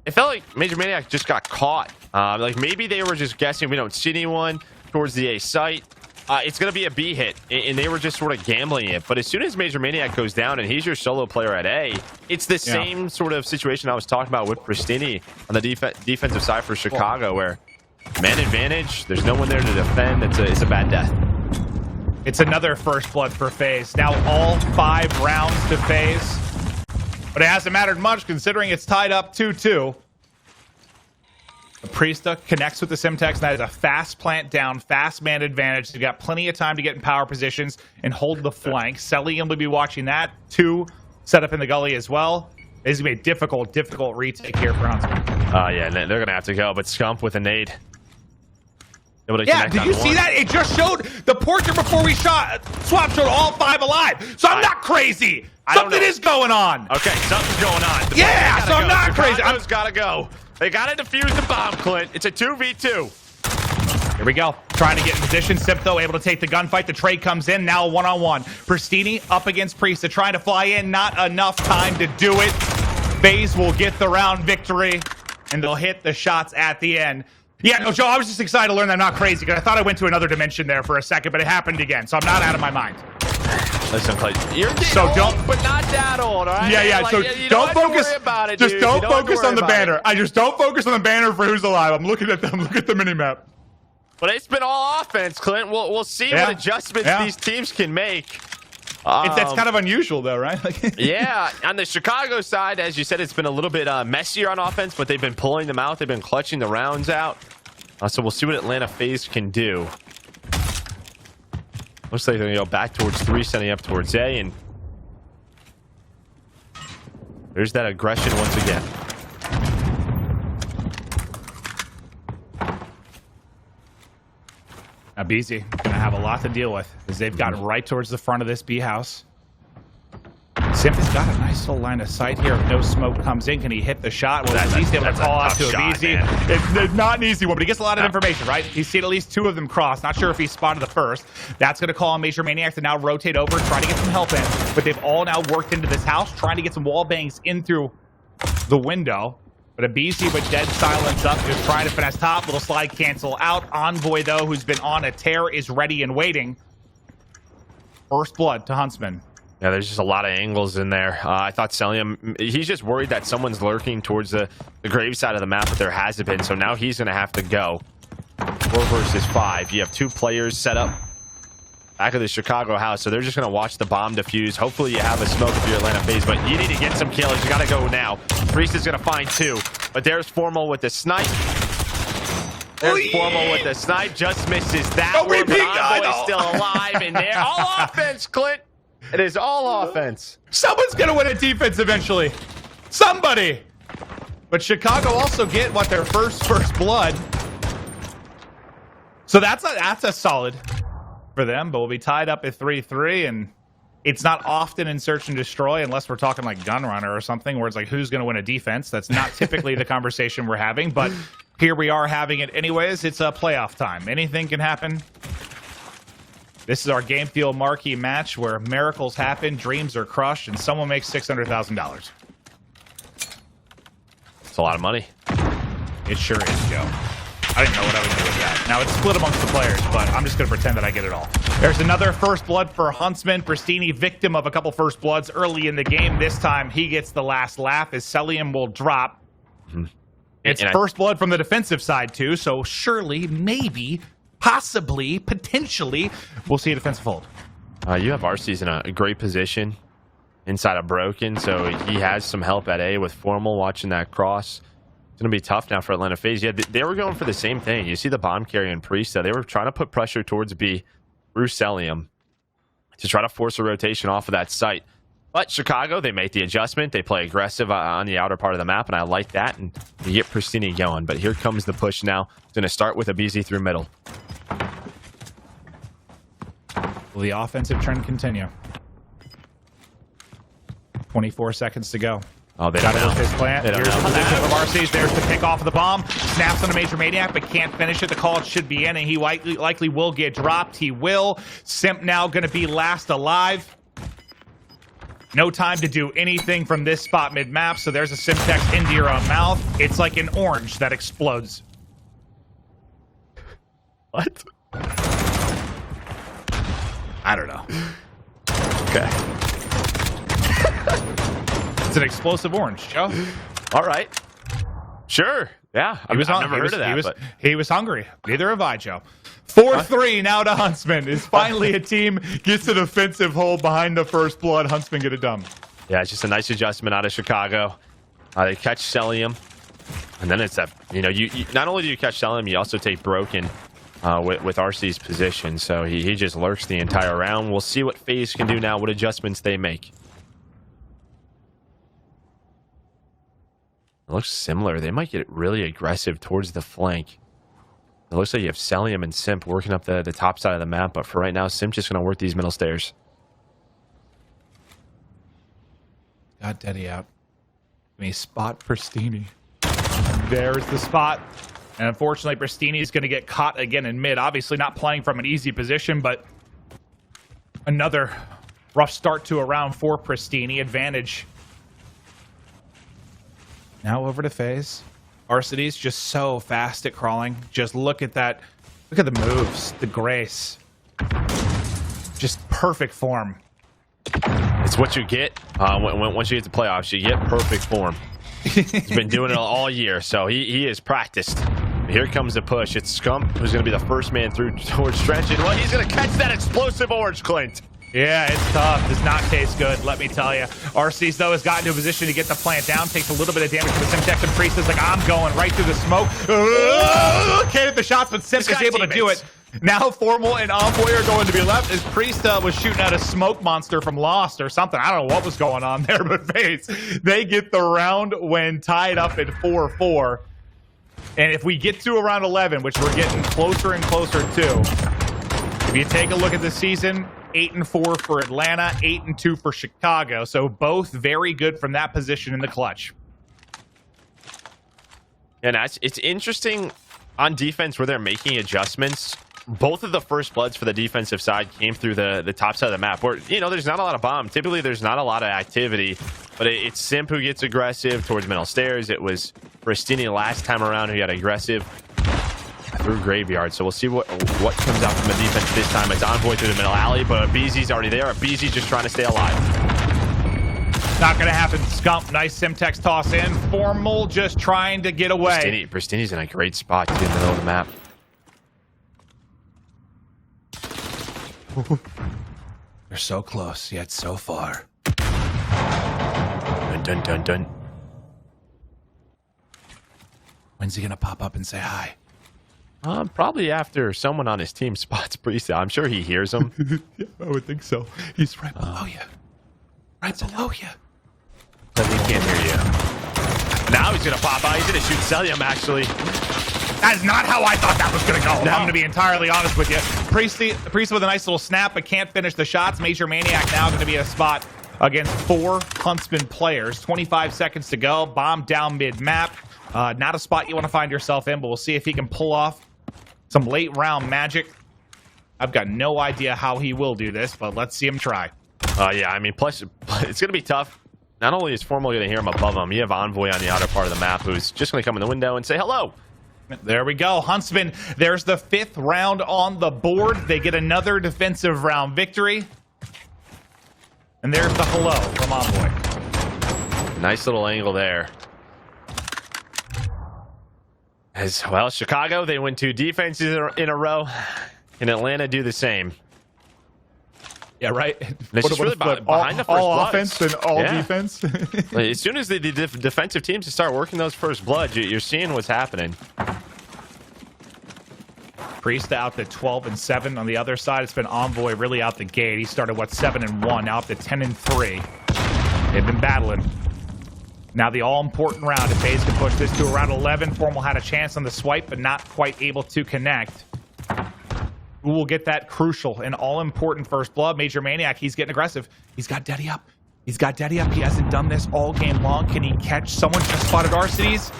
It felt like Major Maniac just got caught. Like maybe they were just guessing we don't see anyone towards the A site. It's going to be a B hit, and they were just sort of gambling it. But as soon as Major Maniac goes down and he's your solo player at A, it's the same sort of situation I was talking about with Pristini on the defensive side for Chicago, where man advantage, there's no one there to defend. It's a bad death. It's another first blood for FaZe. Now all 5 rounds to FaZe. But it hasn't mattered much considering it's tied up 2-2. The Priesta connects with the Simtex. That is a fast plant down, fast man advantage. They've got plenty of time to get in power positions and hold the flank. Celium will be watching that. 2 set up in the gully as well. This is going to be a difficult retake here for Huntsmen. Yeah, they're going to have to go. But Scump with a nade. Yeah, did you see that? It just showed the portrait before we swap showed all 5 alive. So I'm not crazy. Something is going on. Okay, something's going on. Yeah, so I'm not crazy. Chicago's got to go. They got to defuse the bomb, Clint. It's a 2v2. Here we go. Trying to get in position. Sip, though, able to take the gunfight. The trade comes in. Now one-on-one. Pristini up against Priesta. Trying to fly in. Not enough time to do it. FaZe will get the round victory, and they'll hit the shots at the end. Yeah, no, Joe, I was just excited to learn that I'm not crazy because I thought I went to another dimension there for a second, but it happened again, so I'm not out of my mind. Listen, Clay, you're getting old, but not that old, all right? Yeah, like, so you don't focus about it, just dude. don't focus on the banner. It. I just don't focus on the banner for who's alive. I'm looking at them. Look at the minimap. But it's been all offense, Clint. We'll see what adjustments these teams can make. It's kind of unusual, though, right? Yeah, on the Chicago side, as you said, it's been a little bit messier on offense, but they've been pulling them out. They've been clutching the rounds out. So we'll see what Atlanta FaZe can do. Looks like they're going to go back towards 3, setting up towards A, and there's that aggression once again. Now, BZ going to have a lot to deal with as they've gotten right towards the front of this B house. Simp has got a nice little line of sight here. If no smoke comes in, can he hit the shot? Well, that's able to call out to a BZ. It's not an easy one, but he gets a lot of information, right? He's seen at least 2 of them cross. Not sure if he spotted the first. That's going to call on Major Maniac to now rotate over, try to get some help in. But they've all now worked into this house, trying to get some wall bangs in through the window. But a BZ with dead silence up, just trying to finesse top. Little slide cancel out. Envoy, though, who's been on a tear, is ready and waiting. First blood to Huntsmen. Yeah, there's just a lot of angles in there. I thought Celium, he's just worried that someone's lurking towards the grave side of the map, but there hasn't been, so now he's going to have to go. 4 versus 5. You have 2 players set up back of the Chicago house, so they're just going to watch the bomb defuse. Hopefully you have a smoke if you're Atlanta FaZe, but you need to get some kills. You got to go now. Priest is going to find 2, but there's Formal with the snipe. There's Formal with the snipe. Just misses that one, but Envoy's still alive in there. All offense, Clint. It is all offense. Someone's going to win a defense eventually. Somebody. But Chicago also get, their first blood. So that's a solid for them, but we'll be tied up at 3-3, and it's not often in Search and Destroy unless we're talking like Gunrunner or something where it's like, who's going to win a defense? That's not typically the conversation we're having, but here we are having it anyways. It's a playoff time. Anything can happen. This is our Game Fuel marquee match where miracles happen, dreams are crushed, and someone makes $600,000. It's a lot of money. It sure is, Joe. I didn't know what I would do with that. Now, it's split amongst the players, but I'm just going to pretend that I get it all. There's another first blood for Huntsmen. Pristini, victim of a couple first bloods early in the game. This time, he gets the last laugh as Celium will drop. It's first blood from the defensive side, too, so surely, maybe, possibly, potentially, we'll see a defensive hold. You have RC's in a great position inside of Broken, so he has some help at A with Formal watching that cross. It's going to be tough now for Atlanta FaZe. Yeah, they were going for the same thing. You see the bomb carry and Priesta. They were trying to put pressure towards B through Celium to try to force a rotation off of that site. But Chicago, they make the adjustment. They play aggressive on the outer part of the map, and I like that. And you get Pristini going. But here comes the push now. It's going to start with a BZ through middle. Will the offensive trend continue? 24 seconds to go. Oh, they Got don't to know. work this plant. They don't Here's the know. position from RC's. There's the pick off of the bomb. Snaps on a Major Maniac, but can't finish it. The call should be in, and he likely will get dropped. He will. Simp now going to be last alive. No time to do anything from this spot mid-map, so there's a Simtex into your mouth. It's like an orange that explodes. What? I don't know. Okay. It's an explosive orange, Joe. All right. Sure. Yeah. I've never heard of that. He was hungry. Neither have I, Joe. 4-3 now to Huntsmen. Is finally a team gets an offensive hold behind the first blood. Huntsmen get it done. Yeah, it's just a nice adjustment out of Chicago. They catch Celium, and then it's a you not only do you catch Celium, you also take Broken with RC's position. So he just lurks the entire round. We'll see what FaZe can do now. What adjustments they make. It looks similar. They might get really aggressive towards the flank. It looks like you have Celium and Simp working up the top side of the map, but for right now, Simp just going to work these middle stairs. Got Daddy out. Let me spot Pristini. There's the spot. And unfortunately, Pristini is going to get caught again in mid. Obviously not playing from an easy position, but another rough start to a round for Pristini. Advantage. Now over to FaZe. Arcity's just so fast at crawling. Just look at that. Look at the moves, the grace. Just perfect form. It's what you get once you get to playoffs. You get perfect form. He's been doing it all year, so he is practiced. Here comes the push. It's Scump who's going to be the first man through towards Trench. And well, he's going to catch that explosive orange, Clint. Yeah, it's tough. Does not taste good, let me tell you. RC's, though, has gotten into a position to get the plant down. Takes a little bit of damage from the Simtex, and Priest is like, I'm going right through the smoke. Can't hit the shots, but Simp is able to do it. Now Formal and Envoy are going to be left as Priest was shooting at a smoke monster from Lost or something. I don't know what was going on there, but FaZe, they get the round when tied up at 4-4. And if we get to around 11, which we're getting closer and closer to, if you take a look at the season, 8-4 for Atlanta, 8-2 for Chicago. So both very good from that position in the clutch. And it's interesting on defense where they're making adjustments. Both of the first bloods for the defensive side came through the top side of the map where, there's not a lot of bomb. Typically, there's not a lot of activity, but it's Simp who gets aggressive towards middle stairs. It was Pristini last time around who got aggressive through Graveyard. So we'll see what comes out from the defense this time. It's Envoy through the middle alley, but BZ's already there. BZ just trying to stay alive. Not going to happen. Scump, nice Simtex toss in. Formal just trying to get away. Pristini's in a great spot to get in the middle of the map. They're so close, yet so far. Dun, dun, dun, dun. When's he going to pop up and say hi? Probably after someone on his team spots Priest. I'm sure he hears him. Yeah, I would think so. He's right below you. Right below you. But he can't hear you. Now he's going to pop out. He's going to shoot Celium, actually. That is not how I thought that was going to go. No. I'm going to be entirely honest with you. Priest with a nice little snap, but can't finish the shots. Major Maniac now going to be a spot against 4 Huntsman players. 25 seconds to go. Bomb down mid-map. Not a spot you want to find yourself in, but we'll see if he can pull off some late round magic. I've got no idea how he will do this, but let's see him try. Yeah, I mean, plus it's going to be tough. Not only is Formal going to hear him above him, you have Envoy on the outer part of the map who's just going to come in the window and say hello. There we go. Huntsman, there's the 5th round on the board. They get another defensive round victory. And there's the hello from Envoy. Nice little angle there. As well, Chicago, they win 2 defenses in a row. Can Atlanta do the same? Yeah, right. It's just really behind the first all bloods. offense and all defense. As soon as the defensive teams start working those first bloods, you're seeing what's happening. Priest out to 12-7 on the other side. It's been Envoy really out the gate. He started 7-1, now up to 10-3. They've been battling. Now the all-important round. If FaZe can push this to around 11, Formal had a chance on the swipe, but not quite able to connect. Who will get that crucial and all-important first blood? Major Maniac, he's getting aggressive. He's got Daddy up. He's got Daddy up. He hasn't done this all game long. Can he catch someone? Just spotted Arsides.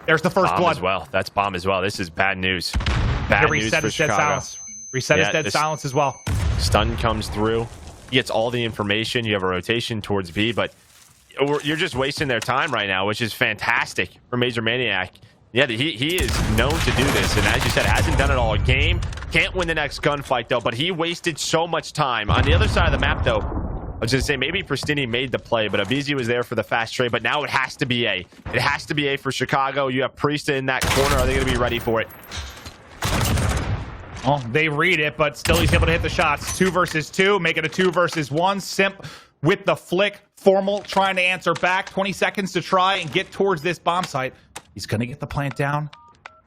There's the first bomb blood. as well. That's bomb as well. This is bad news. Bad news reset for his dead Chicago. silence. Reset his dead silence as well. Stun comes through. He gets all the information. You have a rotation towards B, but you're just wasting their time right now, which is fantastic for Major Maniac. Yeah, he is known to do this, and as you said, hasn't done it all game. Can't win the next gunfight, though, but he wasted so much time. On the other side of the map, though, I was going to say, maybe Pristini made the play, but Abizi was there for the fast trade, but now it has to be A. It has to be A for Chicago. You have Priesta in that corner. Are they going to be ready for it? Well, they read it, but still he's able to hit the shots. 2 versus 2, make it a 2 versus 1. Simp with the flick. Formal trying to answer back. 20 seconds to try and get towards this bomb site. He's going to get the plant down.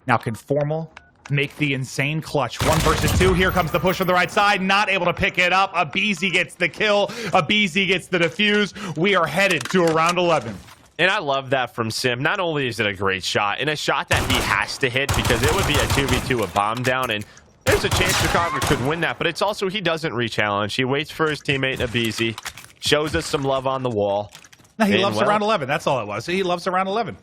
Now can Formal make the insane clutch? 1 versus 2. Here comes the push on the right side. Not able to pick it up. Abizi gets the kill. Abizi gets the defuse. We are headed to a round 11. And I love that from Sim. Not only is it a great shot, and a shot that he has to hit because it would be a 2v2, a bomb down, and there's a chance Chicago could win that, but it's also he doesn't re-challenge. He waits for his teammate Abizi, shows us some love on the wall. No, he loves around 11. That's all it was. He loves around 11.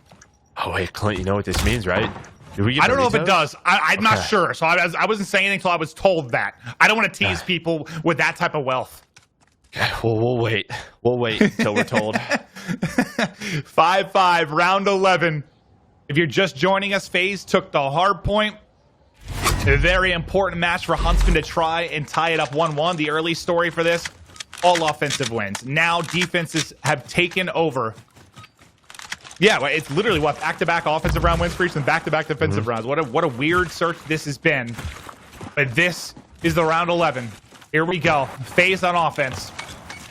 Oh, wait, Clint, you know what this means, right? I don't know if it does. I'm not sure. So I wasn't saying anything until I was told that. I don't want to tease people with that type of wealth. Okay, well, we'll wait. We'll wait until we're told. 5-5, round 11. If you're just joining us, FaZe took the hard point. A very important match for Huntsmen to try and tie it up 1-1. The early story for this, all offensive wins. Now defenses have taken over. Yeah, it's literally what, back-to-back offensive round win streaks and back-to-back defensive rounds. What a weird search this has been. But this is the round 11. Here we go. FaZe on offense.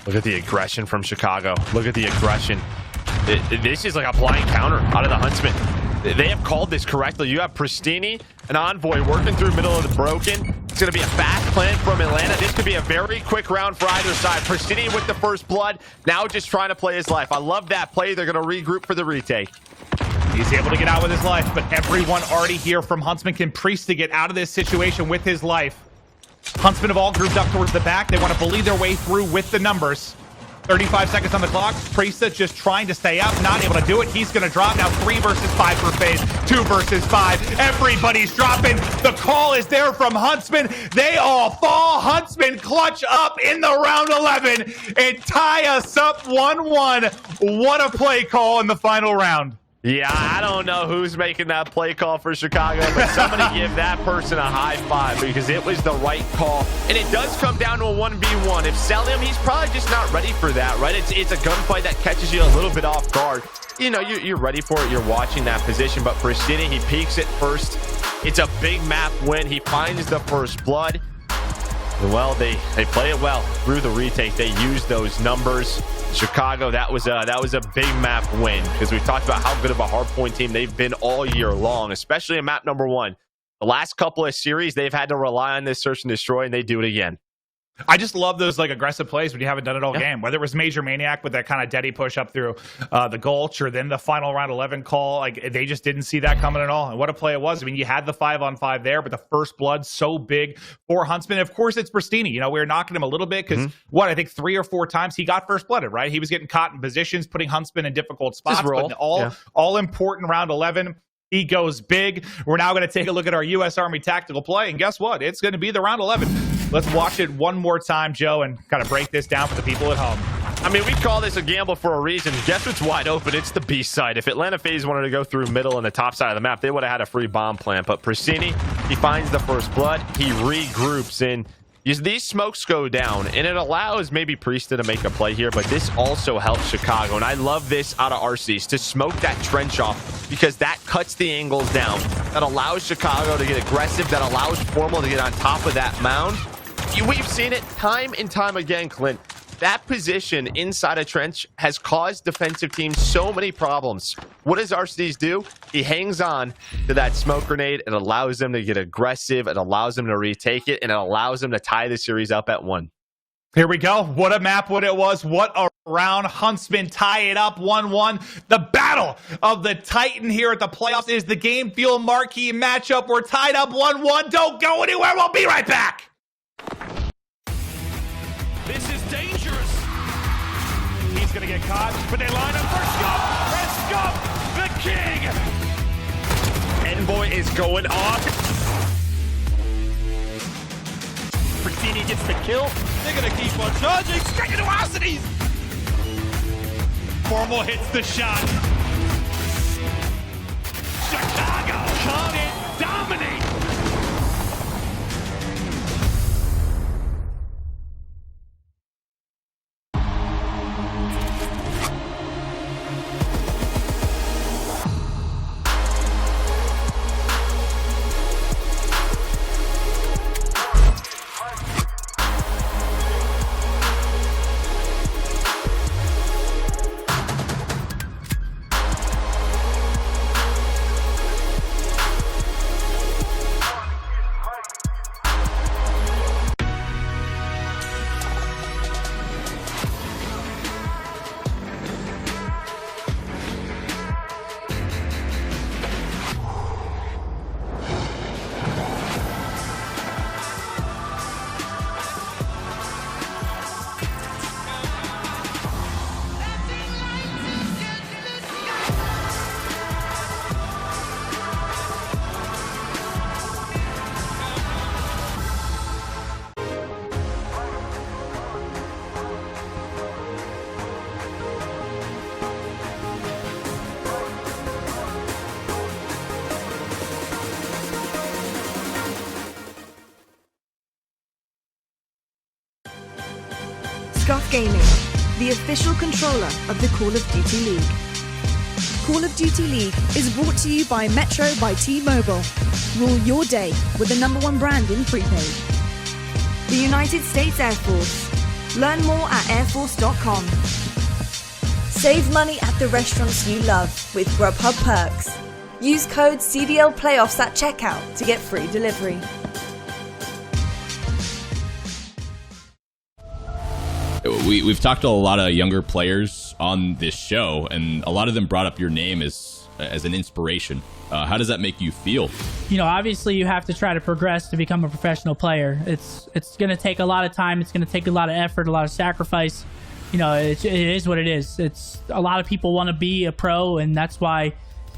Look at the aggression from Chicago. Look at the aggression. This is like a blind counter out of the Huntsmen. They have called this correctly. You have Pristini, an Envoy, working through middle of the broken. It's going to be a fast plan from Atlanta. This could be a very quick round for either side. Pristini with the first blood, now just trying to play his life. I love that play. They're going to regroup for the retake. He's able to get out with his life, but everyone already here from Huntsman can Priesta get out of this situation with his life. Huntsmen have all grouped up towards the back. They want to bully their way through with the numbers. 35 seconds on the clock. Priesta just trying to stay up, not able to do it. He's going to drop now. 3 versus 5 for FaZe. 2 versus 5. Everybody's dropping. The call is there from Huntsmen. They all fall. Huntsmen clutch up in the round 11 and tie us up 1-1. What a play call in the final round. Yeah, I don't know who's making that play call for Chicago, but somebody give that person a high five because it was the right call. And it does come down to a 1v1. If Selim, he's probably just not ready for that, right? It's a gunfight that catches you a little bit off guard. You know, you're ready for it. You're watching that position, but Pristini, he peeks it first. It's a big map win. He finds the first blood. Well, they play it well through the retake. They use those numbers. Chicago, that was a big map win because we've talked about how good of a hardpoint team they've been all year long, especially in map number 1. The last couple of series, they've had to rely on this search and destroy, and they do it again. I just love those like aggressive plays when you haven't done it all game. Whether it was Major Maniac with that kind of deady push up through the Gulch, or then the final round 11 call, like they just didn't see that coming at all. And what a play it was. I mean, you had the 5-on-5 there, but the first blood so big for Huntsman. Of course, it's Pristini. You know, we were knocking him a little bit because I think 3 or 4 times he got first blooded. Right, he was getting caught in positions, putting Huntsman in difficult spots. But all important round 11. He goes big. We're now going to take a look at our U.S. Army tactical play, and guess what? It's going to be the round 11. Let's watch it one more time, Joe, and kind of break this down for the people at home. I mean, we call this a gamble for a reason. Guess what's wide open? It's the B side. If Atlanta FaZe wanted to go through middle and the top side of the map, they would have had a free bomb plant. But Pristini, he finds the first blood. He regroups in. These smokes go down, and it allows maybe Priesta to make a play here, but this also helps Chicago. And I love this out of RCs to smoke that trench off because that cuts the angles down. That allows Chicago to get aggressive. That allows Formal to get on top of that mound. We've seen it time and time again, Clint. That position inside a trench has caused defensive teams so many problems. What does Arcides do? He hangs on to that smoke grenade. It allows them to get aggressive. It allows them to retake it, and it allows them to tie the series up at 1. Here we go. What a map what it was. What a round. Huntsmen tie it up 1-1. The battle of the Titan here at the playoffs is the Game Fuel marquee matchup. We're tied up 1-1. Don't go anywhere. We'll be right back. This is dangerous. He's is going to get caught, but they line up for Scump, and Scump, the king. Envoy is going off. Frattini gets the kill. They're going to keep on charging straight into Arsenes. Formal hits the shot. Chicago can't dominate. OpTic Gaming, the official controller of the Call of Duty League. Call of Duty League is brought to you by Metro by T-Mobile. Rule your day with the #1 brand in prepaid. The United States Air Force. Learn more at airforce.com. Save money at the restaurants you love with Grubhub Perks. Use code CDLPlayoffs at checkout to get free delivery. We've talked to a lot of younger players on this show, and a lot of them brought up your name as an inspiration. How does that make you feel? You know, obviously you have to try to progress to become a professional player. It's going to take a lot of time. It's going to take a lot of effort, a lot of sacrifice. You know, it is what it is. It's a lot of people want to be a pro, and that's why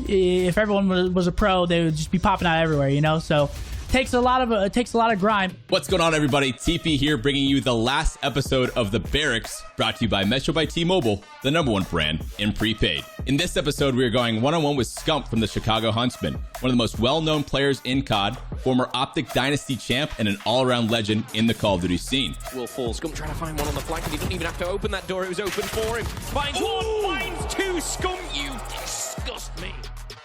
if everyone was a pro, they would just be popping out everywhere, you know? So it takes a lot of grind. What's going on, everybody? TP here, bringing you the last episode of The Barracks, brought to you by Metro by T-Mobile, the #1 brand in prepaid. In this episode, we are going one-on-one with Scump from the Chicago Huntsmen, one of the most well-known players in COD, former OpTic Dynasty champ, and an all-around legend in the Call of Duty scene. Will fall. Scump trying to find one on the flank, and he didn't even have to open that door. It was open for him. Finds one, finds two. Scump, you disgust me.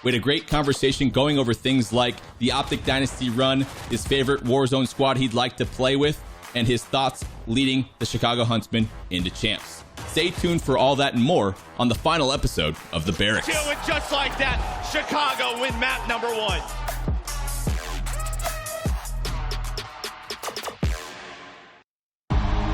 We had a great conversation going over things like the OpTic Dynasty run, his favorite Warzone squad he'd like to play with, and his thoughts leading the Chicago Huntsmen into champs. Stay tuned for all that and more on the final episode of The Barracks. And just like that, Chicago win map #1.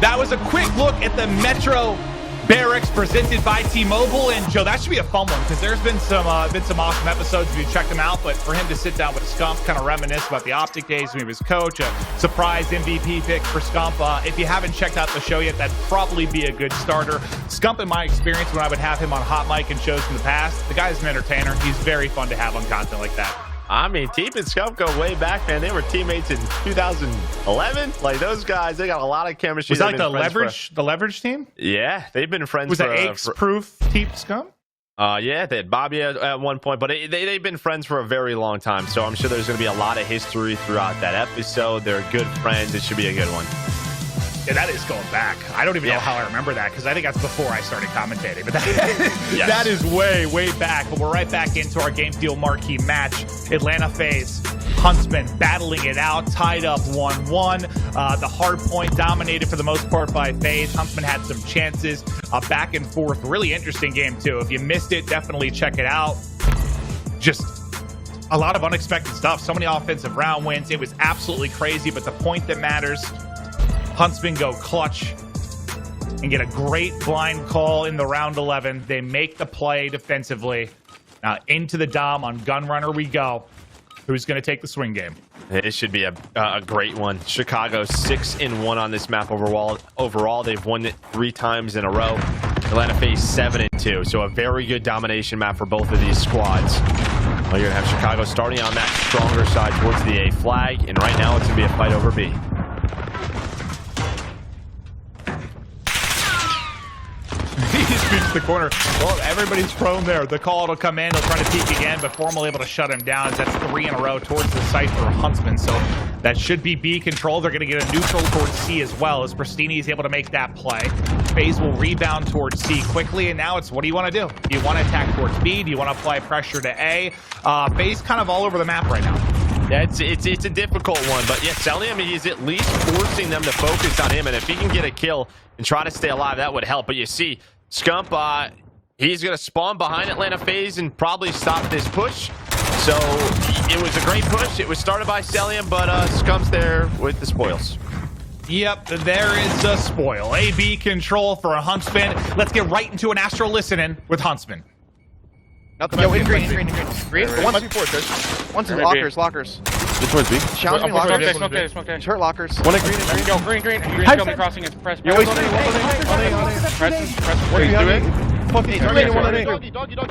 That was a quick look at the Metro Barracks presented by T-Mobile, and Joe, that should be a fun one because there's been some awesome episodes if you check them out. But for him to sit down with Scump, kind of reminisce about the OpTic days when he was coach, a surprise MVP pick for Scump. If you haven't checked out the show yet, that'd probably be a good starter. Scump, in my experience, when I would have him on hot mic and shows in the past, the guy's an entertainer. He's very fun to have on content like that. I mean, Teep and Scump go way back, man. They were teammates in 2011. Like, those guys, they got a lot of chemistry. Was that like the leverage team? Yeah, they've been friends. Was that Aches-proof Teep Scump? Yeah, they had Bobby at one point, but they've been friends for a very long time. So I'm sure there's going to be a lot of history throughout that episode. They're good friends. It should be a good one. Yeah, that is going back. I don't even know how I remember that because I think that's before I started commentating. But that, yes. That is way, way back. But we're right back into our Game Deal marquee match. Atlanta FaZe, Huntsmen battling it out, tied up 1-1. The hard point dominated for the most part by FaZe. Huntsmen had some chances, back and forth. Really interesting game, too. If you missed it, definitely check it out. Just a lot of unexpected stuff. So many offensive round wins. It was absolutely crazy. But the point that matters, Huntsmen go clutch and get a great blind call in the round 11. They make the play defensively. Now into the Dom on Gunrunner we go. Who's going to take the swing game? It should be a great one. Chicago 6-1 on this map overall. They've won it 3 times in a row. Atlanta FaZe 7-2. So a very good domination map for both of these squads. Well, you're going to have Chicago starting on that stronger side towards the A flag. And right now it's going to be a fight over B. He just reached the corner. Well, everybody's prone there. The call will come in. They'll try to peek again, but Formal able to shut him down. That's 3 in a row towards the site for Huntsmen. So that should be B control. They're going to get a neutral towards C as well, as Pristini is able to make that play. FaZe will rebound towards C quickly, and now it's what do you want to do? Do you want to attack towards B? Do you want to apply pressure to A? FaZe kind of all over the map right now. Yeah, it's a difficult one, but yeah, Celium, he's at least forcing them to focus on him, and if he can get a kill and try to stay alive, that would help. But you see, Scump, he's going to spawn behind Atlanta FaZe and probably stop this push. So it was a great push. It was started by Celium, but Scump's there with the spoils. Yep, there is a spoil. A-B control for a Huntsman. Let's get right into an Astro listening with Huntsman. Yo, in green. One's in lockers. This one's B. Challenge me lockers. Smoke. Short lockers. One in green. Yo, green. Green kill me crossing his press. Yo, wait, Press. what are you doing?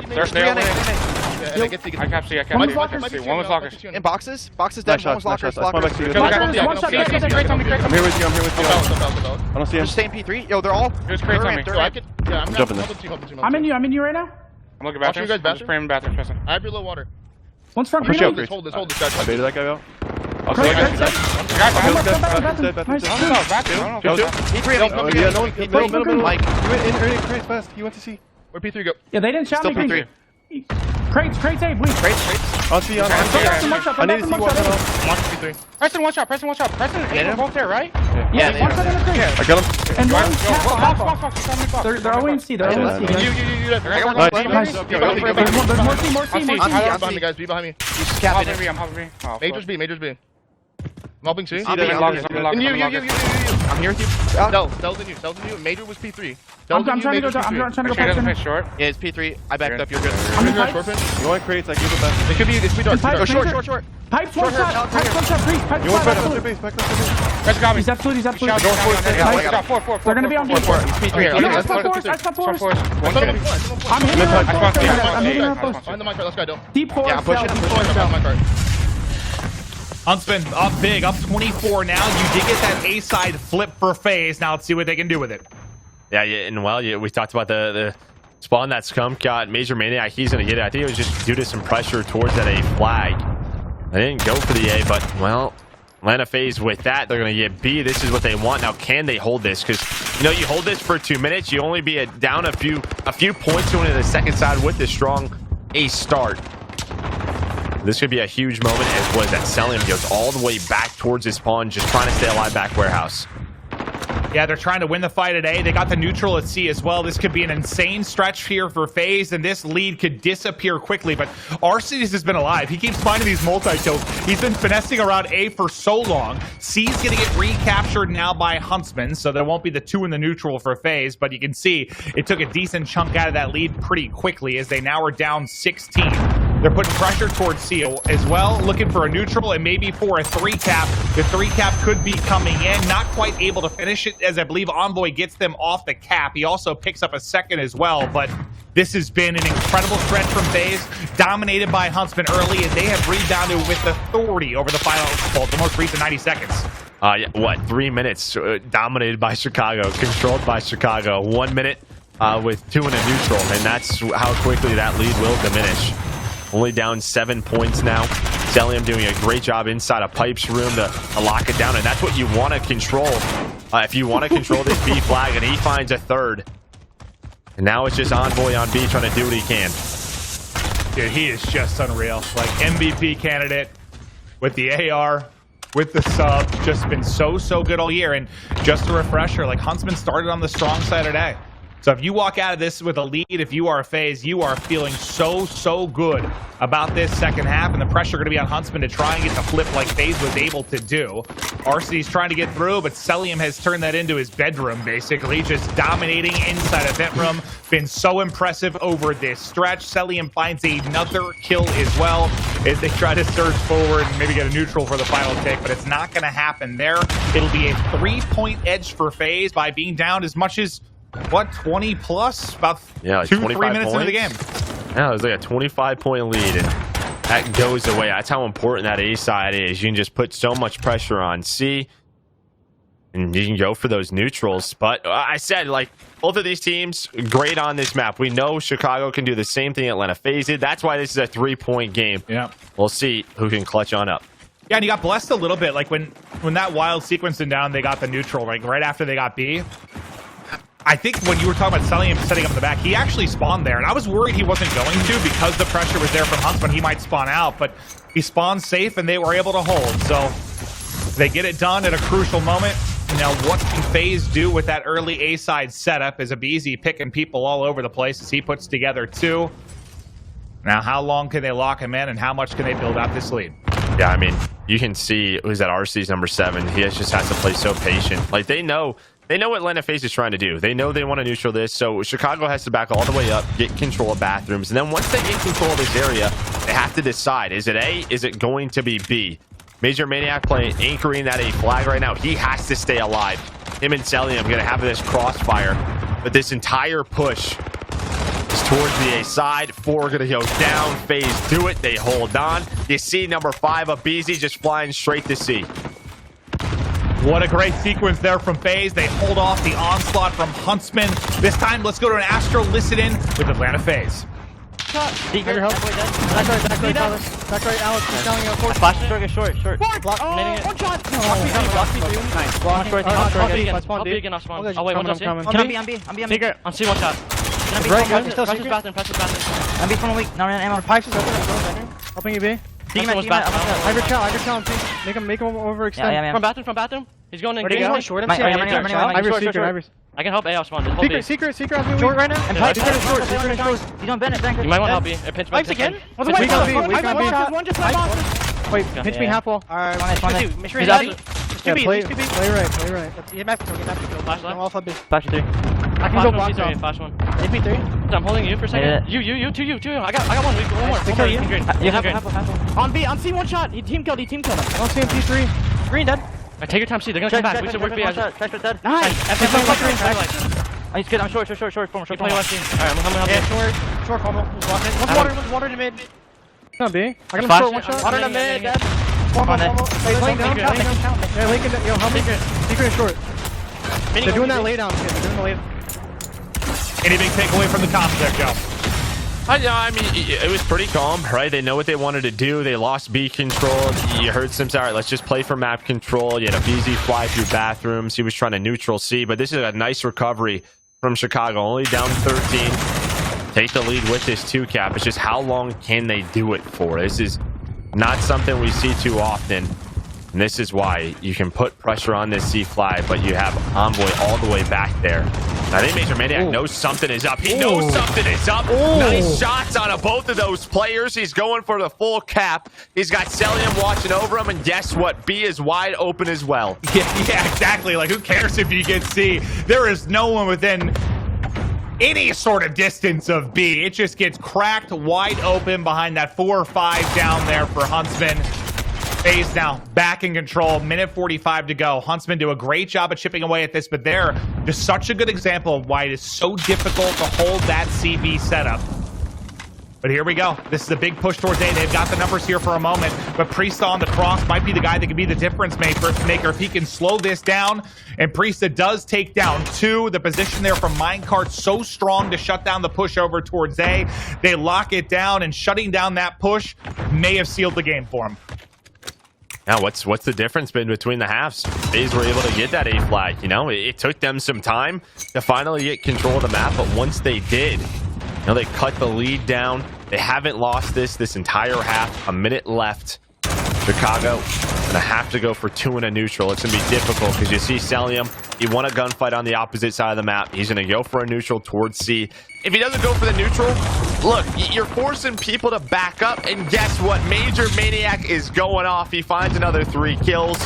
They're snail. I cap C. One was lockers. In boxes. Boxes dead. One was lockers. I'm here with you. I don't see him. Just stay in P3. Yo, they're all. There's crates on me. I'm jumping there. I'm in you right now. I'm looking bathroom. I'm just spraying bathroom. I have your low water. One's front green. Hold this guy. I baited that guy out. Crates fast. He went to see. Where'd P3 go? Yeah, they didn't shout me. P3. Crates, A, please. Crates. I'll see. I need to see one. Preston, one shot. Preston, they're both there, right? Yeah, one shot in the crate. I got him. And one they're OMC. They're OMC. There's more C. Behind me, guys. Be behind me. I'm helping B. Majors B. I'm helping C. I'm you. I'm here with you. No, Cell's in you. Major was P3. I'm trying to go past him. Short. Yeah, it's P3. I backed up. You're good. You want crates? I give it back. It could be dark. Short. Pipes one shot, please. You want back up to base? Back up to base. Press got me. He's absolutely. Four. P3. I'm hitting her post. Find the mic, let's go. Deep four. Yeah, I'm pushing. Huntsman up big, up 24 now. You did get that A side flip for FaZe. Now let's see what they can do with it. Yeah, and we talked about the spawn that Scump got. Major Maniac, he's going to get it. I think it was just due to some pressure towards that A flag. They didn't go for the A, but, well, Atlanta FaZe with that, they're going to get B. This is what they want. Now, can they hold this? Because, you hold this for 2 minutes, you only be down a few points going into the second side with the strong A start. This could be a huge moment as was that Celium goes all the way back towards his spawn, just trying to stay alive back warehouse. Yeah, they're trying to win the fight at A. They got the neutral at C as well. This could be an insane stretch here for FaZe, and this lead could disappear quickly. But Arceus has been alive. He keeps finding these multi-kills. He's been finessing around A for so long. C's going to get recaptured now by Huntsmen, so there won't be the 2 in the neutral for FaZe. But you can see it took a decent chunk out of that lead pretty quickly as they now are down 16. They're putting pressure towards C as well, looking for a neutral and maybe for a 3-cap. The 3-cap could be coming in, not quite able to finish it as I believe Envoy gets them off the cap. He also picks up a second as well, but this has been an incredible stretch from FaZe, dominated by Huntsmen early, and they have rebounded with authority over the final, the most recent 90 seconds. 3 minutes dominated by Chicago, controlled by Chicago. 1 minute with 2 in a neutral, and that's how quickly that lead will diminish. Only down 7 points now. Celium doing a great job inside a Pipes room to lock it down, and that's what you want to control. If you want to control this B flag, and he finds a third. And now it's just Envoy on B trying to do what he can. Dude, he is just unreal. Like, MVP candidate with the AR, with the sub. Just been so good all year. And just a refresher, like, Huntsman started on the strong side today. So if you walk out of this with a lead, if you are a FaZe, you are feeling so good about this second half, and the pressure going to be on Huntsman to try and get the flip like FaZe was able to do. RC's trying to get through, but Celium has turned that into his bedroom, basically, just dominating inside a vent room. Been so impressive over this stretch. Celium finds another kill as well as they try to surge forward and maybe get a neutral for the final take, but it's not going to happen there. It'll be a 3-point edge for FaZe by being down as much as what, 20 plus? About like 2-3 minutes into the game. Yeah, it was like a 25-point lead, and that goes away. That's how important that A side is. You can just put so much pressure on C, and you can go for those neutrals. But I said, like, both of these teams, great on this map. We know Chicago can do the same thing Atlanta FaZe did. That's why this is a 3-point game. Yeah. We'll see who can clutch on up. Yeah, and you got blessed a little bit. Like, when that wild sequencing down, they got the neutral, like, right after they got B. I think when you were talking about setting up in the back, he actually spawned there. And I was worried he wasn't going to because the pressure was there from Huntsmen. He might spawn out, but he spawned safe, and they were able to hold. So they get it done at a crucial moment. Now, what can FaZe do with that early A-side setup? Is Abizi picking people all over the place as he puts together 2. Now, how long can they lock him in, and how much can they build out this lead? Yeah, I mean, you can see who's at RC's number 7. He just has to play so patient. Like, they know what Atlanta FaZe is trying to do. They know they want to neutral this, so Chicago has to back all the way up, get control of bathrooms, and then once they get control of this area, they have to decide, is it A, is it going to be B? Major Maniac playing, anchoring that A flag right now. He has to stay alive. Him and Celium going to have this crossfire, but this entire push is towards the A side. 4 going to go down. FaZe do it. They hold on. You see number 5, Abizi, just flying straight to C. What a great sequence there from FaZe. They hold off the onslaught from Huntsmen. This time, let's go to an Astro listen-in with Atlanta FaZe. Back right, Alex. He's telling you, flash short. Block, one shot. Nice. Block short. I'll be again, I'll spawn. Oh, wait, one shot. I'm B. Secret. On C, one shot. Press his bathroom. I'm B from a week. No, ammo. Pipes is open. Helping you B. Hybrid chow. Make him overextend. Yeah. From bathroom. He's going in. He's going short. Hybrid. I can help A off spawn. Secret. Short right now. And Pipe is short. He's on Bennett. You might want to help B. Pinch again. One just wait, pinch me half wall. Alright, he's out. Play right. Get back to kill. Flash left. Alpha B. Flash 3. I can go block down. Flash 1. AP3. I'm holding you for a second. You. I got one. One more. You have on B. On C, one shot. He team killed him. I don't see him. P3. Green dead. Right, take your time, C. They're gonna come back. We should work B as dead. Nice. He's good. I'm short. Form. Play left team. Alright, I'm gonna help you. Short. One's water to mid. No B. I got him short. One shot. Water to mid. Dead. Link down. Yeah, Link down. Yo, help me. Secret is short. They're doing that lay down. Any big takeaway from the comms there, Joe? I mean, it was pretty calm, right? They know what they wanted to do. They lost B control. You heard Sims, all right, let's just play for map control. You had a BZ fly through bathrooms. He was trying to neutral C, but this is a nice recovery from Chicago. Only down 13. Take the lead with this 2-cap. It's just how long can they do it for? This is not something we see too often. And this is why you can put pressure on this C flag, but you have Envoy all the way back there. I think Major Maniac knows something is up. He knows something is up. Nice shots out of both of those players. He's going for the full cap. He's got Celium watching over him, and guess what? B is wide open as well. Yeah, exactly. Like, who cares if you get C? There is no one within any sort of distance of B. It just gets cracked wide open behind that 4 or 5 down there for Huntsmen. FaZe now back in control. Minute 45 to go. Huntsmen do a great job of chipping away at this, but they're just such a good example of why it is so difficult to hold that CB setup. But here we go. This is a big push towards A. They've got the numbers here for a moment, but Priesta on the cross might be the guy that can be the difference maker if he can slow this down. And Priesta does take down 2. The position there from Minecart so strong to shut down the push over towards A. They lock it down, and shutting down that push may have sealed the game for him. Now, what's the difference been between the halves? FaZe were able to get that A flag. You know, it took them some time to finally get control of the map, but once they did, you know, they cut the lead down. They haven't lost this entire half. A minute left. Chicago gonna have to go for 2 in a neutral. It's gonna be difficult because you see Celium. He won a gunfight on the opposite side of the map. He's gonna go for a neutral towards C. If he doesn't go for the neutral, look, you're forcing people to back up, and guess what? Major Maniac is going off. He finds another 3 kills.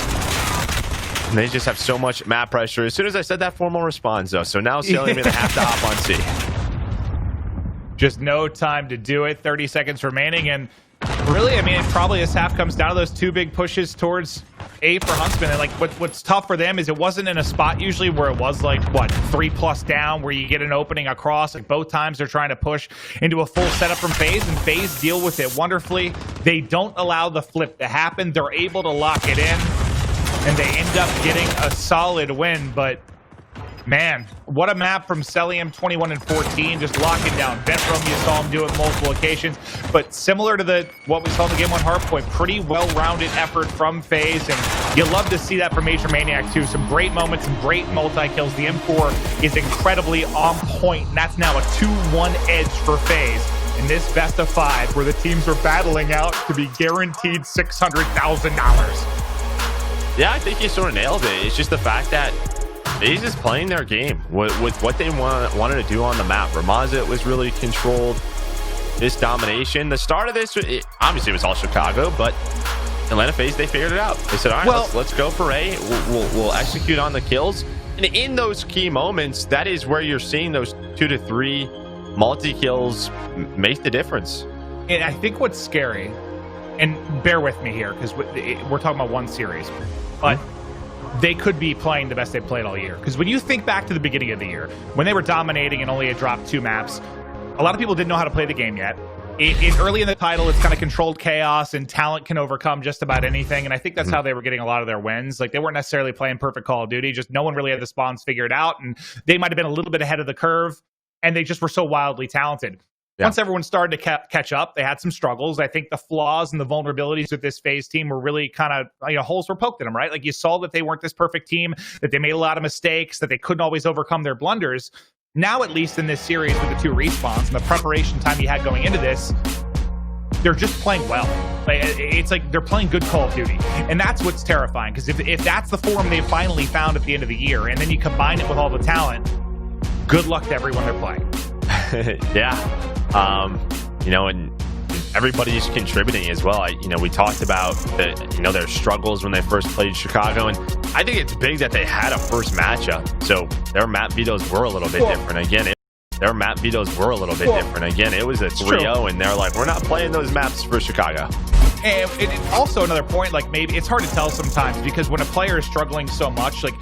And they just have so much map pressure. As soon as I said that, Formal responds, though. So now Celium gonna have to hop on C. Just no time to do it. 30 seconds remaining, and really, I mean, probably this half comes down to those 2 big pushes towards A for Huntsmen. And like what's tough for them is it wasn't in a spot usually where it was like, what, 3+ down, where you get an opening across. Like both times they're trying to push into a full setup from FaZe, and FaZe deal with it wonderfully. They don't allow the flip to happen. They're able to lock it in, and they end up getting a solid win. But man, what a map from Celium 21 and 14, just locking down Ventrum. You saw him do it multiple occasions, but similar to what we saw in the game 1 Hardpoint, pretty well-rounded effort from FaZe, and you love to see that from Major Maniac too. Some great moments, some great multi-kills. The M4 is incredibly on point, and that's now a 2-1 edge for FaZe in this best of 5, where the teams are battling out to be guaranteed $600,000. Yeah, I think you sort of nailed it. It's just the fact that FaZe is playing their game with what they wanted to do on the map. Ramaza was really controlled this domination. The start of this, obviously it was all Chicago, but Atlanta FaZe, they figured it out. They said, all right, let's go for A. We'll execute on the kills. And in those key moments, that is where you're seeing those 2 to 3 multi-kills make the difference. And I think what's scary, and bear with me here, because we're talking about one series, but they could be playing the best they've played all year. Because when you think back to the beginning of the year, when they were dominating and only had dropped 2 maps, a lot of people didn't know how to play the game yet. Early in the title, it's kind of controlled chaos, and talent can overcome just about anything. And I think that's how they were getting a lot of their wins. Like, they weren't necessarily playing perfect Call of Duty, just no one really had the spawns figured out, and they might have been a little bit ahead of the curve, and they just were so wildly talented. Yeah. Once everyone started to catch up, they had some struggles. I think the flaws and the vulnerabilities with this FaZe team were really kind of, holes were poked in them, right? Like, you saw that they weren't this perfect team, that they made a lot of mistakes, that they couldn't always overcome their blunders. Now, at least in this series with the 2 respawns and the preparation time you had going into this, they're just playing well. It's like they're playing good Call of Duty. And that's what's terrifying, because if that's the form they finally found at the end of the year, and then you combine it with all the talent, good luck to everyone they're playing. Yeah. And everybody's contributing as well. We talked about their struggles when they first played Chicago, and I think it's big that they had a first matchup. So their map vetoes were a little bit different. Again, it was a 3-0, and they're like, we're not playing those maps for Chicago. And also another point, like, maybe it's hard to tell sometimes, because when a player is struggling so much, like,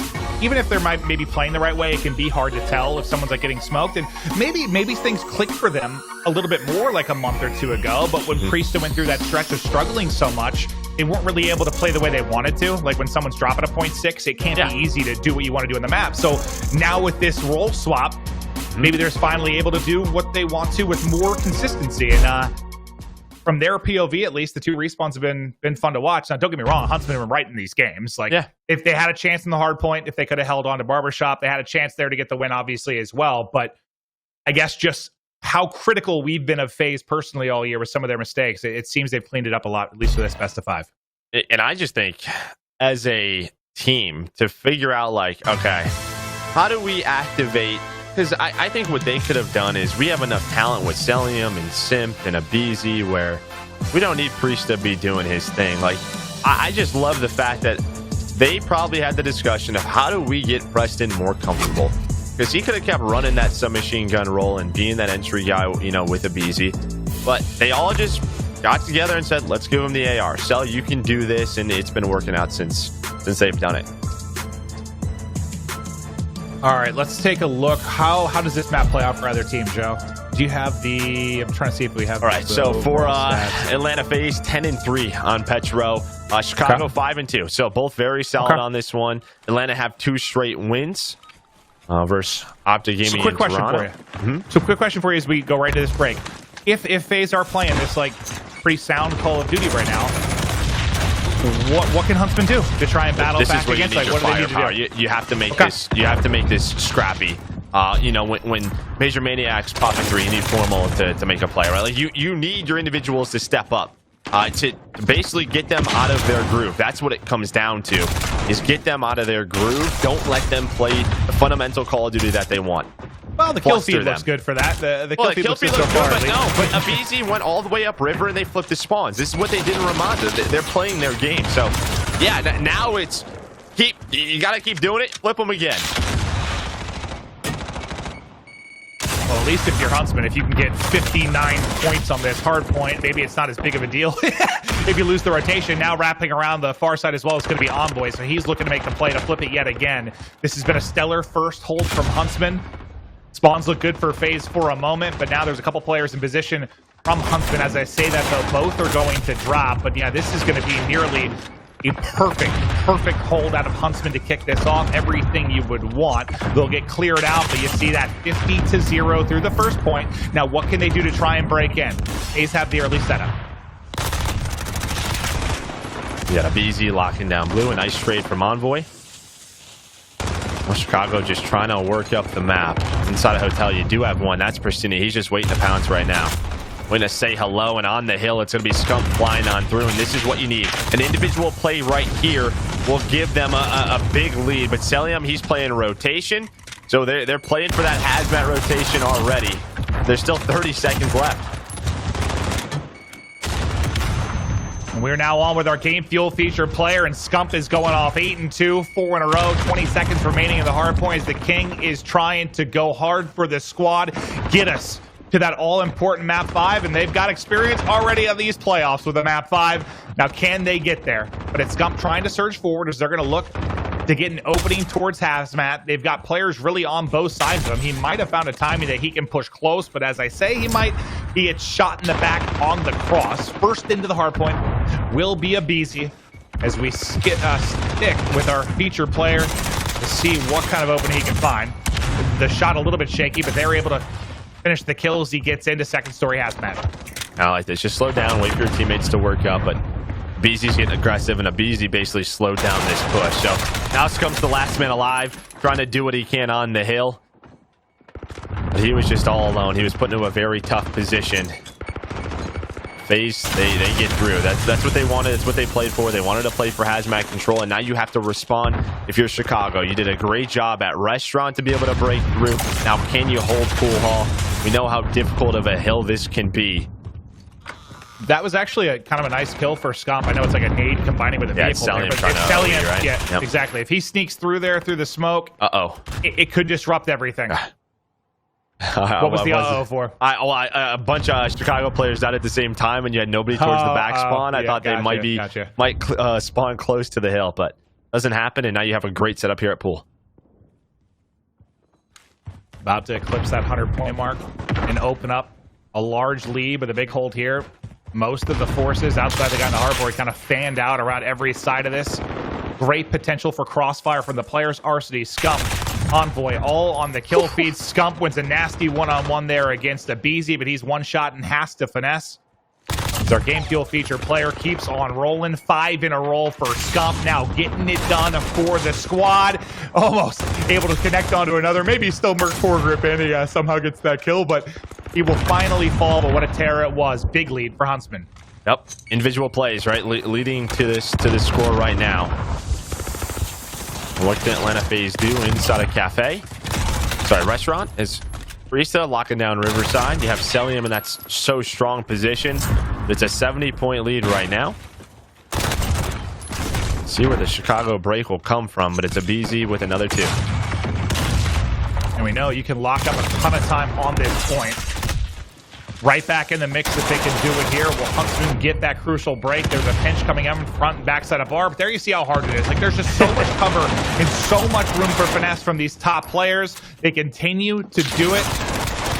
even if they're maybe playing the right way, it can be hard to tell if someone's like getting smoked. And maybe things clicked for them a little bit more like a month or 2 ago. But when Priesta went through that stretch of struggling so much, they weren't really able to play the way they wanted to. Like, when someone's dropping a 0.6, it can't be easy to do what you want to do in the map. So now with this role swap, maybe they're finally able to do what they want to with more consistency. And from their POV, at least, the 2 respawns have been fun to watch. Now, don't get me wrong, Huntsmen have been right in these games. Like, if they had a chance in the hard point, if they could have held on to Barbershop, they had a chance there to get the win, obviously, as well. But I guess just how critical we've been of FaZe personally all year with some of their mistakes, it seems they've cleaned it up a lot, at least for this best of 5. And I just think, as a team, to figure out, like, okay, how do we activate? Because I think what they could have done is, we have enough talent with Celium and Simp and Abizi where we don't need Priest to be doing his thing. Like, I just love the fact that they probably had the discussion of how do we get Preston more comfortable, because he could have kept running that submachine gun role and being that entry guy, with Abizi, but they all just got together and said, let's give him the AR. Cel, you can do this, and it's been working out since they've done it. All right, let's take a look. How does this map play out for either team, Joe? Do you have I'm trying to see if we have. All right, so for Atlanta FaZe, 10-3 on Petro. Chicago 5-2. So both very solid on this one. Atlanta have 2 straight wins versus OpTic Gaming. So quick question for you. So quick question for you as we go right to this break. If FaZe are playing this like pretty sound Call of Duty right now, what can Huntsmen do to try and battle back against? Like, what do they need to do? You have to make this. You have to make this scrappy. When Major Maniac's popping 3, you need Formal to make a play, right? Like, you need your individuals to step up to basically get them out of their groove. That's what it comes down to, is get them out of their groove. Don't let them play the fundamental Call of Duty that they want. Well, the kill feed looks good for that. The kill feed looks good so far. But Abizi went all the way up river and they flipped the spawns. This is what they did in Ramada. They're playing their game. So, yeah, now it's you got to keep doing it. Flip them again. Well, at least if you're Huntsman, if you can get 59 points on this hard point, maybe it's not as big of a deal. if you lose the rotation. Now wrapping around the far side as well is going to be Envoy, so he's looking to make the play to flip it yet again. This has been a stellar first hold from Huntsmen. Spawns look good for FaZe for a moment, but now there's a couple players in position from Huntsmen. As I say that, though, both are going to drop. But yeah, this is going to be nearly a perfect hold out of Huntsmen to kick this off. Everything you would want. They'll get cleared out, but you see that 50-0 through the first point. Now, what can they do to try and break in? FaZe have the early setup. Yeah, BZ locking down blue. A nice trade from Envoy. Well, Chicago just trying to work up the map. Inside a hotel, you do have one. That's Pristini. He's just waiting to pounce right now. Waiting to say hello, and on the hill, it's going to be Scump flying on through, and this is what you need. An individual play right here will give them a big lead, but Celium, he's playing rotation, so they're playing for that hazmat rotation already. There's still 30 seconds left. And we're now on with our game fuel featured player, and Scump is going off 8-2, 4 in a row, 20 seconds remaining in the hard point as the King is trying to go hard for the squad. Get us to that all-important map 5, and they've got experience already of these playoffs with a map 5. Now, can they get there? But it's Scump trying to surge forward as they're going to look to get an opening towards hazmat. They've got players really on both sides of him. He might have found a timing that he can push close, but as I say, he might get shot in the back on the cross. First into the hard point will be a BZ as we stick with our feature player to see what kind of opening he can find. The shot a little bit shaky, but they're able to finish the kills. He gets into second story hazmat. I like this. Just slow down, wait for your teammates to work up, but BZ's getting aggressive, and a BZ basically slowed down this push. So now comes the last man alive, trying to do what he can on the hill. But he was just all alone. He was put into a very tough position. FaZe, they get through. That's what they wanted. It's what they played for. They wanted to play for hazmat control, and now you have to respond if you're Chicago. You did a great job at restaurant to be able to break through. Now, can you hold pool hall? We know how difficult of a hill this can be. That was actually a kind of a nice kill for Scump. I know it's like a nade combining with a vehicle. Celium there, trying to Celium, right? Yeah, exactly. If he sneaks through there, through the smoke, it could disrupt everything. What was the for? A bunch of Chicago players out at the same time, and you had nobody towards the back spawn. I thought they might spawn close to the hill, but doesn't happen, and now you have a great setup here at pool. About to eclipse that 100-point mark and open up a large lead with a big hold here. Most of the forces outside the guy in the hardboard kind of fanned out around every side of this. Great potential for crossfire from the players. Arcity, Scump, Envoy, all on the kill feed. Scump wins a nasty one-on-one there against a BZ, but he's one shot and has to finesse. Our game fuel feature player keeps on rolling. 5 in a row for Scump. Now getting it done for the squad. Almost able to connect onto another. Maybe still Merc 4 grip in. He somehow gets that kill, but he will finally fall. But what a terror it was. Big lead for Huntsmen. Yep. Individual plays, right? Leading to this score right now. What did Atlanta FaZe do inside a cafe? Sorry, restaurant is Risa locking down Riverside. You have Celium in that so strong position. It's a 70-point lead right now. See where the Chicago break will come from, but it's a BZ with another 2. And we know you can lock up a ton of time on this point. Right back in the mix if they can do it here. Will Huntsman get that crucial break? There's a pinch coming in front and backside of bar, but there you see how hard it is. Like, there's just so much cover and so much room for finesse from these top players. They continue to do it.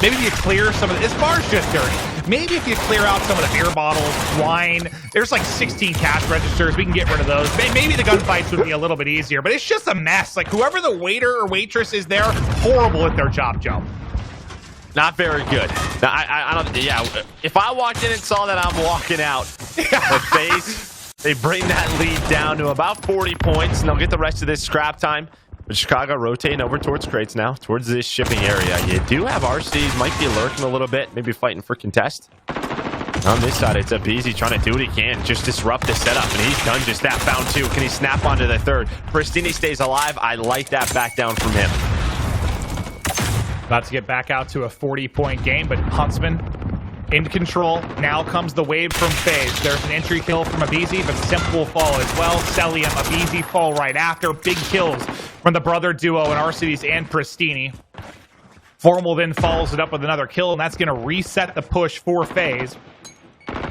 Maybe you clear some of this bar's just dirty. Maybe if you clear out some of the beer bottles, wine, there's like 16 cash registers. We can get rid of those. Maybe the gunfights would be a little bit easier, but it's just a mess. Like, whoever the waiter or waitress is there, horrible at their job, Joe. Not very good. I don't. Yeah, if I walked in and saw that, I'm walking out. But FaZe, they bring that lead down to about 40 points, and they'll get the rest of this scrap time. But Chicago rotating over towards crates now, towards this shipping area. You do have RCs, might be lurking a little bit, maybe fighting for contest. On this side, it's a BZ trying to do what he can, just disrupt the setup, and he's done just that. Found 2. Can he snap onto the 3rd? Pristini stays alive. I like that back down from him. About to get back out to a 40-point game, but Huntsman in control. Now comes the wave from FaZe. There's an entry kill from a BZ, but Simp will fall as well. Celium, a BZ fall right after. Big kills from the brother duo in Arcides and Pristini. Formal then follows it up with another kill, and that's going to reset the push for FaZe.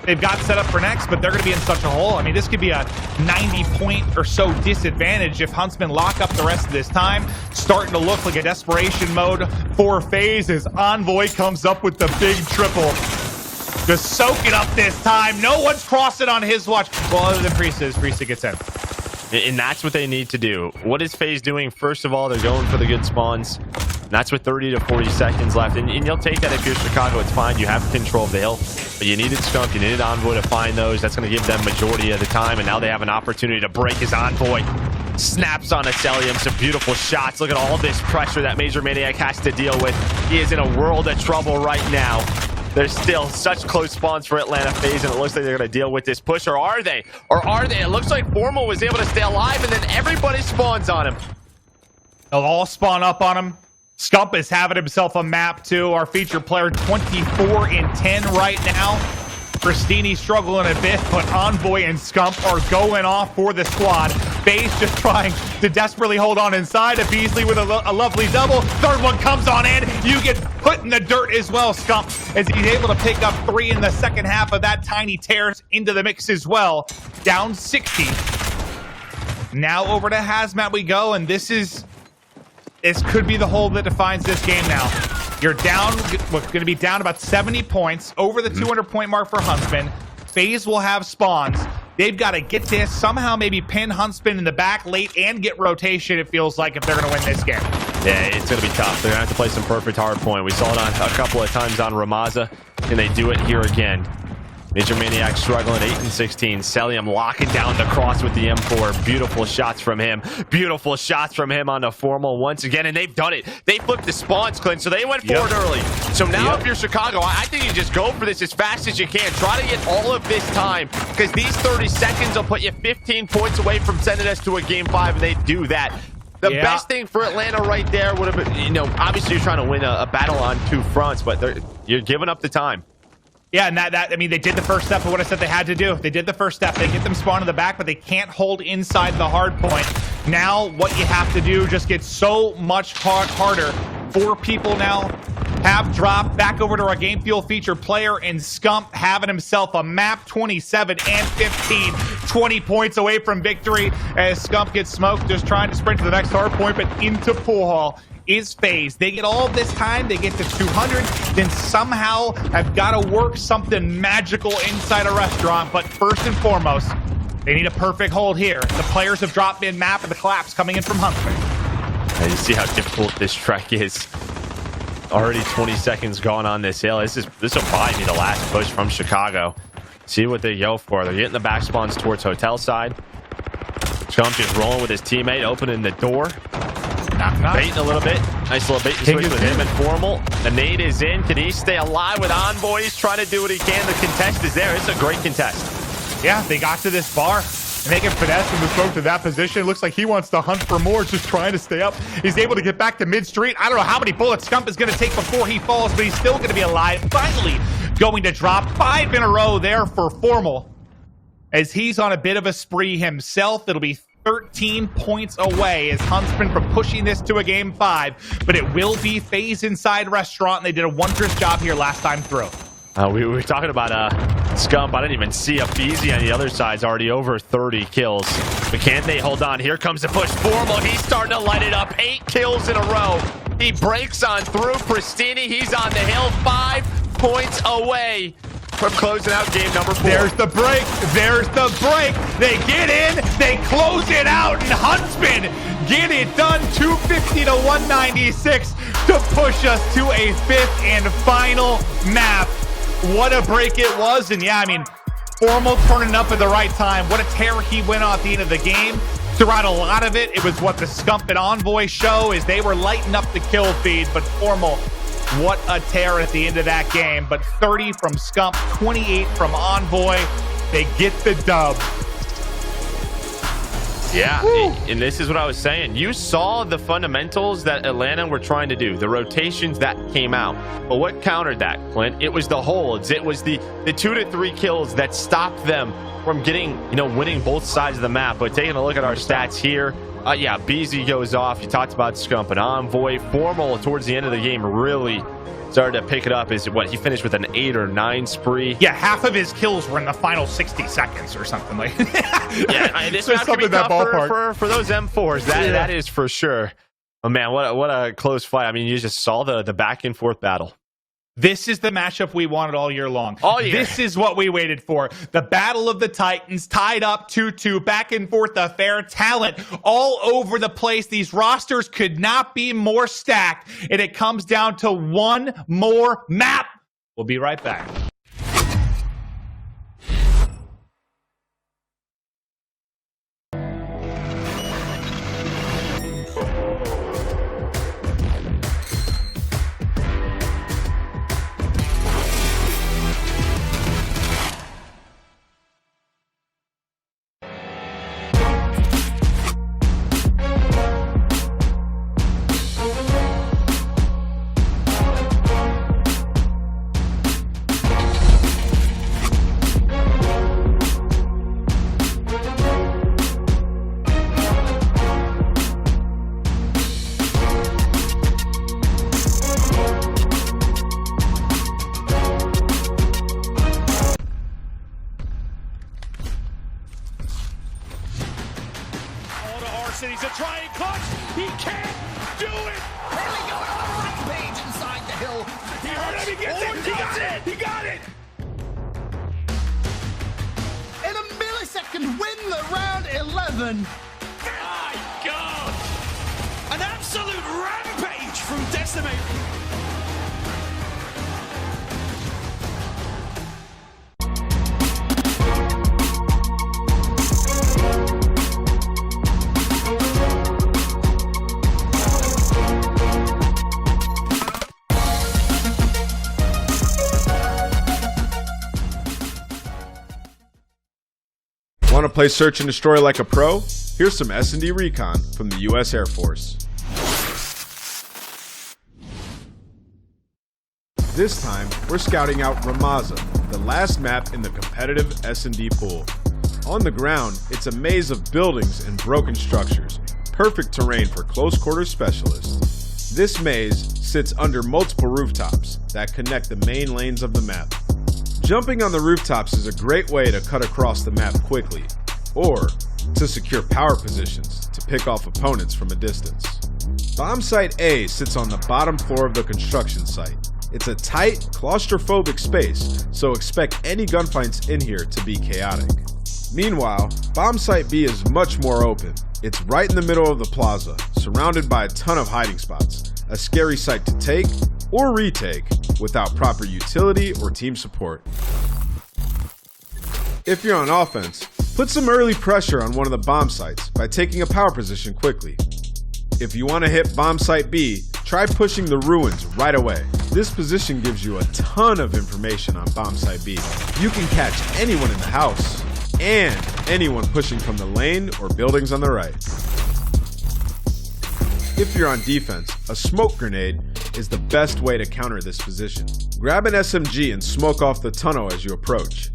they've got set up for next, but they're going to be in such a hole. I mean, this could be a 90-point or so disadvantage if Huntsmen lock up the rest of this time. Starting to look like a desperation mode for FaZe as Envoy comes up with the big triple. Just soak it up this time. No one's crossing on his watch. Well, other than Priestess. Priestess gets in. And that's what they need to do. What is FaZe doing? First of all, they're going for the good spawns. And that's with 30 to 40 seconds left. And you'll take that if you're Chicago. It's fine. You have control of the hill. But you needed Skunk. You needed Envoy to find those. That's going to give them majority of the time. And now they have an opportunity to break his Envoy. Snaps on Acelium. Some beautiful shots. Look at all this pressure that Major Maniac has to deal with. He is in a world of trouble right now. There's still such close spawns for Atlanta FaZe, and it looks like they're going to deal with this push. Or are they? Or are they? It looks like Formal was able to stay alive, and then everybody spawns on him. They'll all spawn up on him. Scump is having himself a map, too. Our featured player, 24 in 10 right now. Christini struggling a bit, but Envoy and Scump are going off for the squad. FaZe just trying to desperately hold on inside. A Beasley with a lovely double. Third one comes on in. You get put in the dirt as well, Scump, as he's able to pick up 3 in the second half of that. Tiny tears into the mix as well. Down 60. Now over to Hazmat we go, and this could be the hole that defines this game now. You're down, going to be down about 70 points, over the 200-point mark for Huntsmen. FaZe will have spawns. They've got to get this, somehow maybe pin Huntsmen in the back late and get rotation, it feels like, if they're going to win this game. Yeah, it's going to be tough. They're going to have to play some perfect hard point. We saw it on a couple of times on Ramaza. Can they do it here again? Major Maniac struggling, 8 and 16. Celium locking down the cross with the M4. Beautiful shots from him. Beautiful shots from him on the Formal once again, and they've done it. They flipped the spawns, Clint, so they went forward early. So now if you're Chicago, I think you just go for this as fast as you can. Try to get all of this time, because these 30 seconds will put you 15 points away from sending us to a Game 5, and they do that. The best thing for Atlanta right there would have been, obviously you're trying to win a battle on 2 fronts, but you're giving up the time. Yeah, and I mean, they did the first step of what I said they had to do. They did the first step. They get them spawned in the back, but they can't hold inside the hard point. Now, what you have to do just gets so much harder. 4 people now have dropped. Back over to our Game Fuel feature player, and Scump having himself a map, 27 and 15. 20 points away from victory as Scump gets smoked, just trying to sprint to the next hard point, but into pool hall is FaZe. They get all of this time, they get to 200, then somehow have got to work something magical inside a restaurant. But first and foremost, they need a perfect hold here. The players have dropped mid-map, and the collapse coming in from Huntsmen. And you see how difficult this trek is. Already 20 seconds gone on this hill. This will probably be the last push from Chicago. See what they go for. They're getting the back spawns towards hotel side. Scump just rolling with his teammate, opening the door. Baiting a little bit. Nice little bait and switch with him and Formal. The nade is in. Can he stay alive with Envoy? He's trying to do what he can. The contest is there. It's a great contest. Yeah, they got to this bar. And they can finesse him to throw to that position. Looks like he wants to hunt for more, just trying to stay up. He's able to get back to mid-street. I don't know how many bullets Scump is going to take before he falls, but he's still going to be alive. Finally going to drop 5 in a row there for Formal, as he's on a bit of a spree himself. It'll be 13 points away as Huntsman from pushing this to a Game 5, but it will be FaZe inside restaurant, and they did a wondrous job here last time through. We were talking about Scump. I didn't even see a FaZe on the other side's already over 30 kills. But can they hold on? Here comes the push. Formal, he's starting to light it up. 8 kills in a row. He breaks on through. Pristini, he's on the hill. 5 points away from closing out game number 4. There's the break. There's the break. They get in. They close it out. And Huntsmen get it done. 250 to 196 to push us to a 5th and final map. What a break it was. And yeah, I mean, Formal turning up at the right time. What a tear he went on at the end of the game. Throughout a lot of it, it was what the Scump and Envoy show, as they were lighting up the kill feed. But Formal, what a tear at the end of that game. But 30 from Scump, 28 from Envoy. They get the dub. Yeah, and this is what I was saying. You saw the fundamentals that Atlanta were trying to do, the rotations that came out. But what countered that, Clint? It was the holds. It was the 2 to 3 kills that stopped them from getting, winning both sides of the map. But taking a look at our stats here, yeah, BZ goes off. You talked about Scump and Envoy. Formal towards the end of the game really started to pick it up. Is what he finished with an 8 or 9 spree. Yeah, half of his kills were in the final 60 seconds or something like. Yeah, this So map could be something that tough ballpark. for those M4s. That is for sure. Oh man, what a close fight. I mean, you just saw the back and forth battle. This is the matchup we wanted all year long. All year. This is what we waited for. The Battle of the Titans, tied up 2-2, back and forth, the fair talent all over the place. These rosters could not be more stacked, and it comes down to one more map. We'll be right back. He's a trying clutch. He can't do it. Here we go. Another rampage inside the hill. He heard him. He gets it. He got it. He got it. In a millisecond, win the round 11. My God. An absolute rampage from Decimate. Want to play Search and Destroy like a pro? Here's some S&D recon from the U.S. Air Force. This time, we're scouting out Ramaza, the last map in the competitive S&D pool. On the ground, it's a maze of buildings and broken structures, perfect terrain for close quarter specialists. This maze sits under multiple rooftops that connect the main lanes of the map. Jumping on the rooftops is a great way to cut across the map quickly, or to secure power positions to pick off opponents from a distance. Bomb Site A sits on the bottom floor of the construction site. It's a tight, claustrophobic space, so expect any gunfights in here to be chaotic. Meanwhile, Bomb Site B is much more open. It's right in the middle of the plaza, surrounded by a ton of hiding spots, a scary site to take or retake without proper utility or team support. If you're on offense, put some early pressure on one of the bomb sites by taking a power position quickly. If you want to hit Bomb Site B, try pushing the ruins right away. This position gives you a ton of information on Bomb Site B. You can catch anyone in the house and anyone pushing from the lane or buildings on the right. If you're on defense, a smoke grenade is the best way to counter this position. Grab an SMG and smoke off the tunnel as you approach.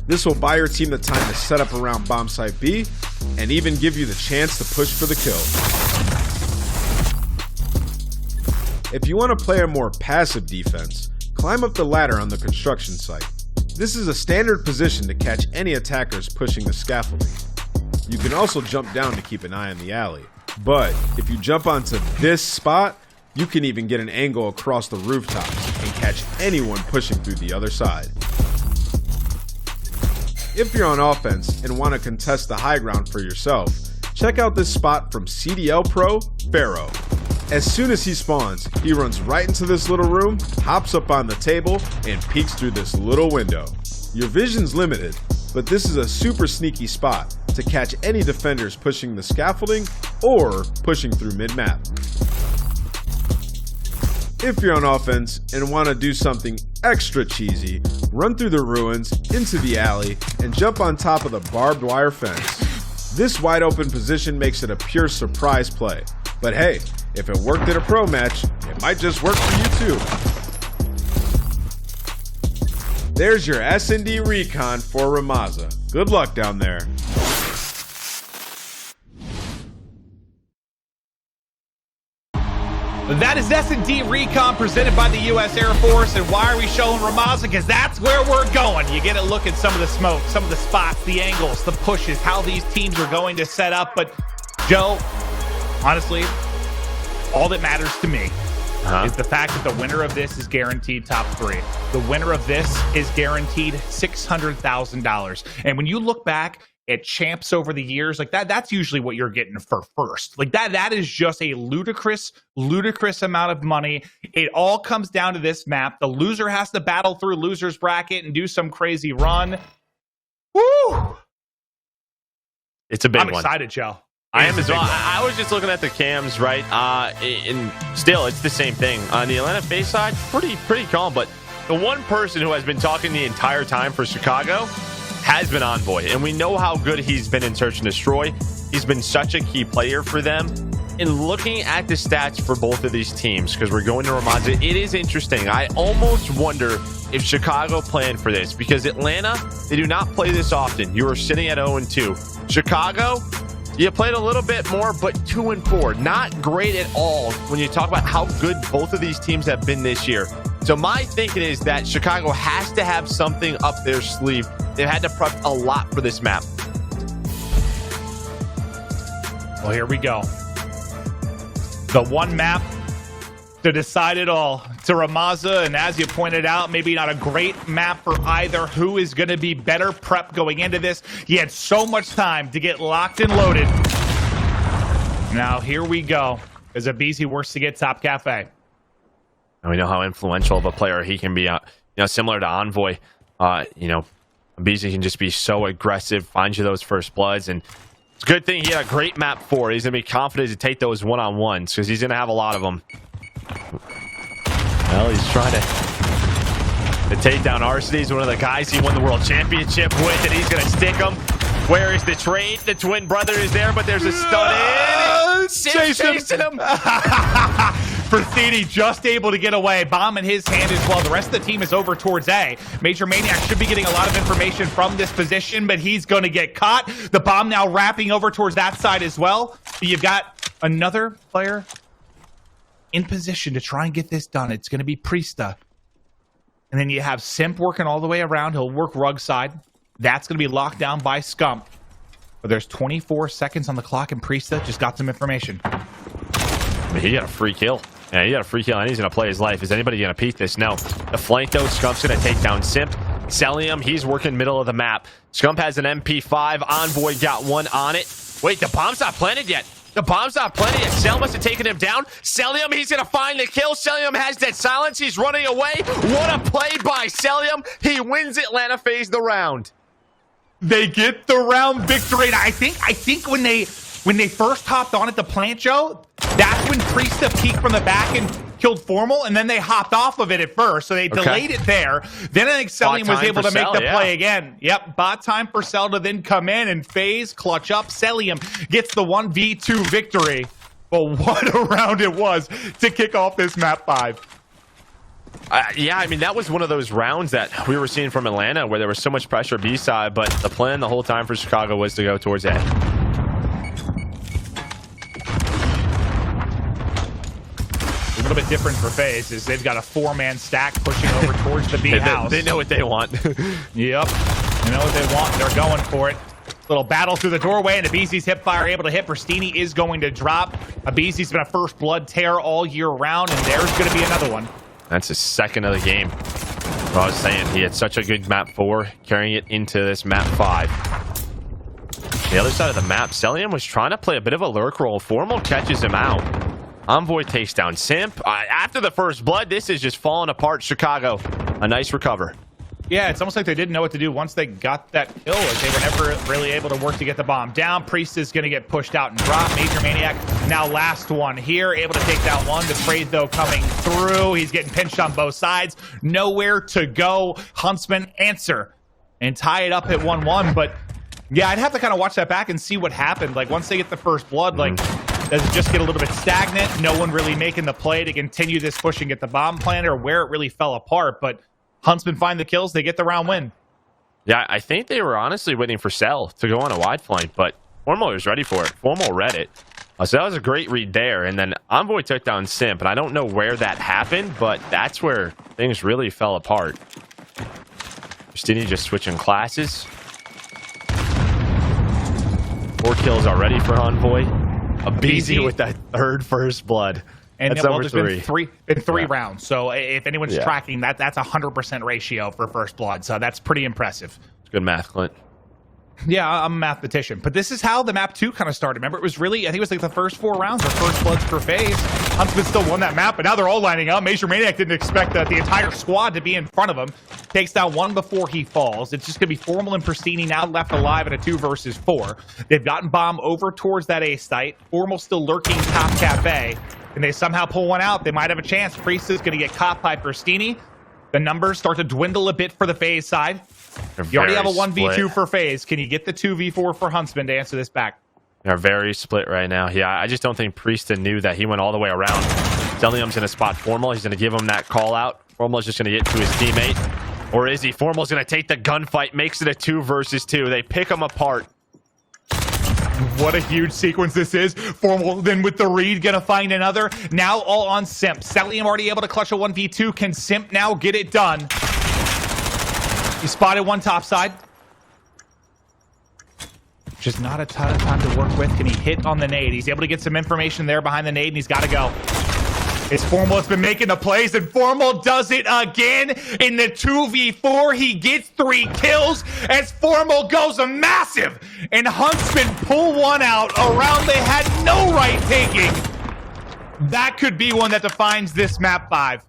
This will buy your team the time to set up around Bomb Site B and even give you the chance to push for the kill. If you want to play a more passive defense, climb up the ladder on the construction site. This is a standard position to catch any attackers pushing the scaffolding. You can also jump down to keep an eye on the alley. But if you jump onto this spot, you can even get an angle across the rooftops and catch anyone pushing through the other side. If you're on offense and want to contest the high ground for yourself, check out this spot from CDL Pro, Pharaoh. As soon as he spawns, he runs right into this little room, hops up on the table, and peeks through this little window. Your vision's limited, but this is a super sneaky spot to catch any defenders pushing the scaffolding or pushing through mid-map. If you're on offense and want to do something extra cheesy, run through the ruins, into the alley, and jump on top of the barbed wire fence. This wide open position makes it a pure surprise play. But hey, if it worked at a pro match, it might just work for you too. There's your S&D recon for Ramaza. Good luck down there. That is S&D Recon presented by the U.S. Air Force. And why are we showing Ramaza? Because that's where we're going. You get a look at some of the smoke, some of the spots, the angles, the pushes, how these teams are going to set up. But, Joe, honestly, all that matters to me is the fact that the winner of this is guaranteed top 3. The winner of this is guaranteed $600,000. And when you look back at champs over the years, like that's usually what you're getting for first. Like that is just a ludicrous amount of money. It all comes down to this map. The loser has to battle through loser's bracket and do some crazy run. Woo! It's a big one. I'm excited, Joe. I am as well. I was just looking at the cams, right? And still, it's the same thing. On the Atlanta FaZe side, pretty calm. But the one person who has been talking the entire time for Chicago has been Envoy. And we know how good he's been in Search and Destroy. He's been such a key player for them. And looking at the stats for both of these teams, because we're going to Ramaza, it is interesting. I almost wonder if Chicago planned for this, because Atlanta, they do not play this often. You are sitting at 0-2. Chicago, you played a little bit more, but 2-4. Not great at all when you talk about how good both of these teams have been this year. So my thinking is that Chicago has to have something up their sleeve. They've had to prep a lot for this map. Well, here we go. The one map to decide it all. To Ramaza, and as you pointed out, maybe not a great map for either. Who is going to be better prep going into this? He had so much time to get locked and loaded. Now, here we go. As a BZ works to get top cafe. And we know how influential of a player he can be. Similar to Envoy. BZ can just be so aggressive, find you those first bloods, and it's a good thing he had a great map for. He's going to be confident to take those one-on-ones because he's going to have a lot of them. Well, he's trying to take down Arsity. He's one of the guys he won the world championship with, and he's going to stick him. Where is the trade? The twin brother is there, but there's a stun in. Chasing him. Frassini just able to get away. Bomb in his hand as well. The rest of the team is over towards A. Major Maniac should be getting a lot of information from this position, but he's going to get caught. The bomb now wrapping over towards that side as well. But you've got another player in position to try and get this done. It's going to be Priesta. And then you have Simp working all the way around. He'll work rug side. That's going to be locked down by Scump. But there's 24 seconds on the clock, and Priesta just got some information. He got a free kill. Yeah, he got a free kill, and he's going to play his life. Is anybody going to peek this? No. The flank, though, Scump's going to take down Simp. Celium, he's working middle of the map. Scump has an MP5. Envoy got one on it. Wait, the bomb's not planted yet. The bomb's not planted yet. Cel must have taken him down. Celium, he's going to find the kill. Celium has dead silence. He's running away. What a play by Celium. He wins Atlanta FaZe the round. They get the round victory. And I think when they first hopped on at the plant, Joe, that's when Priesta peeked from the back and killed Formal, and then they hopped off of it at first, so they delayed it there. Then I think Celium was able to make the play again. Yep, bot time for Cel to then come in, and FaZe clutch up. Celium gets the 1v2 victory. But what a round it was to kick off this map 5. Yeah, I mean, that was one of those rounds that we were seeing from Atlanta where there was so much pressure B-side, but the plan the whole time for Chicago was to go towards A. A little bit different for FaZe is they've got a 4-man stack pushing over towards the B house. They know what they want. Yep. They know what they want. They're going for it. Little battle through the doorway, and Abizi's hip fire able to hit. Pristini is going to drop. Abizi's been a first blood tear all year round, and there's going to be another one. That's his second of the game. What I was saying, he had such a good map 4, carrying it into this map 5. The other side of the map, Celium was trying to play a bit of a lurk roll. Formal catches him out. Envoy takes down Simp. After the first blood, this is just falling apart. Chicago, a nice recover. Yeah, it's almost like they didn't know what to do once they got that kill. Like they were never really able to work to get the bomb down. Priest is going to get pushed out and drop. Major Maniac now last one here, able to take down one. The trade, though, coming through. He's getting pinched on both sides. Nowhere to go. Huntsmen answer and tie it up at 1-1. But, yeah, I'd have to kind of watch that back and see what happened. Like, once they get the first blood, like, does it just get a little bit stagnant? No one really making the play to continue this push and get the bomb planted, or where it really fell apart. But Huntsmen find the kills. They get the round win. Yeah, I think they were honestly waiting for Cel to go on a wide flank, but Formal was ready for it. Formal read it. So that was a great read there. And then Envoy took down Simp. And I don't know where that happened, but that's where things really fell apart. Pristini just switching classes. 4 kills already for Envoy. A BZ with that third first blood. And that's well, number there's 3. been three rounds. So if anyone's tracking that, that's a 100% ratio for first blood. So that's pretty impressive. Good math, Clint. Yeah, I'm a mathematician. But this is how the map 2 kind of started. Remember, it was really, I think it was like the first 4 rounds or first bloods for FaZe. Huntsmen still won that map, but now they're all lining up. Major Maniac didn't expect the entire squad to be in front of him. Takes down 1 before he falls. It's just going to be Formal and Pristini now left alive in a 2 versus 4. They've gotten Bomb over towards that A site. Formal still lurking top cafe. And they somehow pull one out. They might have a chance. Priest is going to get caught by Pristini. The numbers start to dwindle a bit for the FaZe side. You already have a 1v2 for FaZe. Can you get the 2v4 for Huntsmen to answer this back? They're very split right now. Yeah, I just don't think Priest knew that he went all the way around. Delium's going to spot Formal. He's going to give him that call out. Formal's just going to get to his teammate. Or is he? Formal's going to take the gunfight, makes it a 2 versus 2. They pick him apart. What a huge sequence this is. Formal then with the read, gonna find another. Now all on Simp. Cellium already able to clutch a 1v2. Can Simp now get it done? He spotted one top side. Just not a ton of time to work with. Can he hit on the nade? He's able to get some information there behind the nade, and he's got to go. It's Formal that's been making the plays, and Formal does it again in the 2v4. He gets 3 kills as Formal goes a massive, and Huntsmen pull one out around they had no right taking. That could be one that defines this map 5.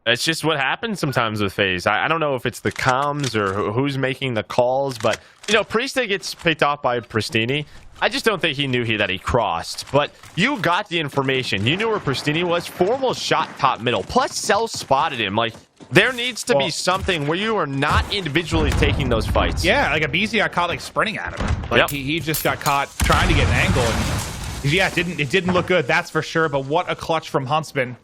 It's just what happens sometimes with FaZe. I don't know if it's the comms or who's making the calls, but, you know, Priest gets picked off by Pristini. I just don't think he knew that he crossed. But you got the information. You knew where Pristini was. Formal shot top middle. Plus, Cell spotted him. Like, there needs to be something where you are not individually taking those fights. Yeah, like a BZ got caught, like, sprinting at him. Like, he just got caught trying to get an angle. And, yeah, it didn't look good, that's for sure. But what a clutch from Huntsmen.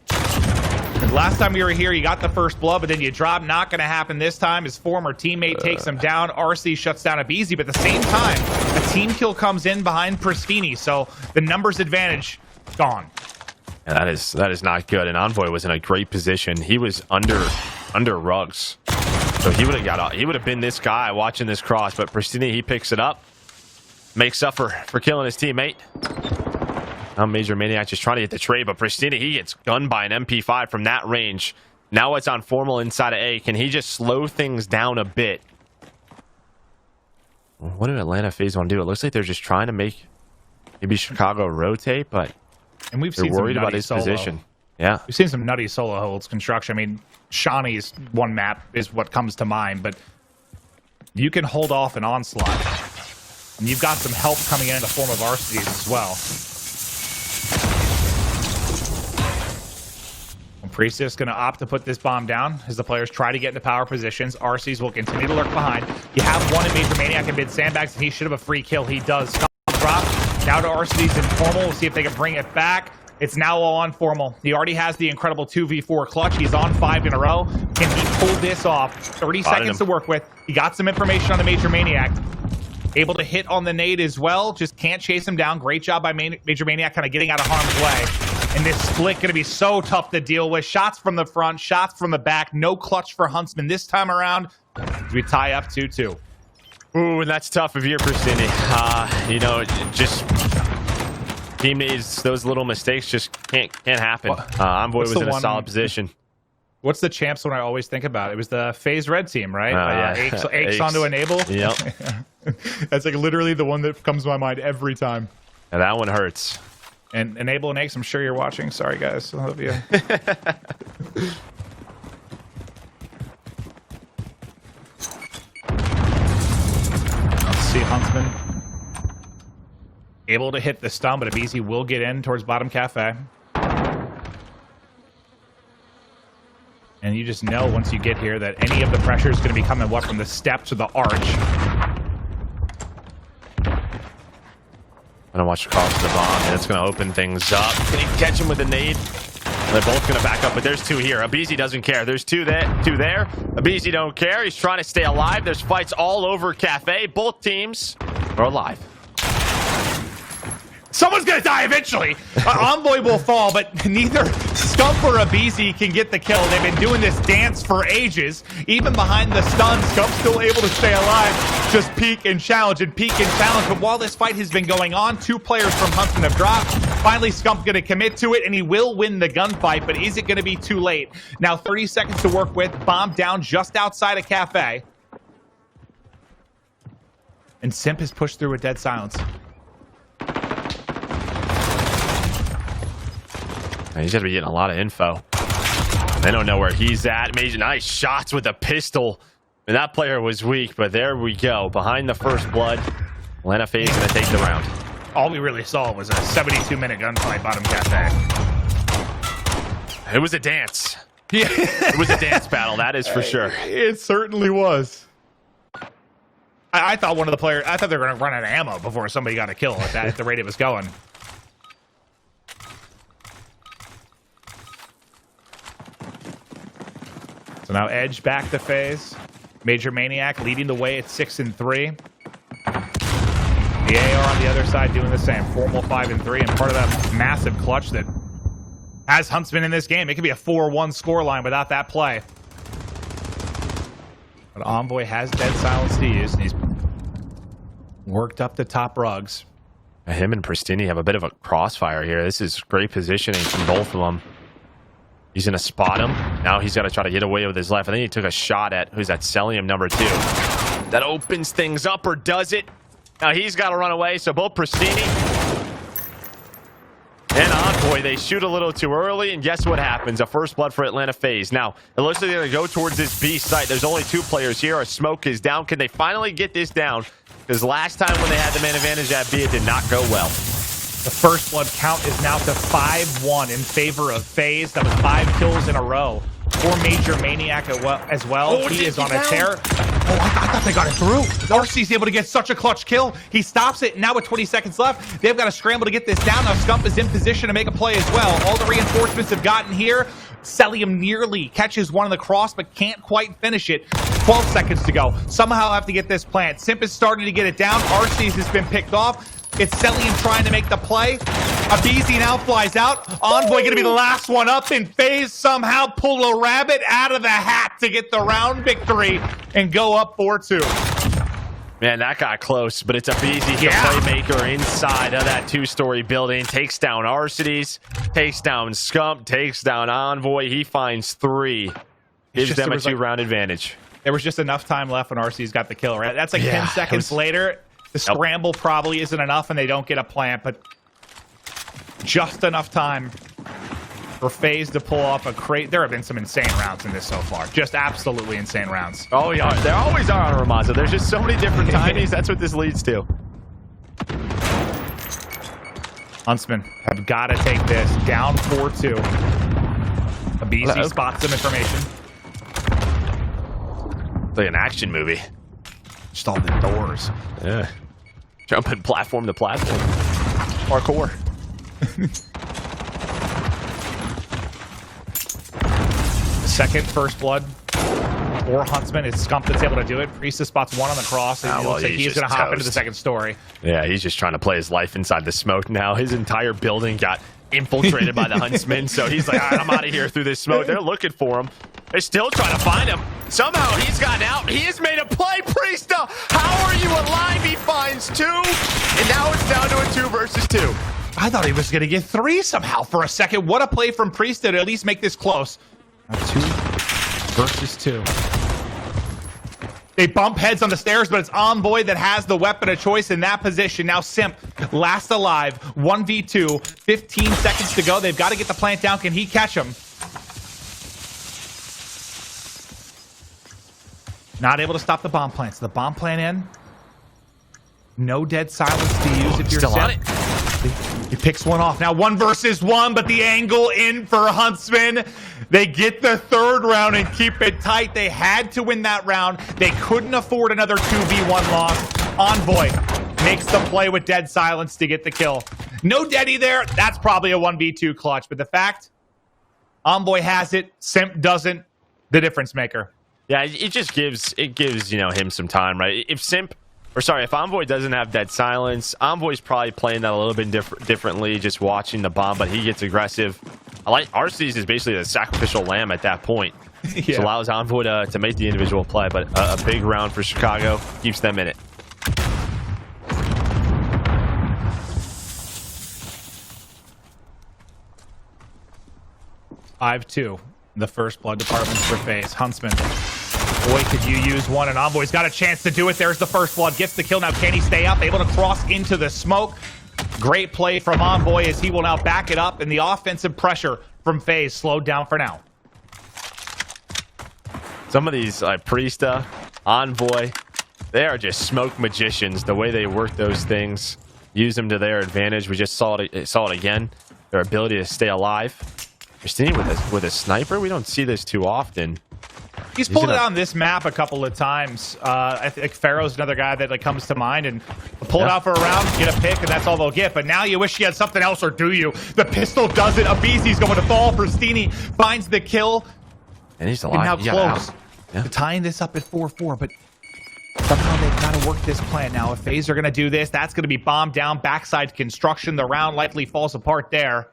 Last time we were here, you got the first blood, but then you drop. Not going to happen this time. His former teammate takes him down. RC shuts down Abizi, but at the same time, a team kill comes in behind Pristini, so the numbers advantage gone. And that is not good. And Envoy was in a great position. He was under Røkkr, so he would have been this guy watching this cross. But Pristini, he picks it up, makes up for killing his teammate. Now Major Maniac just trying to get the trade, but Pristini, he gets gunned by an MP5 from that range. Now it's on Formal inside of A. Can he just slow things down a bit? What did Atlanta FaZe want to do? It looks like they're just trying to make maybe Chicago rotate, but and we've they're seen worried about his position. Yeah. We've seen some nutty solo holds construction. I mean, Shawnee's one map is what comes to mind, but you can hold off an onslaught. And you've got some help coming in the form of Arcees as well. Priest is going to opt to put this bomb down as the players try to get into power positions. Arcees will continue to lurk behind. You have one in Major Maniac and mid sandbags, and he should have a free kill. He does. Drop. Now to Arcees and Formal. We'll see if they can bring it back. It's now all on Formal. He already has the incredible 2v4 clutch. He's on 5 in a row. Can he pull this off? 30 seconds to work with. He got some information on the Major Maniac. Able to hit on the nade as well. Just can't chase him down. Great job by Major Maniac kind of getting out of harm's way. And this split going to be so tough to deal with. Shots from the front, shots from the back. No clutch for Huntsmen this time around. We tie up 2-2. Ooh, and that's tough if you're Pristini. You know, just teammates, those little mistakes just can't happen. Envoy was in a solid position. What's the champs one I always think about? It was the FaZe Red team, right? Aches onto Enable. Yep. That's like literally the one that comes to my mind every time. And that one hurts. And Enable and Aches, I'm sure you're watching. Sorry, guys. I love you. Let's see Huntsmen. Able to hit the stun, but Abizi will get in towards bottom cafe. And you just know once you get here that any of the pressure is going to be coming, what, from the steps or the arch. I'm gonna watch across the bomb, and it's gonna open things up. Can he catch him with a nade? They're both gonna back up, but there's 2 here. Abizi doesn't care. There's 2 there. Abizi don't care. He's trying to stay alive. There's fights all over Cafe. Both teams are alive. Someone's going to die eventually. Envoy will fall, but neither Scump or Abizi can get the kill. They've been doing this dance for ages. Even behind the stun, Scump's still able to stay alive. Just peek and challenge and peek and challenge. But while this fight has been going on, 2 players from Huntsmen have dropped. Finally, Scump's going to commit to it, and he will win the gunfight. But is it going to be too late? Now 30 seconds to work with. Bomb down just outside a cafe. And Simp has pushed through with dead silence. He's going to be getting a lot of info. They don't know where he's at. Made nice shots with a pistol. And that player was weak, but there we go. Behind the first blood, Atlanta FaZe going to take the round. All we really saw was a 72-minute gunfight bottom cafe. It was a dance. Yeah. It was a dance battle, that is for sure. It certainly was. I thought one of the players, I thought they were going to run out of ammo before somebody got a kill at the rate it was going. So now Edge back to FaZe. Major Maniac leading the way at 6-3. The AR on the other side doing the same. Formal 5-3, and part of that massive clutch that has Huntsmen in this game. It could be a 4-1 scoreline without that play. But Envoy has dead silence to use, and he's worked up the top rugs. Him and Pristini have a bit of a crossfire here. This is great positioning from both of them. He's going to spot him. Now he's got to try to get away with his left. I think he took a shot at, who's that, Celium number 2. That opens things up, or does it? Now he's got to run away, so both Pristini and Envoy, they shoot a little too early, and guess what happens? A first blood for Atlanta FaZe. Now, it looks like they're going to go towards this B site. There's only 2 players here. A smoke is down. Can they finally get this down? Because last time when they had the man advantage at B, it did not go well. The first blood count is now to 5-1 in favor of FaZe. That was 5 kills in a row. For Major Maniac as well. Oh, he is on a tear. Oh, I thought they got it through. RC's able to get such a clutch kill. He stops it. Now with 20 seconds left, they've got to scramble to get this down. Now Scump is in position to make a play as well. All the reinforcements have gotten here. Celium nearly catches one on the cross, but can't quite finish it. 12 seconds to go. Somehow have to get this plant. Simp is starting to get it down. RC's has been picked off. It's Celium trying to make the play. Abizi now flies out. Envoy going to be the last one up, and FaZe somehow pull a rabbit out of the hat to get the round victory and go up 4-2. Man, that got close, but it's Abizi, the playmaker inside of that 2-story building. Takes down Arcides, takes down Scump, takes down Envoy. He finds 3. Gives them a 2-round advantage. There was just enough time left when RC's got the kill, right? That's like 10 seconds later. The scramble probably isn't enough, and they don't get a plant, but just enough time for FaZe to pull off a crate. There have been some insane rounds in this so far. Just absolutely insane rounds. Oh, yeah. There always are on Ramaza. There's just so many different timings. That's what this leads to. Huntsmen have got to take this. Down 4-2. Abizi spots some information. It's like an action movie. Just all the doors. Yeah. Jumping platform to platform. Parkour. Second first blood for Huntsman. It's Scump that's able to do it. Priestess spots 1 on the cross, and it looks like he's going to hop into the second story. Yeah, he's just trying to play his life inside the smoke now. His entire building got infiltrated by the Huntsmen, so he's like, all right, I'm out of here through this smoke. They're looking for him. They're still trying to find him. Somehow he's gotten out. He has made a play, Priesta. How are you alive? He finds 2, and now it's down to a 2 versus 2. I thought he was going to get 3 somehow for a second. What a play from Priesta to at least make this close. Now 2 versus 2. They bump heads on the stairs, but it's Envoy that has the weapon of choice in that position. Now Simp, last alive, 1v2, 15 seconds to go. They've got to get the plant down. Can he catch him? Not able to stop the bomb plants. The bomb plant in. No dead silence to use if you're still on it. He picks one off. Now 1 versus 1, but the angle in for Huntsmen. They get the 3rd round and keep it tight. They had to win that round. They couldn't afford another 2v1 loss. Envoy makes the play with dead silence to get the kill. No Deddy there. That's probably a 1v2 clutch. But the fact Envoy has it, Simp doesn't, the difference maker. Yeah, it just gives him some time, right? If Simp Or sorry, if Envoy doesn't have Dead Silence, Envoy's probably playing that a little bit differently, just watching the bomb, but he gets aggressive. I like RC's is basically the sacrificial lamb at that point. Yeah. So allows Envoy to make the individual play, but a big round for Chicago keeps them in it. The first blood departments for FaZe. Huntsmen. Boy, could you use one, and Envoy's got a chance to do it. There's the first blood. Gets the kill. Now, can he stay up? Able to cross into the smoke. Great play from Envoy as he will now back it up, and the offensive pressure from FaZe slowed down for now. Some of these, like Priesta, Envoy, they are just smoke magicians. The way they work those things, use them to their advantage. We just saw it again. Their ability to stay alive. Pristini with a sniper. We don't see this too often. He's pulled it on this map a couple of times. I think Pharaoh's another guy that comes to mind, and pull it out for a round, get a pick, and that's all they'll get. But now you wish he had something else, or do you? The pistol does it. Abizi's going to fall. Pristini finds the kill. And he's alive. And now close to tying this up at 4-4, but somehow they've got to work this plan now. If FaZe are going to do this, that's going to be bombed down, backside construction. The round likely falls apart there.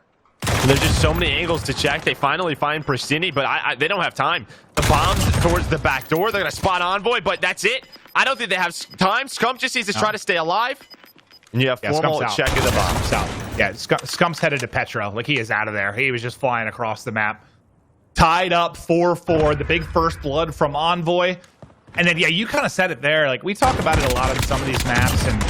And there's just so many angles to check. They finally find Pristini, but they don't have time. The bombs towards the back door. They're going to spot Envoy, but that's it. I don't think they have time. Scump just needs to try to stay alive. And you have formal check of the bombs out. Yeah, Scump's headed to Petro. Like, he is out of there. He was just flying across the map. Tied up 4-4. The big first blood from Envoy. And then, yeah, you kind of said it there. Like, we talk about it a lot on some of these maps, and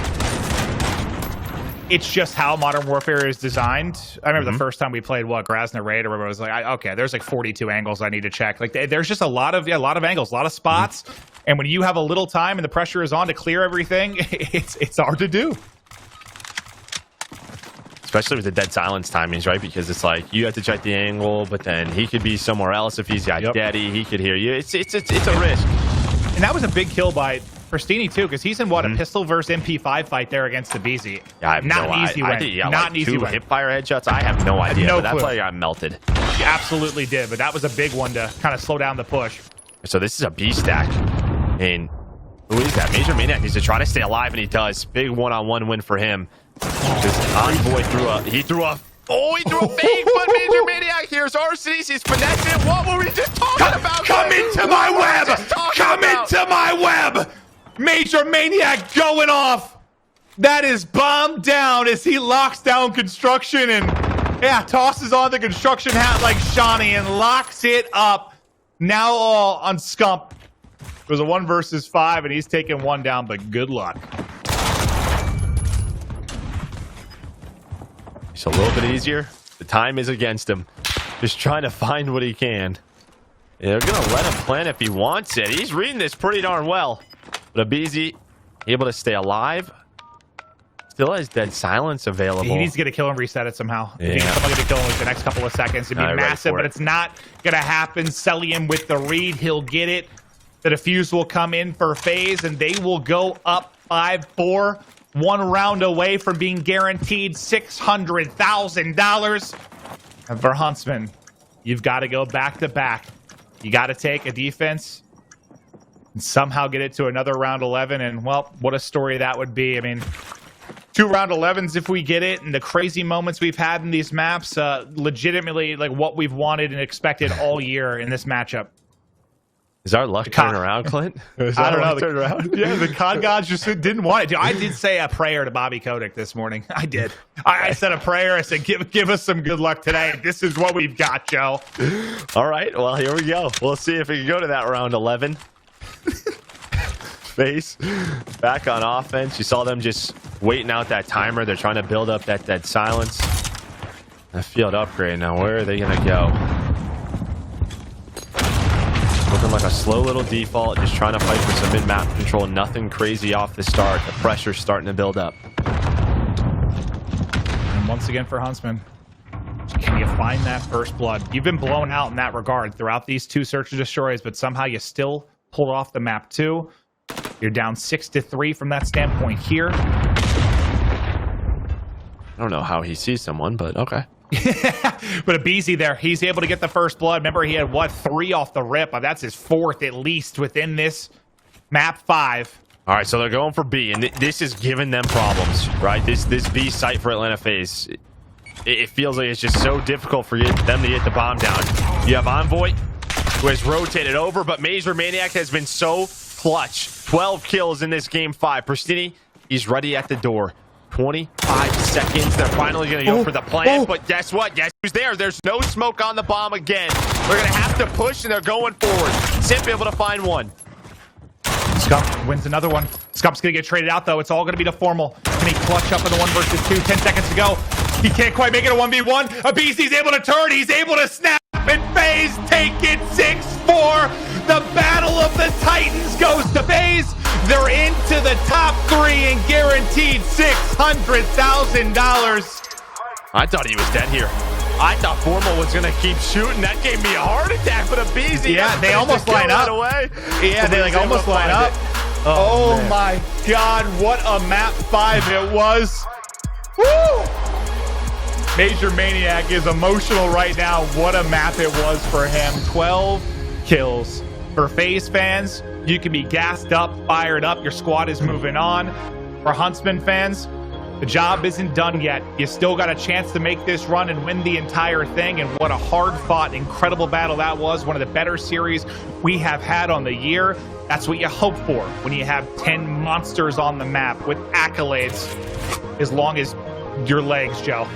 it's just how Modern Warfare is designed. I remember the first time we played Grasna Raid, or whatever, it was like, okay, there's like 42 angles I need to check. Like, there's just a lot of angles, a lot of spots. And when you have a little time and the pressure is on to clear everything, it's hard to do. Especially with the Dead Silence timings, right? Because it's like you have to check the angle, but then he could be somewhere else if he's got Daddy. He could hear you. It's a risk. And that was a big kill by Pristini too, because he's in a pistol versus MP5 fight there against the BZ. Yeah, I have not an easy win. I think he got not like an easy two win. hip-fire headshots. I have no idea, but that's why he got melted. He absolutely did, but that was a big one to kind of slow down the push. So this is a B stack, and who is that? Major Maniac needs to try to stay alive, and he does. Big one-on-one win for him. This Envoy threw a fake, but Major Maniac here's RC's. He's finessing. What were we just talking about? Come into my web! Come into my web! Major Maniac going off. That is bombed down as he locks down construction and tosses on the construction hat like Shawnee and locks it up. Now all on Scump. It was a 1 versus 5, and he's taking one down, but good luck. It's a little bit easier. The time is against him. Just trying to find what he can. They're going to let him plan if he wants it. He's reading this pretty darn well. But Abizi, able to stay alive. Still has Dead Silence available. He needs to get a kill and reset it somehow. Yeah. If he can someone get a kill in like the next couple of seconds, it'd be massive, but it's not going to happen. Cellium with the read. He'll get it. The defuse will come in for FaZe, and they will go up 5-4. 1 round away from being guaranteed $600,000. And for Huntsmen, you've got to go back-to-back. You got to take a defense and somehow get it to another round 11. And, well, what a story that would be. I mean, 2 round 11s if we get it, and the crazy moments we've had in these maps, legitimately like what we've wanted and expected all year in this matchup. Is our luck turning around, Clint? I don't know. The COD gods just didn't want it. Dude, I did say a prayer to Bobby Kotick this morning. I did. I said a prayer. I said, give us some good luck today. This is what we've got, Joe. All right. Well, here we go. We'll see if we can go to that round 11. FaZe back on offense. You saw them just waiting out that timer. They're trying to build up that Dead Silence. A field upgrade. Now, where are they going to go? Looking like a slow little default, just trying to fight for some mid-map control. Nothing crazy off the start. The pressure's starting to build up. And once again for Huntsmen, can you find that first blood? You've been blown out in that regard throughout these 2 search and destroys, but somehow you still pulled off the map 2. You're down 6-3 from that standpoint here. I don't know how he sees someone, but okay. But Abizi there, he's able to get the first blood. Remember, he had 3 off the rip. That's his 4th at least within this map 5. All right, so they're going for B, and this is giving them problems, right? This B site for Atlanta FaZe, it feels like it's just so difficult for them to get the bomb down. You have Envoy, who has rotated over, but Major Maniac has been so clutch. 12 kills in this game 5. Pristini, he's ready at the door. 25 seconds. They're finally going to go for the plant, but guess what? Guess who's there? There's no smoke on the bomb again. They're going to have to push, and they're going forward. Simp able to find one. Scump wins another one. Scump's going to get traded out, though. It's all going to be to Formal. Can he clutch up in the 1 versus 2? 10 seconds to go. He can't quite make it a 1v1. Abizi's able to turn. He's able to snap, and FaZe take it 6-4. The battle of the Titans goes to FaZe. They're into the top 3 and guaranteed $600,000. I thought he was dead here. I thought Formal was going to keep shooting. That gave me a heart attack with Abizi. Yeah, they almost line up. Away. Yeah, they like almost line up. Oh my God, what a map 5 it was. Woo! Major Maniac is emotional right now. What a map it was for him. 12 kills. For FaZe fans, you can be gassed up, fired up. Your squad is moving on. For Huntsmen fans, the job isn't done yet. You still got a chance to make this run and win the entire thing. And what a hard-fought, incredible battle that was. One of the better series we have had on the year. That's what you hope for when you have 10 monsters on the map with accolades as long as your legs, Joe.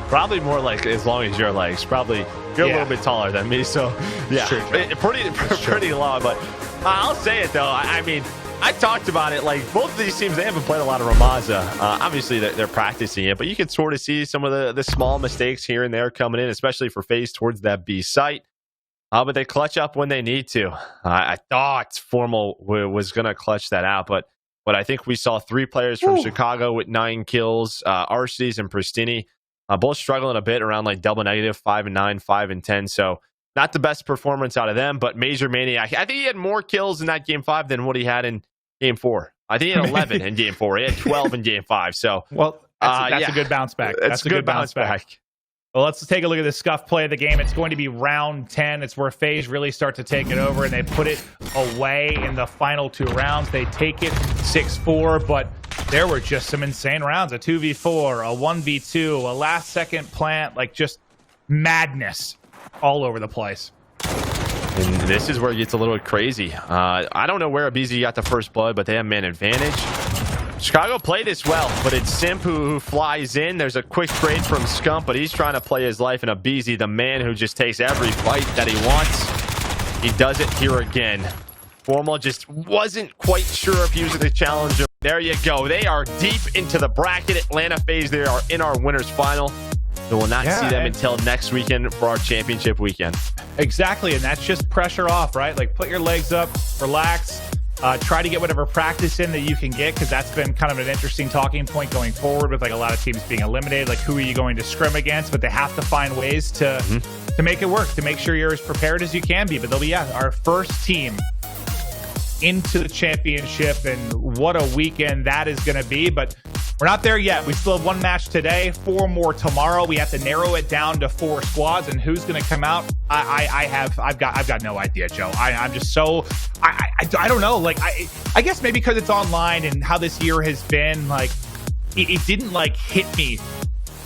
Probably more like as long as your legs. Probably you're a little bit taller than me, so yeah, pretty long. But I'll say it though. I mean, I talked about it. Like both of these teams, they haven't played a lot of Ramaza. Obviously, they're practicing it, but you can sort of see some of the small mistakes here and there coming in, especially for FaZe towards that B site. But they clutch up when they need to. I thought Formal was going to clutch that out, but I think we saw 3 players from Chicago with 9 kills. Arcees and Pristini. Both struggling a bit around like double negative, 5 and 9, 5 and 10. So not the best performance out of them, but Major Maniac. I think he had more kills in that game 5 than what he had in game 4. I think he had 11 in game 4. He had 12 in game 5. So that's a good bounce back. That's a good bounce back. Well, let's take a look at the scuff play of the game. It's going to be round 10. It's where FaZe really start to take it over, and they put it away in the final 2 rounds. They take it 6-4, but there were just some insane rounds. A 2v4, a 1v2, a last-second plant, like just madness all over the place. And this is where it gets a little crazy. I don't know where Abizi got the first blood, but they have man advantage. Chicago played this well, but it's Simp who flies in. There's a quick trade from Scump, but he's trying to play his life in Abizi, the man who just takes every fight that he wants. He does it here again. Formal just wasn't quite sure if he was the challenger. There you go. They are deep into the bracket. Atlanta FaZe, they are in our winners final. We will not see them until next weekend for our championship weekend. Exactly, and that's just pressure off, right? Like put your legs up, relax. Try to get whatever practice in that you can get, because that's been kind of an interesting talking point going forward with like a lot of teams being eliminated. Like who are you going to scrim against? But they have to find ways to make it work, to make sure you're as prepared as you can be. But they'll be our first team into the championship, and what a weekend that is going to be. But we're not there yet. We still have 1 match today, 4 more tomorrow. We have to narrow it down to 4 squads, and who's going to come out? I've got no idea, Joe. I'm just so I don't know. Like I guess maybe because it's online and how this year has been, like it didn't like hit me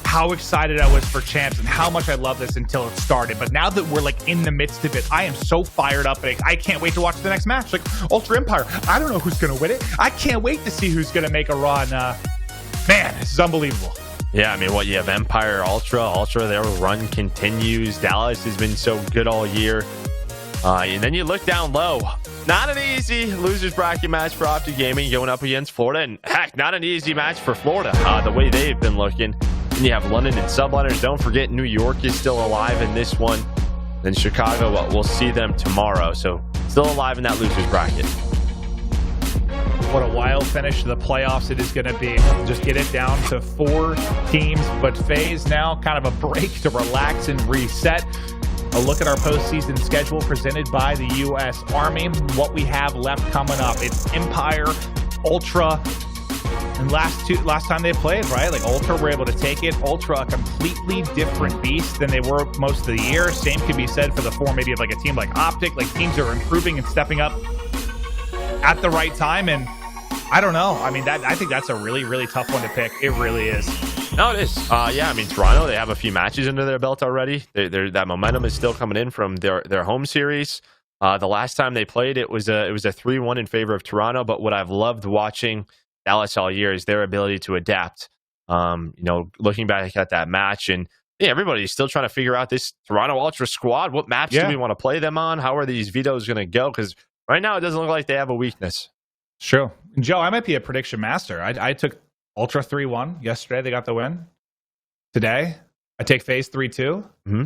how excited I was for champs and how much I love this until it started. But now that we're like in the midst of it, I am so fired up. I can't wait to watch the next match. Like Ultra Empire, I don't know who's going to win it. I can't wait to see who's going to make a run. Man, this is unbelievable. Yeah, I mean, what you have Empire, Ultra, their run continues. Dallas has been so good all year. And then you look down low. Not an easy losers bracket match for OpTic Gaming going up against Florida. And heck, not an easy match for Florida, the way they've been looking. And you have London and Subliners. Don't forget, New York is still alive in this one. Then Chicago, we'll see them tomorrow. So still alive in that losers bracket. What a wild finish to the playoffs it is going to be. Just get it down to 4 teams. But FaZe now kind of a break to relax and reset. A look at our postseason schedule presented by the U.S. Army. What we have left coming up. It's Empire, Ultra, and last time they played, right? Like Ultra were able to take it. Ultra, a completely different beast than they were most of the year. Same could be said for the form maybe of like a team like OpTic. Like teams are improving and stepping up at the right time. And I don't know. I mean, I think that's a really, really tough one to pick. It really is. No, it is. Yeah, I mean, Toronto, they have a few matches under their belt already. That momentum is still coming in from their home series. The last time they played, it was a 3-1 in favor of Toronto. But what I've loved watching Dallas all year is their ability to adapt. Looking back at that match, and yeah, everybody's still trying to figure out this Toronto Ultra squad. What maps do we want to play them on? How are these vetoes going to go? Because right now, it doesn't look like they have a weakness. Sure. Joe, I might be a prediction master. I took Ultra 3-1 yesterday. They got the win. Today, I take FaZe 3-2. Mm-hmm.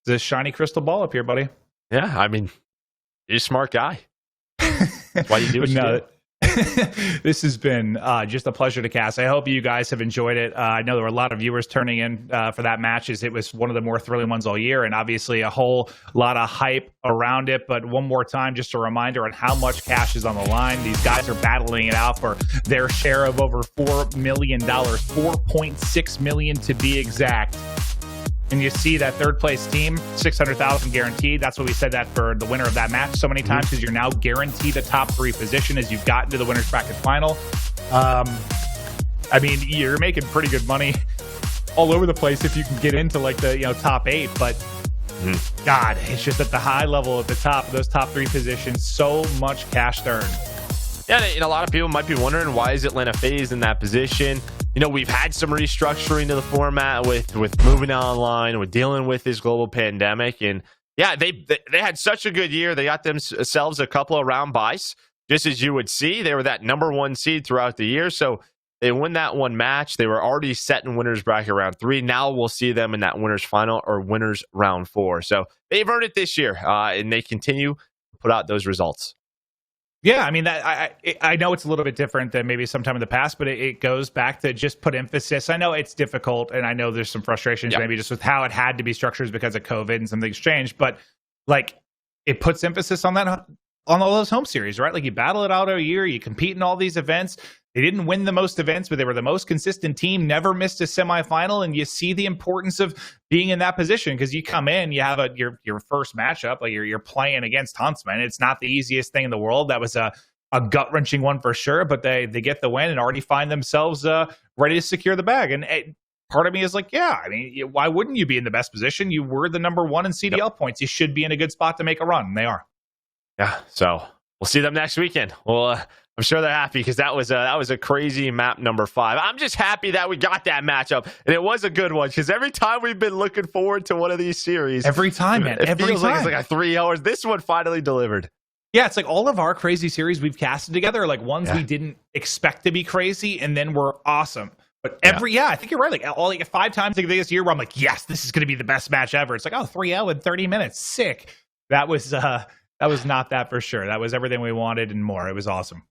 This shiny crystal ball up here, buddy. Yeah, I mean, you're a smart guy. That's why you do what you do. This has been just a pleasure to cast. I hope you guys have enjoyed it. I know there were a lot of viewers turning in for that match, as it was one of the more thrilling ones all year, and obviously a whole lot of hype around it. But one more time, just a reminder on how much cash is on the line. These guys are battling it out for their share of over $4 million, $4.6 million to be exact. And you see that third place team, $600,000 guaranteed. That's what we said that for the winner of that match so many times, because you're now guaranteed a top 3 position as you've gotten to the winner's bracket final. I mean, you're making pretty good money all over the place if you can get into like the top 8. But God, it's just at the high level at the top, those top 3 positions, so much cash to earn. Yeah, and a lot of people might be wondering, why is Atlanta FaZe in that position? We've had some restructuring to the format with moving online, with dealing with this global pandemic. And yeah, they had such a good year. They got themselves a couple of round buys. Just as you would see, they were that number 1 seed throughout the year. So they win that one match. They were already set in winners bracket round 3. Now we'll see them in that winners final or winners round 4. So they've earned it this year, and they continue to put out those results. Yeah, I mean, I know it's a little bit different than maybe sometime in the past, but it goes back to just put emphasis. I know it's difficult, and I know there's some frustrations maybe just with how it had to be structured because of COVID and some things changed, but like it puts emphasis on that, on all those home series, right? Like you battle it out a year, you compete in all these events. They didn't win the most events, but they were the most consistent team, never missed a semifinal, and you see the importance of being in that position because you come in, you have your first matchup, like you're playing against Huntsmen. It's not the easiest thing in the world. That was a gut-wrenching one for sure, but they get the win and already find themselves ready to secure the bag. And part of me is like, yeah, I mean, why wouldn't you be in the best position? You were the number 1 in CDL points. You should be in a good spot to make a run, and they are. Yeah, so we'll see them next weekend. Well, I'm sure they're happy because that was a crazy map number 5. I'm just happy that we got that matchup, and it was a good one because every time we've been looking forward to one of these series, every time, man, it feels like it's like a 3 hours. This one finally delivered. Yeah, it's like all of our crazy series we've casted together are like ones we didn't expect to be crazy, and then were awesome. But I think you're right. Like 5 times this year where I'm like, yes, this is going to be the best match ever. It's like, 3-0 in 30 minutes, sick. That was not that for sure. That was everything we wanted and more. It was awesome.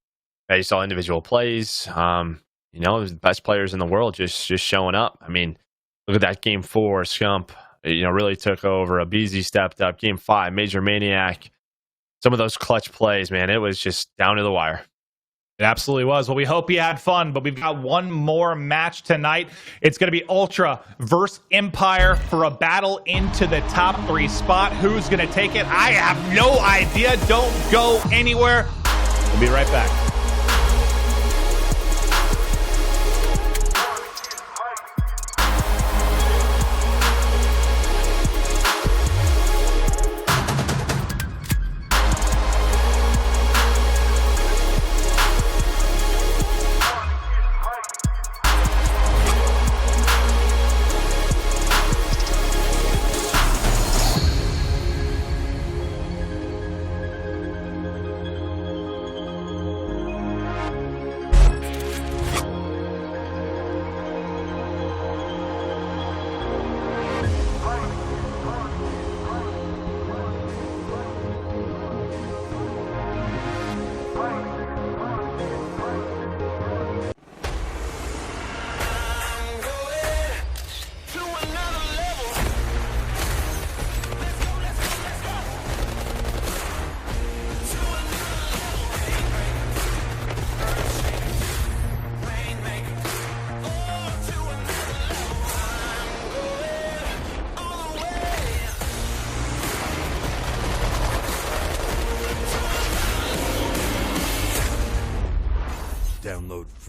Yeah, you saw individual plays. The best players in the world just showing up. I mean, look at that game 4. Scump, really took over. Abizi stepped up. Game 5, Major Maniac. Some of those clutch plays, man, it was just down to the wire. It absolutely was. Well, we hope you had fun, but we've got one more match tonight. It's going to be Ultra versus Empire for a battle into the top 3 spot. Who's going to take it? I have no idea. Don't go anywhere. We'll be right back.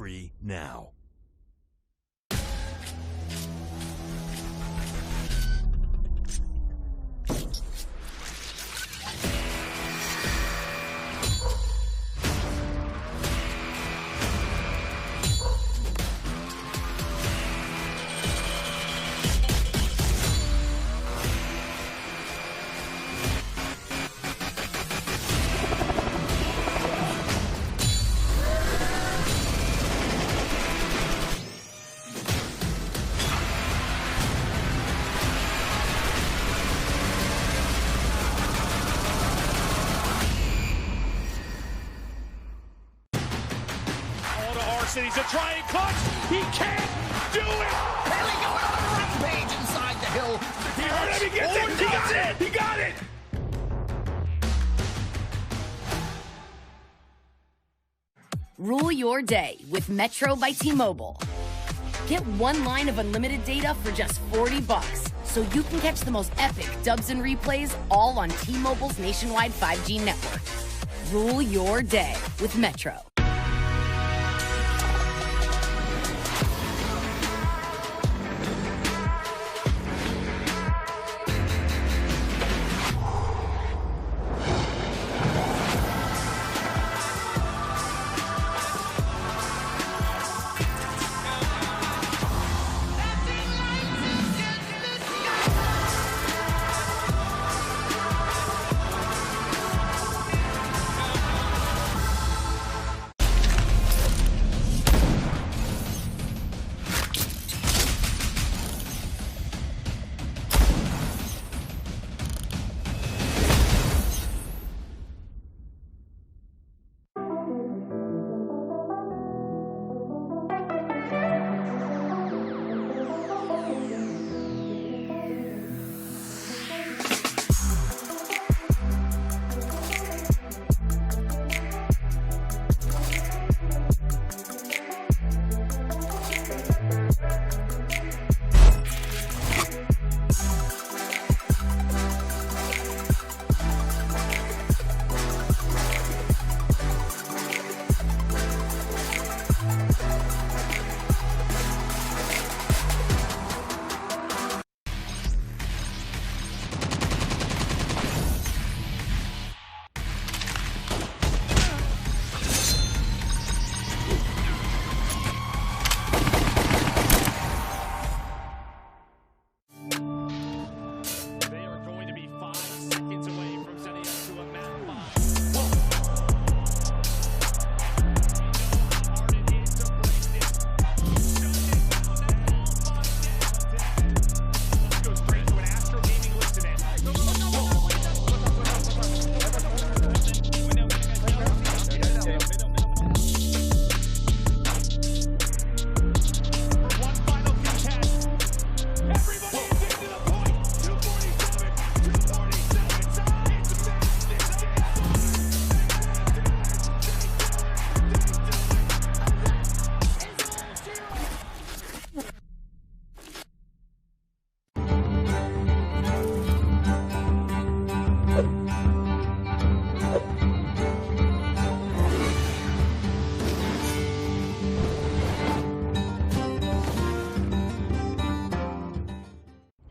free now. He's a trying clutch. He can't do it. Haley going on a rampage inside the hill. He heard him. He gets it. He got it. He got it. Rule your day with Metro by T-Mobile. Get one line of unlimited data for just $40, so you can catch the most epic dubs and replays all on T-Mobile's nationwide 5G network. Rule your day with Metro.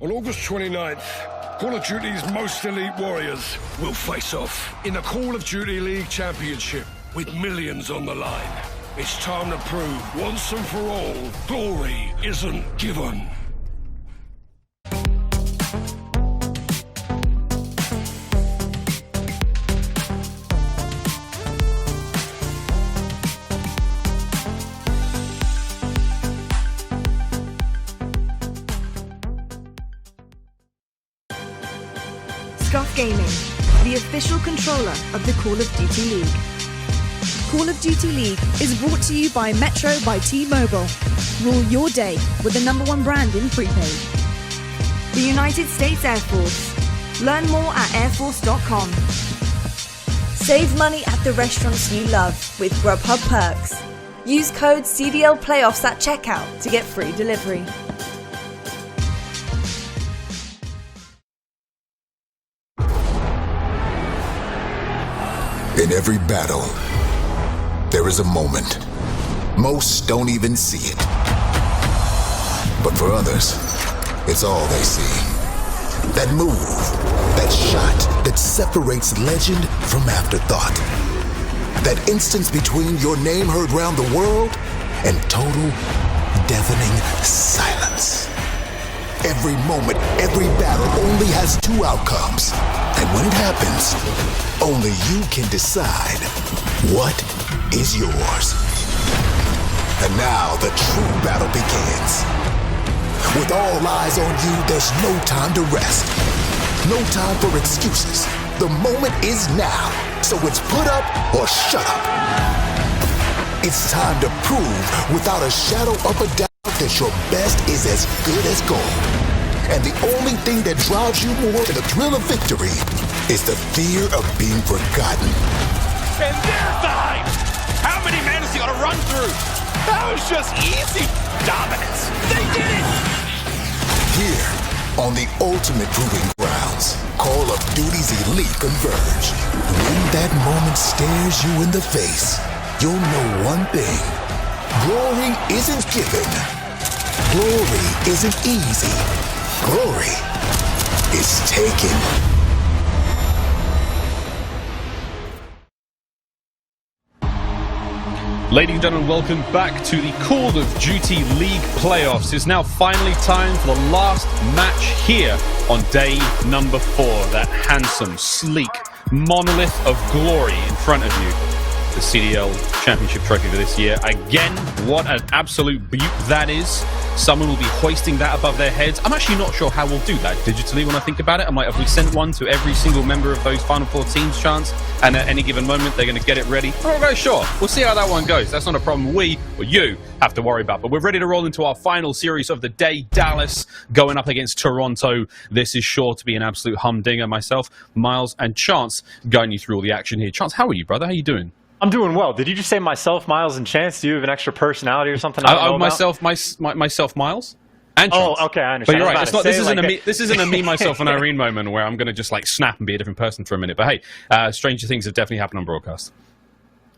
On August 29th, Call of Duty's most elite warriors will face off in the Call of Duty League Championship with millions on the line. It's time to prove once and for all, glory isn't given. Gaming, the official controller of the Call of Duty League. Call of Duty League is brought to you by Metro by T-Mobile. Rule your day with the #1 brand in prepaid. The United States Air Force. Learn more at airforce.com. Save money at the restaurants you love with Grubhub Perks. Use code CDLPlayoffs at checkout to get free delivery. In every battle, there is a moment. Most don't even see it. But for others, it's all they see. That move, that shot that separates legend from afterthought. That instance between your name heard round the world and total, deafening silence. Every moment, every battle only has two outcomes. And when it happens, only you can decide what is yours. And now the true battle begins. With all eyes on you, there's no time to rest. No time for excuses. The moment is now. So it's put up or shut up. It's time to prove without a shadow of a doubt that your best is as good as gold. And the only thing that drives you more to the thrill of victory is the fear of being forgotten. And they're behind! How many men is he gonna run through? That was just easy dominance. They did it! Here, on the ultimate proving grounds, Call of Duty's elite converge. When that moment stares you in the face, you'll know one thing. Glory isn't given. Glory isn't easy. Glory is taken. Ladies and gentlemen, welcome back to the Call of Duty League playoffs. It's now finally time for the last match here on day number 4. That handsome, sleek monolith of glory in front of you. The CDL Championship trophy for this year. Again, what an absolute beaut that is. Someone will be hoisting that above their heads. I'm actually not sure how we'll do that digitally when I think about it. I'm like, have we sent one to every single member of those Final Four teams' chance? And at any given moment, they're going to get it ready? I'm not very sure. We'll see how that one goes. That's not a problem we or you have to worry about. But we're ready to roll into our final series of the day. Dallas going up against Toronto. This is sure to be an absolute humdinger. Myself, Miles, and Chance guiding you through all the action here. Chance, how are you, brother? How are you doing? I'm doing well. Did you just say myself, Miles, and Chance? Do you have an extra personality or something? Myself, Miles, and Chance. Oh, okay, I understand. But you're right. This isn't a me, myself, and Irene moment where I'm going to just like snap and be a different person for a minute. But hey, stranger things have definitely happened on broadcast.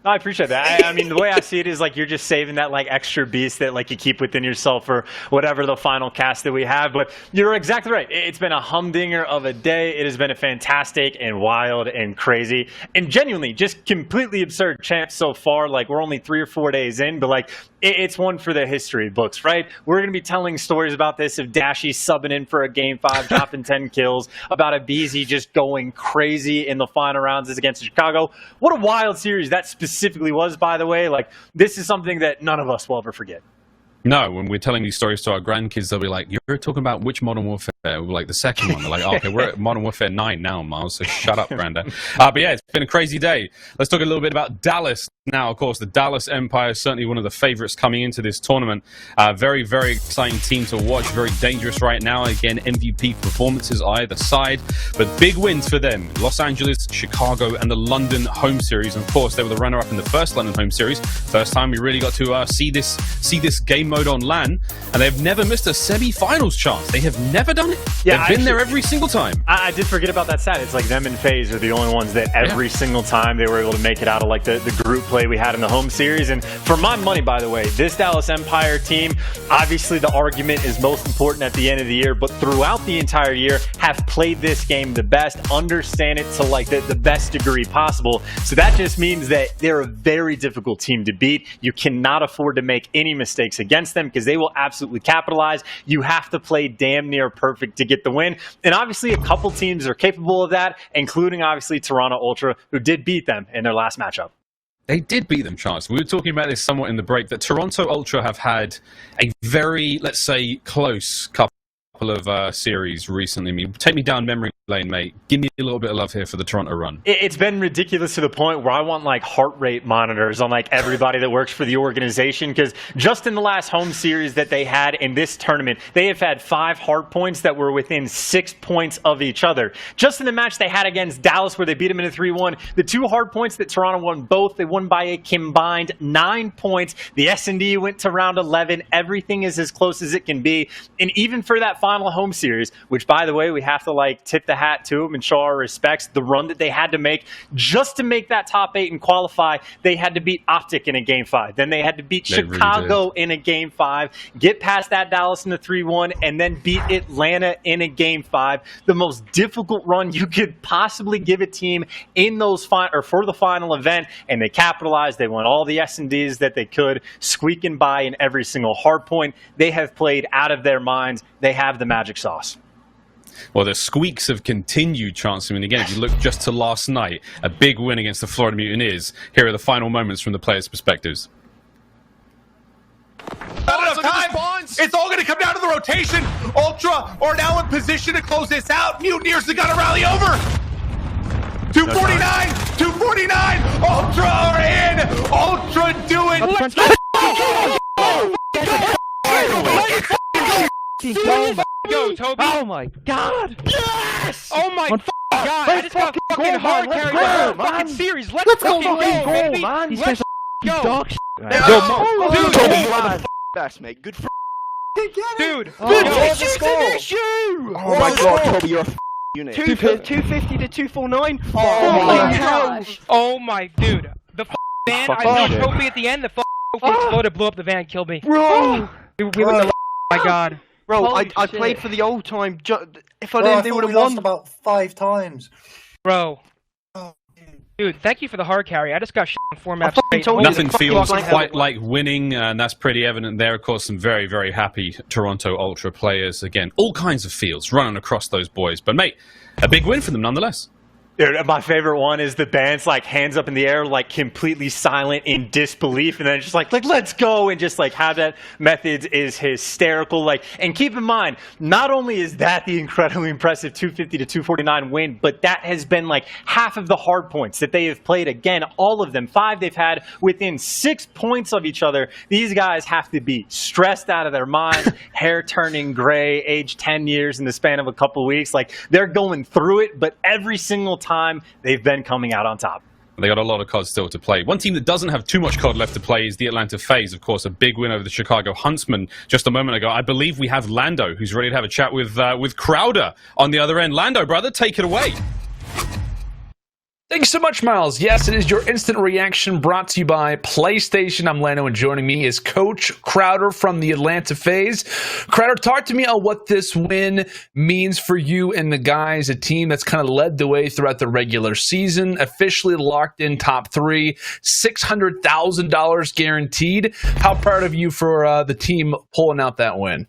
I appreciate that. I mean, the way I see it is like you're just saving that like extra beast that like you keep within yourself for whatever the final cast that we have. But you're exactly right. It's been a humdinger of a day. It has been a fantastic and wild and crazy and genuinely just completely absurd champ so far. Like we're only 3 or 4 days in, but like it's one for the history books, right? We're going to be telling stories about this of Dashy subbing in for a game 5, dropping 10 kills, about a BZ just going crazy in the final rounds against Chicago. What a wild series that specifically was, by the way. Like, this is something that none of us will ever forget. No, when we're telling these stories to our grandkids, they'll be like, you're talking about which Modern Warfare? We're like, the second one. They're like, oh, okay, we're at Modern Warfare 9 now, Miles, so shut up, Granda. But yeah, it's been a crazy day. Let's talk a little bit about Dallas now. Of course, the Dallas Empire is certainly one of the favorites coming into this tournament. Very, very exciting team to watch. Very dangerous right now. Again, MVP performances either side, but big wins for them. Los Angeles, Chicago, and the London home series. And of course, they were the runner-up in the first London home series. First time we really got to see this game mode on LAN, and they've never missed a semi-finals chance. They have never done it. Yeah, they've been there every single time. I did forget about that stat. It's like them and FaZe are the only ones that every single time they were able to make it out of like the group play we had in the home series. And for my money, by the way, this Dallas Empire team, obviously the argument is most important at the end of the year, but throughout the entire year have played this game the best, understand it to like the best degree possible. So that just means that they're a very difficult team to beat. You cannot afford to make any mistakes against them because they will absolutely capitalize. You have to play damn near perfect to get the win. And obviously a couple teams are capable of that, including obviously Toronto Ultra, who did beat them in their last matchup. They did beat them, Chance. We were talking about this somewhat in the break, that Toronto Ultra have had a very, let's say, close couple of series recently. I mean, take me down memory lane, mate. Give me a little bit of love here for the Toronto run. It's been ridiculous to the point where I want like heart rate monitors on like everybody that works for the organization, because just in the last home series that they had in this tournament, they have had 5 hard points that were within 6 points of each other. Just in the match they had against Dallas where they beat them in a 3-1, the 2 hard points that Toronto won both, they won by a combined 9 points. The S&D went to round 11. Everything is as close as it can be. And even for that final home series, which by the way, we have to like tip the hat to them and show our respects. The run that they had to make just to make that top 8 and qualify, they had to beat OpTic in a Game 5. Then they had to beat Chicago in a Game 5, get past that Dallas in the 3-1, and then beat Atlanta in a Game 5. The most difficult run you could possibly give a team in those for the final event, and they capitalized. They won all the S&Ds that they could, squeaking by in every single hard point. They have played out of their minds. They have the magic sauce. Well, the squeaks have continued, Chance. I mean, again, if you look just to last night, a big win against the Florida Mutineers. Here are the final moments from the players' perspectives. Not enough time. It's all going to come down to the rotation. Ultra are now in position to close this out. Mutineers have got to rally over. 249, 249. Ultra are in. Ultra do it. Let's go, Toby. Oh my god. Yes! Oh my god. I just got fucking hard carried the whole fucking series. Let's fucking go, baby. Man. These Let's guys are dog shit. Dude, best, mate. Good for dude. Good issue. Oh my god, Toby, you're a unit. 250 to 249. Oh my gosh. Oh my dude. The van, I knew Toby at the end. The exploded, blew up the van, killed me. Bro. We went the my god. Bro, I played for the old time. If I didn't, they would have won about 5 times. Bro. Dude, thank you for the hard carry. I just got shit on 4 maps. Nothing feels quite like winning, and that's pretty evident there. Of course, some very, very happy Toronto Ultra players. Again, all kinds of feels running across those boys. But, mate, a big win for them nonetheless. Dude, my favorite one is the band's like hands up in the air, like completely silent in disbelief, and then just like let's go, and just like how that Methods is hysterical. Like, and keep in mind, not only is that the incredibly impressive 250 to 249 win, but that has been like half of the hard points that they have played. Again, all of them, 5 they've had within 6 points of each other. These guys have to be stressed out of their minds, hair turning gray, age 10 years in the span of a couple of weeks. Like, they're going through it, but every single time they've been coming out on top. They got a lot of COD still to play. One team that doesn't have too much COD left to play is the Atlanta FaZe. Of course, a big win over the Chicago Huntsmen just a moment ago. I believe we have Lando, who's ready to have a chat with Crowder on the other end. Lando, brother, take it away. Thanks so much, Miles. Yes, it is your instant reaction brought to you by PlayStation. I'm Lando, and joining me is Coach Crowder from the Atlanta FaZe. Crowder, talk to me on what this win means for you and the guys, a team that's kind of led the way throughout the regular season, officially locked in top 3, $600,000 guaranteed. How proud of you for the team pulling out that win?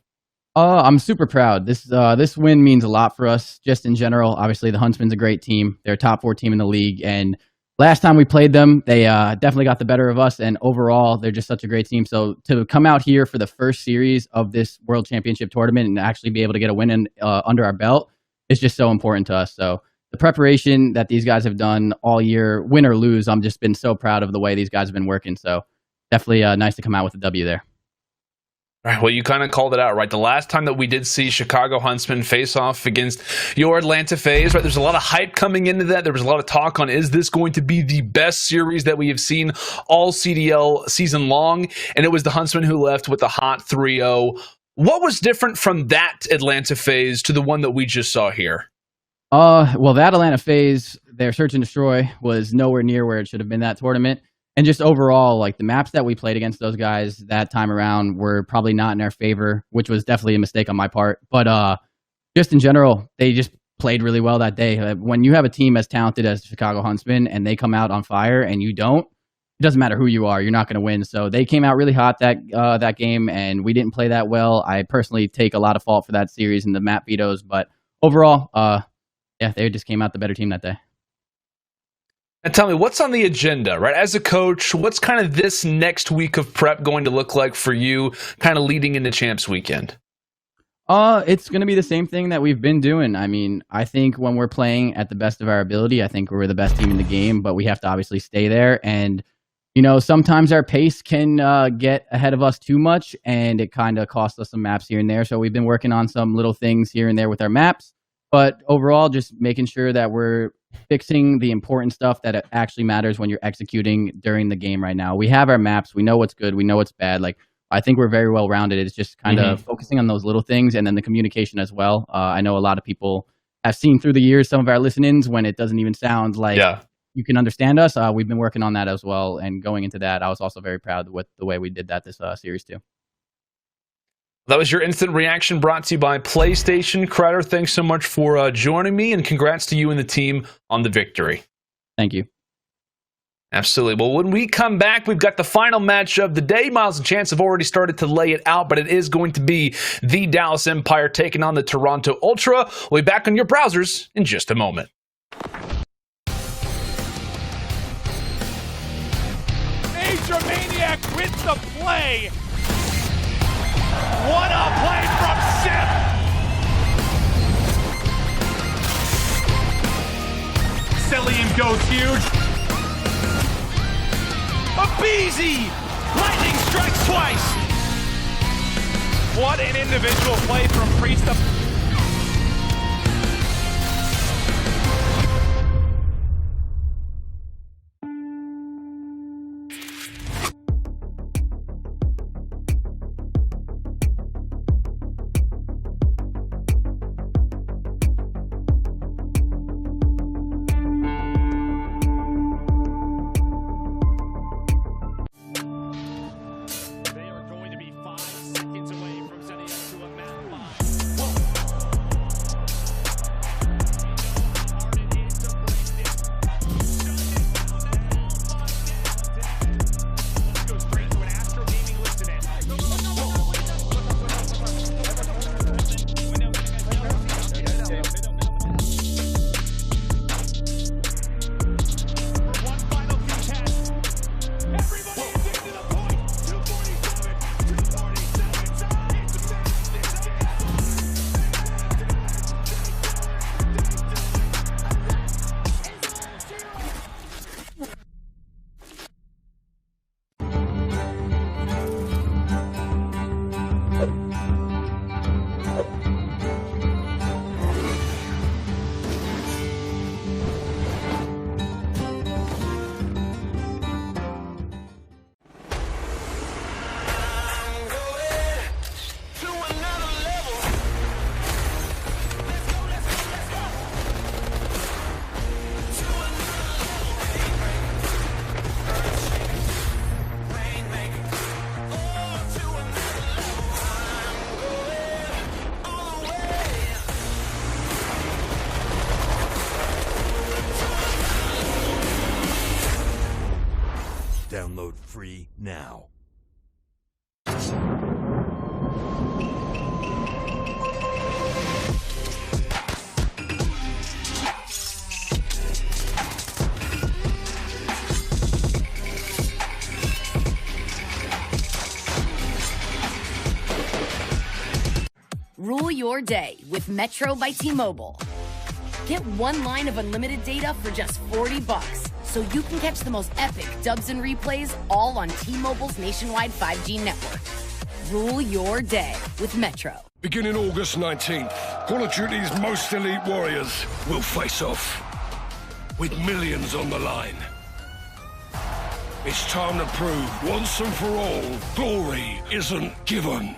I'm super proud. This win means a lot for us, just in general. Obviously, the Huntsmen's a great team. They're a top 4 team in the league, and last time we played them, they definitely got the better of us, and overall, they're just such a great team. So to come out here for the first series of this World Championship tournament and actually be able to get a win under our belt is just so important to us. So the preparation that these guys have done all year, win or lose, I'm just been so proud of the way these guys have been working. So definitely nice to come out with a W there. All right, well, you kind of called it out, right? The last time that we did see Chicago Huntsmen face off against your Atlanta FaZe, right? There's a lot of hype coming into that. There was a lot of talk on, is this going to be the best series that we have seen all CDL season long? And it was the Huntsmen who left with a hot 3-0. What was different from that Atlanta FaZe to the one that we just saw here? Well, that Atlanta FaZe, their search and destroy was nowhere near where it should have been that tournament. And just overall, like the maps that we played against those guys that time around were probably not in our favor, which was definitely a mistake on my part. But just in general, they just played really well that day. When you have a team as talented as the Chicago Huntsmen and they come out on fire and you don't, it doesn't matter who you are, you're not going to win. So they came out really hot that game, and we didn't play that well. I personally take a lot of fault for that series and the map vetoes, but overall, yeah, they just came out the better team that day. And tell me, what's on the agenda, right? As a coach, what's kind of this next week of prep going to look like for you, kind of leading into Champs Weekend? It's going to be the same thing that we've been doing. I mean, I think when we're playing at the best of our ability, I think we're the best team in the game, but we have to obviously stay there. And, you know, sometimes our pace can get ahead of us too much, and it kind of costs us some maps here and there. So we've been working on some little things here and there with our maps, but overall, just making sure that we're fixing the important stuff that actually matters when you're executing during the game right now. We have our maps. We know what's good. We know what's bad. Like, I think we're very well rounded. It's just kind of focusing on those little things, and then the communication as well. I know a lot of people have seen through the years some of our listen-ins when it doesn't even sound like you can understand us. We've been working on that as well. And going into that, I was also very proud with the way we did that this series too. That was your instant reaction brought to you by PlayStation. Crowder, thanks so much for joining me, and congrats to you and the team on the victory. Thank you. Absolutely. Well, when we come back, we've got the final match of the day. Miles and Chance have already started to lay it out, but it is going to be the Dallas Empire taking on the Toronto Ultra. We'll be back on your browsers in just a moment. Major Maniac with the play. What a play from Sip! Cillian goes huge. Abeezy! Lightning strikes twice! What an individual play from Priest. Download free now. Rule your day with Metro by T-Mobile. Get 1 line of unlimited data for just $40, so you can catch the most epic dubs and replays all on T-Mobile's nationwide 5G network. Rule your day with Metro. Beginning August 19th, Call of Duty's most elite warriors will face off with millions on the line. It's time to prove once and for all, glory isn't given.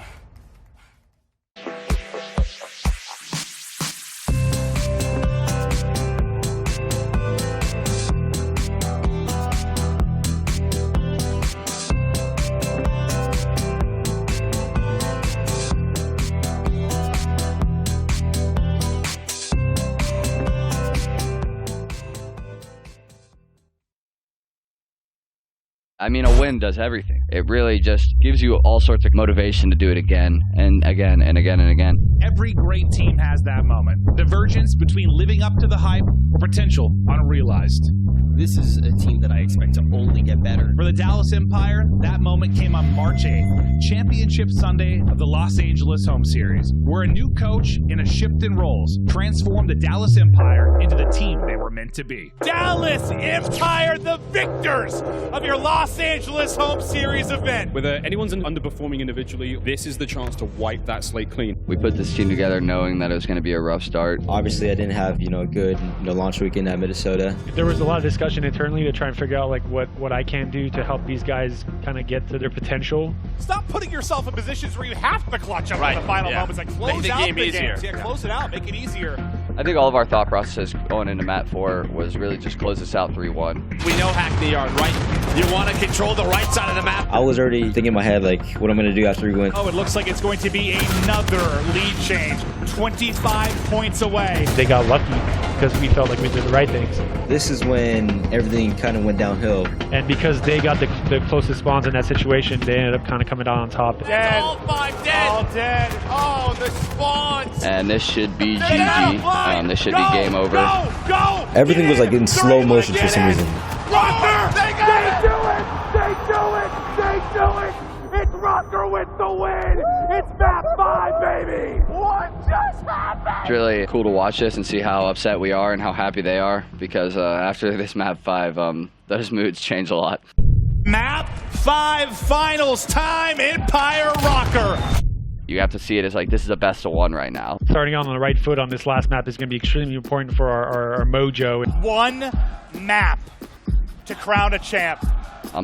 I mean, a win does everything. It really just gives you all sorts of motivation to do it again and again and again and again. Every great team has that moment. Divergence between living up to the hype or potential unrealized. This is a team that I expect to only get better. For the Dallas Empire, that moment came on March 8th, Championship Sunday of the Los Angeles home series, where a new coach and a shift in roles transformed the Dallas Empire into the team they were meant to be. Dallas Empire, the victors of your Los Angeles home series event. Whether anyone's underperforming individually, this is the chance to wipe that slate clean. We put this team together knowing that it was going to be a rough start. Obviously, I didn't have, a good launch weekend at Minnesota. There was a lot of discussion internally to try and figure out what I can do to help these guys kind of get to their potential. Stop putting yourself in positions where you have to clutch up in the final moments. Close out the game. Yeah, close it out, make it easier. I think all of our thought process going into map 4 was really just close this out 3-1. We know Hackney Yard, right? You want to control the right side of the map. I was already thinking in my head, like, what I'm going to do after we win. Oh, it looks like it's going to be another lead change. 25 points away. They got lucky because we felt like we did the right things. This is when everything kind of went downhill. And because they got the closest spawns in that situation, they ended up kind of coming out on top. Dead. All 5 dead. All dead. Oh, the spawns. And this should be GG. This should be game over. Go. Everything was like in slow motion for some reason. Røkkr! They do it! They do it! They do it! It's Røkkr with the win! It's map 5, baby! What just happened? It's really cool to watch this and see how upset we are and how happy they are, because after this map 5, those moods change a lot. Map 5 finals time, Empire Røkkr. You have to see it as like, this is a best of 1 right now. Starting on the right foot on this last map is going to be extremely important for our mojo. One map to crown a champ.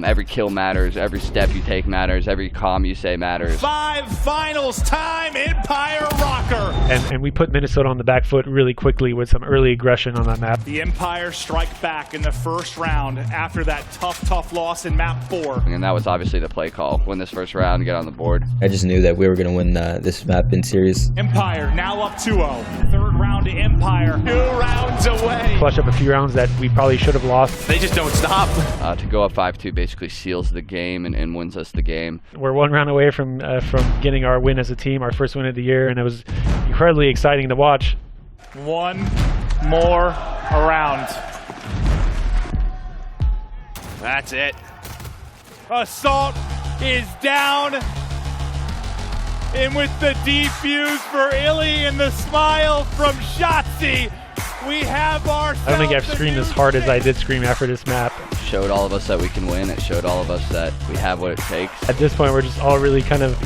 Every kill matters, every step you take matters, every comm you say matters. 5 finals time, Empire Røkkr. And we put Minnesota on the back foot really quickly with some early aggression on that map. The Empire strike back in the first round after that tough loss in map 4. And that was obviously the play call. Win this first round, get on the board. I just knew that we were going to win this map in series. Empire now up 2-0. Third round to Empire. 2 rounds away. Clutch up a few rounds that we probably should have lost. They just don't stop. To go up 5-2 basically seals the game and wins us the game. We're 1 round away from getting our win as a team, our first win of the year, and it was incredibly exciting to watch. 1 more around. That's it. Assault is down. And with the defuse for Illy and the smile from Shotzi, we have ourselves. I don't think I've screamed as hard as I did scream after this map. It showed all of us that we can win. It showed all of us that we have what it takes. At this point, we're just all really kind of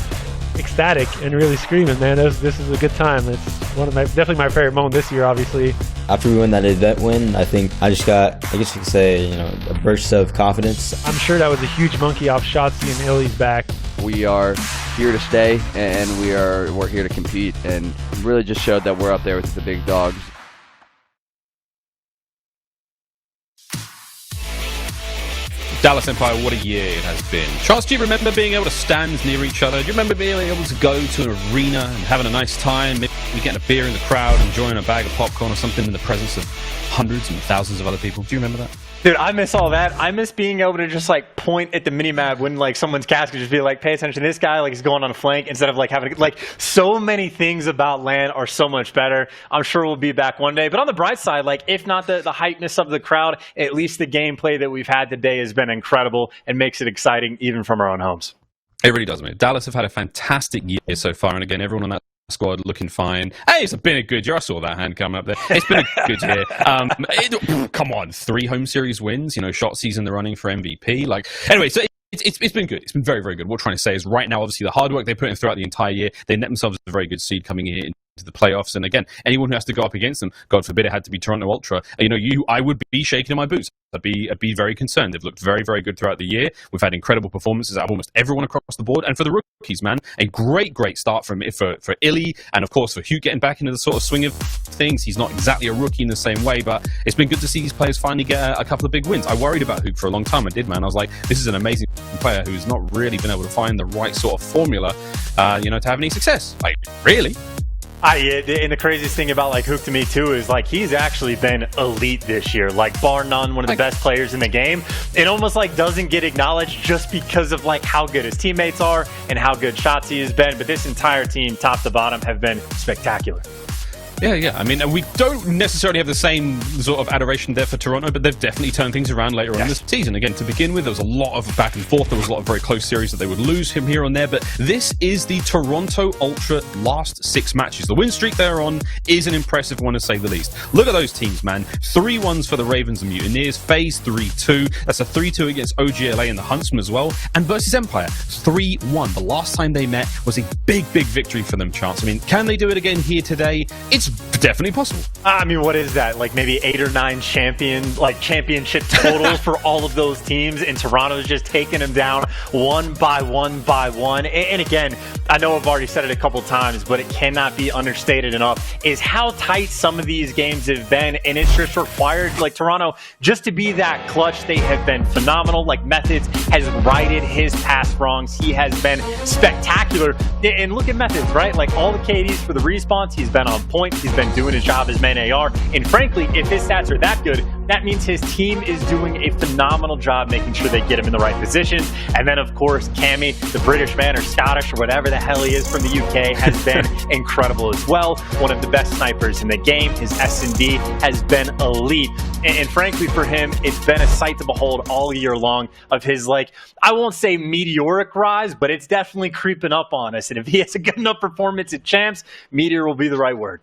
ecstatic and really screaming, man. This is a good time. It's definitely my favorite moment this year, obviously. After we won that event win, I think I just got, I guess you could say, a burst of confidence. I'm sure that was a huge monkey off Shotzi and Illy's back. We are here to stay, and we're here to compete, and really just showed that we're up there with the big dogs. Dallas Empire, what a year it has been. Charles, do you remember being able to stand near each other? Do you remember being able to go to an arena and having a nice time, maybe getting a beer in the crowd, enjoying a bag of popcorn or something in the presence of hundreds and thousands of other people? Do you remember that? Dude, I miss all that. I miss being able to just like point at the minimap when like someone's cast could just be like, pay attention to this guy, like he's going on a flank, instead of like having like so many things about LAN are so much better. I'm sure we'll be back one day. But on the bright side, like if not the hypeness of the crowd, at least the gameplay that we've had today has been incredible and makes it exciting even from our own homes. It really does, mate. Dallas have had a fantastic year so far, and again, everyone on that squad looking fine. Hey, it's been a good year. I saw that hand coming up there. It's been a good year. Come on, 3 home series wins. Shotzi's in the running for MVP. Anyway, so it's been good. It's been very, very good. What we're trying to say is right now, obviously, the hard work they put in throughout the entire year, they net themselves a very good seed coming in to the playoffs. And again, anyone who has to go up against them, God forbid it had to be Toronto Ultra, I would be shaking in my boots. I'd be very concerned. They've looked very, very good throughout the year. We've had incredible performances out of almost everyone across the board. And for the rookies, man, a great start for Illy, and of course for Hugh getting back into the sort of swing of things. He's not exactly a rookie in the same way, but it's been good to see these players finally get a couple of big wins. I worried about Hugh for a long time. I did, man. I was like, this is an amazing player who's not really been able to find the right sort of formula, to have any success. Like, really? And the craziest thing about Hook to me too is he's actually been elite this year, bar none, one of the best players in the game. It almost doesn't get acknowledged just because of how good his teammates are and how good Shotzi has been. But this entire team, top to bottom, have been spectacular. Yeah. I mean, we don't necessarily have the same sort of adoration there for Toronto, but they've definitely turned things around later on in this season. Again, to begin with, there was a lot of back and forth. There was a lot of very close series that they would lose him here and there, but this is the Toronto Ultra last 6 matches. The win streak they're on is an impressive one, to say the least. Look at those teams, man. 3-1s for the Ravens and Mutineers. FaZe 3-2. That's a 3-2 against OGLA and the Huntsmen as well. And versus Empire, 3-1. The last time they met was a big victory for them, Chance. I mean, can they do it again here today? It's definitely possible. I mean, what is that? Like maybe 8 or 9 championship total for all of those teams, and Toronto's just taking them down one by one by one. And again, I know I've already said it a couple times, but it cannot be understated enough is how tight some of these games have been, and it's just required like Toronto just to be that clutch. They have been phenomenal. Like Methods has righted his past wrongs. He has been spectacular. And look at Methods, right? Like all the KDs for the respawns, he's been on point. He's been doing his job as main AR. And frankly, if his stats are that good, that means his team is doing a phenomenal job making sure they get him in the right positions. And then, of course, Cammy, the British man or Scottish or whatever the hell he is from the UK, has been incredible as well. One of the best snipers in the game. His S&D has been elite. And frankly, for him, it's been a sight to behold all year long of his, like, I won't say meteoric rise, but it's definitely creeping up on us. And if he has a good enough performance at Champs, meteor will be the right word.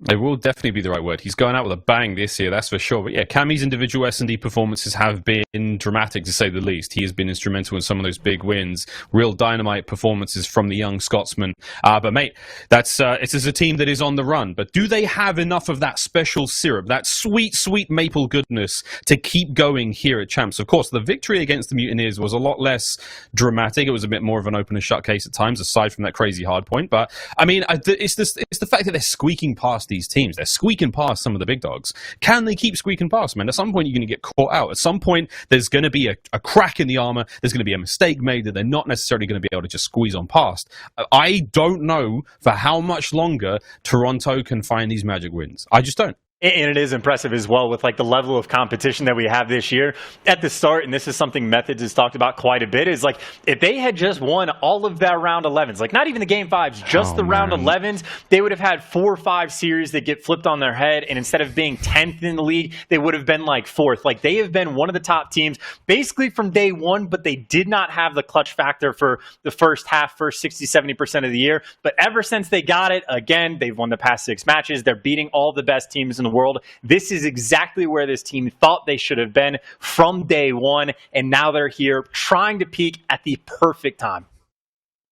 It will definitely be the right word. He's going out with a bang this year, that's for sure. But yeah, Cammy's individual S&D performances have been dramatic, to say the least. He has been instrumental in some of those big wins. Real dynamite performances from the young Scotsman. But mate, that's it is a team that is on the run. But do they have enough of that special syrup, that sweet, sweet maple goodness to keep going here at Champs? Of course, the victory against the Mutineers was a lot less dramatic. It was a bit more of an open and shut case at times, aside from that crazy hard point. But I mean, it's the fact that they're squeaking past these teams. They're squeaking past some of the big dogs. Can they keep squeaking past them? And at some point, you're going to get caught out. At some point, there's going to be a crack in the armor. There's going to be a mistake made that they're not necessarily going to be able to just squeeze on past. I don't know for how much longer Toronto can find these magic wins. I just don't. And it is impressive as well with like the level of competition that we have this year at the start. And this is something Methods has talked about quite a bit, is like if they had just won all of their round 11s, like not even the game 5s, just the round 11s, they would have had 4 or 5 series that get flipped on their head. And instead of being 10th in the league, they would have been like 4th. Like they have been one of the top teams basically from day one, but they did not have the clutch factor for the first 60-70% of the year. But ever since they got it, again, they've won the past 6 matches. They're beating all the best teams in the world. This is exactly where this team thought they should have been from day one, and now they're here trying to peak at the perfect time.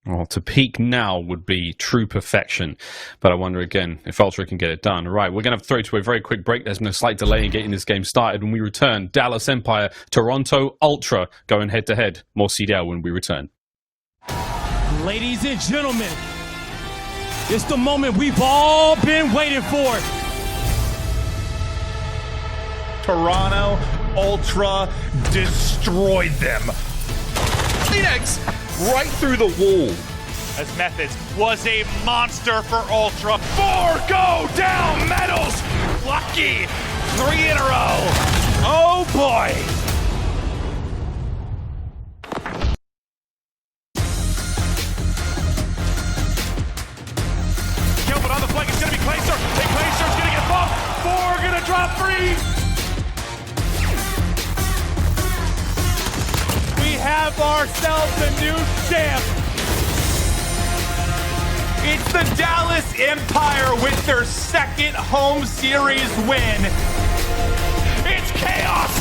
Well, to peak now would be true perfection, but I wonder again if Ultra can get it done. All right, we're going to throw to a very quick break. There's been a slight delay in getting this game started. When we return, Dallas Empire, Toronto Ultra going head-to-head. More CDL when we return. Ladies and gentlemen, it's the moment we've all been waiting for. Toronto Ultra destroyed them. Phoenix right through the wall. As Methods was a monster for Ultra. 4 go down medals. Lucky 3 in a row. Oh boy. Gilbert on the flank. It's going to be Placer. Hey, Placer's going to get bumped. 4 going to drop 3. We have ourselves a new champ. It's the Dallas Empire with their 2nd home series win. It's chaos.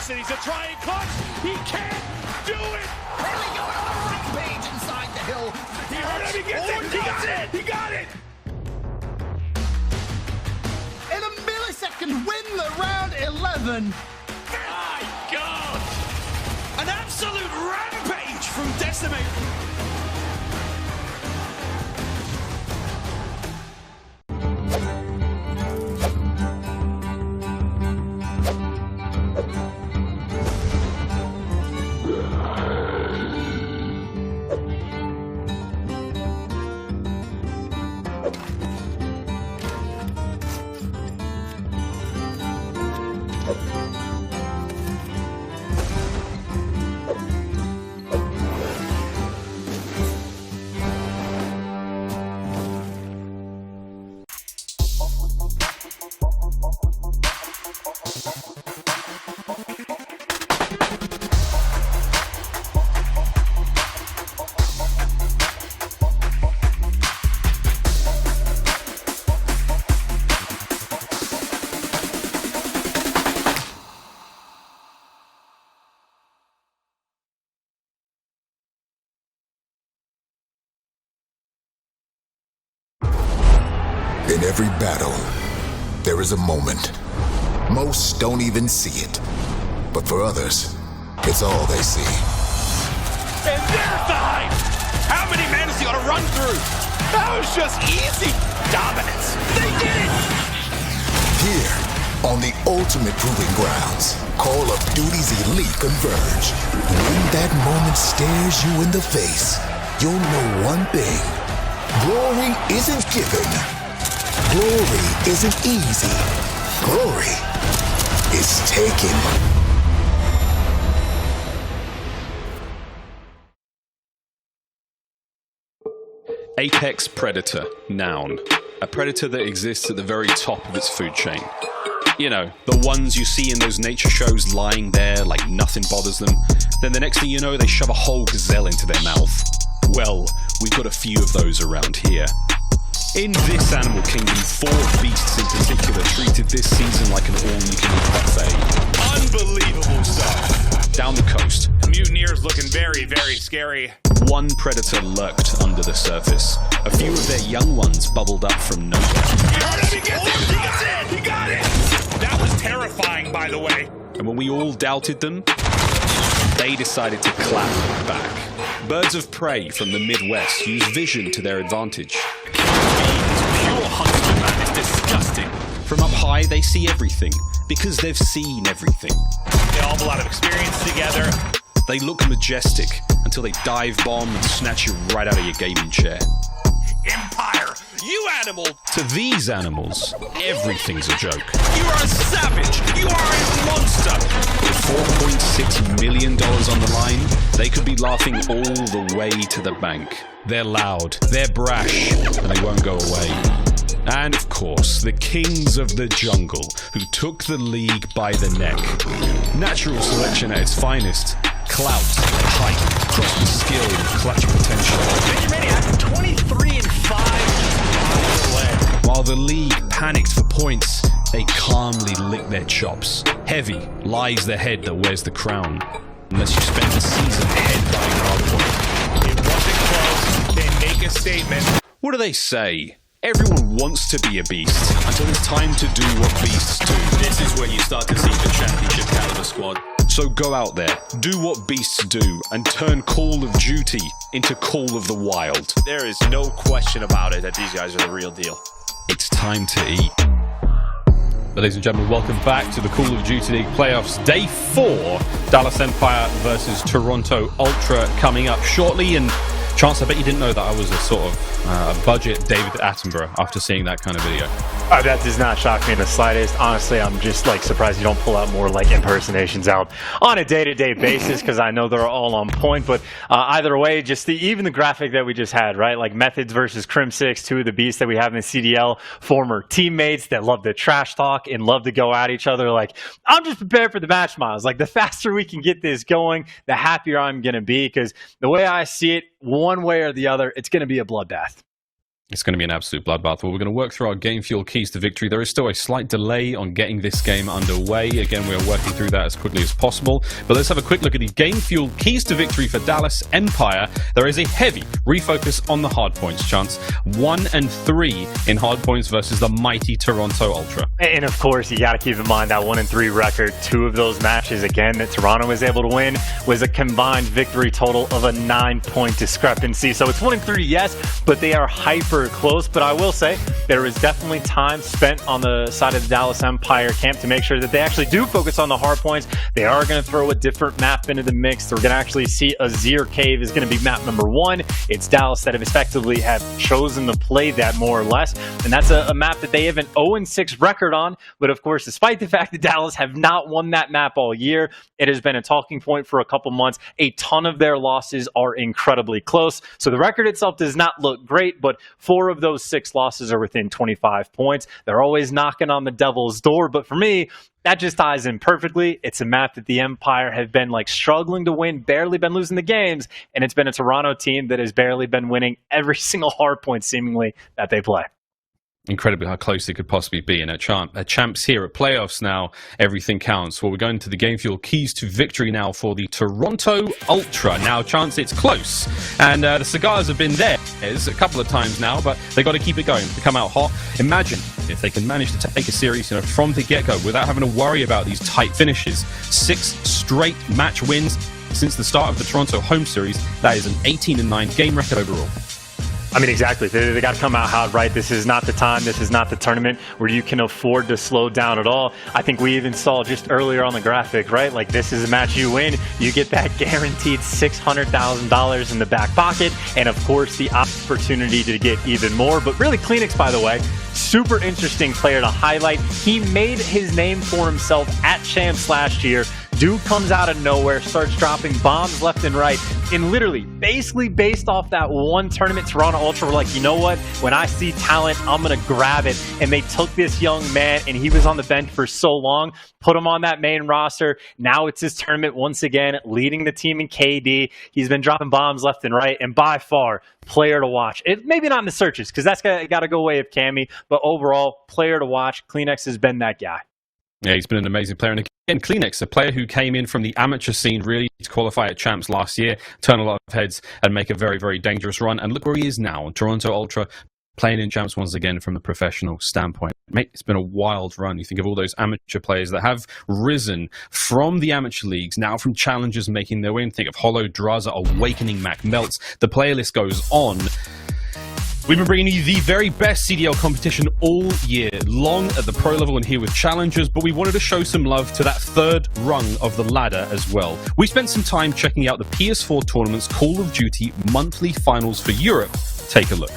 He's a trying clutch. He can't do it. Really going on a rampage inside the hill. He heard him. He gets it. He got it. He got it. In a millisecond, win the round 11. My God. An absolute rampage from Decimate. In every battle, there is a moment. Most don't even see it. But for others, it's all they see. And there's the hype! How many men has he got to run through? That was just easy dominance. They did it! Here, on the ultimate proving grounds, Call of Duty's elite converge. When that moment stares you in the face, you'll know one thing. Glory isn't given. Glory isn't easy. Glory is taken. Apex predator, noun. A predator that exists at the very top of its food chain. You know, the ones you see in those nature shows lying there like nothing bothers them. Then the next thing you know, they shove a whole gazelle into their mouth. Well, we've got a few of those around here. In this animal kingdom, 4 beasts in particular treated this season like an all-you-can-eat buffet. Unbelievable stuff. Down the coast, The Mutineers looking very, very scary. one predator lurked under the surface. A few of their young ones bubbled up from nowhere. He got it! That was terrifying, by the way. And when we all doubted them, they decided to clap back. Birds of prey from the Midwest use vision to their advantage. Pure Huntsmen, man, it's disgusting. From up high, they see everything, because they've seen everything. They all have a lot of experience together. They look majestic until they dive bomb and snatch you right out of your gaming chair. Empire, you animal! To these animals, everything's a joke. You are a savage! You are a monster! With $4.6 million on the line, they could be laughing all the way to the bank. They're loud, they're brash, and they won't go away. And of course, the kings of the jungle, who took the league by the neck. Natural selection at its finest. Clout, height, crossing skill, and clutch potential. 23-5. While the league panicked for points, they calmly licked their chops. Heavy lies the head that wears the crown. Unless you spend the season headbutting hardpoint. It wasn't close. They make a statement. What do they say? Everyone wants to be a beast until it's time to do what beasts do. This is where you start to see the championship caliber squad. So go out there, do what beasts do, and turn Call of Duty into Call of the Wild. There is no question about it that these guys are the real deal. It's time to eat. Ladies and gentlemen, welcome back to the Call of Duty League playoffs. Day 4, Dallas Empire versus Toronto Ultra coming up shortly. And Chance, I bet you didn't know that I was a sort of budget David Attenborough after seeing that kind of video. That does not shock me in the slightest. Honestly, I'm just like surprised you don't pull out more like impersonations out on a day-to-day basis because I know they're all on point. But either way, just even the graphic that we just had, right? Like Methods versus Crim6, 2 of the beasts that we have in the CDL, former teammates that love to trash talk and love to go at each other. Like, I'm just prepared for the match, Miles. Like, the faster we can get this going, the happier I'm going to be because the way I see it, one way or the other, it's going to be a bloodbath. It's going to be an absolute bloodbath. Well, we're going to work through our game fuel keys to victory. There is still a slight delay on getting this game underway. Again, we are working through that as quickly as possible. But let's have a quick look at the game fuel keys to victory for Dallas Empire. There is a heavy refocus on the hard points, Chance. 1 and 3 in hard points versus the mighty Toronto Ultra. And of course, you got to keep in mind that 1 and 3 record. 2 of those matches, again, that Toronto was able to win was a combined victory total of a 9-point discrepancy. So it's 1 and 3, yes, but they are hyper close. But I will say there is definitely time spent on the side of the Dallas Empire camp to make sure that they actually do focus on the hard points. They are going to throw a different map into the mix. We're going to actually see Azir Cave is going to be map number 1. It's Dallas that have effectively have chosen to play that more or less. And that's a map that they have an 0-6 record on. But of course, despite the fact that Dallas have not won that map all year, it has been a talking point for a couple months. A ton of their losses are incredibly close. So the record itself does not look great, but 4 of those 6 losses are within 25 points. They're always knocking on the devil's door. But for me, that just ties in perfectly. It's a map that the Empire have been like struggling to win, barely been losing the games. And it's been a Toronto team that has barely been winning every single hard point seemingly that they play. Incredibly how close it could possibly be. And at champs here at playoffs now, everything counts. Well, we're going to the game fuel keys to victory now for the Toronto Ultra. Now, Chance, it's close. And the cigars have been there a couple of times now, but they got to keep it going to come out hot. Imagine if they can manage to take a series, from the get-go without having to worry about these tight finishes. 6 straight match wins since the start of the Toronto home series. That is an 18-9 game record overall. I mean, exactly. They got to come out hot, right? This is not the time. This is not the tournament where you can afford to slow down at all. I think we even saw just earlier on the graphic, right? Like, this is a match you win. You get that guaranteed $600,000 in the back pocket. And, of course, the opportunity to get even more. But really, Kleenex, by the way, super interesting player to highlight. He made his name for himself at Champs last year. Dude comes out of nowhere, starts dropping bombs left and right, and literally, basically based off that one tournament, Toronto Ultra were like, you know what? When I see talent, I'm going to grab it. And they took this young man, and he was on the bench for so long, put him on that main roster. Now it's his tournament once again, leading the team in KD. He's been dropping bombs left and right, and by far, player to watch. Maybe not in the searches, because that's got to go away of Cammy, but overall, player to watch. Kleenex has been that guy. Yeah, he's been an amazing player. And again, Kleenex, a player who came in from the amateur scene really to qualify at Champs last year, turn a lot of heads and make a very, very dangerous run. And look where he is now, Toronto Ultra, playing in Champs once again from the professional standpoint. Mate, it's been a wild run. You think of all those amateur players that have risen from the amateur leagues, now from challengers making their way. Think of Hollow, Draza, Awakening, Mac Melts. The player list goes on. We've been bringing you the very best CDL competition all year long at the pro level and here with challengers, but we wanted to show some love to that third rung of the ladder as well. We spent some time checking out the PS4 tournament's Call of Duty monthly finals for Europe. Take a look.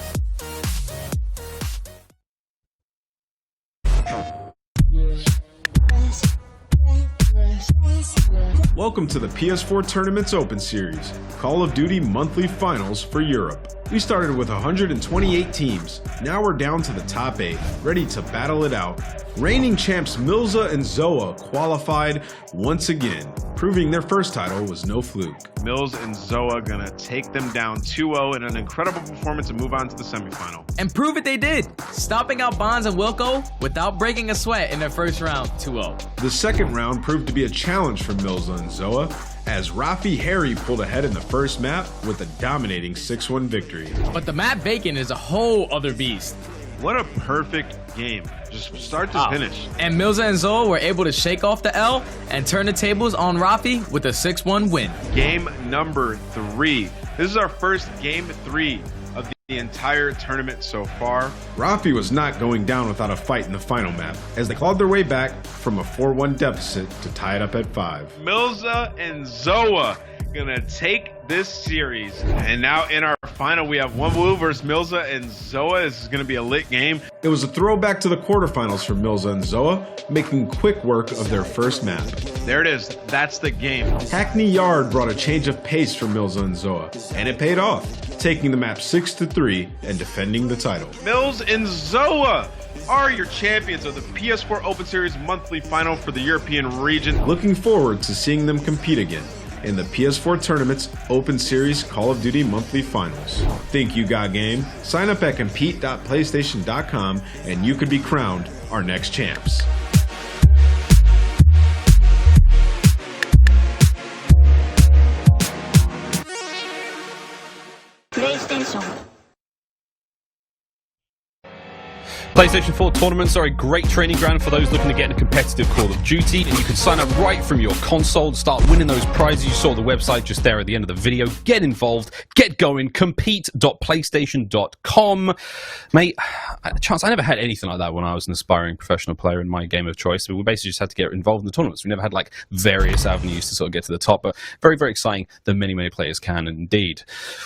Welcome to the PS4 Tournament's Open Series, Call of Duty monthly finals for Europe. We started with 128 teams. Now we're down to the top 8, ready to battle it out. Reigning champs Milza and Zoa qualified once again, proving their first title was no fluke. Mills and Zoa gonna take them down 2-0 in an incredible performance and move on to the semifinal. And prove it they did, stomping out Bonds and Wilco without breaking a sweat in their first round, 2-0. The second round proved to be a challenge for Milza and Zoa, as Rafi Harry pulled ahead in the first map with a dominating 6-1 victory. But the map Bacon is a whole other beast. What a perfect game, just start to finish. And Milza and Zoa were able to shake off the L and turn the tables on Rafi with a 6-1 win. Game number 3. This is our first game 3 of the entire tournament so far. Rafi was not going down without a fight in the final map, as they clawed their way back from a 4-1 deficit to tie it up at 5. Milza and Zoa gonna take this series, and now in our final we have One Blue versus Milza and Zoa. This is gonna be a lit game. It was a throwback to the quarterfinals for Milza and Zoa, making quick work of their first map. There it is, that's the game. Hackney Yard brought a change of pace for Milza and Zoa, and it paid off, taking the map 6-3 and defending the title. Mills and Zoa are your champions of the PS4 Open Series monthly final for the European region. Looking forward to seeing them compete again in the PS4 Tournament's Open Series Call of Duty monthly finals. Think you got game? Sign up at compete.playstation.com and you could be crowned our next champs. PlayStation 4 tournaments are a great training ground for those looking to get in a competitive Call of Duty, and you can sign up right from your console to start winning those prizes. You saw the website just there at the end of the video. Get involved, get going, compete.playstation.com. Mate, Chance, I never had anything like that when I was an aspiring professional player in my game of choice. We basically just had to get involved in the tournaments. We never had like various avenues to sort of get to the top, but very, very exciting that many, many players can indeed.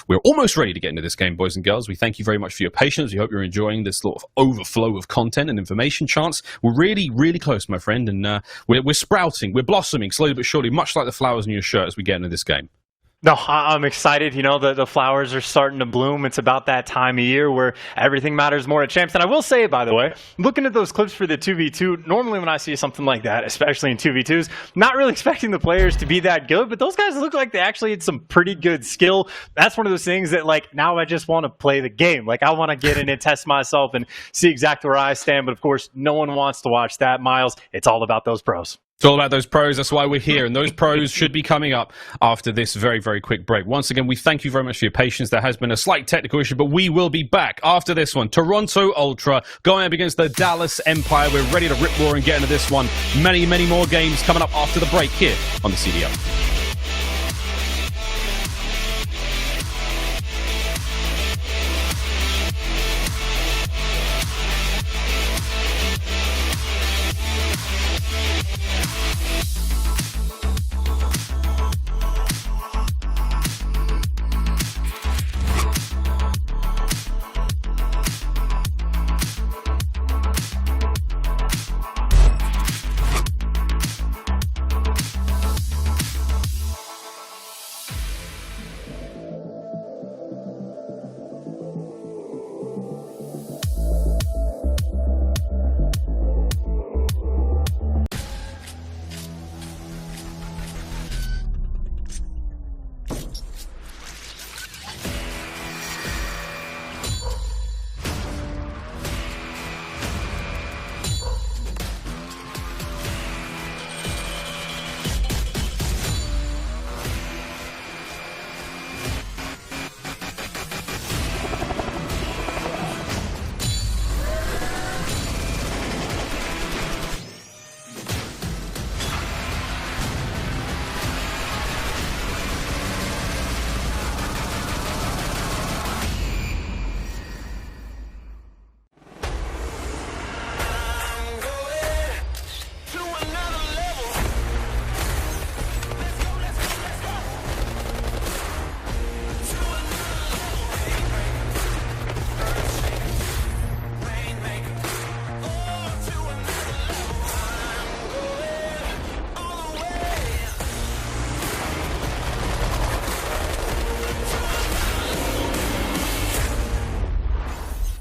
We're almost ready to get into this game, boys and girls. We thank you very much for your patience. We hope you're enjoying this sort of overflow of content and information. Chance, we're really, really close, my friend, and we're sprouting, we're blossoming slowly but surely, much like the flowers in your shirt as we get into this game. No, I'm excited. You know, the flowers are starting to bloom. It's about that time of year where everything matters more at Champs. And I will say, by the way, looking at those clips for the 2v2, normally when I see something like that, especially in 2v2s, not really expecting the players to be that good, but those guys look like they actually had some pretty good skill. That's one of those things that, like, now I just want to play the game. Like, I want to get in and test myself and see exactly where I stand. But, of course, no one wants to watch that, Miles. It's all about those pros. It's all about those pros. That's why we're here. And those pros should be coming up after this very, very quick break. Once again, we thank you very much for your patience. There has been a slight technical issue, but we will be back after this one. Toronto Ultra going up against the Dallas Empire. We're ready to rip roar and get into this one. Many, many more games coming up after the break here on the CDL.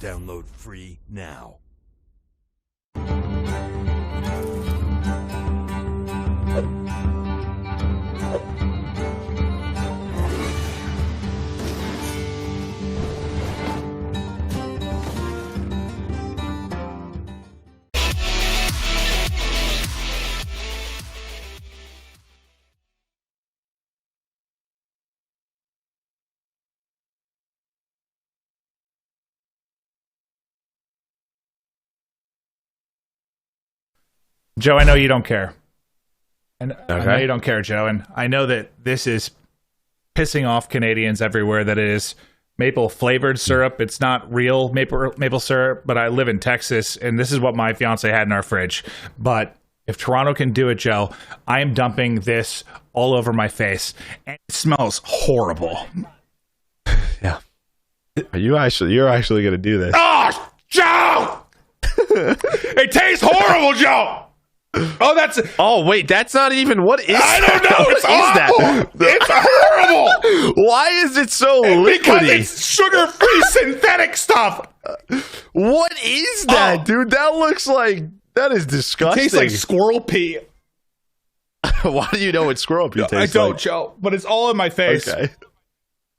Download free now. Joe, I know you don't care. And I know you don't care, Joe. And I know that this is pissing off Canadians everywhere, that it is maple flavored syrup. It's not real maple syrup, but I live in Texas, and this is what my fiance had in our fridge. But if Toronto can do it, Joe, I am dumping this all over my face. And it smells horrible. Yeah. You're actually going to do this. Oh, Joe! It tastes horrible, Joe! Oh, that's... Oh, wait, that's not even... What is I don't know. It's awful. It's horrible. Why is it so liquidy? Because it's sugar-free synthetic stuff. What is that, dude? That looks like... That is disgusting. It tastes like squirrel pee. Why do you know what squirrel pee tastes like? I don't, Joe, but it's all in my face. Okay.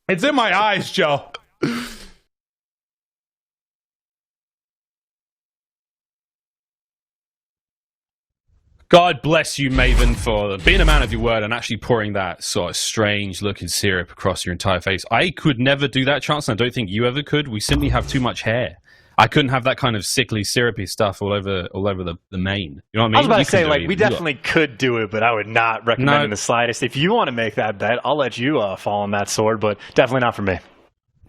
It's in my eyes, Joe. God bless you, Maven, for being a man of your word and actually pouring that sort of strange-looking syrup across your entire face. I could never do that, Chance, and I don't think you ever could. We simply have too much hair. I couldn't have that kind of sickly, syrupy stuff all over the mane. You know what I mean? I was about to say, like, we definitely could do it, but I would not recommend it in the slightest. If you want to make that bet, I'll let you fall on that sword, but definitely not for me.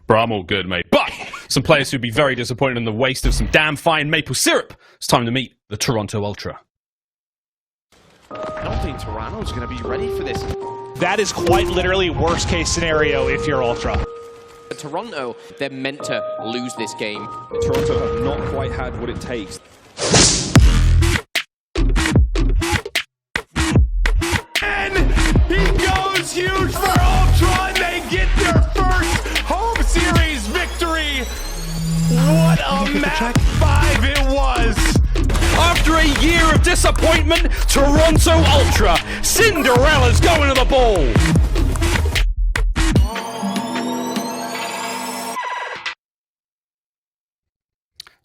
Bro, I'm all good, mate. But some players who'd be very disappointed in the waste of some damn fine maple syrup. It's time to meet the Toronto Ultra. I don't think Toronto's going to be ready for this. That is quite literally worst case scenario if you're Ultra. Toronto, they're meant to lose this game. Toronto have not quite had what it takes. And he goes huge for Ultra, and they get their first home series victory. What a map 5 it was. After a year of disappointment, Toronto Ultra, Cinderella's going to the ball.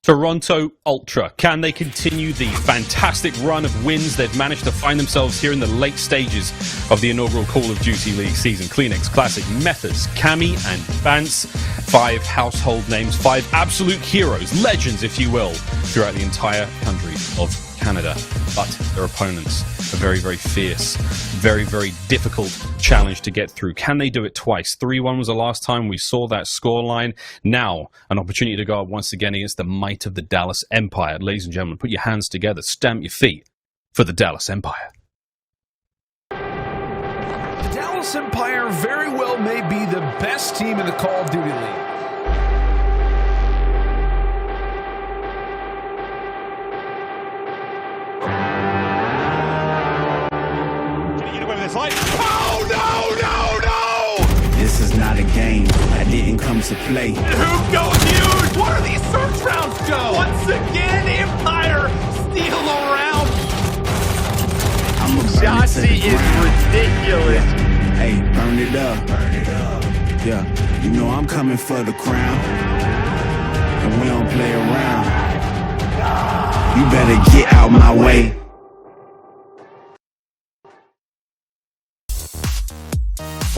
Toronto Ultra, can they continue the fantastic run of wins they've managed to find themselves here in the late stages of the inaugural Call of Duty League season? Kleenex Classic, Methods, Cammy and Vance, 5 household names, 5 absolute heroes, legends if you will, throughout the entire country of Canada. But their opponents, a very, very fierce, very, very difficult challenge to get through. Can they do it twice? 3-1 was the last time we saw that scoreline. Now, an opportunity to go up once again against the might of the Dallas Empire. Ladies and gentlemen, put your hands together, stamp your feet for the Dallas Empire. The Dallas Empire very well may be the best team in the Call of Duty League. Oh, no, no, no! This is not a game. I didn't come to play. Who goes huge? What are these search rounds go? Once again, Empire steal around. Jossie is ridiculous. Hey, burn it up. Burn it up. Yeah, you know I'm coming for the crown. And we don't play around. You better get out my way.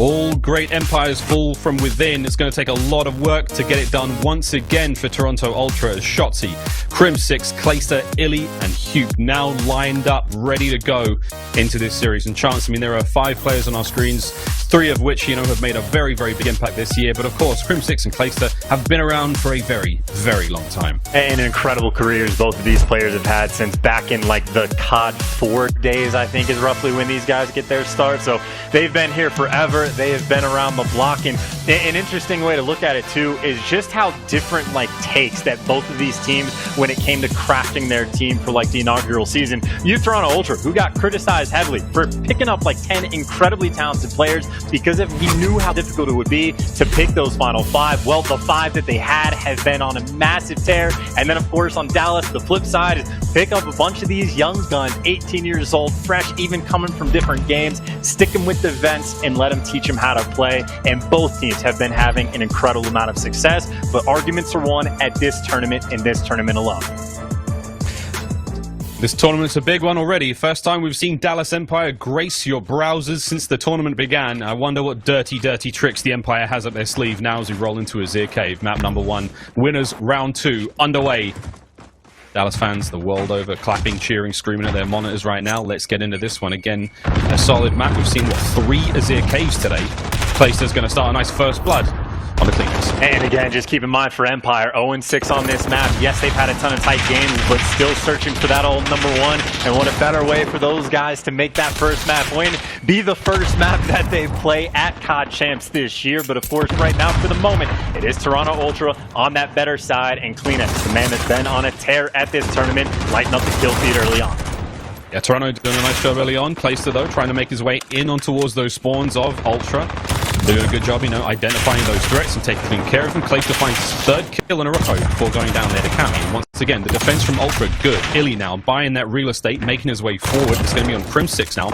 All great empires fall from within. It's going to take a lot of work to get it done once again for Toronto Ultra as Shotzi, Crim6, Clayster, Illy, and Hugh now lined up, ready to go into this series. And Chance, I mean, there are 5 players on our screens, 3 of which, you know, have made a very, very big impact this year. But of course, Crim6 and Clayster have been around for a very, very long time. And incredible careers both of these players have had since back in like the COD 4 days, I think is roughly when these guys get their start. So they've been here forever. They have been around the block, and an interesting way to look at it too is just how different like takes that both of these teams when it came to crafting their team for like the inaugural season. You have Toronto Ultra, who got criticized heavily for picking up like 10 incredibly talented players because he knew how difficult it would be to pick those final 5. Well, the 5 that they had has been on a massive tear. And then of course on Dallas, the flip side is pick up a bunch of these young guns, 18 years old, fresh, even coming from different games, stick them with the vents and let them teach them how to play. And both teams have been having an incredible amount of success, but arguments are won at this tournament and this tournament alone. This tournament's a big one already. First time we've seen Dallas Empire grace your browsers since the tournament began. I wonder what dirty, dirty tricks the Empire has up their sleeve now as we roll into Azir Cave. Map number 1. Winners round 2 underway. Dallas fans the world over clapping, cheering, screaming at their monitors right now. Let's get into this one. Again, a solid map. We've seen 3 Azir Caves today. Clayster's going to start a nice first blood on the Kleenex. And again, just keep in mind for Empire, 0-6 on this map. Yes, they've had a ton of tight games, but still searching for that old number 1. And what a better way for those guys to make that first map win, be the first map that they play at COD Champs this year. But of course, right now, for the moment, it is Toronto Ultra on that better side, and Kleenex, the man that's been on a tear at this tournament, lighting up the kill feed early on. Yeah, Toronto doing a nice job early on. Clayster, though, trying to make his way in on towards those spawns of Ultra. Doing a good job, you know, identifying those threats and taking care of them. Clayster finds his 3rd kill in a row before going down there to Cammy. Once again, the defense from Ultra, good. Illy now buying that real estate, making his way forward. It's going to be on Crim6 now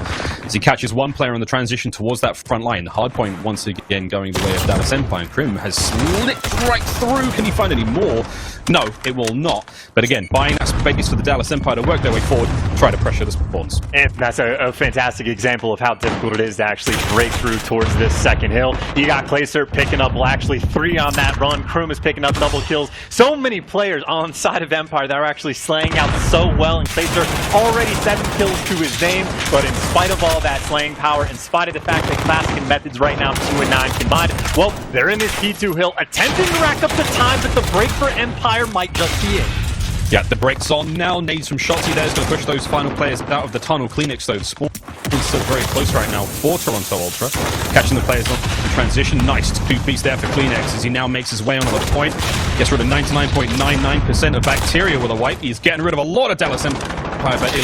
as he catches one player on the transition towards that front line. The hard point once again going the way of Dallas Empire. And Crim has slipped right through. Can he find any more? No, it will not. But again, buying that space for the Dallas Empire to work their way forward, try to pressure the spawns. And that's a fantastic example of how difficult it is to actually break through towards this second hill. You got Clayster picking up, well, actually 3 on that run. Kroom is picking up double kills. So many players on the side of Empire that are actually slaying out so well. And Clayster already 7 kills to his name. But in spite of all that slaying power, in spite of the fact that Classic and Methods right now 2-9 combined, well, they're in this P2 hill attempting to rack up the time, but the break for Empire might just be it. Yeah, the break's on now. Nades from Shotzi there is going to push those final players out of the tunnel. Kleenex, though, the spawn is still very close right now for Toronto Ultra. Catching the players on the transition. Nice 2-piece there for Kleenex as he now makes his way onto the point. Gets rid of 99.99% of bacteria with a wipe. He's getting rid of a lot of Dallas Empire, but Illy,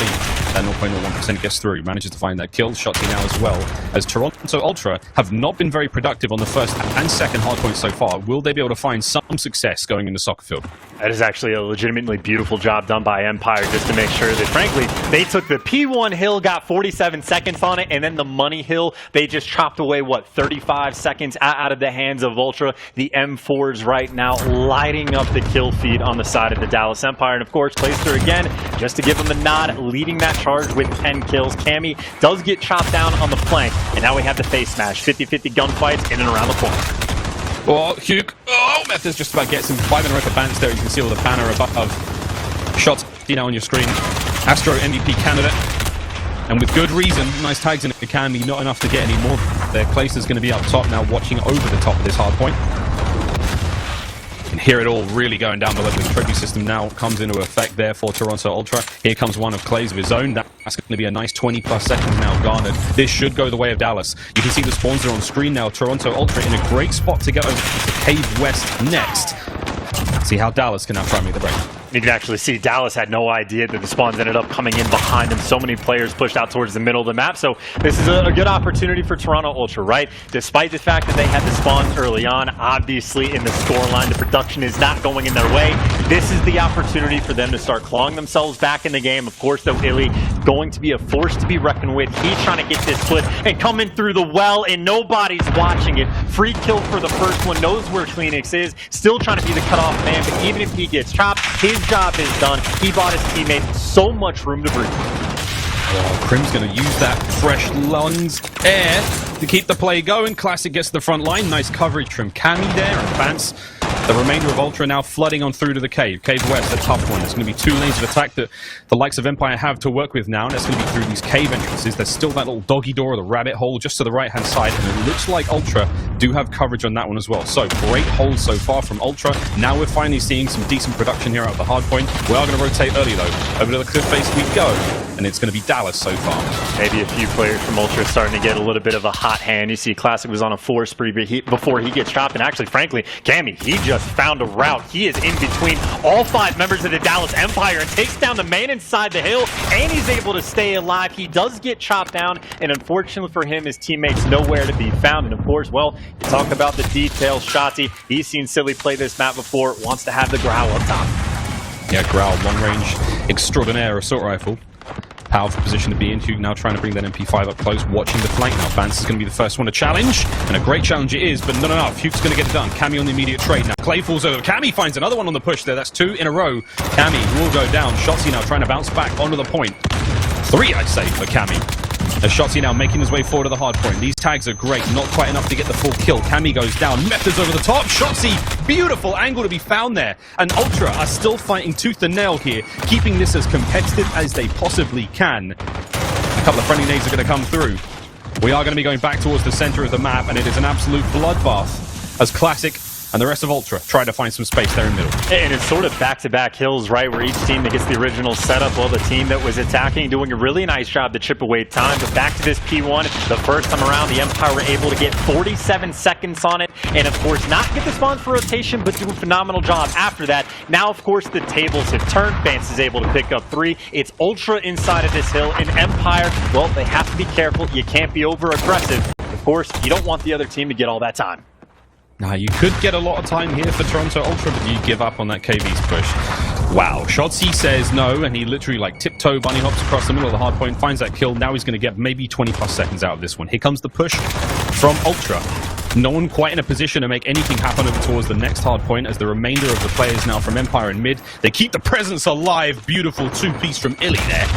that 0.01% gets through. Manages to find that kill. Shotzi now as well. As Toronto Ultra have not been very productive on the first and second hardpoint so far. Will they be able to find some success going into soccer field? That is actually a legitimately beautiful job done by Empire just to make sure that, frankly, they took the P1 hill, got 47 seconds on it, and then the money hill, they just chopped away, what, 35 seconds out of the hands of Ultra. The M4s right now lighting up the kill feed on the side of the Dallas Empire. And, of course, Clayster again, just to give them the nod, leading that charge with 10 kills. Cammy does get chopped down on the flank, and now we have the face smash. 50-50 gunfights in and around the corner. Oh, Hugh. Oh, Method's just about gets him 5 in a row for Bance there. You can see all the banner above. Shots, you know, on your screen. Astro MVP candidate. And with good reason, nice tags in it. Cammy, not enough to get any more. Their Clayster's going to be up top now, watching over the top of this hard point. You can hear it all really going down below. The trophy system now comes into effect there for Toronto Ultra. Here comes one of Clay's of his own. That's going to be a nice 20+ seconds now garnered. This should go the way of Dallas. You can see the spawns are on screen now. Toronto Ultra in a great spot to get over to Cave West next. See how Dallas can now try and make the break. You can actually see Dallas had no idea that the spawns ended up coming in behind them. So many players pushed out towards the middle of the map. So this is a good opportunity for Toronto Ultra, right? Despite the fact that they had the spawns early on, obviously in the scoreline, the production is not going in their way. This is the opportunity for them to start clawing themselves back in the game. Of course, though, Illy going to be a force to be reckoned with. He's trying to get this flip and coming through the well, and nobody's watching it. Free kill for the first one, knows where Kleenex is, still trying to be the cutoff man, but even if he gets chopped, his job is done. He bought his teammate so much room to breathe. Oh, Crim's going to use that fresh lungs air to keep the play going. Classic gets to the front line. Nice coverage from Cammy there and Vance. The remainder of Ultra now flooding on through to the cave. Cave West, a tough one. There's going to be 2 lanes of attack that the likes of Empire have to work with now, and that's going to be through these cave entrances. There's still that little doggy door or the rabbit hole just to the right-hand side, and it looks like Ultra do have coverage on that one as well. So, great hold so far from Ultra. Now we're finally seeing some decent production here out of the hard point. We are going to rotate early, though. Over to the cliff face we go, and it's going to be Dallas so far. Maybe a few players from Ultra starting to get a little bit of a hot hand. You see Classic was on a 4 spree before he gets chopped, and actually, frankly, Cammy, he just found a route. He is in between all 5 members of the Dallas Empire and takes down the man inside the hill, and he's able to stay alive. He does get chopped down, and unfortunately for him, his teammates nowhere to be found. And of course, well, you talk about the details. Shotzi, he's seen Silly play this map before, wants to have the Growl up top. Yeah, Growl, long-range extraordinaire assault rifle. Powerful position to be in. Hugh now trying to bring that MP5 up close, watching the flank. Now Vance is going to be the first one to challenge, and a great challenge it is, but not enough. Hugh's going to get it done. Cammy on the immediate trade. Now Clay falls over. Cammy finds another one on the push there. That's 2 in a row. Cammy will go down. Shotzi now trying to bounce back onto the point. 3, I'd say, for Cammy. As Shotzi now making his way forward to the hard point. These tags are great, not quite enough to get the full kill. Cammy goes down, Methods over the top. Shotzi, beautiful angle to be found there. And Ultra are still fighting tooth and nail here, keeping this as competitive as they possibly can. A couple of friendly nades are going to come through. We are going to be going back towards the center of the map, and it is an absolute bloodbath as Classic and the rest of Ultra try to find some space there in the middle. And it's sort of back-to-back hills, right, where each team that gets the original setup, well, the team that was attacking doing a really nice job to chip away time. But back to this P1, the first time around, the Empire were able to get 47 seconds on it, and of course, not get the spawns for rotation, but do a phenomenal job after that. Now, of course, the tables have turned. Vance is able to pick up 3. It's Ultra inside of this hill, and Empire, well, they have to be careful. You can't be over-aggressive. Of course, you don't want the other team to get all that time. Now, you could get a lot of time here for Toronto Ultra, but you give up on that KV's push. Wow. Shotzi says no, and he literally, like, tiptoe bunny hops across the middle of the hard point, finds that kill. Now he's going to get maybe 20+ seconds out of this one. Here comes the push from Ultra. No one quite in a position to make anything happen over towards the next hard point, as the remainder of the players now from Empire and mid, they keep the presence alive. Beautiful 2-piece from Illy there.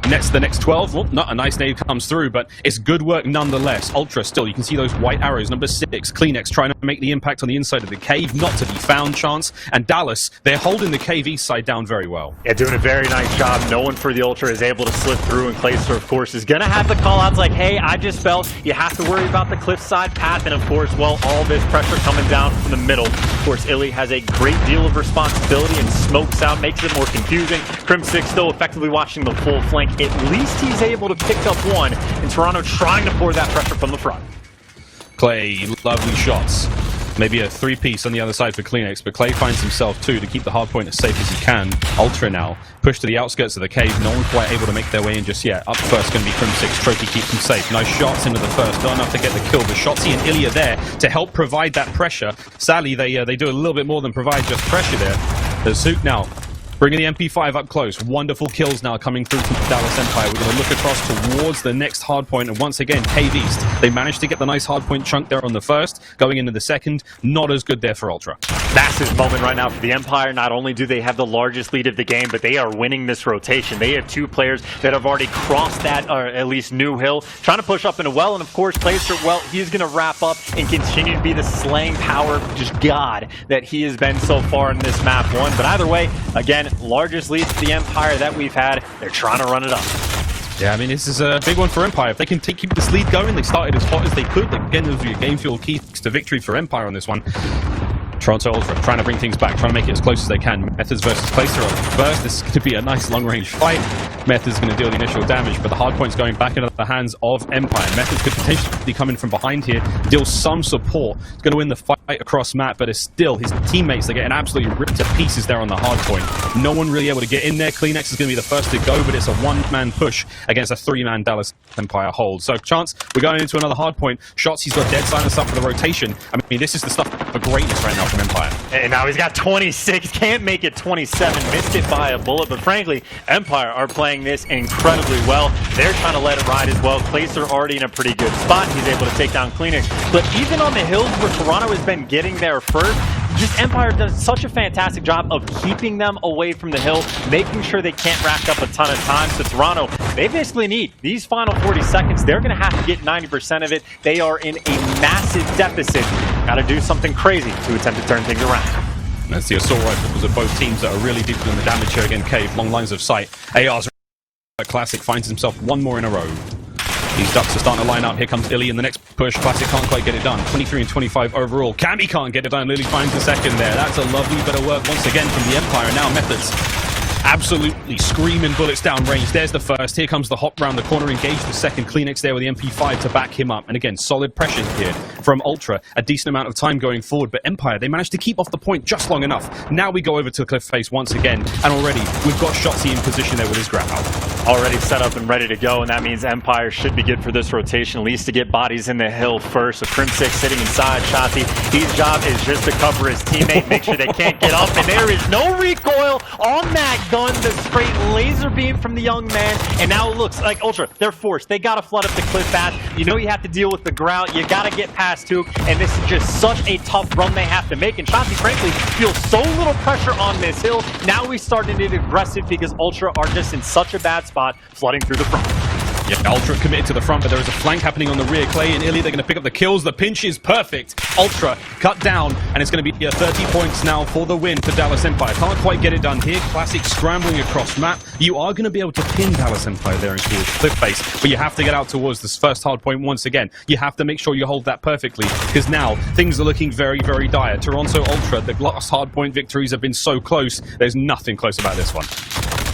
Next, the next 12, well, not a nice nade comes through, but it's good work nonetheless. Ultra still, you can see those white arrows. Number 6, Kleenex trying to make the impact on the inside of the cave, not to be found chance. And Dallas, they're holding the cave east side down very well. Yeah, doing a very nice job. No one for the Ultra is able to slip through, and Clayster, of course, is going to have the call-outs like, hey, I just fell. You have to worry about the cliffside path, and of course, well, all this pressure coming down from the middle. Of course, Illy has a great deal of responsibility and smokes out, makes it more confusing. Crim6 still effectively watching the full flank. At least he's able to pick up 1, and Toronto trying to pour that pressure from the front. Clay, lovely shots. Maybe a 3-piece on the other side for Kleenex, but Clay finds himself too to keep the hard point as safe as he can. Ultra now pushed to the outskirts of the cave. No one quite able to make their way in just yet. Up first going to be Crim6. Trophy keeps him safe. Nice shots into the first. Not enough to get the kill, but Shotzi and Ilya there to help provide that pressure. Sadly, they do a little bit more than provide just pressure there. There's Zook now bringing the MP5 up close. Wonderful kills now coming through from Dallas Empire. We're going to look across towards the next hardpoint, and once again, Cave East. They managed to get the nice hardpoint chunk there on the first. Going into the second, not as good there for Ultra. Massive moment right now for the Empire. Not only do they have the largest lead of the game, but they are winning this rotation. They have 2 players that have already crossed that, or at least New Hill, trying to push up into well, and of course, Placer, well, he's going to wrap up and continue to be the slaying power, just god, that he has been so far in this map 1. But either way, again, largest lead for the Empire that we've had. They're trying to run it up. Yeah, I mean, this is a big one for Empire. If they can keep this lead going, they started as hot as they could. Again, those are your game fuel keys to victory for Empire on this one. Toronto Ultra trying to bring things back, trying to make it as close as they can. Methods versus Placer up first. This is going to be a nice long-range fight. Methods going to deal the initial damage, but the hardpoint's going back into the hands of Empire. Methods could potentially be coming from behind here, deal some support. He's going to win the fight across map, but it's still his teammates are getting absolutely ripped to pieces there on the hardpoint. No one really able to get in there. Kleenex is going to be the first to go, but it's a 1-man push against a 3-man Dallas Empire hold. So, Chance, we're going into another hardpoint. Shots, he's got dead silence up for the rotation. I mean, this is the stuff for greatness right now from Empire. And now he's got 26, can't make it 27, missed it by a bullet, but frankly, Empire are playing this incredibly well. They're trying to let it ride as well. Placer already in a pretty good spot. He's able to take down Kleenex. But even on the hills where Toronto has been getting there first, just Empire does such a fantastic job of keeping them away from the hill, making sure they can't rack up a ton of time. So Toronto, they basically need these final 40 seconds. They're going to have to get 90% of it. They are in a massive deficit. Got to do something crazy to attempt to turn things around. That's the assault rifles of both teams that are really deep in the damage here. Again, Cave, long lines of sight. AR's Classic finds himself 1 more in a row. These ducks are starting to line up. Here comes Illy in the next push. Classic can't quite get it done. 23 and 25 overall. Cammy can't get it done. Lily finds the second there. That's a lovely bit of work once again from the Empire. Now Methods absolutely screaming bullets down range. There's the first. Here comes the hop round the corner. Engage the second. Kleenex there with the MP5 to back him up. And again, solid pressure here from Ultra. A decent amount of time going forward. But Empire, they managed to keep off the point just long enough. Now we go over to Cliff Face once again. And already we've got Shotzi in position there with his grab out. Already set up and ready to go, and that means Empire should be good for this rotation, at least to get bodies in the hill first. So Crim6 sitting inside Shotzi. His job is just to cover his teammate, make sure they can't get up, and there is no recoil on that gun. The straight laser beam from the young man, and now it looks like Ultra, they're forced. They got to flood up the cliff path. You know you have to deal with the ground. You got to get past Took, and this is just such a tough run they have to make, and Shotzi, frankly, feels so little pressure on this hill. Now we starting to get aggressive because Ultra are just in such a bad spot, flooding through the front. Yeah, Ultra committed to the front, but there is a flank happening on the rear. Clay and Illy, they're going to pick up the kills. The pinch is perfect. Ultra cut down, and it's going to be 30 points now for the win for Dallas Empire. Can't quite get it done here. Classic scrambling across map. You are going to be able to pin Dallas Empire there into Cliff Face, but you have to get out towards this first hard point once again. You have to make sure you hold that perfectly, because now things are looking very, very dire. Toronto Ultra, the last hard point victories have been so close. There's nothing close about this one.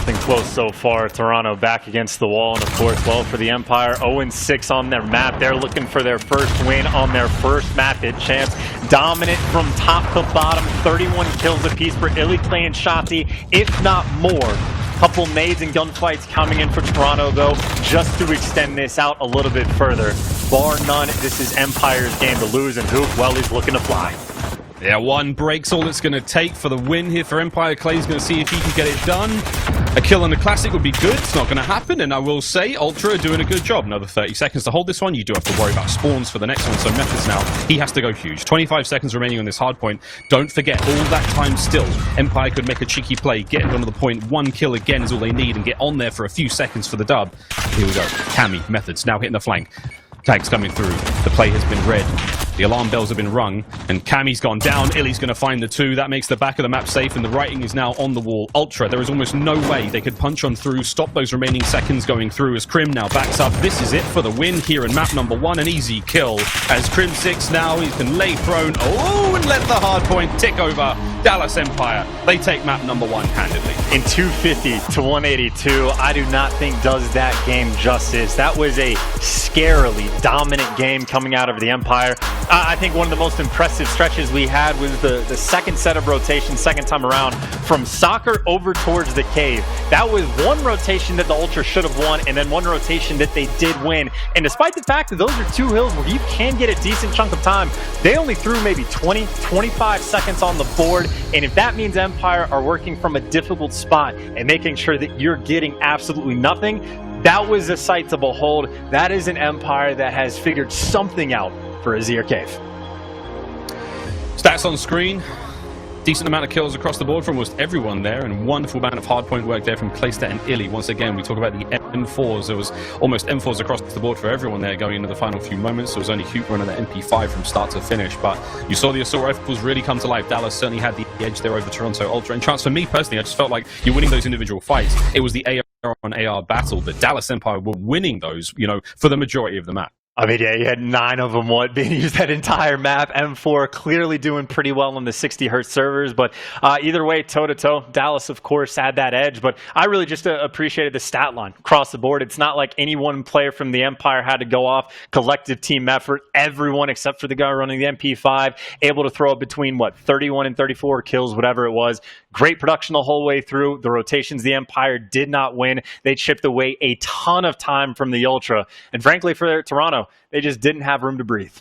Nothing close so far. Toronto back against the wall, and of course, well, for the Empire, 0-6 on their map. They're looking for their first win on their first map at Champs. Dominant from top to bottom, 31 kills apiece for Illy, Clay, and Shotzi, if not more. Couple nades and gunfights coming in for Toronto, though, just to extend this out a little bit further. Bar none, this is Empire's game to lose, and Hook, well, he's looking to fly. Yeah, 1 breaks all it's going to take for the win here for Empire. Clay's going to see if he can get it done. A kill on the Classic would be good. It's not going to happen, and I will say Ultra are doing a good job. Another 30 seconds to hold this one. You do have to worry about spawns for the next one, so Methods now, he has to go huge. 25 seconds remaining on this hard point. Don't forget, all that time still, Empire could make a cheeky play, get it onto the point. 1 kill again is all they need, and get on there for a few seconds for the dub. Here we go. Cammy, Methods, now hitting the flank. Tags coming through. The play has been read. The alarm bells have been rung, and Cammy's gone down. Illy's going to find the 2. That makes the back of the map safe, and the writing is now on the wall. Ultra, there is almost no way they could punch on through, stop those remaining seconds going through as Crim now backs up. This is it for the win here in map number 1. An easy kill as Crim6 now, he can lay prone. Oh, and let the hard point tick over. Dallas Empire, they take map number 1 handedly. In 250 to 182, I do not think does that game justice. That was a scarily dominant game coming out of the Empire. I think one of the most impressive stretches we had was the second set of rotations, second time around, from soccer over towards the cave. That was one rotation that the Ultra should have won, and then one rotation that they did win. And despite the fact that those are two hills where you can get a decent chunk of time, they only threw maybe 20, 25 seconds on the board. And if that means Empire are working from a difficult spot and making sure that you're getting absolutely nothing, that was a sight to behold. That is an Empire that has figured something out for Azir Cave. Stats on screen. Decent amount of kills across the board from almost everyone there, and wonderful amount of hardpoint work there from Clayster and Illy. Once again, we talk about the M4s. There was almost M4s across the board for everyone there going into the final few moments. There was only Hoop running the MP5 from start to finish, but you saw the assault rifles really come to life. Dallas certainly had the edge there over Toronto Ultra. And Chance, for me personally, I just felt like you're winning those individual fights. It was the AR on AR battle, but Dallas Empire were winning those, you know, for the majority of the map. I mean, yeah, you had 9 of them being used that entire map. M4 clearly doing pretty well on the 60 hertz servers, but either way, toe-to-toe, Dallas, of course, had that edge, but I really just appreciated the stat line across the board. It's not like any one player from the Empire had to go off. Collective team effort, everyone except for the guy running the MP5, able to throw up between, 31 and 34 kills, whatever it was. Great production the whole way through. The rotations, the Empire did not win. They chipped away a ton of time from the Ultra, and frankly, for Toronto, they just didn't have room to breathe.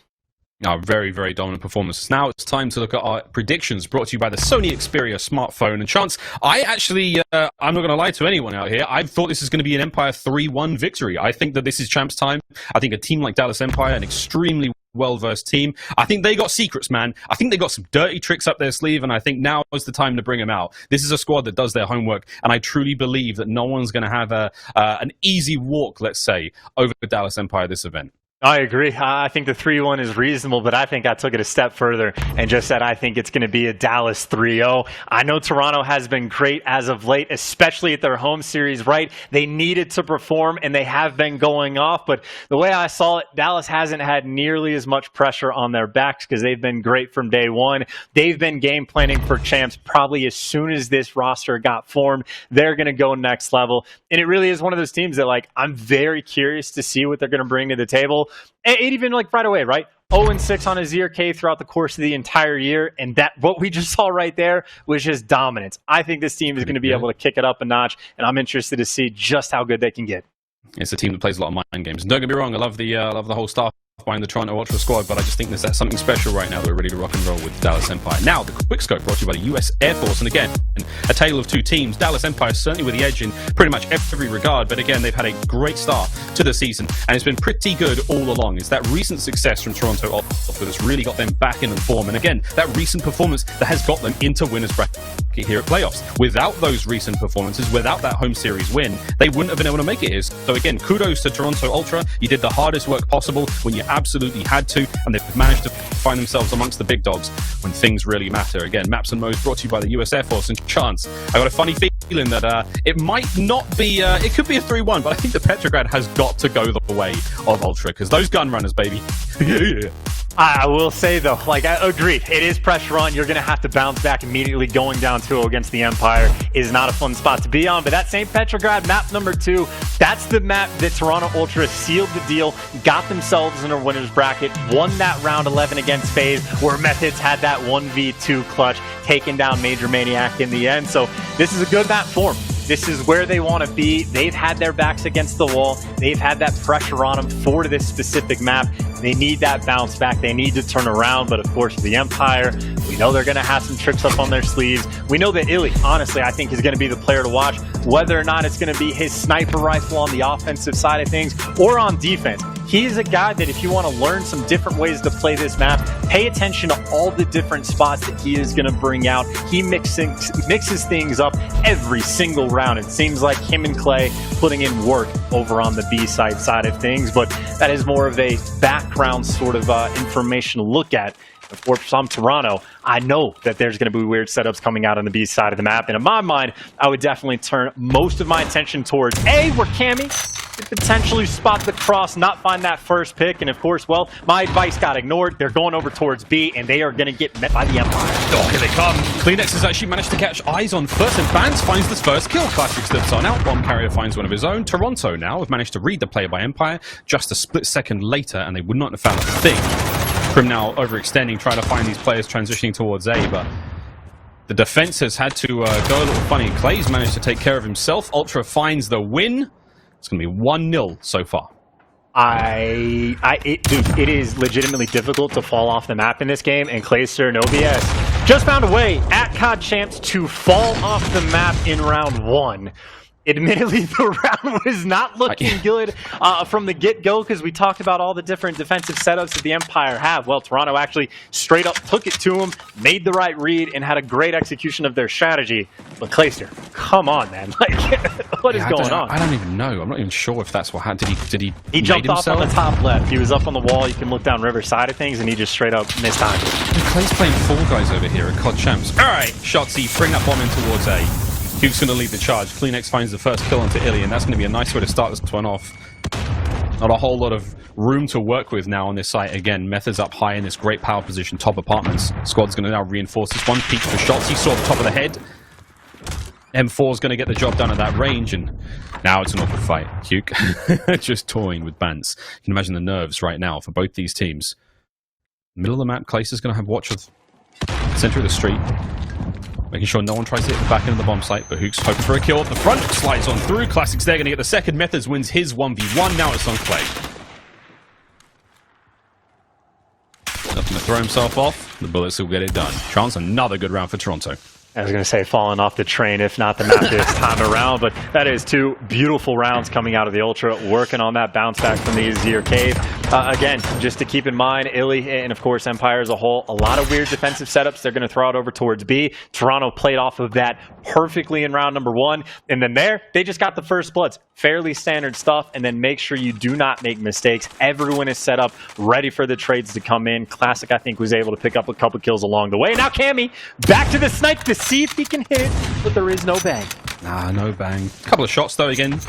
Very, very dominant performance. Now it's time to look at our predictions brought to you by the Sony Xperia smartphone. And Chance, I actually, I'm not going to lie to anyone out here, I thought this is going to be an Empire 3-1 victory. I think that this is Champs time. I think a team like Dallas Empire, an extremely well-versed team, I think they got secrets, man. I think they got some dirty tricks up their sleeve, and I think now is the time to bring them out. This is a squad that does their homework, and I truly believe that no one's going to have an easy walk, let's say, over the Dallas Empire this event. I agree. I think the 3-1 is reasonable, but I think I took it a step further and just said I think it's going to be a Dallas 3-0. I know Toronto has been great as of late, especially at their home series, right? They needed to perform, and they have been going off, but the way I saw it, Dallas hasn't had nearly as much pressure on their backs because they've been great from day one. They've been game planning for Champs probably as soon as this roster got formed. They're going to go next level, and it really is one of those teams that, I'm very curious to see what they're going to bring to the table. And even right away, right? 0-6 on Azir K throughout the course of the entire year, and that what we just saw right there was just dominance. I think this team is going to be able to kick it up a notch, and I'm interested to see just how good they can get. It's a team that plays a lot of mind games. And don't get me wrong, I love the whole staff behind the Toronto Ultra squad, but I just think there's something special right now that we're ready to rock and roll with Dallas Empire. Now, the quick scope brought to you by the US Air Force, and again, a tale of two teams. Dallas Empire certainly with the edge in pretty much every regard, but again, they've had a great start to the season, and it's been pretty good all along. It's that recent success from Toronto Ultra that's really got them back in form, and again, that recent performance that has got them into winners bracket here at playoffs. Without those recent performances, without that home series win, they wouldn't have been able to make it here. So again, kudos to Toronto Ultra. You did the hardest work possible when you absolutely had to, and they've managed to find themselves amongst the big dogs when things really matter. Again, Maps and Modes brought to you by the US Air Force. And Chance, I got a funny feeling that it might not be, it could be a 3-1, but I think the Petrograd has got to go the way of Ultra, because those gun runners, baby. Yeah. I will say, though, agreed. It is pressure on. You're going to have to bounce back immediately. Going down 2-0 against the Empire is not a fun spot to be on. But that same Petrograd, map number 2, that's the map that Toronto Ultra sealed the deal, got themselves in a winner's bracket, won that round 11 against FaZe, where Methods had that 1v2 clutch, taking down Major Maniac in the end. So this is a good map form. This is where they want to be. They've had their backs against the wall. They've had that pressure on them for this specific map. They need that bounce back. They need to turn around. But of course, for the Empire, we know they're going to have some tricks up on their sleeves. We know that Illy, honestly, I think is going to be the player to watch, whether or not it's going to be his sniper rifle on the offensive side of things or on defense. He's a guy that if you want to learn some different ways to play this map, pay attention to all the different spots that he is going to bring out. He mixes things up every single round. It seems like him and Clay putting in work over on the B-side of things, but that is more of a background sort of information to look at. Of course, from Toronto, I know that there's going to be weird setups coming out on the B side of the map, and in my mind, I would definitely turn most of my attention towards A, where Cammy could potentially spot the cross, not find that first pick, and of course, well, my advice got ignored. They're going over towards B, and they are going to get met by the Empire. Oh, here they come. Kleenex has actually managed to catch eyes on first, and Vance finds this first kill. Classic slips on out. Bomb Carrier finds one of his own. Toronto now have managed to read the play by Empire just a split second later, and they would not have found a thing. Prim now overextending, trying to find these players transitioning towards A, but the defense has had to go a little funny. Clay's managed to take care of himself. Ultra finds the win. It's going to be 1-0 so far. Dude, it is legitimately difficult to fall off the map in this game, and Clayster, no BS, just found a way at COD Champs to fall off the map in round 1. Admittedly, the round was not looking good from the get-go because we talked about all the different defensive setups that the Empire have. Well, Toronto actually straight up took it to them, made the right read, and had a great execution of their strategy. But Clayster, come on, man. Like, what is going on? I don't even know. I'm not even sure if that's what happened. He jumped off on the top left. He was up on the wall. You can look down river side of things, and he just straight up missed time. Clay's playing Fall Guys over here at COD Champs. All right, Shotzzy, bring that bomb in towards A. Huke's going to lead the charge. Cleanex finds the first kill onto Illy, and that's going to be a nice way to start this one off. Not a whole lot of room to work with now on this site. Again, Method's up high in this great power position, top apartments. Squad's going to now reinforce this one. Peek for shots. He saw the top of the head. M4's going to get the job done at that range, and now it's an awkward fight. Huke just toying with Bants. You can imagine the nerves right now for both these teams. Middle of the map, Clayster's going to have watch of center of the street. Making sure no one tries to hit the back end of the bomb site, but Hook's hoping for a kill at the front. Slides on through. Classic's there, going to get the second. Methods wins his 1v1. Now it's on Clay. Nothing to throw himself off. The bullets will get it done. Chance, another good round for Toronto. I was going to say falling off the train, if not the map this time around, but that is 2 beautiful rounds coming out of the Ultra, working on that bounce back from the Azir Cave. Again, just to keep in mind, Illy and, of course, Empire as a whole, a lot of weird defensive setups. They're going to throw it over towards B. Toronto played off of that perfectly in round number 1, and then they just got the first bloods. Fairly standard stuff, and then make sure you do not make mistakes. Everyone is set up, ready for the trades to come in. Classic, I think, was able to pick up a couple kills along the way. Now Cammy, back to the snipe to see if he can hit, but there is no bang. Nah, no bang. Couple of shots, though, again.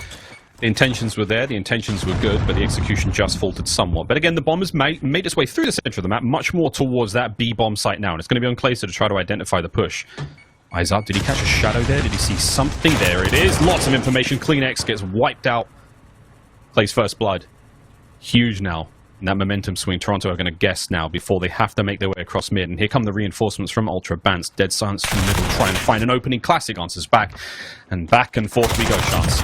The intentions were there, the intentions were good, but the execution just faltered somewhat. But again, the bomb has made its way through the center of the map, much more towards that B bomb site now, and it's going to be on Clayster to try to identify the push. Eyes up, did he catch a shadow there? Did he see something? There it is. Lots of information. Cleanex gets wiped out. Clay's first blood. Huge now. And that momentum swing, Toronto are going to guess now before they have to make their way across mid. And here come the reinforcements from Ultra. Bants, dead silence from the middle, trying to find an opening. Classic answers back. And back and forth we go, Chance.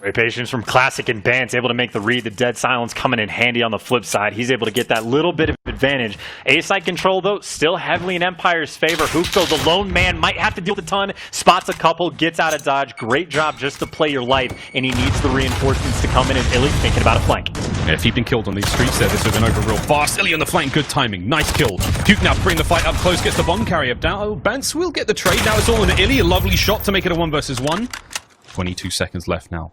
Great patience from Classic, and Bant's able to make the read. The dead silence coming in handy on the flip side. He's able to get that little bit of advantage. A-side control, though, still heavily in Empire's favor. Hookso, the lone man, might have to deal with a ton. Spots a couple, gets out of dodge. Great job just to play your life, and he needs the reinforcements to come in, and Illy thinking about a flank. Yeah, if he'd been killed on these streets there, this would have been over real fast. Illy on the flank, good timing. Nice kill. Huke now bring the fight up close, gets the bomb carrier down. Oh, Bants will get the trade. Now it's all on Illy. A lovely shot to make it a 1 versus 1. 22 seconds left now.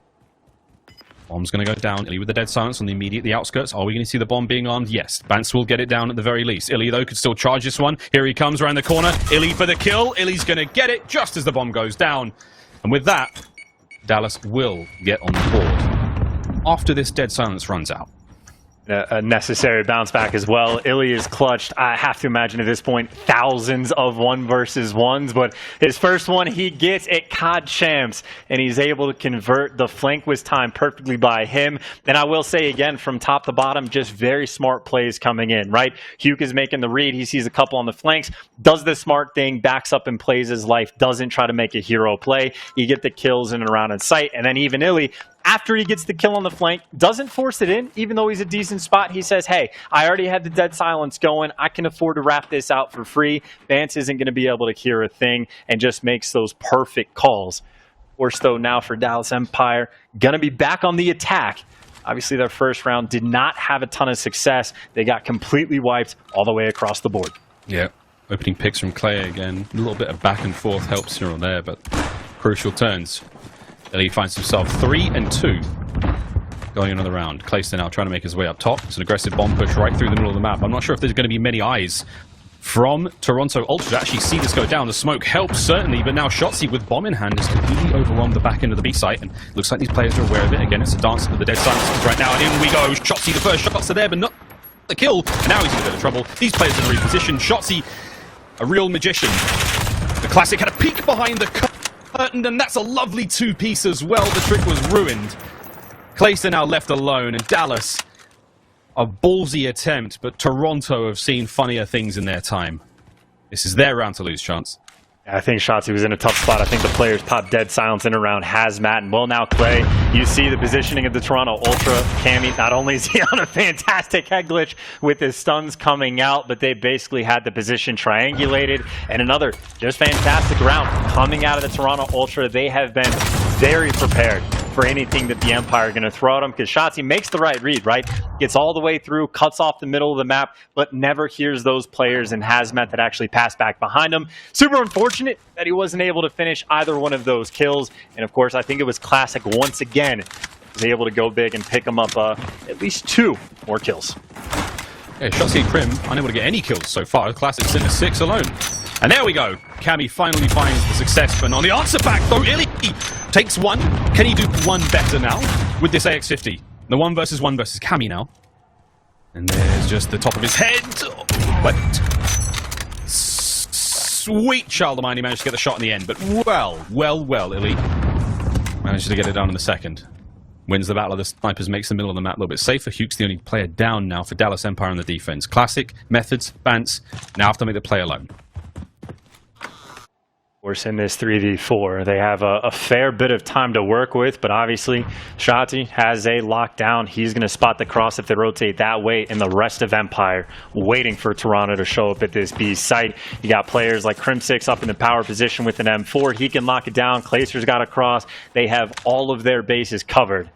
Bomb's going to go down. Illy with the dead silence on the outskirts. Are we going to see the bomb being armed? Yes. Bants will get it down at the very least. Illy, though, could still charge this one. Here he comes around the corner. Illy for the kill. Illy's going to get it just as the bomb goes down. And with that, Dallas will get on the board after this dead silence runs out. A necessary bounce back as well. Illy is clutched. I have to imagine at this point thousands of 1 versus 1s, but his first one he gets at COD Champs, and he's able to convert. The flank was timed perfectly by him. And I will say again, from top to bottom, just very smart plays coming in, right? Huke is making the read. He sees a couple on the flanks, does the smart thing, backs up and plays his life, doesn't try to make a hero play. You get the kills in and around in sight, and then even Illy, after he gets the kill on the flank, doesn't force it in, even though he's a decent spot. He says, hey, I already had the dead silence going. I can afford to wrap this out for free. Vance isn't going to be able to hear a thing, and just makes those perfect calls. Worse, though, now for Dallas Empire, going to be back on the attack. Obviously, their first round did not have a ton of success. They got completely wiped all the way across the board. Yeah, opening picks from Clay again. A little bit of back and forth helps here or there, but crucial turns. Illy finds himself 3 and 2 going another round. Clayster now trying to make his way up top. It's an aggressive bomb push right through the middle of the map. I'm not sure if there's going to be many eyes from Toronto Ultra to actually see this go down. The smoke helps, certainly, but now Shotzzy with bomb in hand has completely overwhelmed the back end of the B site, and looks like these players are aware of it. Again, it's a dance with the dead silences right now, and in we go. Shotzzy, the first shots are there, but not the kill. And now he's in a bit of trouble. These players are repositioned. Shotzzy, a real magician. The Classic had a peek behind the curtain, and that's a lovely 2-piece as well. The trick was ruined. Clayster now left alone, and Dallas A ballsy attempt, but Toronto have seen funnier things in their time. This is their round to lose chance. I think Shotzzy was in a tough spot. I think the players popped dead silence in around Hazmat. And well, now Clay, you see the positioning of the Toronto Ultra. Cammy, not only is he on a fantastic head glitch with his stuns coming out, but they basically had the position triangulated. And another just fantastic round coming out of the Toronto Ultra. They have been very prepared for anything that the Empire are going to throw at him, because Shotzzy makes the right read, right? Gets all the way through, cuts off the middle of the map, but never hears those players in Hazmat that actually pass back behind him. Super unfortunate that he wasn't able to finish either one of those kills. And of course, I think it was Classic once again was able to go big and pick him up at least 2 more kills. Yeah, Shotzzy and Crim unable to get any kills so far. Classic's in the 6 alone. And there we go. Cammy finally finds the success, but on the answer back, though, Illy takes one. Can he do one better now with this AX-50? The 1 versus 1 versus Cammy now. And there's just the top of his head. But sweet child of mine, he managed to get the shot in the end. But well, Illy managed to get it down in the second. Wins the battle of the snipers, makes the middle of the map a little bit safer. Huke's the only player down now for Dallas Empire on the defense. Classic, Methods, Bance now have to make the play alone. Of course, in this 3v4, they have a fair bit of time to work with, but obviously, Shotzzy has a lockdown. He's going to spot the cross if they rotate that way, and the rest of Empire waiting for Toronto to show up at this B site. You got players like Crim6 up in the power position with an M4. He can lock it down. Clayster's got a cross. They have all of their bases covered.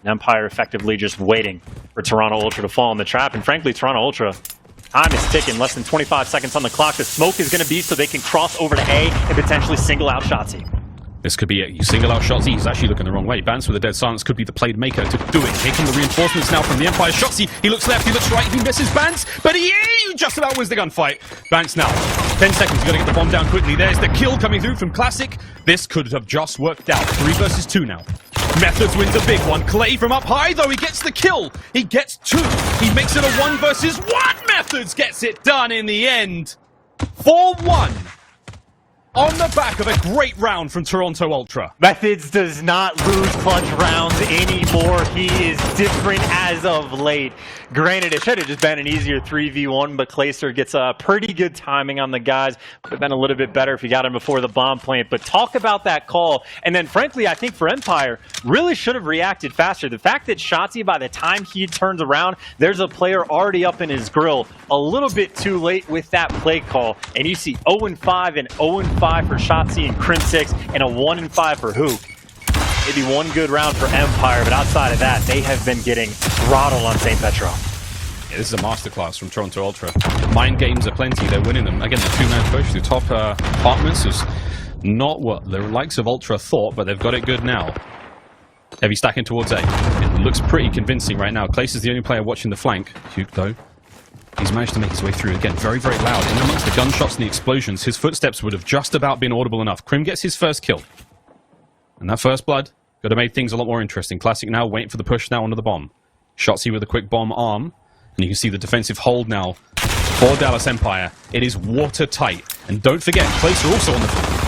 And Empire effectively just waiting for Toronto Ultra to fall in the trap, and frankly, Toronto Ultra, time is ticking, less than 25 seconds on the clock. The smoke is going to be so they can cross over to A and potentially single out Shotzzy. This could be it. You single out Shotzzy. He's actually looking the wrong way. Bance with a dead silence could be the played maker to do it. Here come the reinforcements now from the Empire. Shotzzy, he looks left, he looks right, he misses Bance, but he just about wins the gunfight. Bance now. 10 seconds, he's got to get the bomb down quickly. There's the kill coming through from Classic. This could have just worked out. 3 versus 2 now. Methods wins a big one. Clay from up high, though, he gets the kill. He gets 2. He makes it a 1 versus 1. Methods gets it done in the end. 4-1. On the back of a great round from Toronto Ultra. Methods does not lose clutch rounds anymore. He is different as of late. Granted, it should have just been an easier 3v1, but Clayster gets a pretty good timing on the guys. Would have been a little bit better if he got him before the bomb plant. But talk about that call. And then, frankly, I think for Empire, really should have reacted faster. The fact that Shotzzy, by the time he turns around, there's a player already up in his grill. A little bit too late with that play call. And you see 0-5 and 0-5 for Shotzzy and Crim6, and a 1-5 for Hook. Maybe one good round for Empire, but outside of that, they have been getting throttled on St. Petro. Yeah, this is a masterclass from Toronto Ultra. Mind games are plenty, they're winning them. Again, the 2-man push through top apartments is not what the likes of Ultra thought, but they've got it good now. Heavy stacking towards A. It looks pretty convincing right now. Clace is the only player watching the flank. Huke, though, he's managed to make his way through again, very, very loud. In amongst the gunshots and the explosions, his footsteps would have just about been audible enough. Crim gets his first kill. And that first blood could have made things a lot more interesting. Classic now waiting for the push now onto the bomb. Shotzzy with a quick bomb arm. And you can see the defensive hold now for Dallas Empire. It is watertight. And don't forget, Clacer also on the...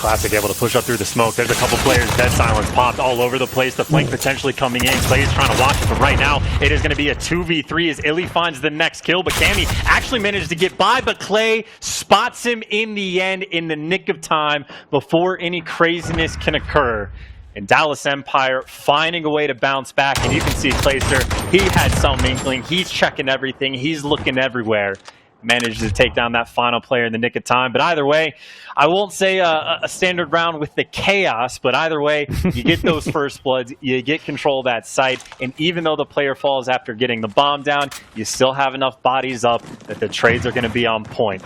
Classic able to push up through the smoke. There's a couple players dead silence popped all over the place. The flank potentially coming in. Clay's trying to watch it, but right now it is going to be a 2v3 as Illy finds the next kill. But Cammy actually managed to get by, but Clay spots him in the end in the nick of time before any craziness can occur. And Dallas Empire finding a way to bounce back. And you can see Clayster, he had some inkling. He's checking everything. He's looking everywhere. Managed to take down that final player in the nick of time. But either way, I won't say a standard round with the chaos, but either way, you get those first bloods, you get control of that site, and even though the player falls after getting the bomb down, you still have enough bodies up that the trades are going to be on point.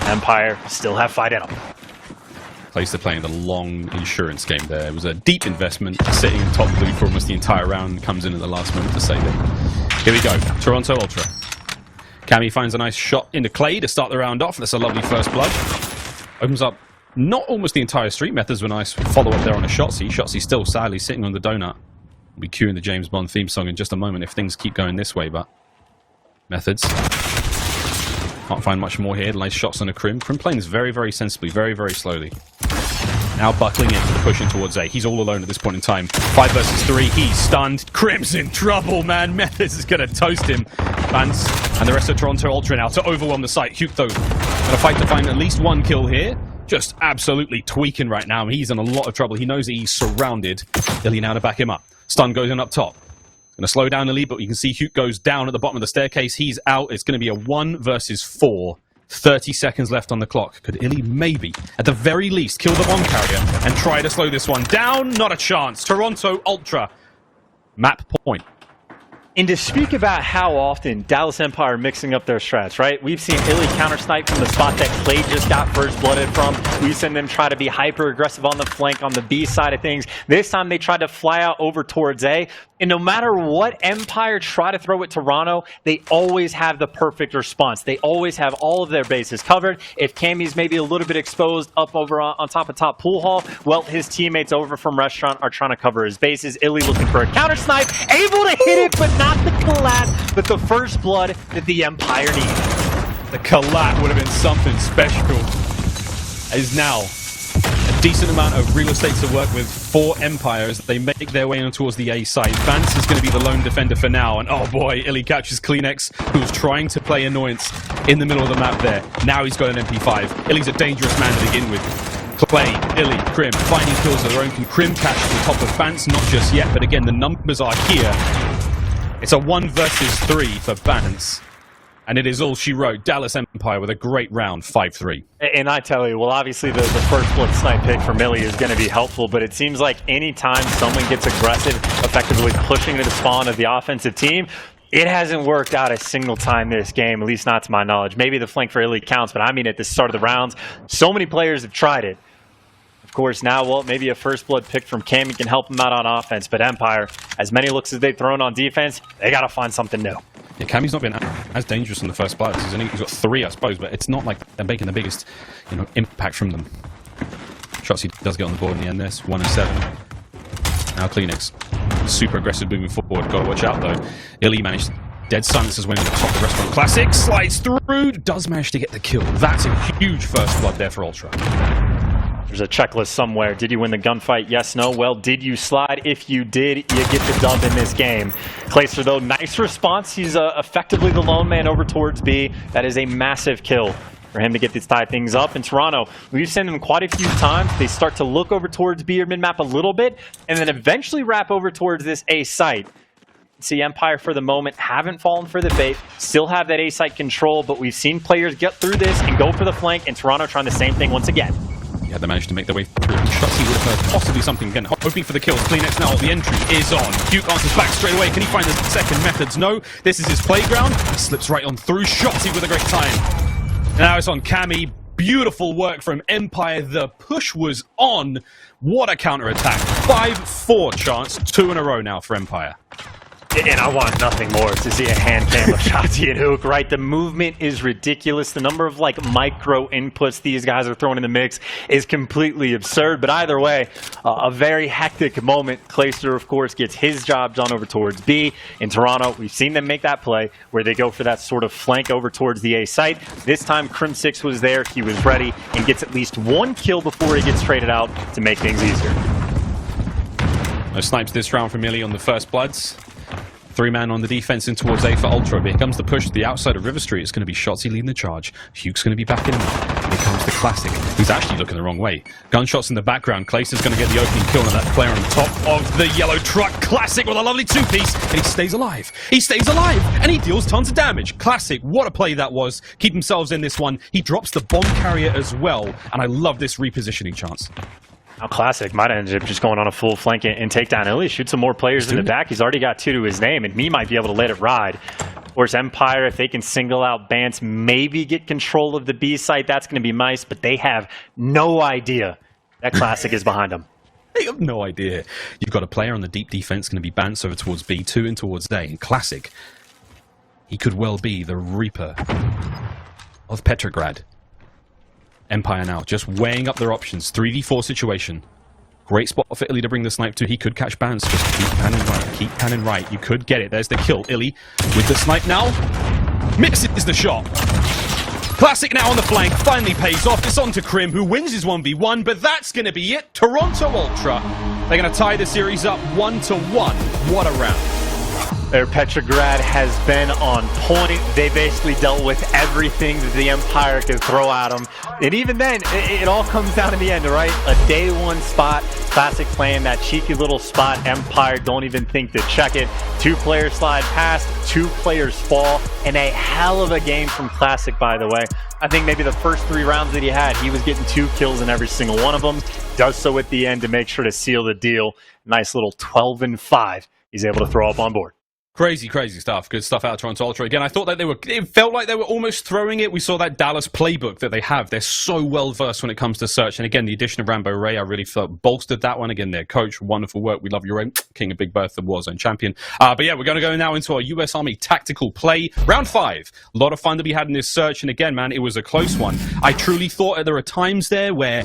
Empire still have fight in them. Place they're playing the long insurance game there. It was a deep investment, sitting in top blue for almost the entire round, comes in at the last moment to save it. Here we go, Toronto Ultra. Cammy finds a nice shot into Clay to start the round off. That's a lovely first blood. Opens up not almost the entire street. Methods were nice follow-up there on a Shotzzy. Shotzzy still sadly sitting on the donut. We'll be cueing the James Bond theme song in just a moment if things keep going this way, but... Methods. Can't find much more here. Nice shots on a Crim. Crim playing this very, very sensibly, very, very slowly. Now buckling in, pushing towards A. He's all alone at this point in time. 5 versus 3. He's stunned. Crim's in trouble, man. Methods is going to toast him. Vance and the rest of Toronto Ultra now to overwhelm the site. Huke, though, going to fight to find at least one kill here. Just absolutely tweaking right now. He's in a lot of trouble. He knows that he's surrounded. Illy now to back him up. Stun goes in up top. Going to slow down Illy, but you can see Huke goes down at the bottom of the staircase. He's out. It's going to be a 1 versus 4. 30 seconds left on the clock. Could Illy maybe, at the very least, kill the bomb carrier and try to slow this one down? Not a chance. Toronto Ultra. Map point. And to speak about how often Dallas Empire are mixing up their strats, right? We've seen Illy counter-snipe from the spot that Clay just got first-blooded from. We've seen them try to be hyper-aggressive on the flank on the B side of things. This time they tried to fly out over towards A. And no matter what Empire try to throw at Toronto, they always have the perfect response. They always have all of their bases covered. If Cammy's maybe a little bit exposed up over on top of top pool hall, well, his teammates over from Restaurant are trying to cover his bases. Illy looking for a counter snipe, able to hit it, but not the collat, but the first blood that the Empire needed. The collat would have been something special. Is now a decent amount of real estate to work with for Empire as they make their way in towards the A side. Vance is going to be the lone defender for now, and oh boy, Illy catches Kleenex, who's trying to play annoyance in the middle of the map there. Now he's got an MP5. Illy's a dangerous man to begin with. Clay, Illy, Crim, finding kills of their own. Can Crim catch the top of Vance? Not just yet, but again, the numbers are here. It's a 1 versus 3 for Vance. And it is all she wrote. Dallas Empire with a great round, 5-3. And I tell you, well, obviously the first blood snipe pick for Millie is going to be helpful, but it seems like anytime someone gets aggressive, effectively pushing to the spawn of the offensive team, it hasn't worked out a single time this game, at least not to my knowledge. Maybe the flank for Illy counts, but I mean at the start of the rounds, so many players have tried it. Of course, now, well, maybe a first blood pick from Cammy can help them out on offense, but Empire, as many looks as they've thrown on defense, they got to find something new. Yeah, Cammy's not been as dangerous in the first bloods. He's got 3, I suppose, but it's not like they're making the biggest, impact from them. Shotzi does get on the board in the end. There's 1 and 7. Now Kleenex, super aggressive moving forward. Got to watch out though. Illy managed dead silences when in the top of the restaurant. Classic slides through, does manage to get the kill. That's a huge first blood there for Ultra. There's a checklist somewhere. Did you win the gunfight? Yes, no. Well, did you slide? If you did, you get the dub in this game. Clayster, though, nice response. He's effectively the lone man over towards B. That is a massive kill for him to get these tied things up. In Toronto, we've seen them quite a few times. They start to look over towards B or mid-map a little bit, and then eventually wrap over towards this A site. See, Empire for the moment haven't fallen for the bait, still have that A site control, but we've seen players get through this and go for the flank, and Toronto trying the same thing once again. Yeah, they managed to make their way through. Shotzi would have heard possibly something again, hoping for the kills. Kleenex now, the entry is on. Duke answers back straight away. Can he find the second methods? No, this is his playground. He slips right on through. Shotzi with a great time. Now it's on Cammy. Beautiful work from Empire. The push was on. What a counter-attack. 5-4 chance. 2 in a row now for Empire. And I want nothing more to see a hand cam of Shotzi and Hook, right? The movement is ridiculous. The number of micro inputs these guys are throwing in the mix is completely absurd. But either way, a very hectic moment. Clayster, of course, gets his job done over towards B. In Toronto, we've seen them make that play where they go for that sort of flank over towards the A site. This time, Crim 6 was there. He was ready and gets at least 1 kill before he gets traded out to make things easier. No snipes this round from Millie on the first bloods. 3-man on the defense in towards A for Ultra. Here comes the push to the outside of River Street. It's going to be Shotzi leading the charge. Huke's going to be back in. Here comes the Classic. He's actually looking the wrong way. Gunshots in the background. Clayster's going to get the opening kill on that player on top of the yellow truck. Classic with a lovely 2-piece. And he stays alive. He stays alive. And he deals tons of damage. Classic. What a play that was. Keep themselves in this one. He drops the bomb carrier as well. And I love this repositioning chance. Now Classic might end up just going on a full flank and take down Illy. Shoot some more players in the back. He's already got 2 to his name, and me might be able to let it ride. Of course, Empire, if they can single out Bance, maybe get control of the B site, that's going to be nice, but they have no idea that Classic is behind them. They have no idea. You've got a player on the deep defense going to be Bance over towards B, 2 in towards A. And Classic, he could well be the Reaper of Petrograd. Empire now just weighing up their options. 3v4 situation. Great spot for Illy to bring the snipe to. He could catch Bans. Just keep panning right. Keep panning right. You could get it. There's the kill. Illy with the snipe now. Misses the shot. Classic now on the flank, finally pays off. It's on to Crim, who wins his 1v1, but that's going to be it. Toronto Ultra, they're going to tie the series up 1-1. What a round. Their Petrograd has been on point. They basically dealt with everything that the Empire could throw at them. And even then, it all comes down in the end, right? A day one spot. Classic playing that cheeky little spot. Empire don't even think to check it. 2 players slide past, 2 players fall, and a hell of a game from Classic, by the way. I think maybe the first 3 rounds that he had, he was getting 2 kills in every single one of them. Does so at the end to make sure to seal the deal. Nice little 12-5 he's able to throw up on board. Crazy, crazy stuff. Good stuff out of Toronto Ultra. Again, I thought that it felt like they were almost throwing it. We saw that Dallas playbook that they have. They're so well versed when it comes to search. And again, the addition of Rambo Ray, I really felt bolstered that one. Again, their coach, wonderful work. We love you, Ray. King of Big Bertha, Warzone champion. But yeah, we're going to go now into our US Army tactical play. Round 5. A lot of fun to be had in this search. And again, man, it was a close one. I truly thought there were times there where,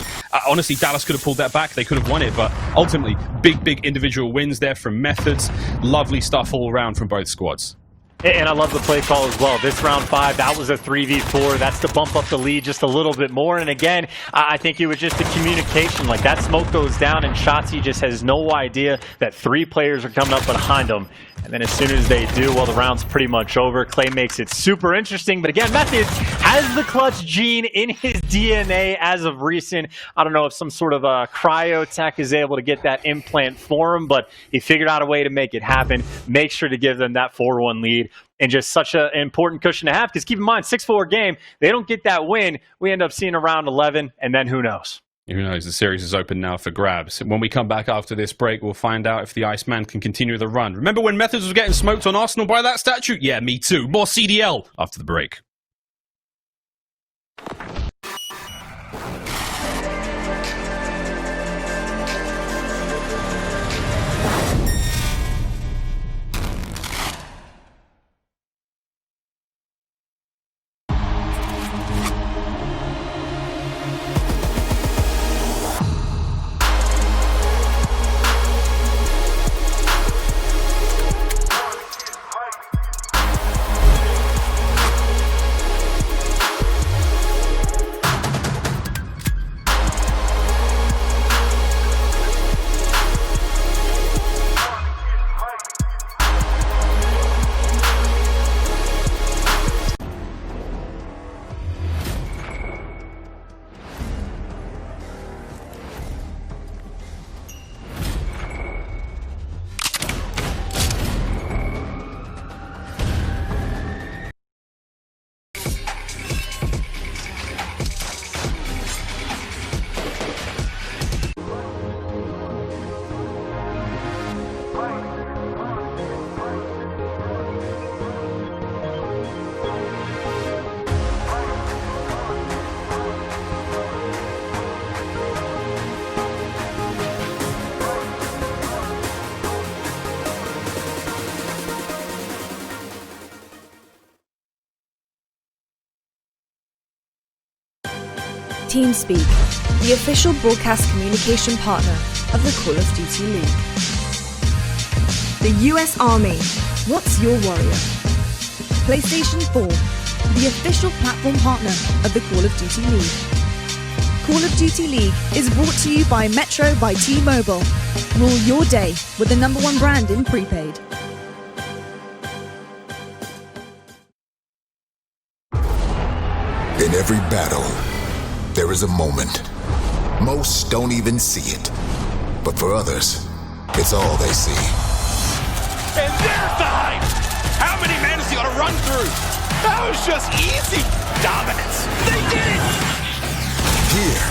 honestly, Dallas could have pulled that back. They could have won it. But ultimately, big individual wins there from Methods. Lovely stuff all around from both squads. And I love the play call as well. This round 5, that was a 3v4. That's to bump up the lead just a little bit more. And again, I think it was just the communication. Like, that smoke goes down and Shotzi just has no idea that 3 players are coming up behind him. And then as soon as they do, well, the round's pretty much over. Clay makes it super interesting. But again, Methods has the clutch gene in his DNA as of recent. I don't know if some sort of cryotech is able to get that implant for him, but he figured out a way to make it happen. Make sure to give them that 4-1 lead. And just such an important cushion to have, because keep in mind, 6-4 game, they don't get that win. We end up seeing around 11, and then who knows? Who knows? The series is open now for grabs. When we come back after this break, we'll find out if the Iceman can continue the run. Remember when Methods was getting smoked on Arsenal by that statue? Yeah, me too. More CDL after the break. TeamSpeak, the official broadcast communication partner of the Call of Duty League. The US Army, what's your warrior? PlayStation 4, the official platform partner of the Call of Duty League. Call of Duty League is brought to you by Metro by T-Mobile. Rule your day with the #1 brand in prepaid. In every battle, there is a moment. Most don't even see it. But for others, it's all they see. And there's the hype! How many men has he got to run through? That was just easy dominance. They did it! Here,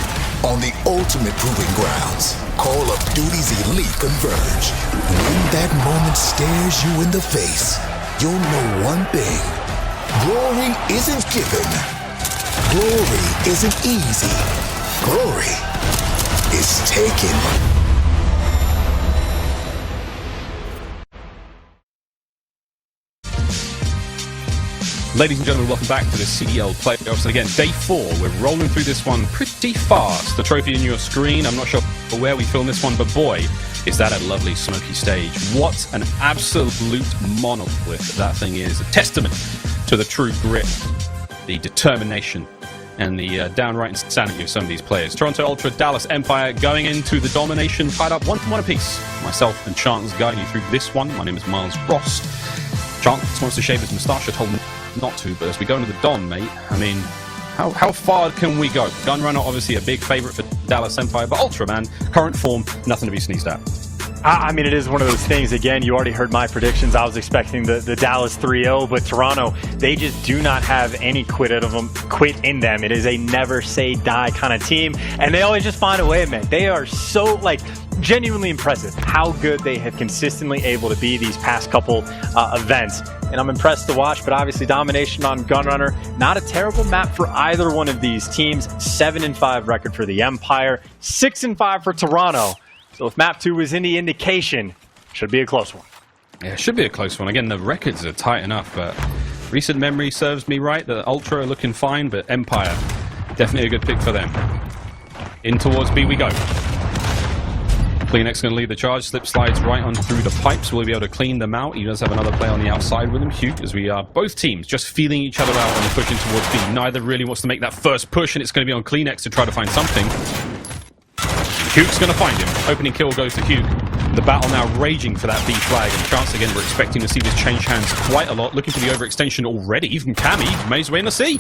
on the ultimate proving grounds, Call of Duty's Elite converge. When that moment stares you in the face, you'll know one thing. Glory isn't given. Glory isn't easy. Glory is taken. Ladies and gentlemen, welcome back to the CDL playoffs. Again, day 4. We're rolling through this one pretty fast. The trophy in your screen. I'm not sure where we film this one, but boy, is that a lovely smoky stage. What an absolute monolith that thing is. A testament to the true grit, the determination, and the downright insanity of some of these players. Toronto Ultra, Dallas Empire going into the domination, tied up 1-1 apiece. Myself and Chance guiding you through this one. My name is Miles Rost. Chance wants to shave his moustache. I told him not to, but as we go into the Don, mate, I mean, how far can we go? Gunrunner, obviously a big favourite for Dallas Empire, but Ultra, man, current form, nothing to be sneezed at. I mean, it is one of those things. Again, you already heard my predictions. I was expecting the Dallas 3-0, but Toronto, they just do not have any quit in them. It is a never say die kind of team, and they always just find a way, man. They are so, like, genuinely impressive how good they have consistently able to be these past couple events. And I'm impressed to watch, but obviously domination on Gunrunner. Not a terrible map for either one of these teams. 7-5 record for the Empire, 6-5 for Toronto. So if map 2 is any indication, should be a close one. Yeah, it should be a close one. Again, the records are tight enough, but recent memory serves me right. The Ultra are looking fine, but Empire, definitely a good pick for them. In towards B we go. CleanX going to lead the charge. Slip slides right on through the pipes. Will he be able to clean them out? He does have another player on the outside with him, Hugh, as we are both teams just feeling each other out and pushing towards B. Neither really wants to make that first push, and it's going to be on CleanX to try to find something. Huke's going to find him. Opening kill goes to Huke. The battle now raging for that B flag. And Chance again, we're expecting to see this change hands quite a lot. Looking for the overextension already. Even Cammy made his way in the C.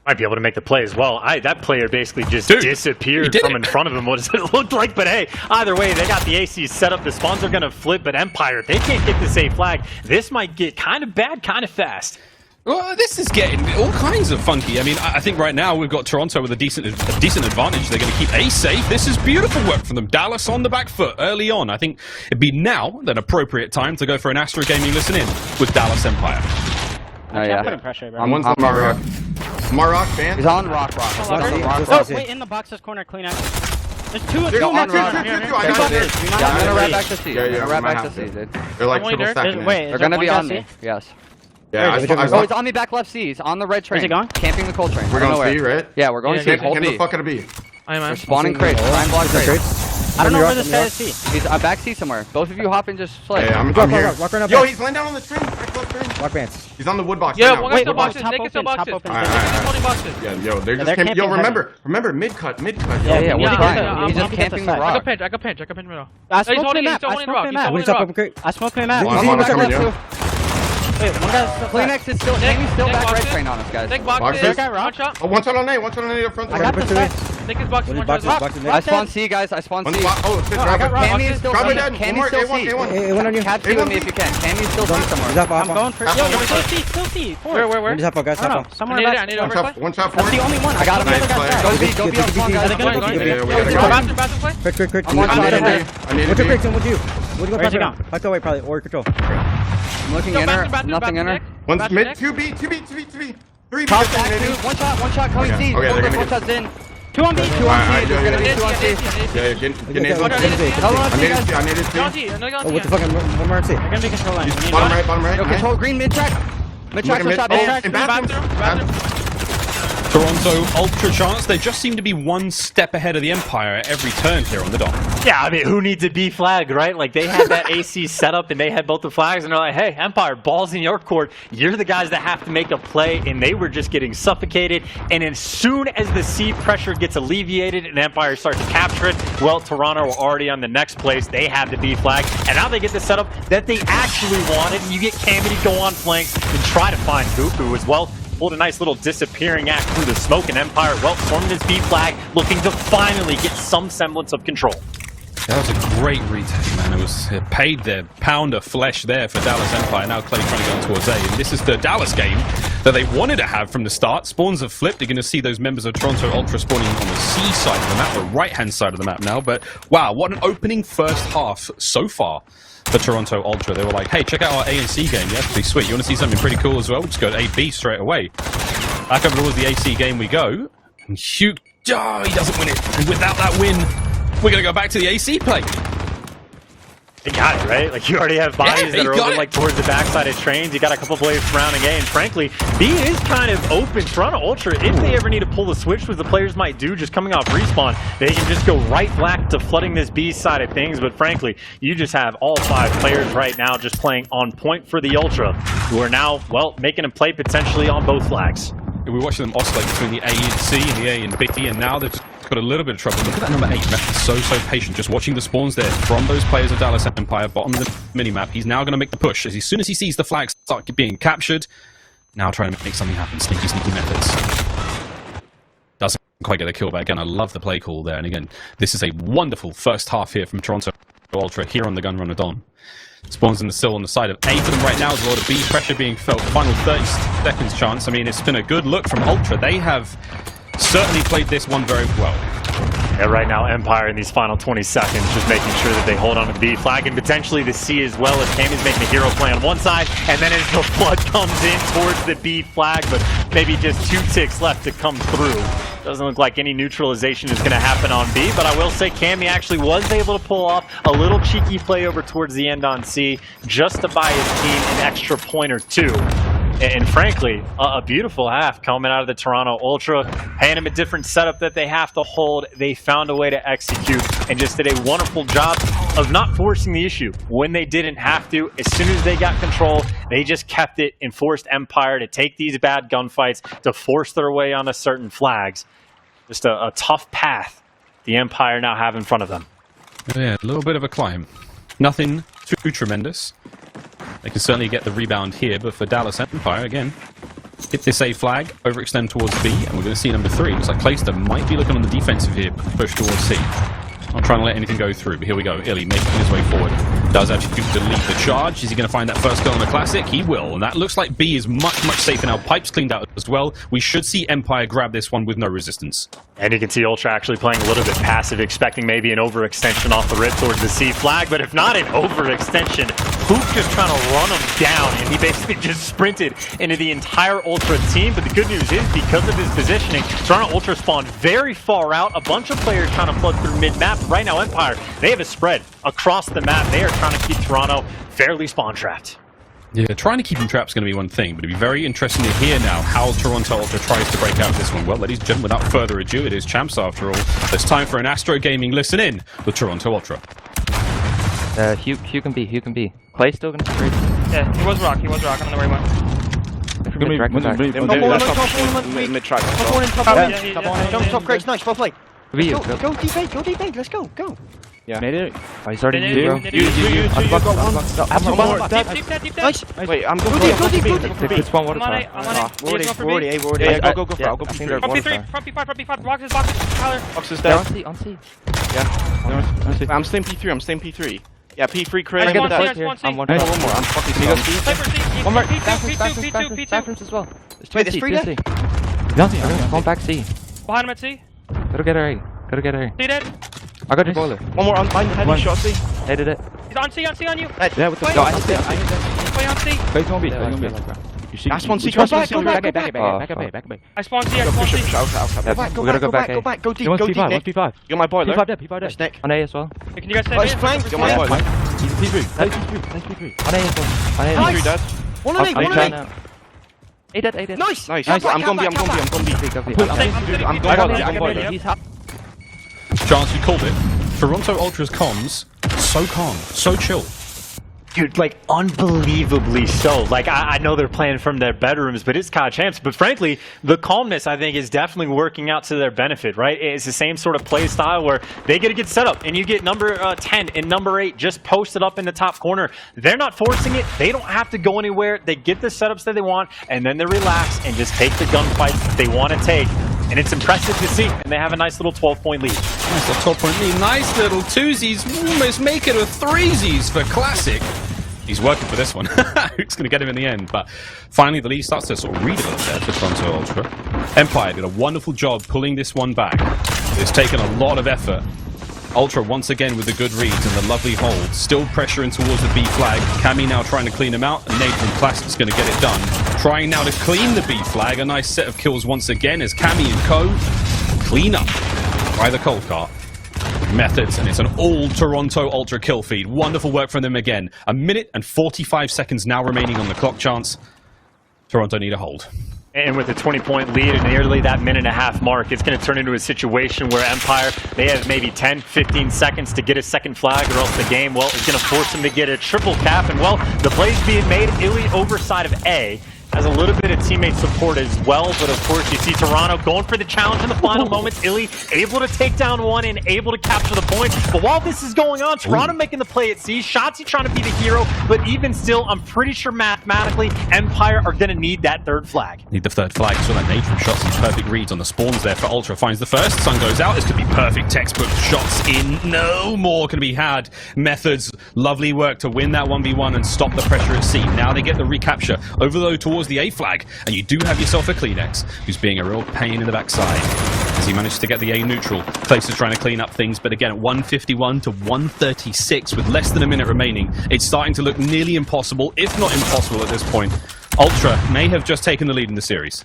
Might be able to make the play as well. That player basically just disappeared from in front of him. What does it look like? But hey, either way, they got the AC set up. The spawns are going to flip, but Empire, they can't get this A flag. This might get kind of bad, kind of fast. Well, this is getting all kinds of funky. I mean, I think right now we've got Toronto with a decent advantage. They're going to keep A safe. This is beautiful work from them. Dallas on the back foot early on. I think it'd be now an appropriate time to go for an Astro Gaming listen in with Dallas Empire. Oh, yeah. I'm pressure, bro. I'm Rock. Marok, fan. He's on Rock. Oh, wait, in the boxes corner, clean out. There's two on Rock. I got it. I'm gonna wrap back to C. Yeah, I'm gonna wrap back to C, dude. They're like triple stacking. They're gonna be on me. Yes. Yeah, oh, he's on me back left C. He's on the red train. Where's he going? Camping the cold train. We're going C, right? Yeah, we're going C. Hold Camp B. the fuck out of B. We're spawning crates. Try and block crates. I don't know where this guy is C. He's back C somewhere. Both of you hop and just slay. Yeah, I'm here. Yo, he's laying down on the train. Walk bands. He's on the wood box. Yeah, wait, boxes. They can still boxes. Yeah, yo, they're just camping. Yo, remember, mid cut. Yeah, we're fine. He's just camping the rock. I got pinch middle. I smoked him map. I smoked him map. Wait, one guy's CleanX is still, Amy's still back red train on us, guys. Take boxes. One shot. Oh, one shot on A up front. I got this guy. Take his boxes. One shot. I spawn C, guys. I spawn C. Oh, shit, Cammy is still C. Cammy's still C. A1 on you. Have C with me if you can. Cammy's still C somewhere. I'm going for it. Yo, still C. Where? Just hop out, guys. Hop out. Somewhere back. I need overplay. One shot. That's the only one. I got him. Go B on spawn, guys. Bathroom play. Quick. I'm on side. What's your breakdown? What's you? Where's he going? Back away, probably. Or control. I'm looking in her. Nothing in her. One's mid. 2B. 3B. Top back, dude. One shot coming C. One shot's in. Two on B. There's gonna be two on C. Yeah, get nades on C. I needed C. Oh, what the fuck? One more on C. They're gonna be control line. Bottom right. Yo, control green mid track. Mid track, no shot. Bathroom. Toronto Ultra Chance, they just seem to be one step ahead of the Empire at every turn here on the Dom. Yeah, I mean, who needs a B flag, right? Like, they had that AC set up and they had both the flags, and they're like, hey, Empire, ball's in your court. You're the guys that have to make a play, and they were just getting suffocated. And as soon as the C pressure gets alleviated and Empire starts to capture it, well, Toronto were already on the next place. They had the B flag, and now they get the setup that they actually wanted. And you get Cammy to go on flanks and try to find Goku as well. Pulled a nice little disappearing act through the smoke, and Empire, well, formed his B flag, looking to finally get some semblance of control. That was a great retake, man. It paid their pound of flesh there for Dallas Empire. Now Clay trying to go towards A. And this is the Dallas game that they wanted to have from the start. Spawns have flipped. You're going to see those members of Toronto Ultra spawning on the C side of the map, the right-hand side of the map now. But, wow, what an opening first half so far for Toronto Ultra. They were like, hey, check out our A and C game. Yeah, pretty sweet. You want to see something pretty cool as well? Just go to A-B straight away. Back over towards the AC game we go. And Hugh, he doesn't win it. And without that win, we're going to go back to the AC play. You got it, right? Like, you already have bodies that are open, like, towards the backside of trains. You got a couple players surrounding A, and frankly, B is kind of open. Toronto Ultra, if they ever need to pull the switch, which the players might do, just coming off respawn, they can just go right back to flooding this B side of things. But frankly, you just have all 5 players right now just playing on point for the Ultra, who are now, well, making a play potentially on both flags. We were watching them oscillate between the A and C and the A and B, and now they've just got a little bit of trouble. Look at that number 8. So patient, just watching the spawns there from those players of Dallas Empire, bottom of the minimap. He's now going to make the push. As soon as he sees the flag start being captured, now trying to make something happen. Sneaky methods. Doesn't quite get a kill, but again, I love the play call there. And again, this is a wonderful first half here from Toronto Ultra here on the Gunrunner Don. Spawns in the sill on the side of A for them right now. There's a lot of B pressure being felt. Final 30 seconds chance. I mean, it's been a good look from Ultra. They have certainly played this one very well. Yeah, right now, Empire in these final 20 seconds, just making sure that they hold on to the B flag and potentially the C as well, as Tammy's making a hero play on one side, and then as the flood comes in towards the B flag, but maybe just 2 ticks left to come through. Doesn't look like any neutralization is going to happen on B, but I will say Cammy actually was able to pull off a little cheeky play over towards the end on C, just to buy his team an extra point or 2. And frankly, a beautiful half coming out of the Toronto Ultra. Hand them a different setup that they have to hold. They found a way to execute and just did a wonderful job of not forcing the issue when they didn't have to. As soon as they got control, they just kept it and forced Empire to take these bad gunfights, to force their way onto certain flags. Just a tough path the Empire now have in front of them. Yeah, a little bit of a climb. Nothing too tremendous. They can certainly get the rebound here, but for Dallas Empire, again, hit this A flag, overextend towards B, and we're going to see number 3. Looks like Clayster might be looking on the defensive here, push towards C. Not trying to let anything go through, but here we go. Illy making his way forward. Does actually delete the charge. Is he going to find that first kill on the Classic? He will, and that looks like B is much safer now. Pipes cleaned out as well. We should see Empire grab this one with no resistance. And you can see Ultra actually playing a little bit passive, expecting maybe an overextension off the rip towards the C flag, but if not an overextension, Hoop just trying to run him down, and he basically just sprinted into the entire Ultra team. But the good news is, because of his positioning, Toronto Ultra spawned very far out. A bunch of players trying to flood through mid-map. Right now, Empire, they have a spread across the map. They are trying to keep Toronto fairly spawn-trapped. Yeah, trying to keep him trapped is going to be one thing, but it'll be very interesting to hear now how Toronto Ultra tries to break out of this one. Well, ladies and gentlemen, without further ado, it is champs after all. It's time for an Astro Gaming Listen In with Toronto Ultra. Hugh can be. Clay's still going to be. Yeah, he was Rock. I'm on the right one. Mid-track. Top Grace, nice, well played. Go deep eight, let's go. Yeah. Made it. Oh, he's already Nice. Wait, I'm going to go deep. It's one water. I'm on We're already. Go for it. I'll go Front P3, box is Tyler. Box is down. On C. Yeah. I'm staying P3. Yeah, P3 Chris. I'm one more. I'm fucking C. One more. Bathrooms as well. Wait, there's 3 there? Nothing. I'm going back C. Behind him at C. Gotta get her A. C dead. I got the boiler. One more on behind the head, he shot C. Headed it. He's on C on you. Yeah, with the Play on C. Face on B. Last one C. Go back. Back. I spawn C. We gotta go back. Go deep. What's P5? You're my boiler. P5 dead. That's Nick. On A as well. Can you guys stay in? Flank. You're my boiler. He's P3. Nice P3. On A as well. P3 dead. One on A. A dead. Nice. I'm going B. He's hot. Chance, you called it. Toronto Ultra's comms, so calm, so chill. Dude, like, unbelievably so. Like, I know they're playing from their bedrooms, but it's COD champs. But frankly, the calmness, I think, is definitely working out to their benefit, right? It's the same sort of play style where they get a good setup, and you get number 10 and number 8 just posted up in the top corner. They're not forcing it. They don't have to go anywhere. They get the setups that they want, and then they relax and just take the gunfights that they want to take. And it's impressive to see, and they have a nice little 12-point lead. Nice little 12-point lead. Nice little twosies. Almost make it a threesies for Classic. He's working for this one. It's going to get him in the end. But finally, the lead starts to sort of read a little there for Toronto Ultra. Empire did a wonderful job pulling this one back. It's taken a lot of effort. Ultra once again with the good reads and the lovely hold. Still pressuring towards the B flag. Cammy now trying to clean him out. And Nate from Classic's going to get it done. Trying now to clean the B flag. A nice set of kills once again as Cammy and Co. clean up by the cold cart. Methods, and it's an all Toronto Ultra kill feed. Wonderful work from them again. 1 minute and 45 seconds now remaining on the clock chance. Toronto need a hold. And with a 20-point lead and nearly that minute-and-a-half mark, it's going to turn into a situation where Empire, they have maybe 10, 15 seconds to get a second flag, or else the game, well, is going to force them to get a triple cap. And, well, the play's being made Illy overside of A. has a little bit of teammate support as well, but of course you see Toronto going for the challenge in the final moments. Illy able to take down one and able to capture the point. But while this is going on, Toronto making the play at C. Shotzzy trying to be the hero, but even still, I'm pretty sure mathematically Empire are going to need that third flag. Need the third flag. So that nade from Shotzzy. Perfect reads on the spawns there for Ultra. Finds the first. Sun goes out. This could be perfect textbook shots in. No more can be had. Methods. Lovely work to win that 1v1 and stop the pressure at C. Now they get the recapture over though towards the A flag, and you do have yourself a Kleenex, who's being a real pain in the backside as he managed to get the A neutral. FaZe is trying to clean up things, but again at 151 to 136 with less than a minute remaining, it's starting to look nearly impossible, if not impossible at this point. Ultra may have just taken the lead in the series.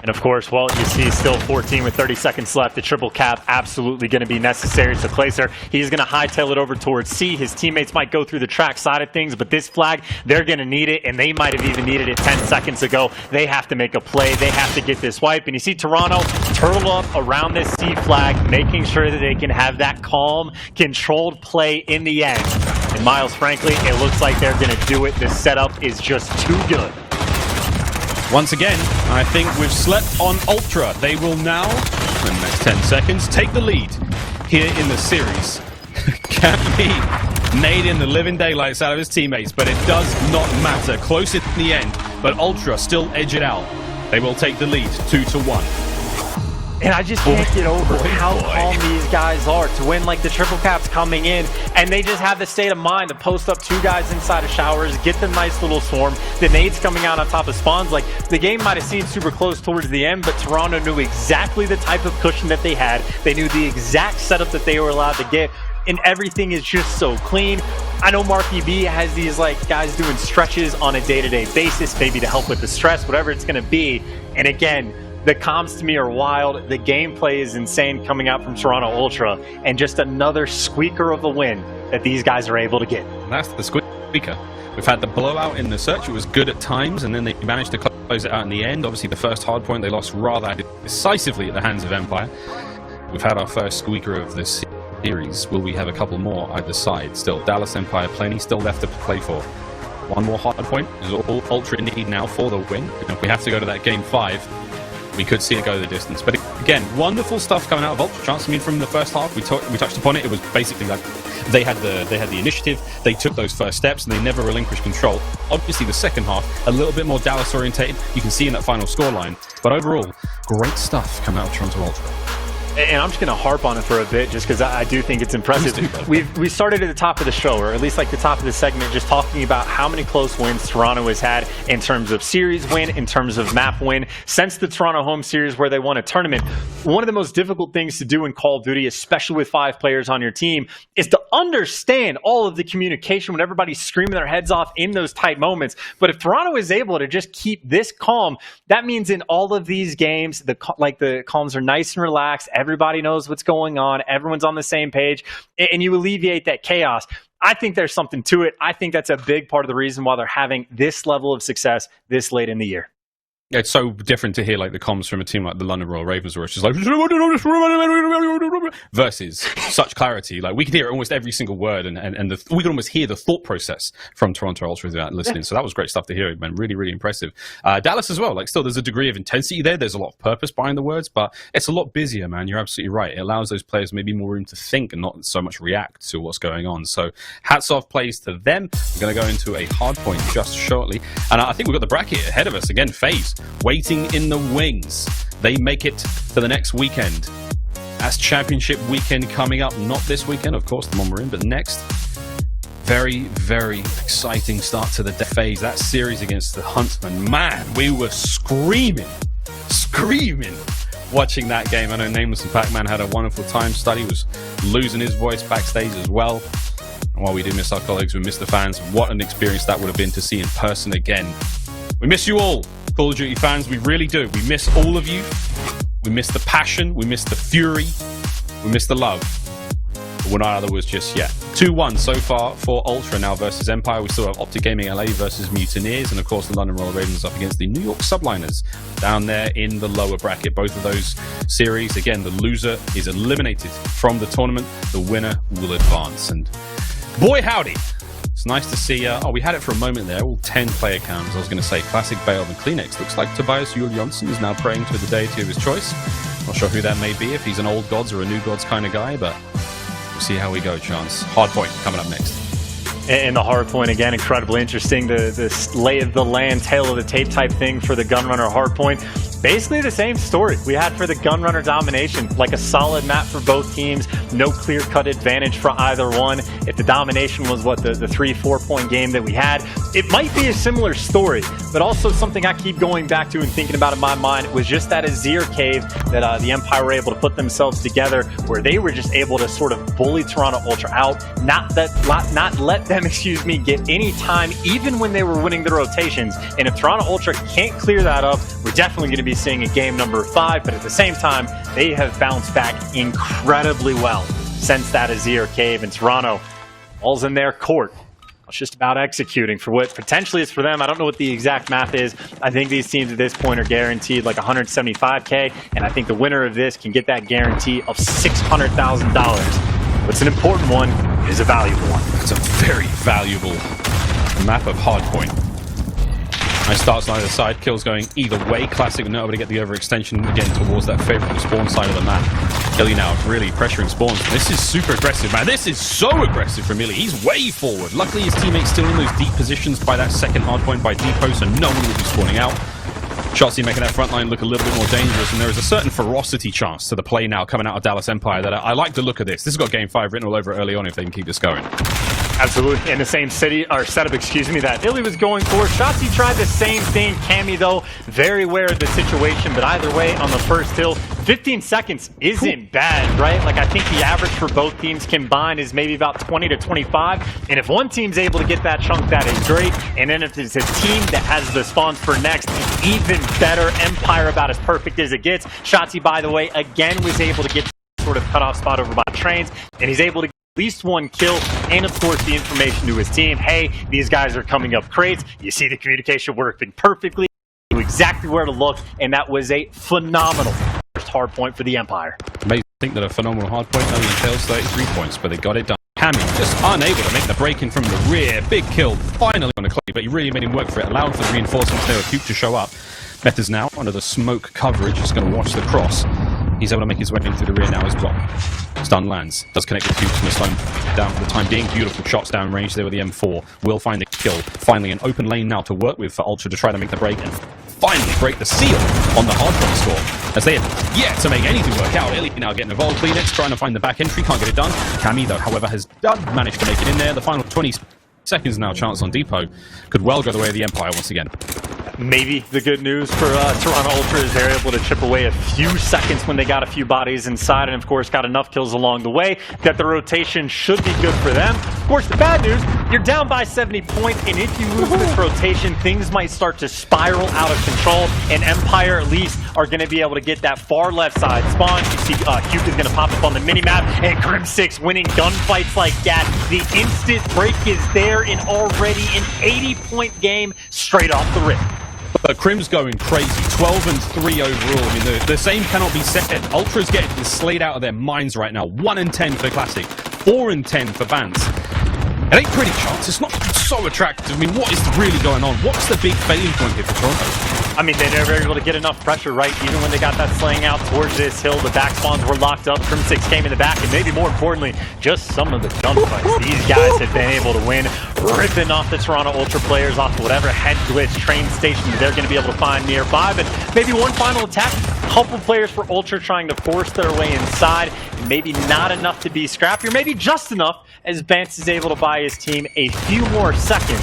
And of course, well, you see still 14 with 30 seconds left. The triple cap absolutely going to be necessary. So Placer, he's going to hightail it over towards C. His teammates might go through the track side of things, but this flag, they're going to need it, and they might have even needed it 10 seconds ago. They have to make a play. They have to get this wipe. And you see Toronto turtle up around this C flag, making sure that they can have that calm, controlled play in the end. And Miles, frankly, it looks like they're going to do it. The setup is just too good. Once again, I think we've slept on Ultra. They will now, in the next 10 seconds, take the lead here in the series. Can't be made in the living daylights out of his teammates, but it does not matter. Close in the end, but Ultra still edge it out. They will take the lead 2-1. And I just can't get over how calm these guys are to win, like the triple caps coming in, and they just have the state of mind to post up two guys inside of showers, get the nice little swarm, the nades coming out on top of spawns. Like, the game might have seemed super close towards the end, but Toronto knew exactly the type of cushion that they had. They knew the exact setup that they were allowed to get, and everything is just so clean. I know Marky B has these like guys doing stretches on a day-to-day basis, maybe to help with the stress, whatever it's going to be. And again, the comms to me are wild. The gameplay is insane coming out from Toronto Ultra, and just another squeaker of a win that these guys are able to get. And that's the squeaker. We've had the blowout in the search. It was good at times, and then they managed to close it out in the end. Obviously, the first hard point they lost rather decisively at the hands of Empire. We've had our first squeaker of this series. Will we have a couple more either side? Still, Dallas Empire plenty still left to play for. One more hard point is all Ultra need now for the win. And if we have to go to that game 5, we could see it go the distance. But again, wonderful stuff coming out of Ultra Chance. I mean, from the first half, we touched upon it. It was basically like they had the initiative. They took those first steps, and they never relinquished control. Obviously, the second half, a little bit more Dallas orientated. You can see in that final scoreline. But overall, great stuff coming out of Toronto Ultra. And I'm just going to harp on it for a bit, just because I do think it's impressive. We started at the top of the show, or at least like the top of the segment, just talking about how many close wins Toronto has had in terms of series win, in terms of map win, since the Toronto home series where they won a tournament. One of the most difficult things to do in Call of Duty, especially with 5 players on your team, is to understand all of the communication when everybody's screaming their heads off in those tight moments. But if Toronto is able to just keep this calm, that means in all of these games, the calms are nice and relaxed. Everybody knows what's going on. Everyone's on the same page, and you alleviate that chaos. I think there's something to it. I think that's a big part of the reason why they're having this level of success this late in the year. Yeah, it's so different to hear like the comms from a team like the London Royal Ravens, where it's just like versus such clarity. Like we can hear almost every single word, and we can almost hear the thought process from Toronto Ultra without listening. So that was great stuff to hear, man. Really, really impressive. Dallas as well. Like still, there's a degree of intensity there. There's a lot of purpose behind the words, but it's a lot busier, man. You're absolutely right. It allows those players maybe more room to think and not so much react to what's going on. So hats off plays to them. We're going to go into a hard point just shortly, and I think we've got the bracket ahead of us again. FaZe waiting in the wings. They make it to the next weekend. That's championship weekend coming up. Not this weekend, of course, the one we're in, but next. Very, very exciting start to the FaZe. That series against the Huntsmen. Man, we were screaming watching that game. I know Nameless and Pac-Man had a wonderful time. Study was losing his voice backstage as well. And while we do miss our colleagues, we miss the fans. What an experience that would have been to see in person again. We miss you all, Call of Duty fans. We really do. We miss all of you. We miss the passion. We miss the fury. We miss the love. But we're not out of the woods just yet. 2-1 so far for Ultra now versus Empire. We still have OpTic Gaming LA versus Mutineers. And of course, the London Royal Ravens up against the New York Subliners down there in the lower bracket. Both of those series, again, the loser is eliminated from the tournament. The winner will advance. And boy, howdy. It's nice to see, oh, we had it for a moment there, all 10 player cams. I was going to say Classic, Bale, and Kleenex. Looks like Tobias Julianson is now praying to the deity of his choice. Not sure who that may be, if he's an old gods or a new gods kind of guy, but we'll see how we go, Chance. Hardpoint coming up next. And the hardpoint, again, incredibly interesting. The lay of the land, tail of the tape type thing for the Gunrunner hardpoint. Basically the same story we had for the Gunrunner domination, like a solid map for both teams, no clear-cut advantage for either one. If the domination was what the 3-4 point game that we had, it might be a similar story, but also something I keep going back to and thinking about in my mind was just that Azir cave that the Empire were able to put themselves together, where they were just able to sort of bully Toronto Ultra out, not let them, get any time, even when they were winning the rotations. And if Toronto Ultra can't clear that up, we're definitely going to be seeing a game number 5, but at the same time, they have bounced back incredibly well since that Azir cave, and Toronto, all's in their court. It's just about executing for what potentially is for them. I don't know what the exact math is. I think these teams at this point are guaranteed like $175K, and I think the winner of this can get that guarantee of $600,000. It's an important one. It is a valuable one. It's a very valuable map of hardpoint. Nice starts on either side, kills going either way. Classic not able to get the overextension again towards that favorable spawn side of the map. Illy now really pressuring spawns. This is super aggressive, man. This is so aggressive from Illy. He's way forward. Luckily his teammates still in those deep positions by that second hardpoint by depot, so no one will be spawning out. Shotzzy making that front line look a little bit more dangerous, and there is a certain ferocity chance to the play now coming out of Dallas Empire that I like the look of this. This has got Game 5 written all over it early on if they can keep this going. Absolutely. In the same setup, that Illy was going for. Shotzzy tried the same thing. Cammy, though, very aware of the situation, but either way, on the first hill, 15 seconds isn't bad, right? Like, I think the average for both teams combined is maybe about 20 to 25, and if one team's able to get that chunk, that is great, and then if it's a team that has the spawns for next, even better. Empire about as perfect as it gets. Shotzzy, by the way, again was able to get sort of cutoff spot over by trains, and he's able to at least one kill, and of course the information to his team. Hey, these guys are coming up crates. You see the communication working perfectly. Knew exactly where to look, and that was a phenomenal first hard point for the Empire. Amazing. I think that a phenomenal hard point only entails 33 points, but they got it done. Cammy just unable to make the break in from the rear. Big kill, finally on the clay, but he really made him work for it. Allowed for the reinforcements there, Cute to show up. Meta's now under the smoke coverage, just going to watch the cross. He's able to make his way in through the rear now as well. Stun lands, does connect with Cute and the stun down for the time being. Beautiful shots down range there with the M4. Will find the kill. Finally an open lane now to work with for Ultra to try to make the break and finally break the seal on the hardpoint score. As they have yet to make anything work out. Illy now getting involved. Kleenex trying to find the back entry, can't get it done. Cammy though, however, has managed to make it in there. The final 20 seconds now, chance on Depot. Could well go the way of the Empire once again. Maybe the good news for Toronto Ultra is they're able to chip away a few seconds when they got a few bodies inside, and of course got enough kills along the way that the rotation should be good for them. Of course, the bad news, you're down by 70 points, and if you lose this rotation, things might start to spiral out of control, and Empire at least are going to be able to get that far left side spawn. You see Cute is going to pop up on the minimap, and Grim6 winning gunfights like that. The instant break is there in already an 80-point game straight off the rip. But Crim's going crazy, 12 and 3 overall. I mean, the same cannot be said. Ultra's getting slayed out of their minds right now. 1 and 10 for Classic, 4 and 10 for Bans. It ain't pretty, Chance. It's not so attractive. I mean, what is really going on? What's the big failing point here for Toronto? I mean, they never were able to get enough pressure, right? Even when they got that slaying out towards this hill, the back spawns were locked up. Crim6 came in the back, and maybe more importantly, just some of the gunfights these guys have been able to win, ripping off the Toronto Ultra players off whatever head glitch train station they're going to be able to find nearby. But maybe one final attack, a couple players for Ultra trying to force their way inside, maybe not enough to be scrappy, or maybe just enough as Bance is able to buy his team a few more seconds.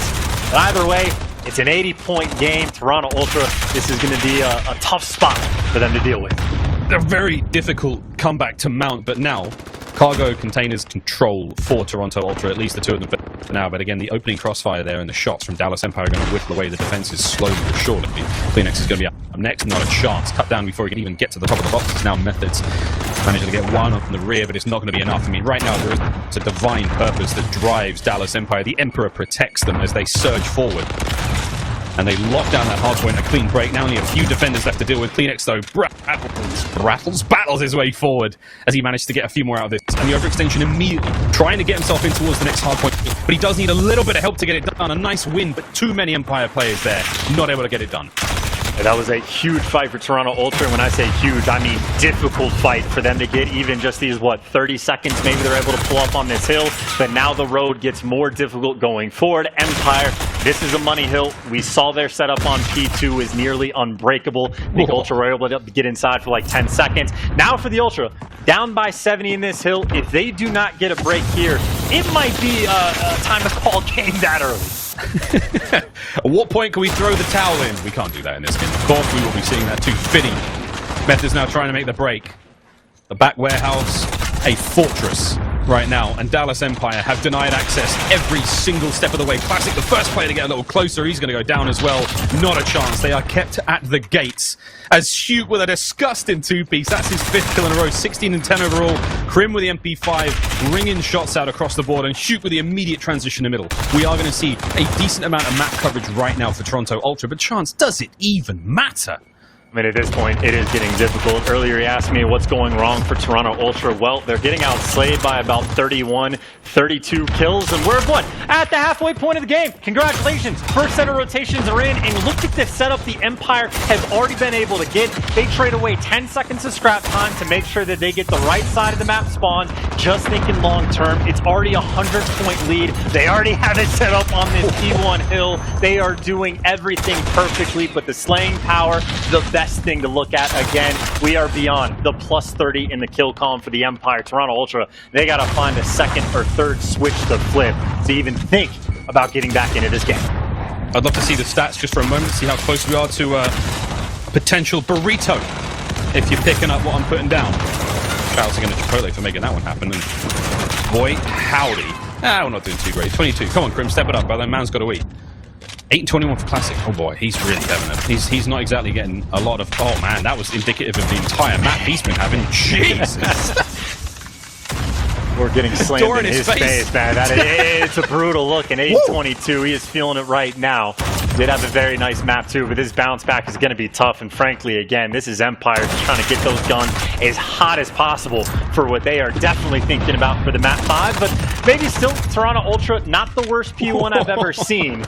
But either way, it's an 80-point game. Toronto Ultra, this is going to be a tough spot for them to deal with. A very difficult comeback to mount, but now cargo containers control for Toronto Ultra, at least the two of them for now. But again, the opening crossfire there and the shots from Dallas Empire are going to whittle away the defenses slowly but surely. Kleenex is going to be up next, not a chance. Cut down before he can even get to the top of the box. Now Methods managing to get one on the rear, but it's not going to be enough. I mean, right now there is a divine purpose that drives Dallas Empire. The Emperor protects them as they surge forward. And they lock down that hard point, a clean break. Now only a few defenders left to deal with. CleanX, though, battles his way forward as he managed to get a few more out of this. And the overextension immediately trying to get himself in towards the next hard point. But he does need a little bit of help to get it done. A nice win, but too many Empire players there, not able to get it done. And that was a huge fight for Toronto Ultra. And when I say huge, I mean difficult fight for them to get even just these, 30 seconds maybe they're able to pull up on this hill. But now the road gets more difficult going forward. Empire, this is a money hill. We saw their setup on P2 is nearly unbreakable. The Ultra were able to get inside for like 10 seconds. Now for the Ultra, down by 70 in this hill. If they do not get a break here, it might be time to call game that early. At what point can we throw the towel in? We can't do that in this game. Of course we will be seeing that too. Fitty. Meth is now trying to make the break. The back warehouse, a fortress right now, and Dallas Empire have denied access every single step of the way. Classic, the first player to get a little closer, he's going to go down as well. Not a chance. They are kept at the gates as Shoot with a disgusting two-piece. That's his 5th kill in a row, 16 and 10 overall. Krim with the MP5, ringing shots out across the board, and Shoot with the immediate transition in the middle. We are going to see a decent amount of map coverage right now for Toronto Ultra, but Chance, does it even matter? I mean, at this point, it is getting difficult. Earlier, you asked me what's going wrong for Toronto Ultra. Well, they're getting outslayed by about 31, 32 kills, and we're what? At the halfway point of the game. Congratulations. First set of rotations are in, and look at this setup the Empire has already been able to get. They trade away 10 seconds of scrap time to make sure that they get the right side of the map spawned. Just thinking long term, it's already a 100-point lead. They already have it set up on this P1 hill. They are doing everything perfectly, but the slaying power, the best thing to look at. Again, we are beyond the plus 30 in the kill column for the Empire. Toronto Ultra, they got to find a second or third switch to flip to even think about getting back into this game. I'd love to see the stats just for a moment, see how close we are to a potential burrito, if you're picking up what I'm putting down. Shout out to Chipotle for making that one happen, and boy, howdy. We're not doing too great. 22, come on, Krim, step it up, brother. Man's got to eat. 8 and 21 for Classic. Oh boy, he's really having it. He's not exactly getting a lot of... Oh man, that was indicative of the entire map he's been having. Jesus. We're getting slammed in his face, man. It's a brutal look, and 8-22, he is feeling it right now. Did have a very nice map too, but this bounce back is going to be tough, and frankly, again, this is Empire just trying to get those guns as hot as possible for what they are definitely thinking about for the map 5, but maybe still Toronto Ultra, not the worst P1 I've ever seen.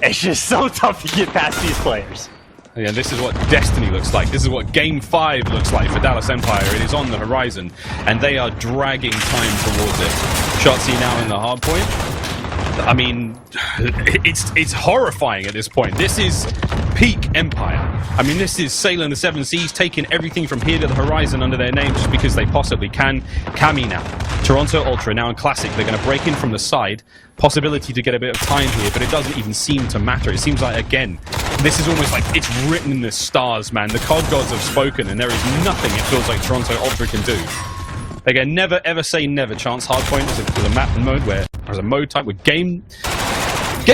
It's just so tough to get past these players. Yeah, this is what Destiny looks like. This is what Game 5 looks like for Dallas Empire. It is on the horizon, and they are dragging time towards it. Shotzi now in the hard point. I mean, it's horrifying at this point. This is peak Empire. I mean, this is sailing the 7 seas, taking everything from here to the horizon under their name just because they possibly can. Cammy now. Toronto Ultra now in Classic. They're going to break in from the side. Possibility to get a bit of time here, but it doesn't even seem to matter. It seems like, again, this is almost like it's written in the stars, man. The COD gods have spoken, and there is nothing it feels like Toronto Ultra can do. Again, never ever say never. Chance hardpoint is a map mode where there's a mode type with games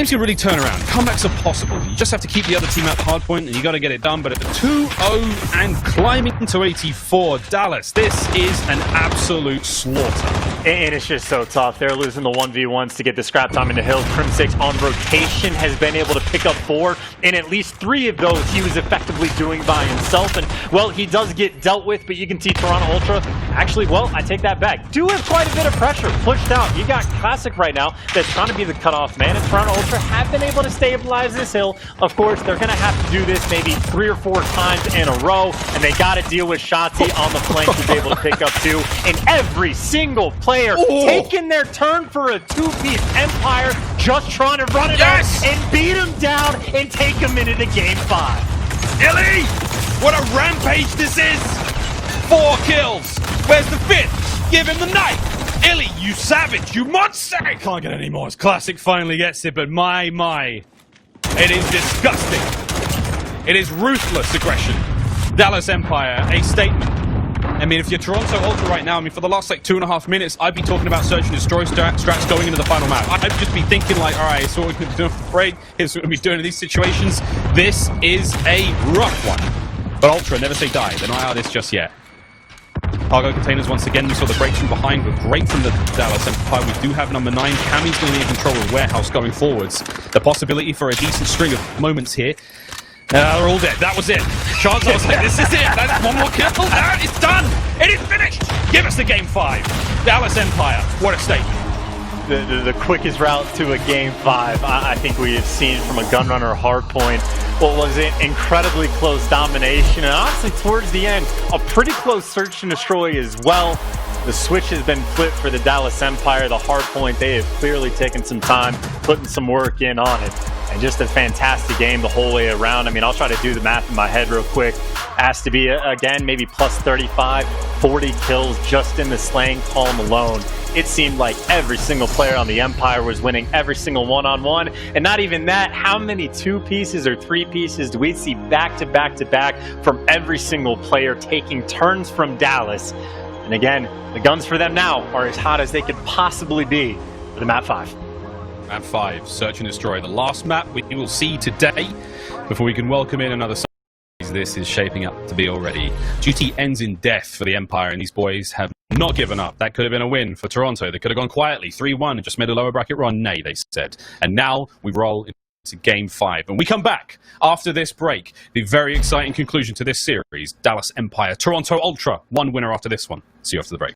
can really turn around. Comebacks are possible. You just have to keep the other team at hardpoint, and you got to get it done. But at the 2-0 and climbing to 84, Dallas, this is an absolute slaughter. And it's just so tough. They're losing the 1v1s to get the scrap time in the hill. Crim6 on rotation has been able to pick up 4, and at least 3 of those he was effectively doing by himself. And, well, he does get dealt with, but you can see Toronto Ultra, actually, well, I take that back, do have quite a bit of pressure pushed out. You got Classic right now that's trying to be the cutoff man, and Toronto Ultra have been able to stabilize this hill. Of course, they're going to have to do this maybe 3 or 4 times in a row, and they got to deal with Shotzi on the flank who's able to pick up 2. And every single player taking their turn for a 2-piece Empire, just trying to run it out and beat him down and take him into the game 5. Illy! What a rampage this is! 4 kills! Where's the 5th? Give him the knife! Illy, you savage, you monster! Can't get any more. Classic finally gets it, but my. It is disgusting. It is ruthless aggression. Dallas Empire, a statement. I mean, if you're Toronto Ultra right now, I mean, for the last, 2.5 minutes, I'd be talking about search and destroy strats going into the final map. I'd just be thinking, all right, so what we're going to be doing for Braid, here's what we're going to be doing in these situations. This is a rough one. But Ultra, never say die. They're not out of this just yet. Cargo containers once again. We saw the breaks from behind were great from the Dallas Empire. We do have number 9. Cammy's going to be in control of warehouse going forwards. the possibility for a decent string of moments here. They're all dead. That was it. Chance, I was like, this is it. That is one more kill. That is done. It is finished. Give us the game 5. Dallas Empire. What a statement. The quickest route to a game 5 I think we have seen from a Gunrunner hardpoint. What was it? Incredibly close domination, and honestly towards the end, a pretty close search and destroy as well. The switch has been flipped for the Dallas Empire. The hardpoint, they have clearly taken some time, putting some work in on it. And just a fantastic game the whole way around. I mean, I'll try to do the math in my head real quick. Has to be, again, maybe plus 35, 40 kills just in the slaying column alone. It seemed like every single player on the Empire was winning every single one-on-one. And not even that, how many 2 pieces or 3 pieces do we see back to back to back from every single player taking turns from Dallas? And again, the guns for them now are as hot as they could possibly be for the map 5. Map 5, Search and Destroy. The last map we will see today before we can welcome in another series. This is shaping up to be already. Duty ends in death for the Empire, and these boys have not given up. That could have been a win for Toronto. They could have gone quietly, 3-1, and just made a lower bracket run. Nay, they said. And now we roll into game 5. And we come back after this break. The very exciting conclusion to this series. Dallas Empire, Toronto Ultra. One winner after this one. See you after the break.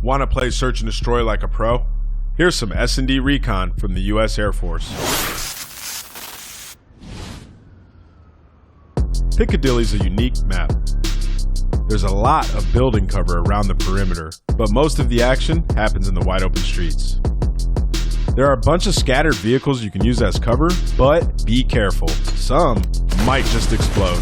Want to play Search and Destroy like a pro? Here's some S&D recon from the US Air Force. Piccadilly's a unique map. There's a lot of building cover around the perimeter, but most of the action happens in the wide open streets. There are a bunch of scattered vehicles you can use as cover, but be careful. Some might just explode.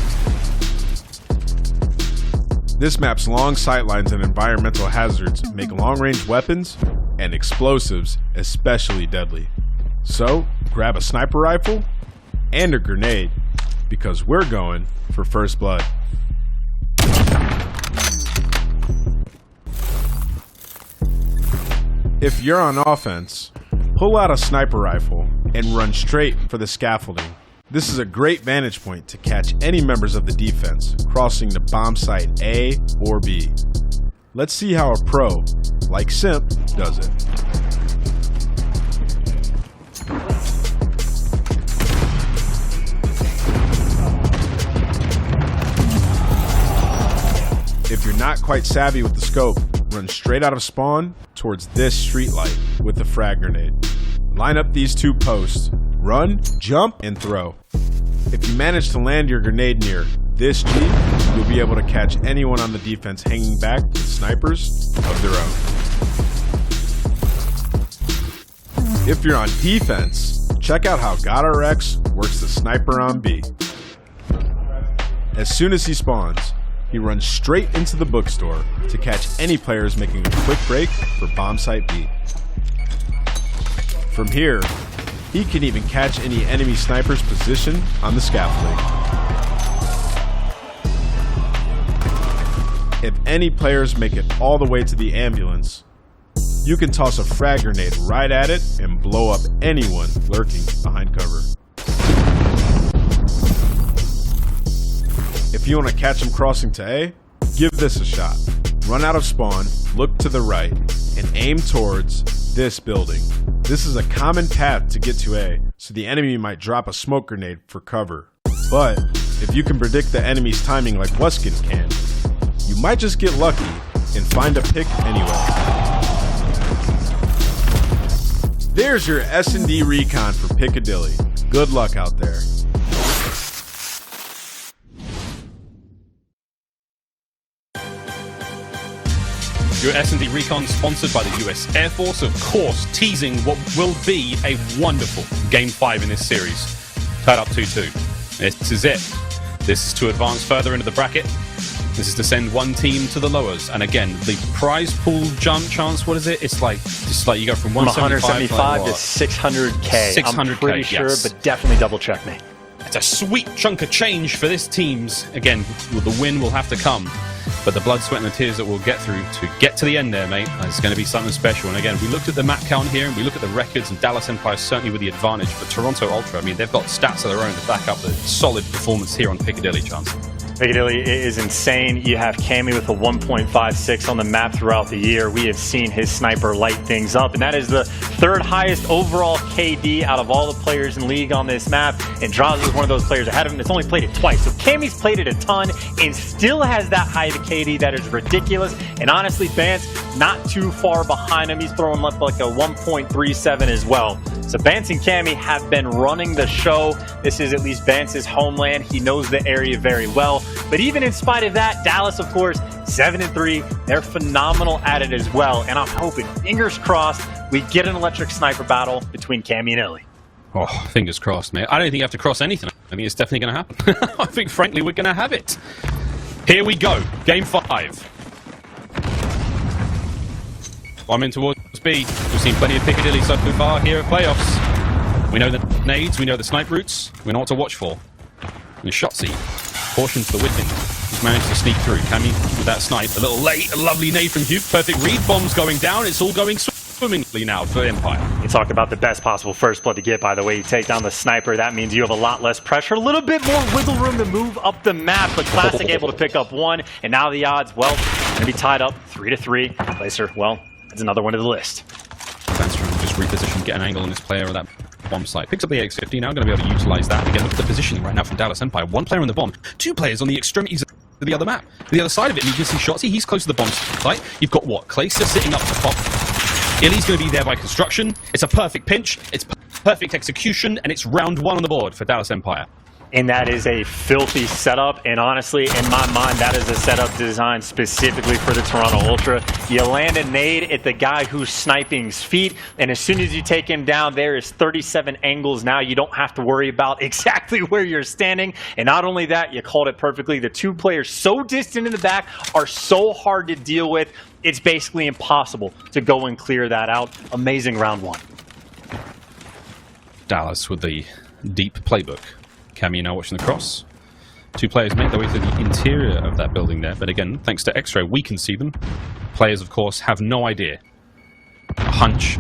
This map's long sightlines and environmental hazards make long-range weapons and explosives especially deadly. So, grab a sniper rifle and a grenade, because we're going for first blood. If you're on offense, pull out a sniper rifle and run straight for the scaffolding. This is a great vantage point to catch any members of the defense crossing the bomb site A or B. Let's see how a pro, like Simp, does it. If you're not quite savvy with the scope, run straight out of spawn towards this street light with the frag grenade. Line up these 2 posts. Run, jump, and throw. If you manage to land your grenade near this G, you'll be able to catch anyone on the defense hanging back with snipers of their own. If you're on defense, check out how GodRx works the sniper on B. As soon as he spawns, he runs straight into the bookstore to catch any players making a quick break for bomb site B. From here, he can even catch any enemy sniper's position on the scaffolding. If any players make it all the way to the ambulance, you can toss a frag grenade right at it and blow up anyone lurking behind cover. If you want to catch them crossing to A, give this a shot. Run out of spawn, look to the right, and aim towards this building. This is a common path to get to A, so the enemy might drop a smoke grenade for cover. But if you can predict the enemy's timing like Wuskins can, you might just get lucky and find a pick anyway. There's your S&D recon for Piccadilly. Good luck out there. Your S&D Recon sponsored by the US Air Force, of course, teasing what will be a wonderful Game 5 in this series. Tied up 2-2. This is it. This is to advance further into the bracket. This is to send one team to the lowers. And again, the prize pool jump chance, what is it? It's like you go from 175 to 600K. 600K, I'm pretty sure, yes. but definitely double check me. It's a sweet chunk of change for this team's. Again, the win will have to come. But the blood, sweat, and the tears that we'll get through to get to the end there, mate, is going to be something special. And again, we looked at the map count here, and we look at the records, and Dallas Empire certainly with the advantage. But Toronto Ultra, I mean, they've got stats of their own to back up the solid performance here on Piccadilly, Chance. Piccadilly is insane. You have Cammy with a 1.56 on the map throughout the year. We have seen his sniper light things up, and that is the third highest overall KD out of all the players in league on this map. And Draws is one of those players ahead of him that's only played it twice. So Cammy's played it a ton and still has that high of a KD. That is ridiculous. And honestly, Bance not too far behind him. He's throwing up like a 1.37 as well. So Bance and Cammy have been running the show. This is at least Bance's homeland. He knows the area very well. But even in spite of that, Dallas, of course, 7-3. They're phenomenal at it as well. And I'm hoping, fingers crossed, we get an electric sniper battle between Cammy and Illy. Oh, fingers crossed, mate. I don't think you have to cross anything. I think it's definitely going to happen. I think, frankly, we're going to have it. Here we go. Game 5. I'm in towards B. We've seen plenty of Piccadilly so far here at playoffs. We know the nades, we know the snipe routes, we know what to watch for. And Shotzzy, caution to the Whipping. He's managed to sneak through. Cammy with that snipe. A little late, a lovely nade from Hugh. Perfect read. Bombs going down. It's all going swimmingly now for Empire. You talk about the best possible first blood to get, by the way. You take down the sniper. That means you have a lot less pressure. A little bit more wiggle room to move up the map. But Classic able to pick up one. And now the odds, well, going to be tied up 3-3. Placer, well, that's another one to the list. Sandstrom just reposition, get an angle on this player at that bomb site. Picks up the AX-50, now going to be able to utilize that. Again, look at the positioning right now from Dallas Empire. One player on the bomb, two players on the extremities of the other map. The other side of it, and you can see Shotzzy, he's close to the bomb site. You've got what? Clacer sitting up the top. Illy's going to be there by construction. It's a perfect pinch, it's perfect execution, and it's round 1 on the board for Dallas Empire. And that is a filthy setup, and honestly, in my mind, that is a setup designed specifically for the Toronto Ultra. You land a nade at the guy who's sniping's feet, and as soon as you take him down, there is 37 angles now. You don't have to worry about exactly where you're standing, and not only that, you called it perfectly. The two players so distant in the back are so hard to deal with, it's basically impossible to go and clear that out. Amazing round 1. Dallas with the deep playbook. Cammy now watching the cross. Two players make their way through the interior of that building there, but again, thanks to X-Ray, we can see them. Players, of course, have no idea. A hunch,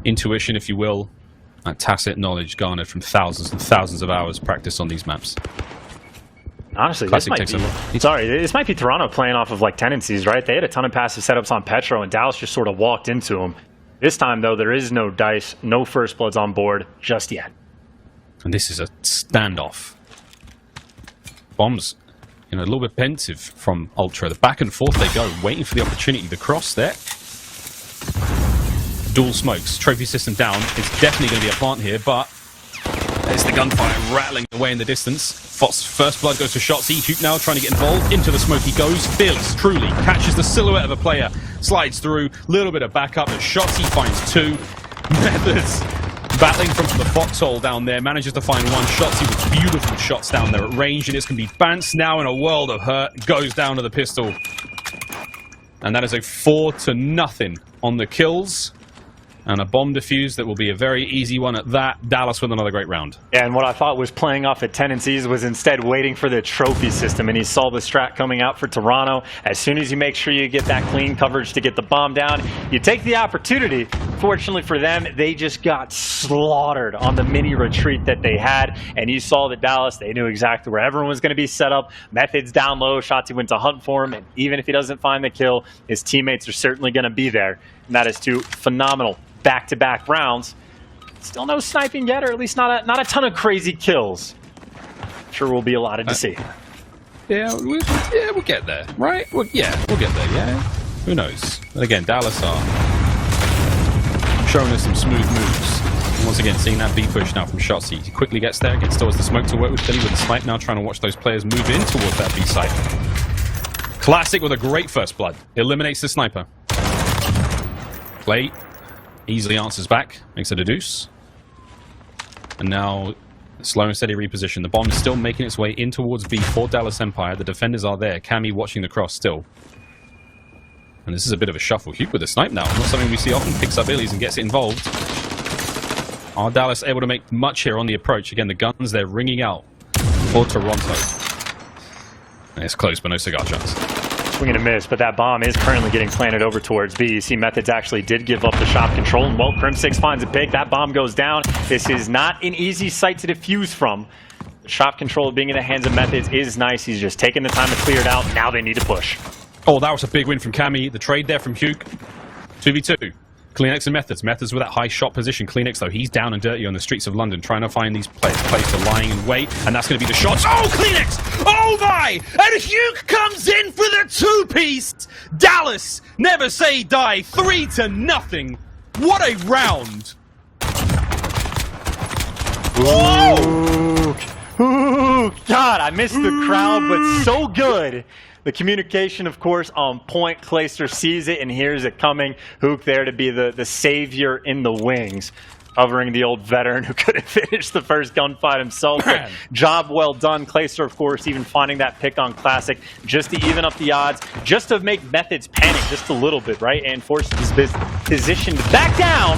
intuition, if you will, that tacit knowledge garnered from thousands and thousands of hours practice on these maps. Honestly, this might be Toronto playing off of like tendencies, right? They had a ton of passive setups on Petro, and Dallas just sort of walked into them. This time, though, there is no dice, no first bloods on board just yet. And this is a standoff. Bombs, a little bit pensive from Ultra. The back and forth they go, waiting for the opportunity. The cross there. Dual smokes. Trophy system down. It's definitely going to be a plant here, but there's the gunfire rattling away in the distance. First blood goes to Shotzzy. Hoop now trying to get involved. Into the smoke he goes. Fearless, truly. Catches the silhouette of a player. Slides through. Little bit of backup, but Shotzzy finds 2. Methods battling from the foxhole down there, manages to find one. Shotzzy with beautiful shots down there at range, and this can be Bance now in a world of hurt. Goes down to the pistol. And that is a 4-0 on the kills. And a bomb defuse that will be a very easy one at that. Dallas with another great round. Yeah, and what I thought was playing off of tendencies was instead waiting for the trophy system, and he saw the strat coming out for Toronto. As soon as you make sure you get that clean coverage to get the bomb down, you take the opportunity. Fortunately for them, they just got slaughtered on the mini retreat that they had, and you saw that Dallas, they knew exactly where everyone was going to be set up. Methods down low, Shotzi went to hunt for him, and even if he doesn't find the kill, his teammates are certainly going to be there, and that is two phenomenal back-to-back rounds. Still no sniping yet, or at least not a ton of crazy kills. Sure we'll be allotted to see. Yeah, we'll get there, right? We'll get there, yeah? Who knows? And again, Dallas are showing us some smooth moves. And once again, seeing that B push now from Shotzi. He quickly gets there, gets towards the smoke to work with Billy with the snipe now, trying to watch those players move in towards that B site. Classic with a great first blood. Eliminates the sniper. Play. Easily answers back, makes it a deuce. And now, slow and steady reposition. The bomb is still making its way in towards B for Dallas Empire. The defenders are there. Cammy watching the cross still. And this is a bit of a shuffle. Hugh with a snipe now. Not something we see often. Picks up Illies and gets it involved. Are Dallas able to make much here on the approach? Again, the guns, they're ringing out for Toronto. And it's close, but no cigar chance. Swing and a miss, but that bomb is currently getting planted over towards B. You see Methods actually did give up the shop control, and well, Crim6 finds a pick. That bomb goes down. This is not an easy site to defuse from. The shop control being in the hands of Methods is nice. He's just taking the time to clear it out. Now they need to push. Oh, that was a big win from Cammy. The trade there from Hugh. 2v2. Kleenex and Methods. Methods with that high shot position. Kleenex, though, he's down and dirty on the streets of London, trying to find these players. Players are lying in wait, and that's going to be the shots. Oh, Kleenex! Oh, my! And Hugh comes in for the two-piece! Dallas, never say die. 3-0. What a round! Whoa! Ooh, God, I missed the crowd, but so good. The communication, of course, on point. Clayster sees it and hears it coming. Hook there to be the savior in the wings, covering the old veteran who couldn't finish the first gunfight himself. But job well done. Clayster, of course, even finding that pick on Classic just to even up the odds, just to make Methods panic just a little bit, right? And force his position to back down.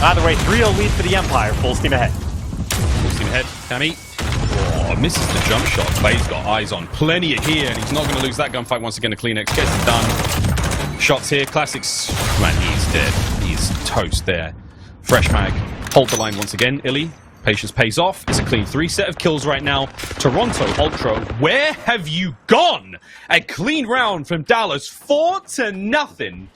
Either way, 3-0 lead for the Empire. Full steam ahead. Full steam ahead. Cammy. Oh, misses the jump shot. Clay's got eyes on plenty here, and he's not going to lose that gunfight once again. The Kleenex gets it done. Shots here. Classics. Man, he's dead. He's toast there. Fresh mag. Hold the line once again. Illy. Patience pays off. It's a clean 3 set of kills right now. Toronto Ultra, where have you gone? A clean round from Dallas. 4-0.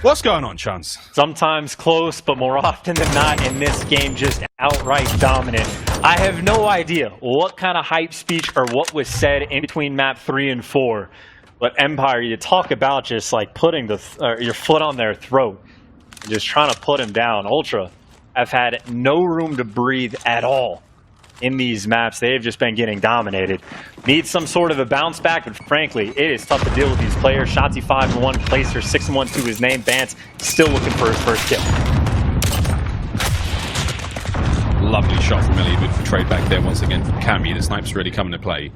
What's going on, Chance? Sometimes close, but more often than not in this game, just outright dominant. I have no idea what kind of hype speech or what was said in between map 3 and 4. But Empire, you talk about just like putting your foot on their throat, just trying to put them down. Ultra have had no room to breathe at all in these maps. They have just been getting dominated. Need some sort of a bounce back, but frankly, it is tough to deal with these players. Shotzi 5-1, Placer 6-1 to his name. Vance still looking for his first kill. Lovely shot from Illy, good for trade back there once again from Cammy. The snipe's really coming to play.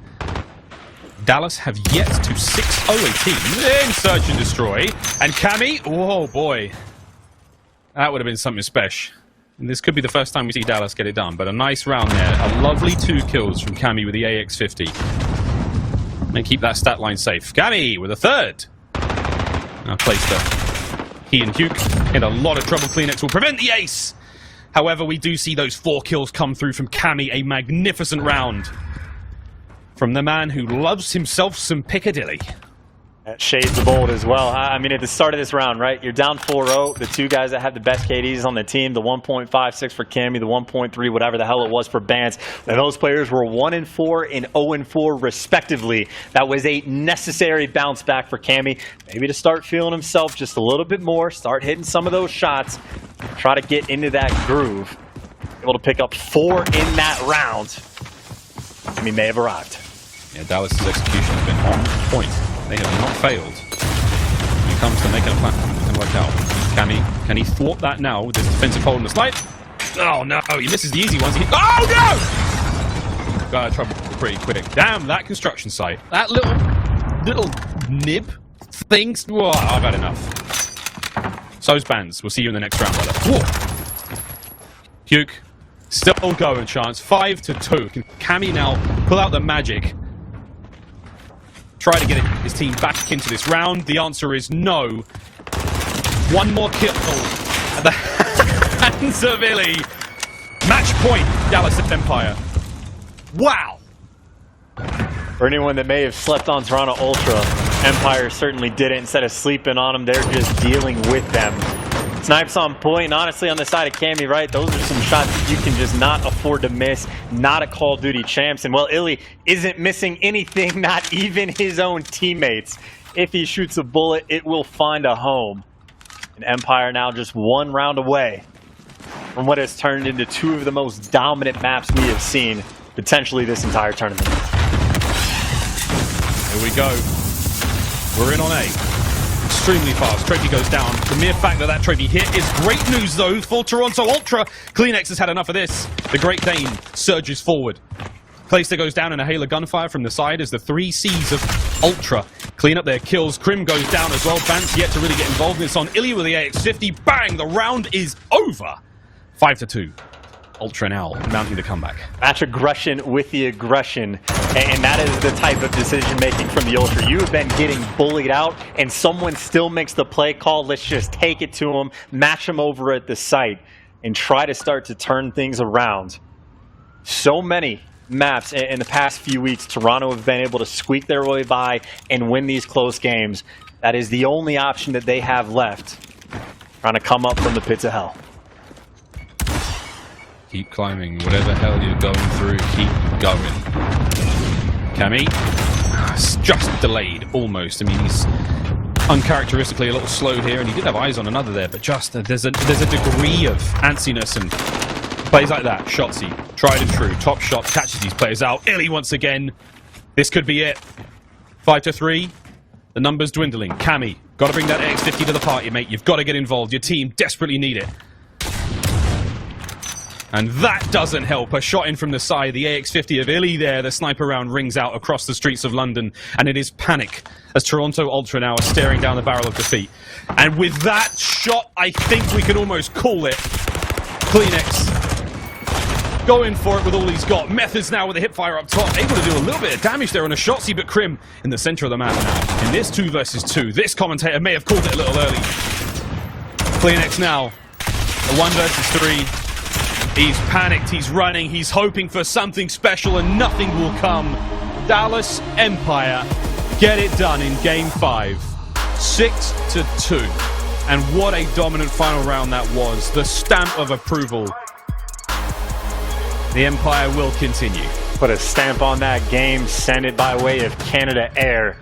Dallas have yet to 6-0 a team. Then search and destroy. And Cammy, oh boy. That would have been something special. And this could be the first time we see Dallas get it done, but a nice round there. A lovely 2 kills from Cammy with the AX-50. May keep that stat line safe. Cammy with a 3rd. Now Plaster. He and Hugh in a lot of trouble. Kleenex will prevent the ace. However, we do see those 4 kills come through from Cammy. A magnificent round from the man who loves himself some Piccadilly. That shades of bold as well. I mean, at the start of this round, right, you're down 4-0. The 2 guys that have the best KDs on the team, the 1.56 for Cammy, the 1.3, whatever the hell it was for Bance. And those players were 1-4 and 0-4 respectively. That was a necessary bounce back for Cammy. Maybe to start feeling himself just a little bit more, start hitting some of those shots, try to get into that groove. Able to pick up 4 in that round. Cammy may have arrived. Yeah, Dallas' execution has been on point. They have not failed. When it comes to making a plan, it can work out. Can he thwart that now with this defensive hold in the snipe? Oh no, he misses the easy ones. Oh no! Got out of trouble pretty quick. Damn, that construction site. That little nib things. Whoa, I've had enough. So's Bands. We'll see you in the next round, brother. Whoa. Huke, still going, chance. 5-2. Can Cammy now pull out the magic? Try to get his team back into this round. The answer is no. One more kill at the hands of Illy. Match point, Dallas Empire. Wow. For anyone that may have slept on Toronto Ultra, Empire certainly didn't. Instead of sleeping on them, they're just dealing with them. Snipes on point, and honestly on the side of Cammy, right? Those are some shots that you can just not afford to miss. Not a Call of Duty champs. And well, Illy isn't missing anything, not even his own teammates. If he shoots a bullet, it will find a home. And Empire now just one round away from what has turned into two of the most dominant maps we have seen, potentially this entire tournament. Here we go. We're in on A. Extremely fast. Trophy goes down. The mere fact that trophy hit is great news, though, for Toronto Ultra. Kleenex has had enough of this. The Great Dane surges forward. Clayster goes down in a hail of gunfire from the side as the 3 Cs of Ultra clean up their kills. Crim goes down as well. Vance yet to really get involved in this on Illy with the AX-50. Bang! The round is over. 5-2. Ultra now mounting the comeback. Match aggression with the aggression, and that is the type of decision making from the Ultra. You have been getting bullied out, and someone still makes the play call. Let's just take it to them, match them over at the site, and try to start to turn things around. So many maps in the past few weeks, Toronto have been able to squeak their way by and win these close games. That is the only option that they have left, trying to come up from the pits of hell. Keep climbing. Whatever hell you're going through, keep going. Cammy, just delayed, almost. I mean, he's uncharacteristically a little slow here, and he did have eyes on another there, but just there's a degree of antsiness and plays like that. Shotsy, tried and true, top shot, catches these players out. Illy once again. This could be it. 5-3. The numbers dwindling. Cammy, got to bring that AX-50 to the party, mate. You've got to get involved. Your team desperately need it. And that doesn't help. A shot in from the side. The AX-50 of Illy there. The sniper round rings out across the streets of London. And it is panic as Toronto Ultra now are staring down the barrel of defeat. And with that shot, I think we can almost call it. Kleenex going for it with all he's got. Methods now with a hipfire up top. Able to do a little bit of damage there on a Shotsy, but Crim in the center of the map now. In this 2 versus 2, this commentator may have called it a little early. Kleenex now. A 1 versus 3. He's panicked, he's running, he's hoping for something special, and nothing will come. Dallas Empire get it done in Game 5. 6-2. And what a dominant final round that was. The stamp of approval. The Empire will continue. Put a stamp on that game, send it by way of Canada Air.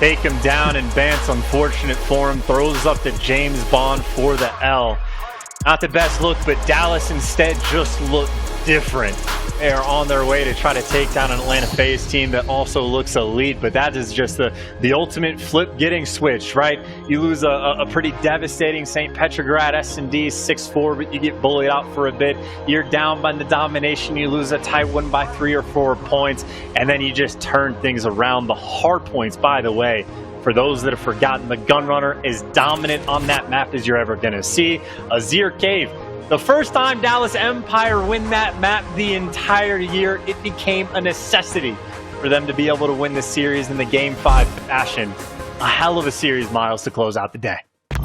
Take him down, and Vance, unfortunate for him, throws up the James Bond for the L. Not the best look, but Dallas instead just looked different. They are on their way to try to take down an Atlanta FaZe team that also looks elite, but that is just the ultimate flip getting switched, right? You lose a pretty devastating St. Petrograd S&D 6-4, but you get bullied out for a bit. You're down by the domination. You lose a tight one by 3 or 4 points, and then you just turn things around. The hard points, by the way, for those that have forgotten, the Gunrunner is dominant on that map as you're ever going to see. Azir Cave, the first time Dallas Empire win that map the entire year, it became a necessity for them to be able to win the series in the Game 5 fashion. A hell of a series, Miles, to close out the day.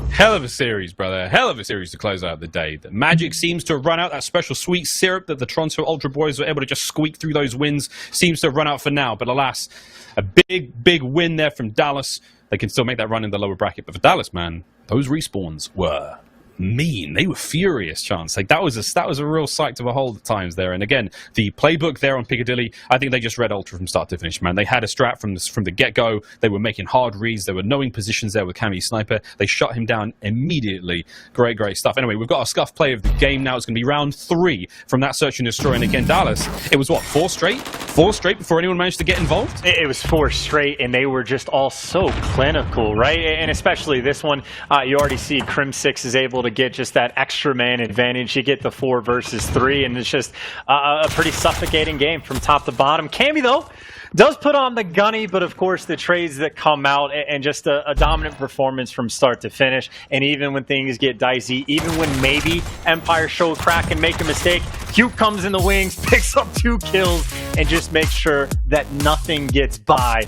Hell of a series, brother. Hell of a series to close out the day. The magic seems to have run out. That special sweet syrup that the Toronto Ultra boys were able to just squeak through those wins seems to have run out for now. But alas, a big win there from Dallas. They can still make that run in the lower bracket. But for Dallas, man, those respawns were mean. They were furious, Chance. Like that was a real sight to behold at times there. And again, the playbook there on Piccadilly, I think they just read Ultra from start to finish, man. They had a strat from the get-go. They were making hard reads. They were knowing positions there with Cammy Sniper. They shut him down immediately. Great stuff. Anyway, we've got our scuff play of the game now. It's going to be round 3 from that search and destroy. And again, Dallas, it was what, 4 straight? 4 straight before anyone managed to get involved? It was 4 straight, and they were just all so clinical, right? And especially this one, you already see Crim 6 is able to get just that extra man advantage. You get the 4 versus 3, and it's just a pretty suffocating game from top to bottom. Cammy, though, does put on the gunny, but of course the trades that come out and just a dominant performance from start to finish. And even when things get dicey, even when maybe Empire show a crack and make a mistake, Hugh comes in the wings, picks up 2 kills, and just makes sure that nothing gets by.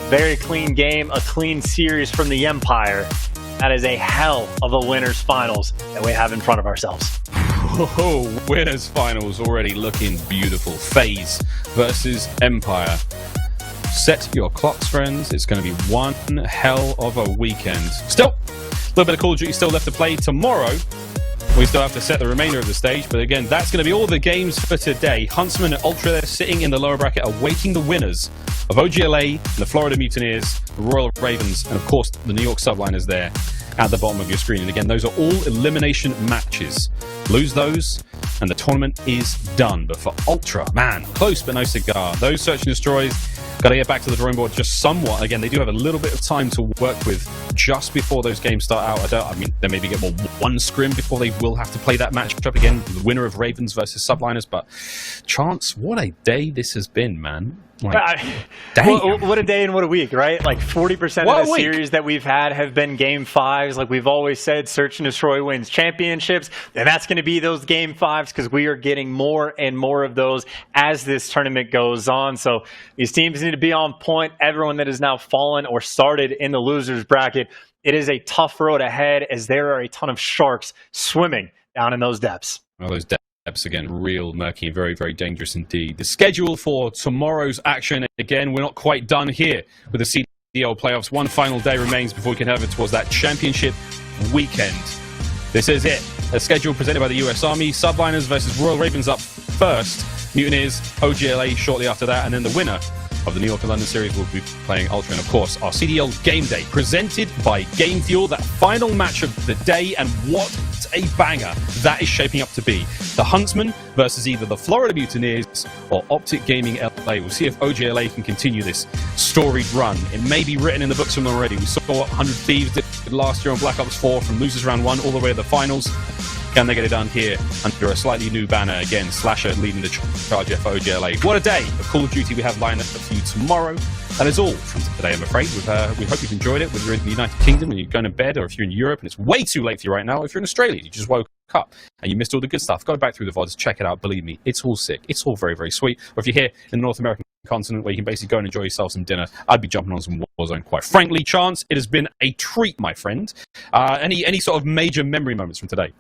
Very clean game, a clean series from the Empire. That is a hell of a winners finals that we have in front of ourselves. Oh, winners finals already looking beautiful. FaZe versus Empire. Set your clocks, friends. It's going to be one hell of a weekend. Still, a little bit of Call of Duty still left to play tomorrow. We still have to set the remainder of the stage, but again, that's going to be all the games for today. Huntsmen and Ultra, they're sitting in the lower bracket awaiting the winners of OGLA, the Florida Mutineers, the Royal Ravens, and of course the New York Subliners there at the bottom of your screen. And again, those are all elimination matches. Lose those, and the tournament is done. But for Ultra, man, close but no cigar. Those search and destroys, got to get back to the drawing board just somewhat. Again, they do have a little bit of time to work with just before those games start out. I mean, they maybe get one scrim before they will have to play that matchup again. The winner of Ravens versus Subliners. But Chance, what a day this has been, man. Like, what a day and what a week, right? Like 40% of the series that we've had have been game 5s. Like we've always said, search and destroy wins championships, and that's going to be those game 5s because we are getting more and more of those as this tournament goes on. So these teams need to be on point. Everyone that has now fallen or started in the losers bracket, it is a tough road ahead as there are a ton of sharks swimming down in those depths. Well, those depths again, real murky, very, very dangerous indeed. The schedule for tomorrow's action, again, we're not quite done here with the CDL playoffs. One final day remains before we can head over towards that championship weekend. This is it. A schedule presented by the US Army. Subliners versus Royal Ravens up first. Mutineers, OGLA shortly after that, and then the winner of the New York and London series will be playing Ultra. And of course, our CDL game day presented by Game Fuel, that final match of the day, and what a banger that is shaping up to be. The Huntsmen versus either the Florida Mutineers or OpTic Gaming LA. We'll see if OGLA can continue this storied run. It may be written in the books from them already. We saw what 100 Thieves did last year on Black Ops 4 from losers round 1 all the way to the finals. Can they get it done here under a slightly new banner? Again, Slasher leading the charge for OGLA. What a day of Call of Duty we have lined up for you tomorrow. That is all from today, I'm afraid. We hope you've enjoyed it, whether you're in the United Kingdom and you're going to bed, or if you're in Europe and it's way too late for you right now, or if you're in Australia, you just woke up and you missed all the good stuff. Go back through the VODs, check it out. Believe me, it's all sick. It's all very, very sweet. Or if you're here in the North American continent where you can basically go and enjoy yourself some dinner, I'd be jumping on some Warzone, quite frankly. Chance, it has been a treat, my friend. Any sort of major memory moments from today?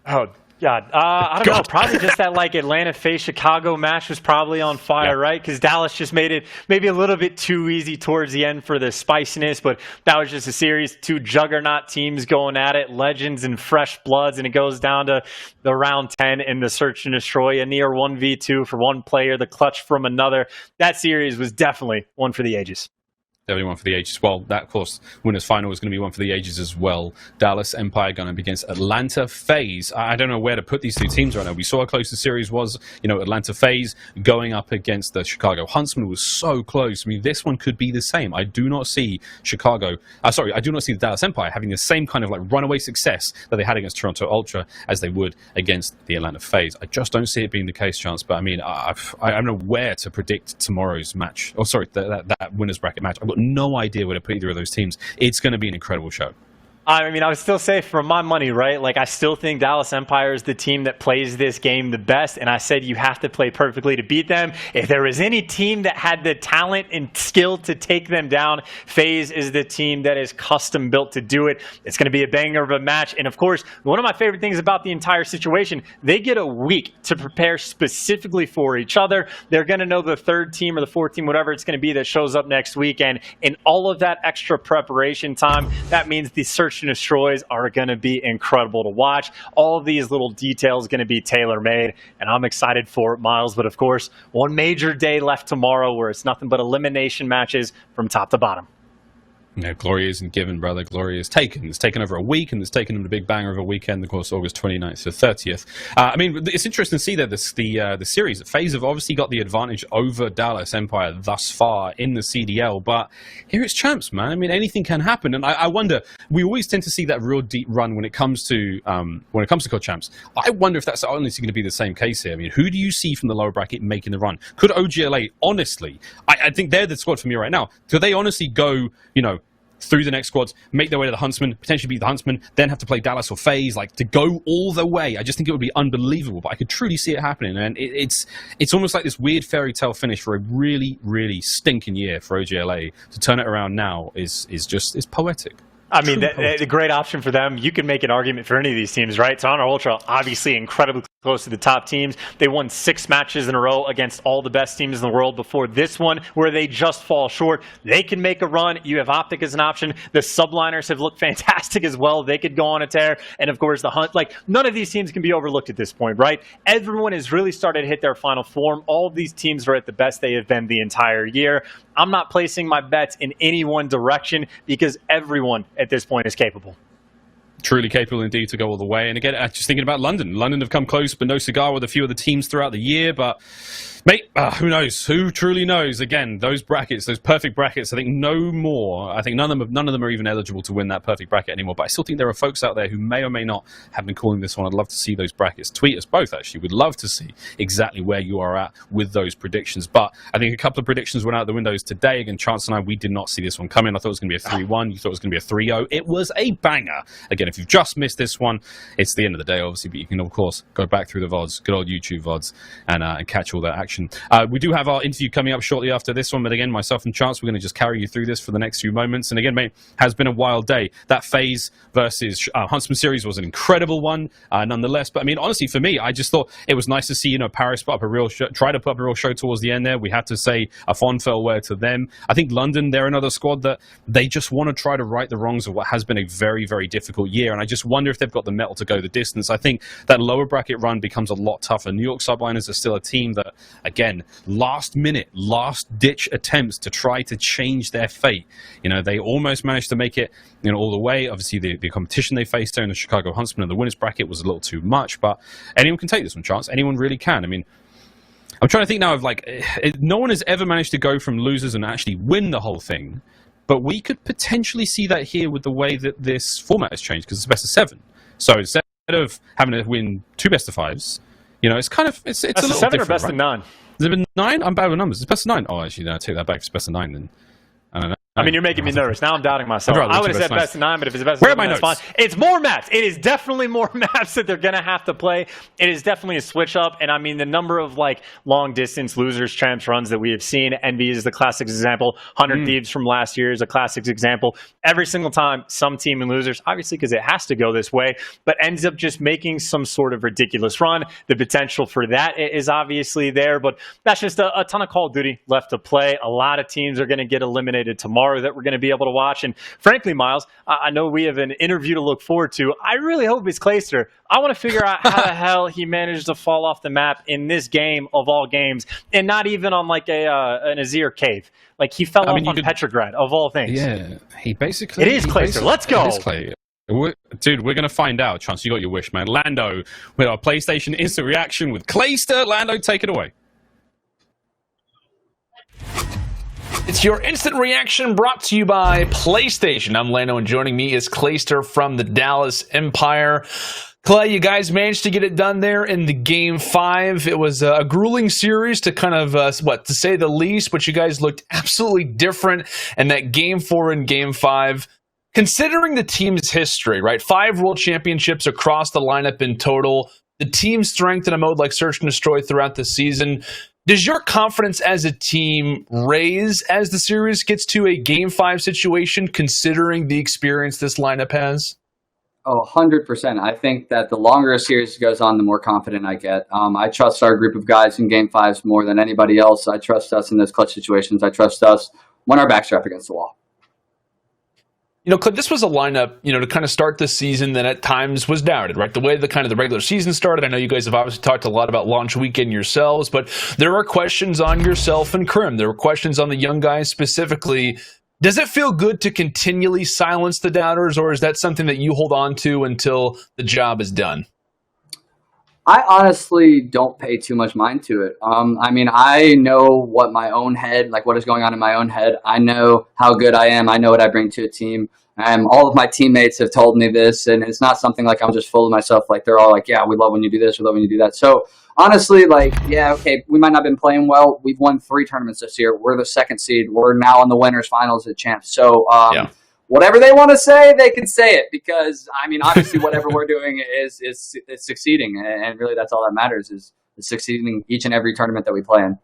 Oh, God. I don't know. Probably just that like Atlanta FaZe Chicago match was probably on fire, right? Because Dallas just made it maybe a little bit too easy towards the end for the spiciness, but that was just a series. 2 juggernaut teams going at it, legends and fresh bloods, and it goes down to the round 10 in the search and destroy, a near 1v2 for one player, the clutch from another. That series was definitely one for the ages. Definitely one for the ages. Well, that, of course, winners final is going to be one for the ages as well. Dallas Empire going up against Atlanta FaZe. I don't know where to put these 2 teams right now. We saw how close the series was. You know, Atlanta FaZe going up against the Chicago Huntsmen was so close. I mean, this one could be the same. I do not see I do not see the Dallas Empire having the same kind of like runaway success that they had against Toronto Ultra as they would against the Atlanta FaZe. I just don't see it being the case, Chance. But I mean, I don't know where to predict tomorrow's match. Oh, sorry, that winners bracket match. I've got no idea where to put either of those teams. It's going to be an incredible show. I mean, I would still say for my money, right? Like, I still think Dallas Empire is the team that plays this game the best, and I said you have to play perfectly to beat them. If there was any team that had the talent and skill to take them down, FaZe is the team that is custom built to do it. It's going to be a banger of a match, and of course, one of my favorite things about the entire situation, they get a week to prepare specifically for each other. They're going to know the 3rd team or the 4th team, whatever it's going to be, that shows up next weekend, and all of that extra preparation time, that means the search and destroys are going to be incredible to watch. All of these little details going to be tailor-made, and I'm excited for it, Miles. But of course, one major day left tomorrow where it's nothing but elimination matches from top to bottom. No, glory isn't given, brother. Glory is taken. It's taken over a week, and it's taken them the big banger of a weekend, of course, August 29th to 30th. I mean, it's interesting to see that the series, FaZe have obviously got the advantage over Dallas Empire thus far in the CDL, but here it's champs, man. I mean, anything can happen, and I wonder. We always tend to see that real deep run when it comes to COD champs. I wonder if that's honestly going to be the same case here. I mean, who do you see from the lower bracket making the run? Could OGLA honestly? I think they're the squad for me right now. Could they honestly go, through the next squads, make their way to the Huntsmen, potentially beat the Huntsmen, then have to play Dallas or FaZe, like to go all the way? I just think it would be unbelievable, but I could truly see it happening, and it's almost like this weird fairy tale finish for a really, really stinking year for OGLA. To turn it around now is poetic. I mean, a great option for them. You can make an argument for any of these teams, right? Honor Ultra, obviously incredibly close to the top teams. They won 6 matches in a row against all the best teams in the world before this one, where they just fall short. They can make a run. You have OpTic as an option. The Subliners have looked fantastic as well. They could go on a tear. And of course, the Hunt. Like, none of these teams can be overlooked at this point, right? Everyone has really started to hit their final form. All of these teams are at the best they have been the entire year. I'm not placing my bets in any one direction because everyone at this point is capable. Truly capable indeed to go all the way. And again, just thinking about London. London have come close, but no cigar with a few of the teams throughout the year. But, mate, who knows? Who truly knows? Again, those brackets, those perfect brackets, I think no more. I think none of them are even eligible to win that perfect bracket anymore. But I still think there are folks out there who may or may not have been calling this one. I'd love to see those brackets. Tweet us both, actually. We'd love to see exactly where you are at with those predictions. But I think a couple of predictions went out the windows today. Again, Chance and I, we did not see this one coming. I thought it was going to be a 3-1. You thought it was going to be a 3-0. It was a banger. Again, if you've just missed this one, it's the end of the day, obviously, but you can, of course, go back through the VODs, good old YouTube VODs, and catch all that action. We do have our interview coming up shortly after this one, but again, myself and Chance, we're going to just carry you through this for the next few moments. And again, mate, has been a wild day. That FaZe versus Huntsmen series was an incredible one, nonetheless. But I mean, honestly, for me, I just thought it was nice to see, Paris put up a real try to put up a real show towards the end there. We have to say a fond farewell to them. I think London, they're another squad that they just want to try to right the wrongs of what has been a very, very difficult year. And I just wonder if they've got the metal to go the distance. I think that lower bracket run becomes a lot tougher. New York Subliners are still a team that, again, last-minute, last-ditch attempts to try to change their fate. They almost managed to make it, all the way. Obviously, the competition they faced there in the Chicago Huntsmen and the winners bracket was a little too much, but anyone can take this one, Chance. Anyone really can. I mean, I'm trying to think now of, no one has ever managed to go from losers and actually win the whole thing, but we could potentially see that here with the way that this format has changed, because it's best of 7. So instead of having to win 2 best of 5s, it's kind of it's a little different. 7 or best of 9? Has it been 9? I'm bad with numbers. It's best of 9. Oh, actually, no, I take that back. It's best of 9 then. I don't know. I mean, you're making me nervous. Now I'm doubting myself. I would have said best of 9, but if it's best of 7, that's fine. It's more maps. It is definitely more maps that they're going to have to play. It is definitely a switch up. And I mean, the number of long distance losers, champs runs that we have seen. Envy is the classic example. 100 Thieves from last year is a classic example. Every single time, some team in losers, obviously because it has to go this way, but ends up just making some sort of ridiculous run. The potential for that is obviously there, but that's just a ton of Call of Duty left to play. A lot of teams are going to get eliminated tomorrow that we're going to be able to watch. And frankly, Miles, I know we have an interview to look forward to. I really hope it's Clayster. I want to figure out how the hell he managed to fall off the map in this game of all games, and not even on an Azir cave. He fell off on Petrograd, of all things. Yeah, he basically... It is Clayster. Let's go. It is Clay. Dude, we're going to find out. Chance, you got your wish, man. Lando, with our PlayStation Instant Reaction with Clayster. Lando, take it away. It's your instant reaction brought to you by PlayStation. I'm Lando, and joining me is Clayster from the Dallas Empire. Clay, you guys managed to get it done there in the Game 5. It was a grueling series to kind of, to say the least, but you guys looked absolutely different in that Game 4 and Game 5. Considering the team's history, right? 5 World Championships across the lineup in total, the team's strength in a mode like Search and Destroy throughout the season. Does your confidence as a team raise as the series gets to a Game 5 situation, considering the experience this lineup has? Oh, 100%. I think that the longer a series goes on, the more confident I get. I trust our group of guys in Game 5s more than anybody else. I trust us in those clutch situations. I trust us when our backs are up against the wall. Clint, this was a lineup, to kind of start the season that at times was doubted, right? The way the regular season started, I know you guys have obviously talked a lot about launch weekend yourselves, but there are questions on yourself and Krim. There were questions on the young guys specifically. Does it feel good to continually silence the doubters, or is that something that you hold on to until the job is done? I honestly don't pay too much mind to it. I mean, I know what my own head, like what is going on in my own head. I know how good I am. I know what I bring to a team. All of my teammates have told me this, and it's not something like I'm just full of myself. Like they're all like, yeah, we love when you do this, we love when you do that. So honestly, like, yeah, okay, we might not have been playing well. We've won 3 tournaments this year. We're the 2nd seed. We're now in the winners finals at champs. So whatever they want to say, they can say it, because I mean, obviously, whatever we're doing is succeeding, and really, that's all that matters is succeeding each and every tournament that we play in.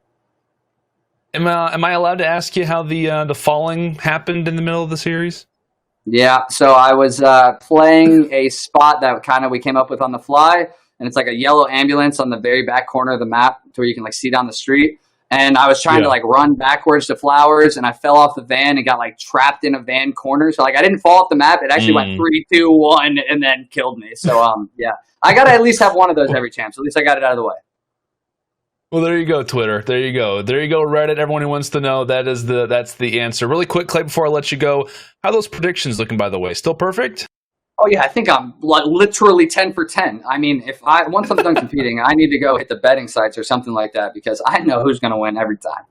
Am I allowed to ask you how the falling happened in the middle of the series? Yeah, so I was playing a spot that kind of we came up with on the fly, and it's like a yellow ambulance on the very back corner of the map to where you can like see down the street. And I was trying to like run backwards to flowers, and I fell off the van and got like trapped in a van corner. So like I didn't fall off the map; it actually went 3, 2, 1, and then killed me. So yeah, I gotta at least have one of those every champ. So at least I got it out of the way. Well, there you go, Twitter. There you go, Reddit. Everyone who wants to know, that's the answer. Really quick, Clay, before I let you go, how are those predictions looking? By the way, still perfect? Oh yeah, I think I'm literally 10 for 10. I mean, once I'm done competing, I need to go hit the betting sites or something like that, because I know who's going to win every time.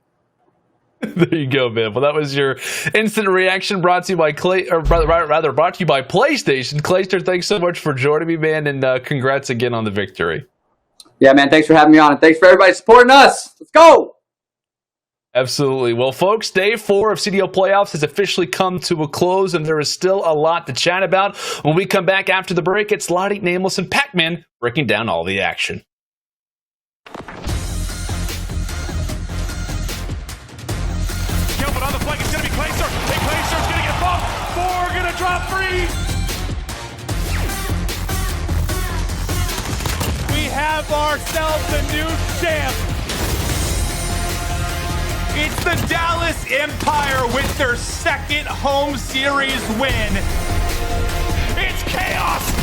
There you go, man. Well, that was your instant reaction, brought to you by brought to you by PlayStation. Clayster, thanks so much for joining me, man, and congrats again on the victory. Yeah, man. Thanks for having me on, and thanks for everybody supporting us. Let's go. Absolutely. Well, folks, day 4 of CDL playoffs has officially come to a close, and there is still a lot to chat about. When we come back after the break, it's Lottie, Nameless, and Pac-Man breaking down all the action. Gilbert on the flank. It's going to be Clayster. Hey, Clayster's going to get bumped. 4 going to drop free. We have ourselves a new champ. It's the Dallas Empire with their 2nd home series win. It's chaos.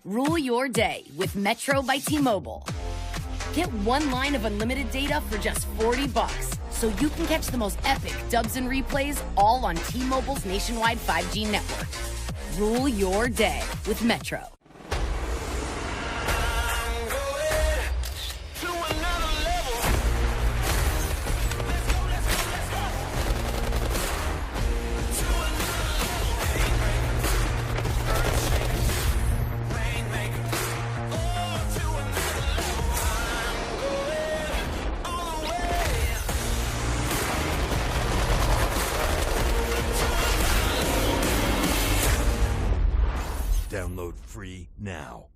Rule your day with Metro by T-Mobile. Get 1 line of unlimited data for just $40, so you can catch the most epic dubs and replays all on T-Mobile's nationwide 5G network. Rule your day with Metro. Download free now.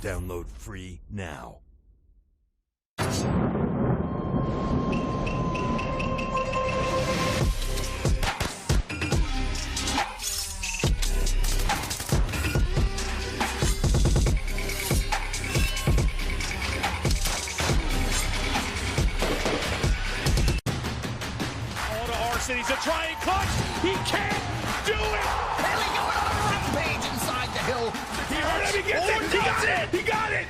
Download free now. can't do it! Haley going on a rampage inside the hill. He heard him, he gets it! He got it! He got it!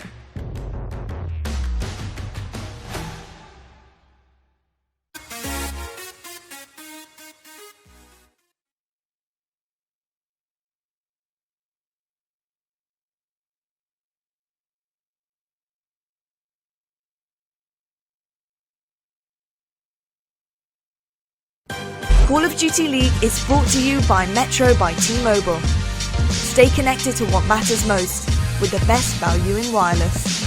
Call of Duty League is brought to you by Metro by T-Mobile. Stay connected to what matters most with the best value in wireless.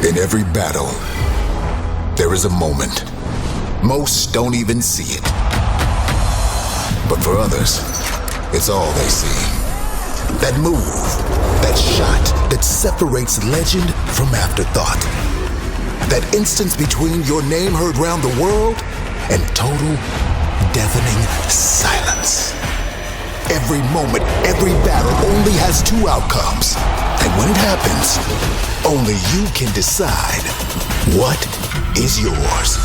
In every battle, there is a moment. Most don't even see it. But for others, it's all they see. That move, that shot that separates legend from afterthought. That instance between your name heard round the world and total, deafening silence. Every moment, every battle only has two outcomes. And when it happens, only you can decide what is yours.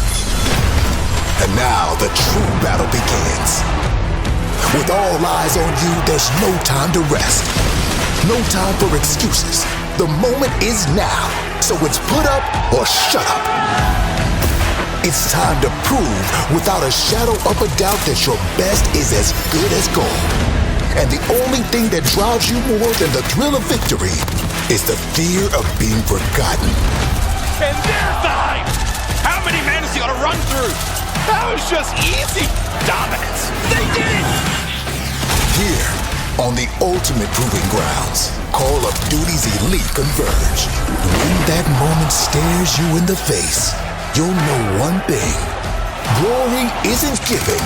And now the true battle begins. With all eyes on you, there's no time to rest. No time for excuses. The moment is now. So it's put up or shut up. It's time to prove without a shadow of a doubt that your best is as good as gold. And the only thing that drives you more than the thrill of victory is the fear of being forgotten. And there's the hype! How many men is he gonna run through? That was just easy dominance. They did it! Here, on the ultimate proving grounds, Call of Duty's elite converge. When that moment stares you in the face, you'll know one thing. Glory isn't given.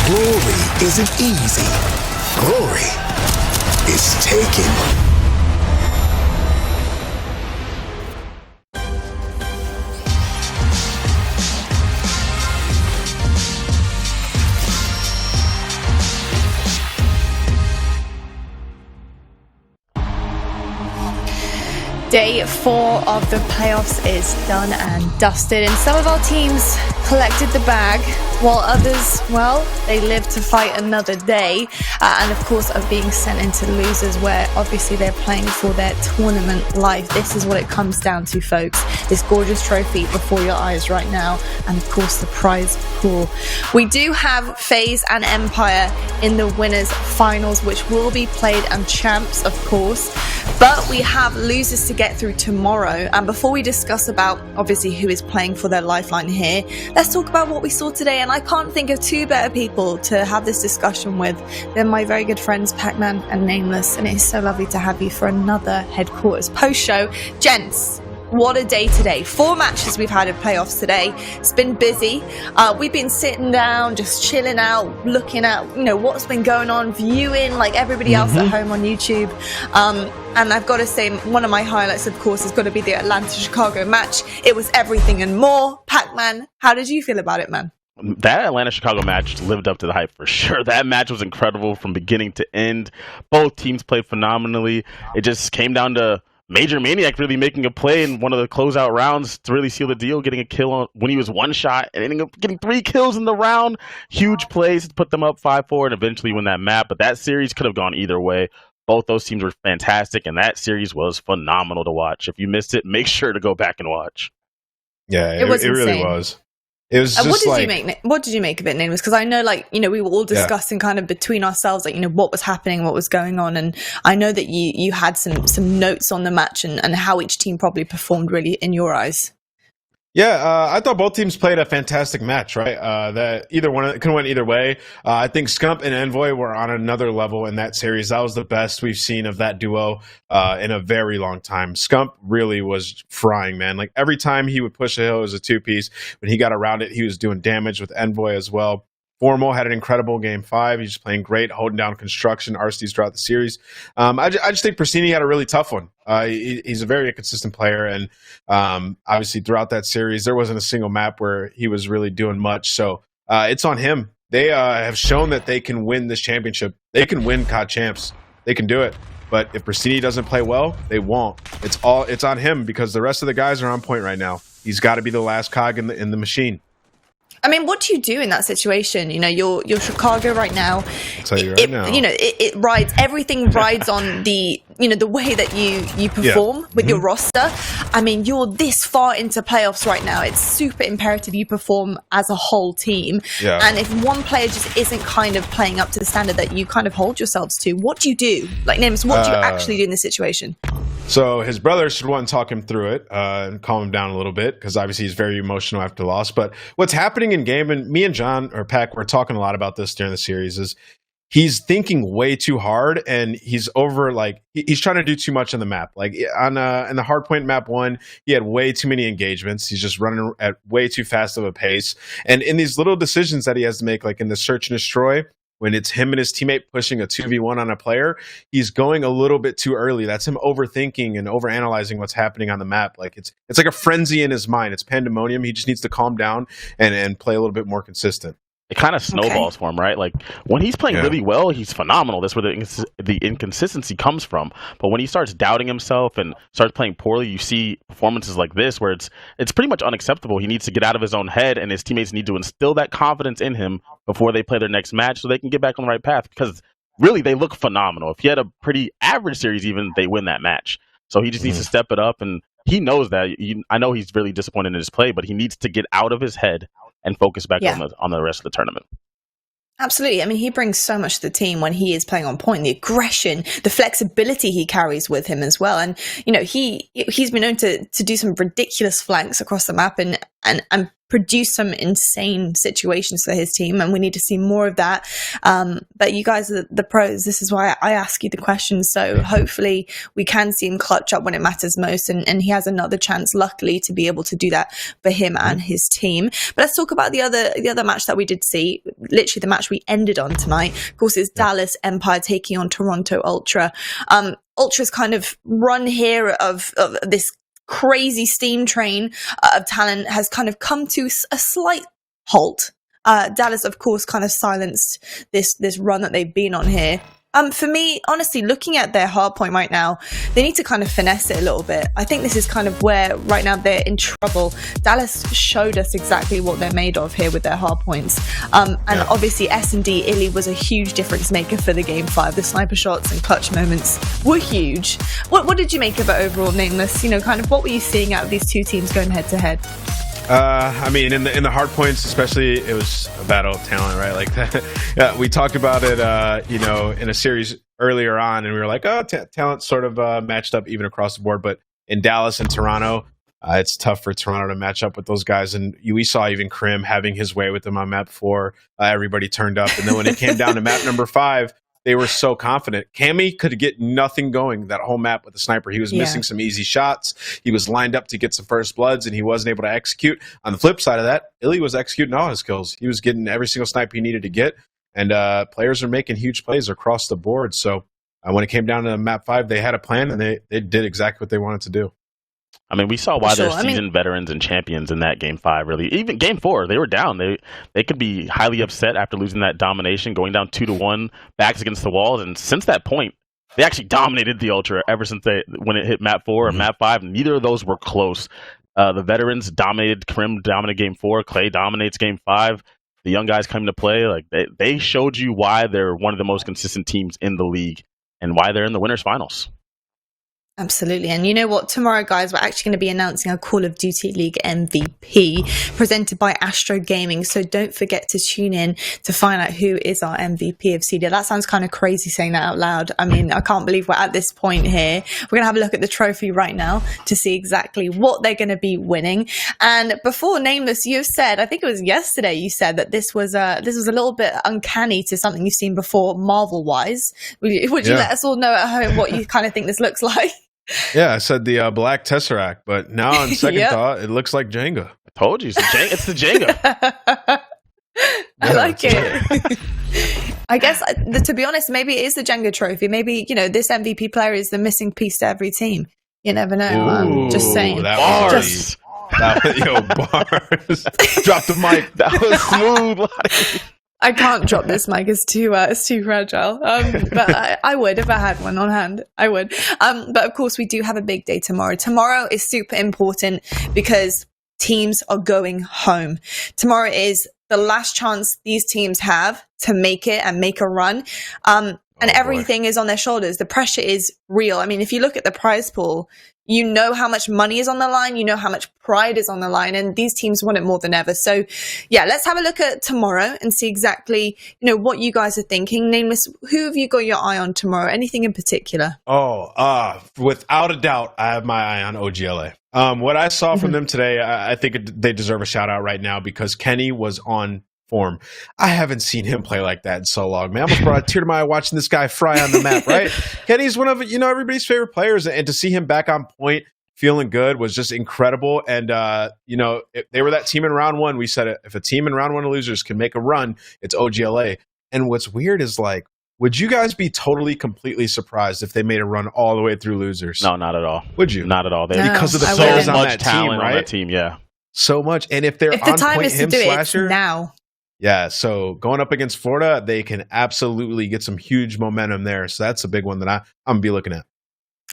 Glory isn't easy. Glory is taken. Day 4 of the playoffs is done and dusted, and some of our teams collected the bag, while others, well, they live to fight another day, and of course are being sent into losers, where obviously they're playing for their tournament life. This is what it comes down to, folks. This gorgeous trophy before your eyes right now, and of course the prize pool. We do have FaZe and Empire in the winners finals, which will be played, and champs, of course, but we have losers to get through tomorrow. And before we discuss about obviously who is playing for their lifeline here, let's talk about what we saw today. And I can't think of two better people to have this discussion with than my very good friends Pac-Man and Nameless, and it is so lovely to have you for another headquarters post show. Gents, what a day today. 4 matches we've had in playoffs today. It's been busy. We've been sitting down, just chilling out, looking at, what's been going on, viewing like everybody else at home on YouTube. And I've got to say, one of my highlights, of course, has got to be the Atlanta-Chicago match. It was everything and more. Pac-Man, how did you feel about it, man? That Atlanta-Chicago match lived up to the hype for sure. That match was incredible from beginning to end. Both teams played phenomenally. It just came down to Major Maniac really making a play in one of the closeout rounds to really seal the deal, getting a kill when he was one shot and ending up getting 3 kills in the round. Huge plays to put them up 5-4 and eventually win that map. But that series could have gone either way. Both those teams were fantastic, and that series was phenomenal to watch. If you missed it, make sure to go back and watch. Yeah, it really was. It was just what did you make of it, Nameless? Because I know, we were all discussing kind of between ourselves, what was happening, what was going on, and I know that you had some notes on the match and how each team probably performed really in your eyes. Yeah, I thought both teams played a fantastic match, right? That either one could have went either way. I think Scump and Envoy were on another level in that series. That was the best we've seen of that duo in a very long time. Scump really was frying, man. Like every time he would push a hill, it was a 2-piece. When he got around it, he was doing damage with Envoy as well. Formal had an incredible game 5. He's just playing great, holding down construction, RCs throughout the series. I just think Persini had a really tough one. He's a very consistent player, and obviously throughout that series, there wasn't a single map where he was really doing much. So it's on him. They have shown that they can win this championship. They can win COD champs. They can do it. But if Brasini doesn't play well, they won't. It's on him because the rest of the guys are on point right now. He's got to be the last cog in the machine. I mean, what do you do in that situation? You know, you're Chicago right now. I'll tell you right now. You know, it rides, everything rides on the, you know, the way that you perform with your roster. I mean, you're this far into playoffs right now. It's super imperative you perform as a whole team. Yeah. And if one player just isn't kind of playing up to the standard that you kind of hold yourselves to, what do you do? Like, Nameless, what do you actually do in this situation? So his brother should want to talk him through it and calm him down a little bit because obviously he's very emotional after the loss. But what's happening in game, and me and John or Pac were talking a lot about this during the series, is he's thinking way too hard and he's he's trying to do too much on the map. Like in the hardpoint map 1, he had way too many engagements. He's just running at way too fast of a pace. And in these little decisions that he has to make, like in the search and destroy, when it's him and his teammate pushing a 2v1 on a player, he's going a little bit too early. That's him overthinking and overanalyzing what's happening on the map. Like it's like a frenzy in his mind. It's pandemonium. He just needs to calm down and play a little bit more consistent. It kind of snowballs for him, right? Like when he's playing really well, he's phenomenal. That's where the inconsistency comes from. But when he starts doubting himself and starts playing poorly, you see performances like this where it's pretty much unacceptable. He needs to get out of his own head, and his teammates need to instill that confidence in him before they play their next match so they can get back on the right path. Because really, they look phenomenal. If he had a pretty average series, even, they win that match. So he just needs to step it up, and he knows that. I know he's really disappointed in his play, but he needs to get out of his head and focus back on the rest of the tournament. Absolutely. I mean, he brings so much to the team when he is playing on point. The aggression, the flexibility he carries with him as well. And, you know, he's been known to do some ridiculous flanks across the map and produce some insane situations for his team, and we need to see more of that. But you guys are the pros. This is why I ask you the questions. So hopefully we can see him clutch up when it matters most, and he has another chance, luckily, to be able to do that for him and his team. But let's talk about the other match that we did see, literally the match we ended on tonight. Of course, it's Dallas Empire taking on Toronto Ultra. Ultra's kind of run here of this crazy steam train of talent has kind of come to a slight halt. Dallas, of course, kind of silenced this run that they've been on here. For me, honestly, looking at their hard point right now, they need to kind of finesse it a little bit. I think this is kind of where right now they're in trouble. Dallas showed us exactly what they're made of here with their hard points. And obviously S&D Illy was a huge difference maker for the game 5. The sniper shots and clutch moments were huge. What did you make of it overall, Nameless? You know, kind of what were you seeing out of these two teams going head to head? I mean, in the hard points, especially, it was a battle of talent, right? Like that. We talked about it, you know, in a series earlier on, and we were like, oh, talent sort of matched up even across the board. But in Dallas and Toronto, it's tough for Toronto to match up with those guys. And we saw even Krim having his way with them on map 4. Everybody turned up, and then when it came down to map number 5. They were so confident. Cammy could get nothing going that whole map with the sniper. He was missing some easy shots. He was lined up to get some first bloods, and he wasn't able to execute. On the flip side of that, Illy was executing all his kills. He was getting every single snipe he needed to get, and players are making huge plays across the board. So when it came down to map 5, they had a plan, and they did exactly what they wanted to do. I mean, we saw why they're seasoned veterans and champions in that game 5, really. Even game 4, they were down. They could be highly upset after losing that domination, going down 2-1, backs against the walls. And since that point, they actually dominated the Ultra ever since when it hit map 4 and map 5. Neither of those were close. The veterans dominated. Krim dominated game 4. Clay dominates game 5. The young guys come to play. Like they showed you why they're one of the most consistent teams in the league and why they're in the winners finals. Absolutely. And you know what? Tomorrow, guys, we're actually going to be announcing our Call of Duty League MVP presented by Astro Gaming. So don't forget to tune in to find out who is our MVP of CDL. That sounds kind of crazy saying that out loud. I mean, I can't believe we're at this point here. We're going to have a look at the trophy right now to see exactly what they're going to be winning. And before, Nameless, you've said, I think it was yesterday, you said that this was a little bit uncanny to something you've seen before Marvel-wise. Would you let us all know at home what you kind of think this looks like? Yeah, I said the Black Tesseract, but now on second thought, it looks like Jenga. I told you, it's the Jenga. I like it. I guess, to be honest, maybe it is the Jenga trophy. Maybe, you know, this MVP player is the missing piece to every team. You never know. I'm just saying. Bars. Bars. Drop the mic. That was smooth. I can't drop this mic. It's too fragile. But I would if I had one on hand. I would. But of course, we do have a big day tomorrow. Tomorrow is super important because teams are going home. Tomorrow is the last chance these teams have to make it and make a run. And everything is on their shoulders. The pressure is real. I mean, if you look at the prize pool, you know how much money is on the line. You know how much pride is on the line. And these teams want it more than ever. So, yeah, let's have a look at tomorrow and see exactly, what you guys are thinking. Nameless, who have you got your eye on tomorrow? Anything in particular? Without a doubt, I have my eye on OGLA. What I saw from them today, I think they deserve a shout out right now because Kenny was on form. I haven't seen him play like that in so long, man. I almost brought a tear to my eye watching this guy fry on the map, right? Kenny's one of, everybody's favorite players, and to see him back on point, feeling good was just incredible. And, they were that team in round one. We said if a team in round one of losers can make a run, it's OGLA. And what's weird is would you guys be totally, completely surprised if they made a run all the way through losers? No, not at all. Would you? Not at all. Because of the so players much on that talent team, right? on that team, yeah. So much. And if they're if the on time point, is to him do it, Slasher, it's now. Yeah, so going up against Florida, they can absolutely get some huge momentum there. So that's a big one that I'm going to be looking at.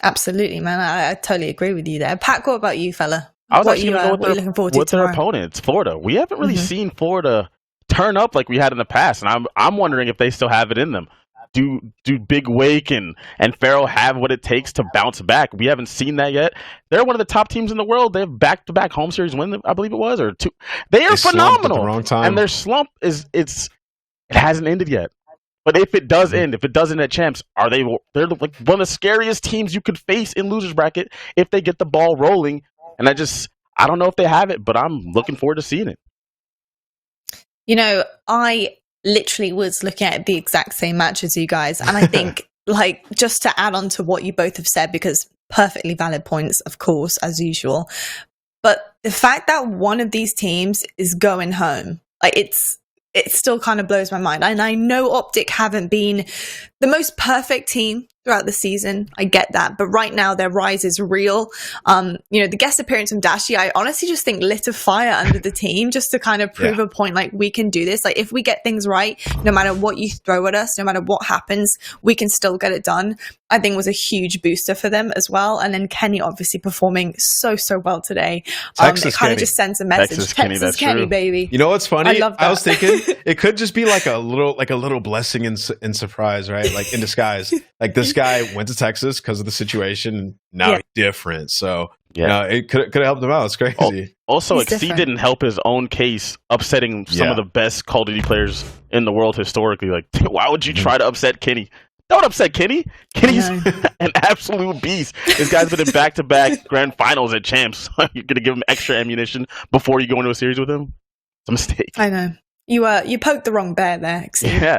Absolutely, man. I totally agree with you there. Pat, what about you, fella? I was what actually are you looking forward to with tomorrow? their opponents, Florida. We haven't really seen Florida turn up like we had in the past, and I'm wondering if they still have it in them. Do Big Wake and Pharaoh have what it takes to bounce back? We haven't seen that yet. They're one of the top teams in the world. They have back-to-back home series wins, I believe it was, or two. They are phenomenal. At the wrong time. And their slump it hasn't ended yet. But if it does end, if it does end at champs, they're like one of the scariest teams you could face in losers bracket if they get the ball rolling. And I don't know if they have it, but I'm looking forward to seeing it. I literally was looking at the exact same match as you guys. And I think, just to add on to what you both have said, because perfectly valid points, of course, as usual. But the fact that one of these teams is going home, it still kind of blows my mind. And I know OpTic haven't been the most perfect team throughout the season. I get that. But right now, their rise is real. The guest appearance from Dashi, I honestly just think lit a fire under the team just to kind of prove a point, we can do this. If we get things right, no matter what you throw at us, no matter what happens, we can still get it done. I think was a huge booster for them as well. And then Kenny obviously performing so well today. It kind of just sends a message. Texas Kenny, baby. You know what's funny? I love that. I was thinking it could just be like a little blessing in surprise, right? In disguise. This guy went to Texas because of the situation. And now he's different. So it could have helped him out. It's crazy. Also, XC didn't help his own case, upsetting some of the best Call of Duty players in the world historically. Why would you try to upset Kenny? Don't upset Kenny. Kenny's an absolute beast. This guy's been in back-to-back grand finals at champs. You're going to give him extra ammunition before you go into a series with him? It's a mistake. I know. You poked the wrong bear there,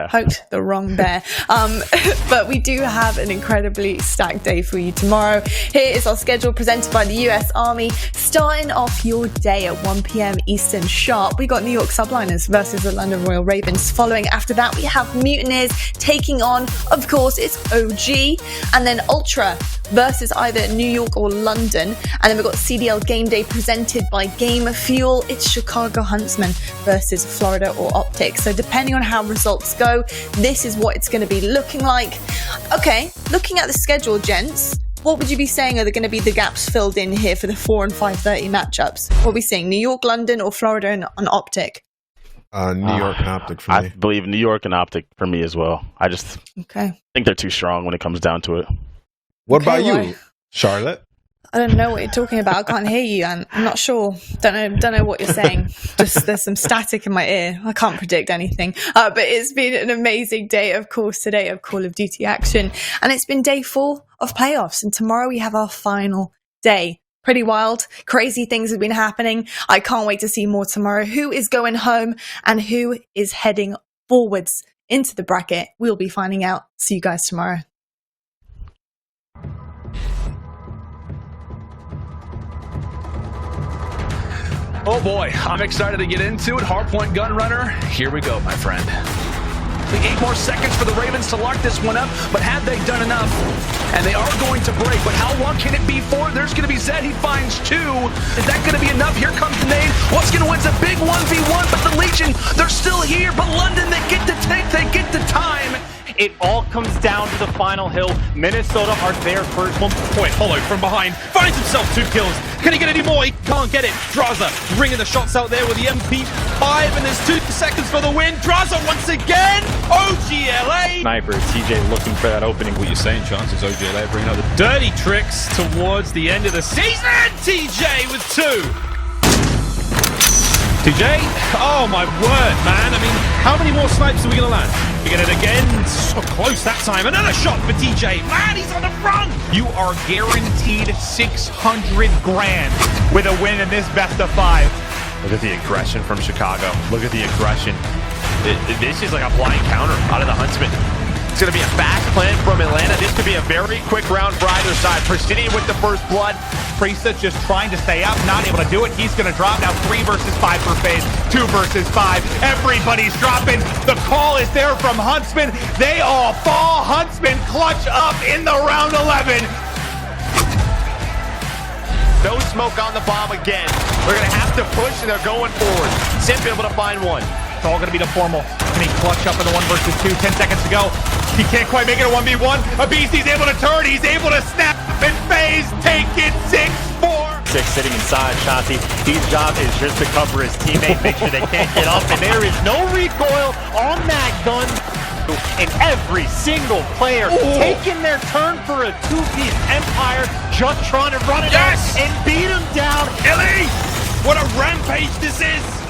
poked the wrong bear. But we do have an incredibly stacked day for you tomorrow. Here is our schedule presented by the US Army. Starting off your day at 1 p.m. Eastern sharp, we got New York Subliners versus the London Royal Ravens. Following after that, we have Mutineers taking on, of course, it's OG, and then Ultra versus either New York or London. And then we've got CDL Game Day presented by Game Fuel. It's Chicago Huntsmen versus Florida or OpTic. So depending on how results go, this is what it's going to be looking like. Okay, looking at the schedule, gents, what would you be saying are going to be the gaps filled in here for the 4 and 5:30 matchups? What are we seeing? New York, London, or Florida and OpTic? New York and OpTic for me. I believe New York and OpTic for me as well. I just think they're too strong when it comes down to it. What about you, Charlotte? I don't know what you're talking about. I can't hear you, and I'm not sure. Don't know what you're saying. Just there's some static in my ear. I can't predict anything. But it's been an amazing day, of course, today of Call of Duty action, and it's been day 4 of playoffs. And tomorrow we have our final day. Pretty wild, crazy things have been happening. I can't wait to see more tomorrow. Who is going home and who is heading forwards into the bracket? We'll be finding out. See you guys tomorrow. Oh boy, I'm excited to get into it. Hardpoint Gunrunner, here we go, my friend. 8 more seconds for the Ravens to lock this one up, but have they done enough? And they are going to break, but how long can it be for? There's going to be Zed, he finds 2. Is that going to be enough? Here comes the nade. What's going to win? It's a big 1v1, but the Legion, they're still here. But London, they get the take, they get the time. It all comes down to the final hill. Minnesota are there first. 1 point. Hollow from behind finds himself 2 kills. Can he get any more? He can't get it. Draza ringing the shots out there with the MP5, and there's 2 seconds for the win. Draza once again. OGLA. Sniper, TJ looking for that opening. What you're saying, chances OGLA bringing out the dirty tricks towards the end of the season. TJ with 2. TJ, oh my word, man. I mean, how many more snipes are we going to land? We get it again. So close that time. Another shot for TJ. Man, he's on the run. You are guaranteed 600 grand with a win in this best of 5. Look at the aggression from Chicago. Look at the aggression. This is like a blind counter out of the Huntsmen. It's going to be a fast plan from Atlanta. This could be a very quick round for either side. Presidian with the first blood. Priest's just trying to stay up, not able to do it. He's going to drop now. 3 versus 5 for FaZe. 2 versus 5. Everybody's dropping. The call is there from Huntsmen. They all fall. Huntsmen clutch up in the round 11. No smoke on the bomb again. They're going to have to push, and they're going forward. Simp able to find 1. It's all going to be the formal. Can he clutch up in the 1 versus 2? 10 seconds to go. He can't quite make it a 1v1. Abisi's able to turn. He's able to snap. And FaZe take it 6-4. 6 sitting inside. Chauncey, his job is just to cover his teammate, make sure they can't get up. And there is no recoil on that gun. And every single player taking their turn for a 2-piece Empire, just trying to run it out and beat him down. Ellie, what a rampage this is.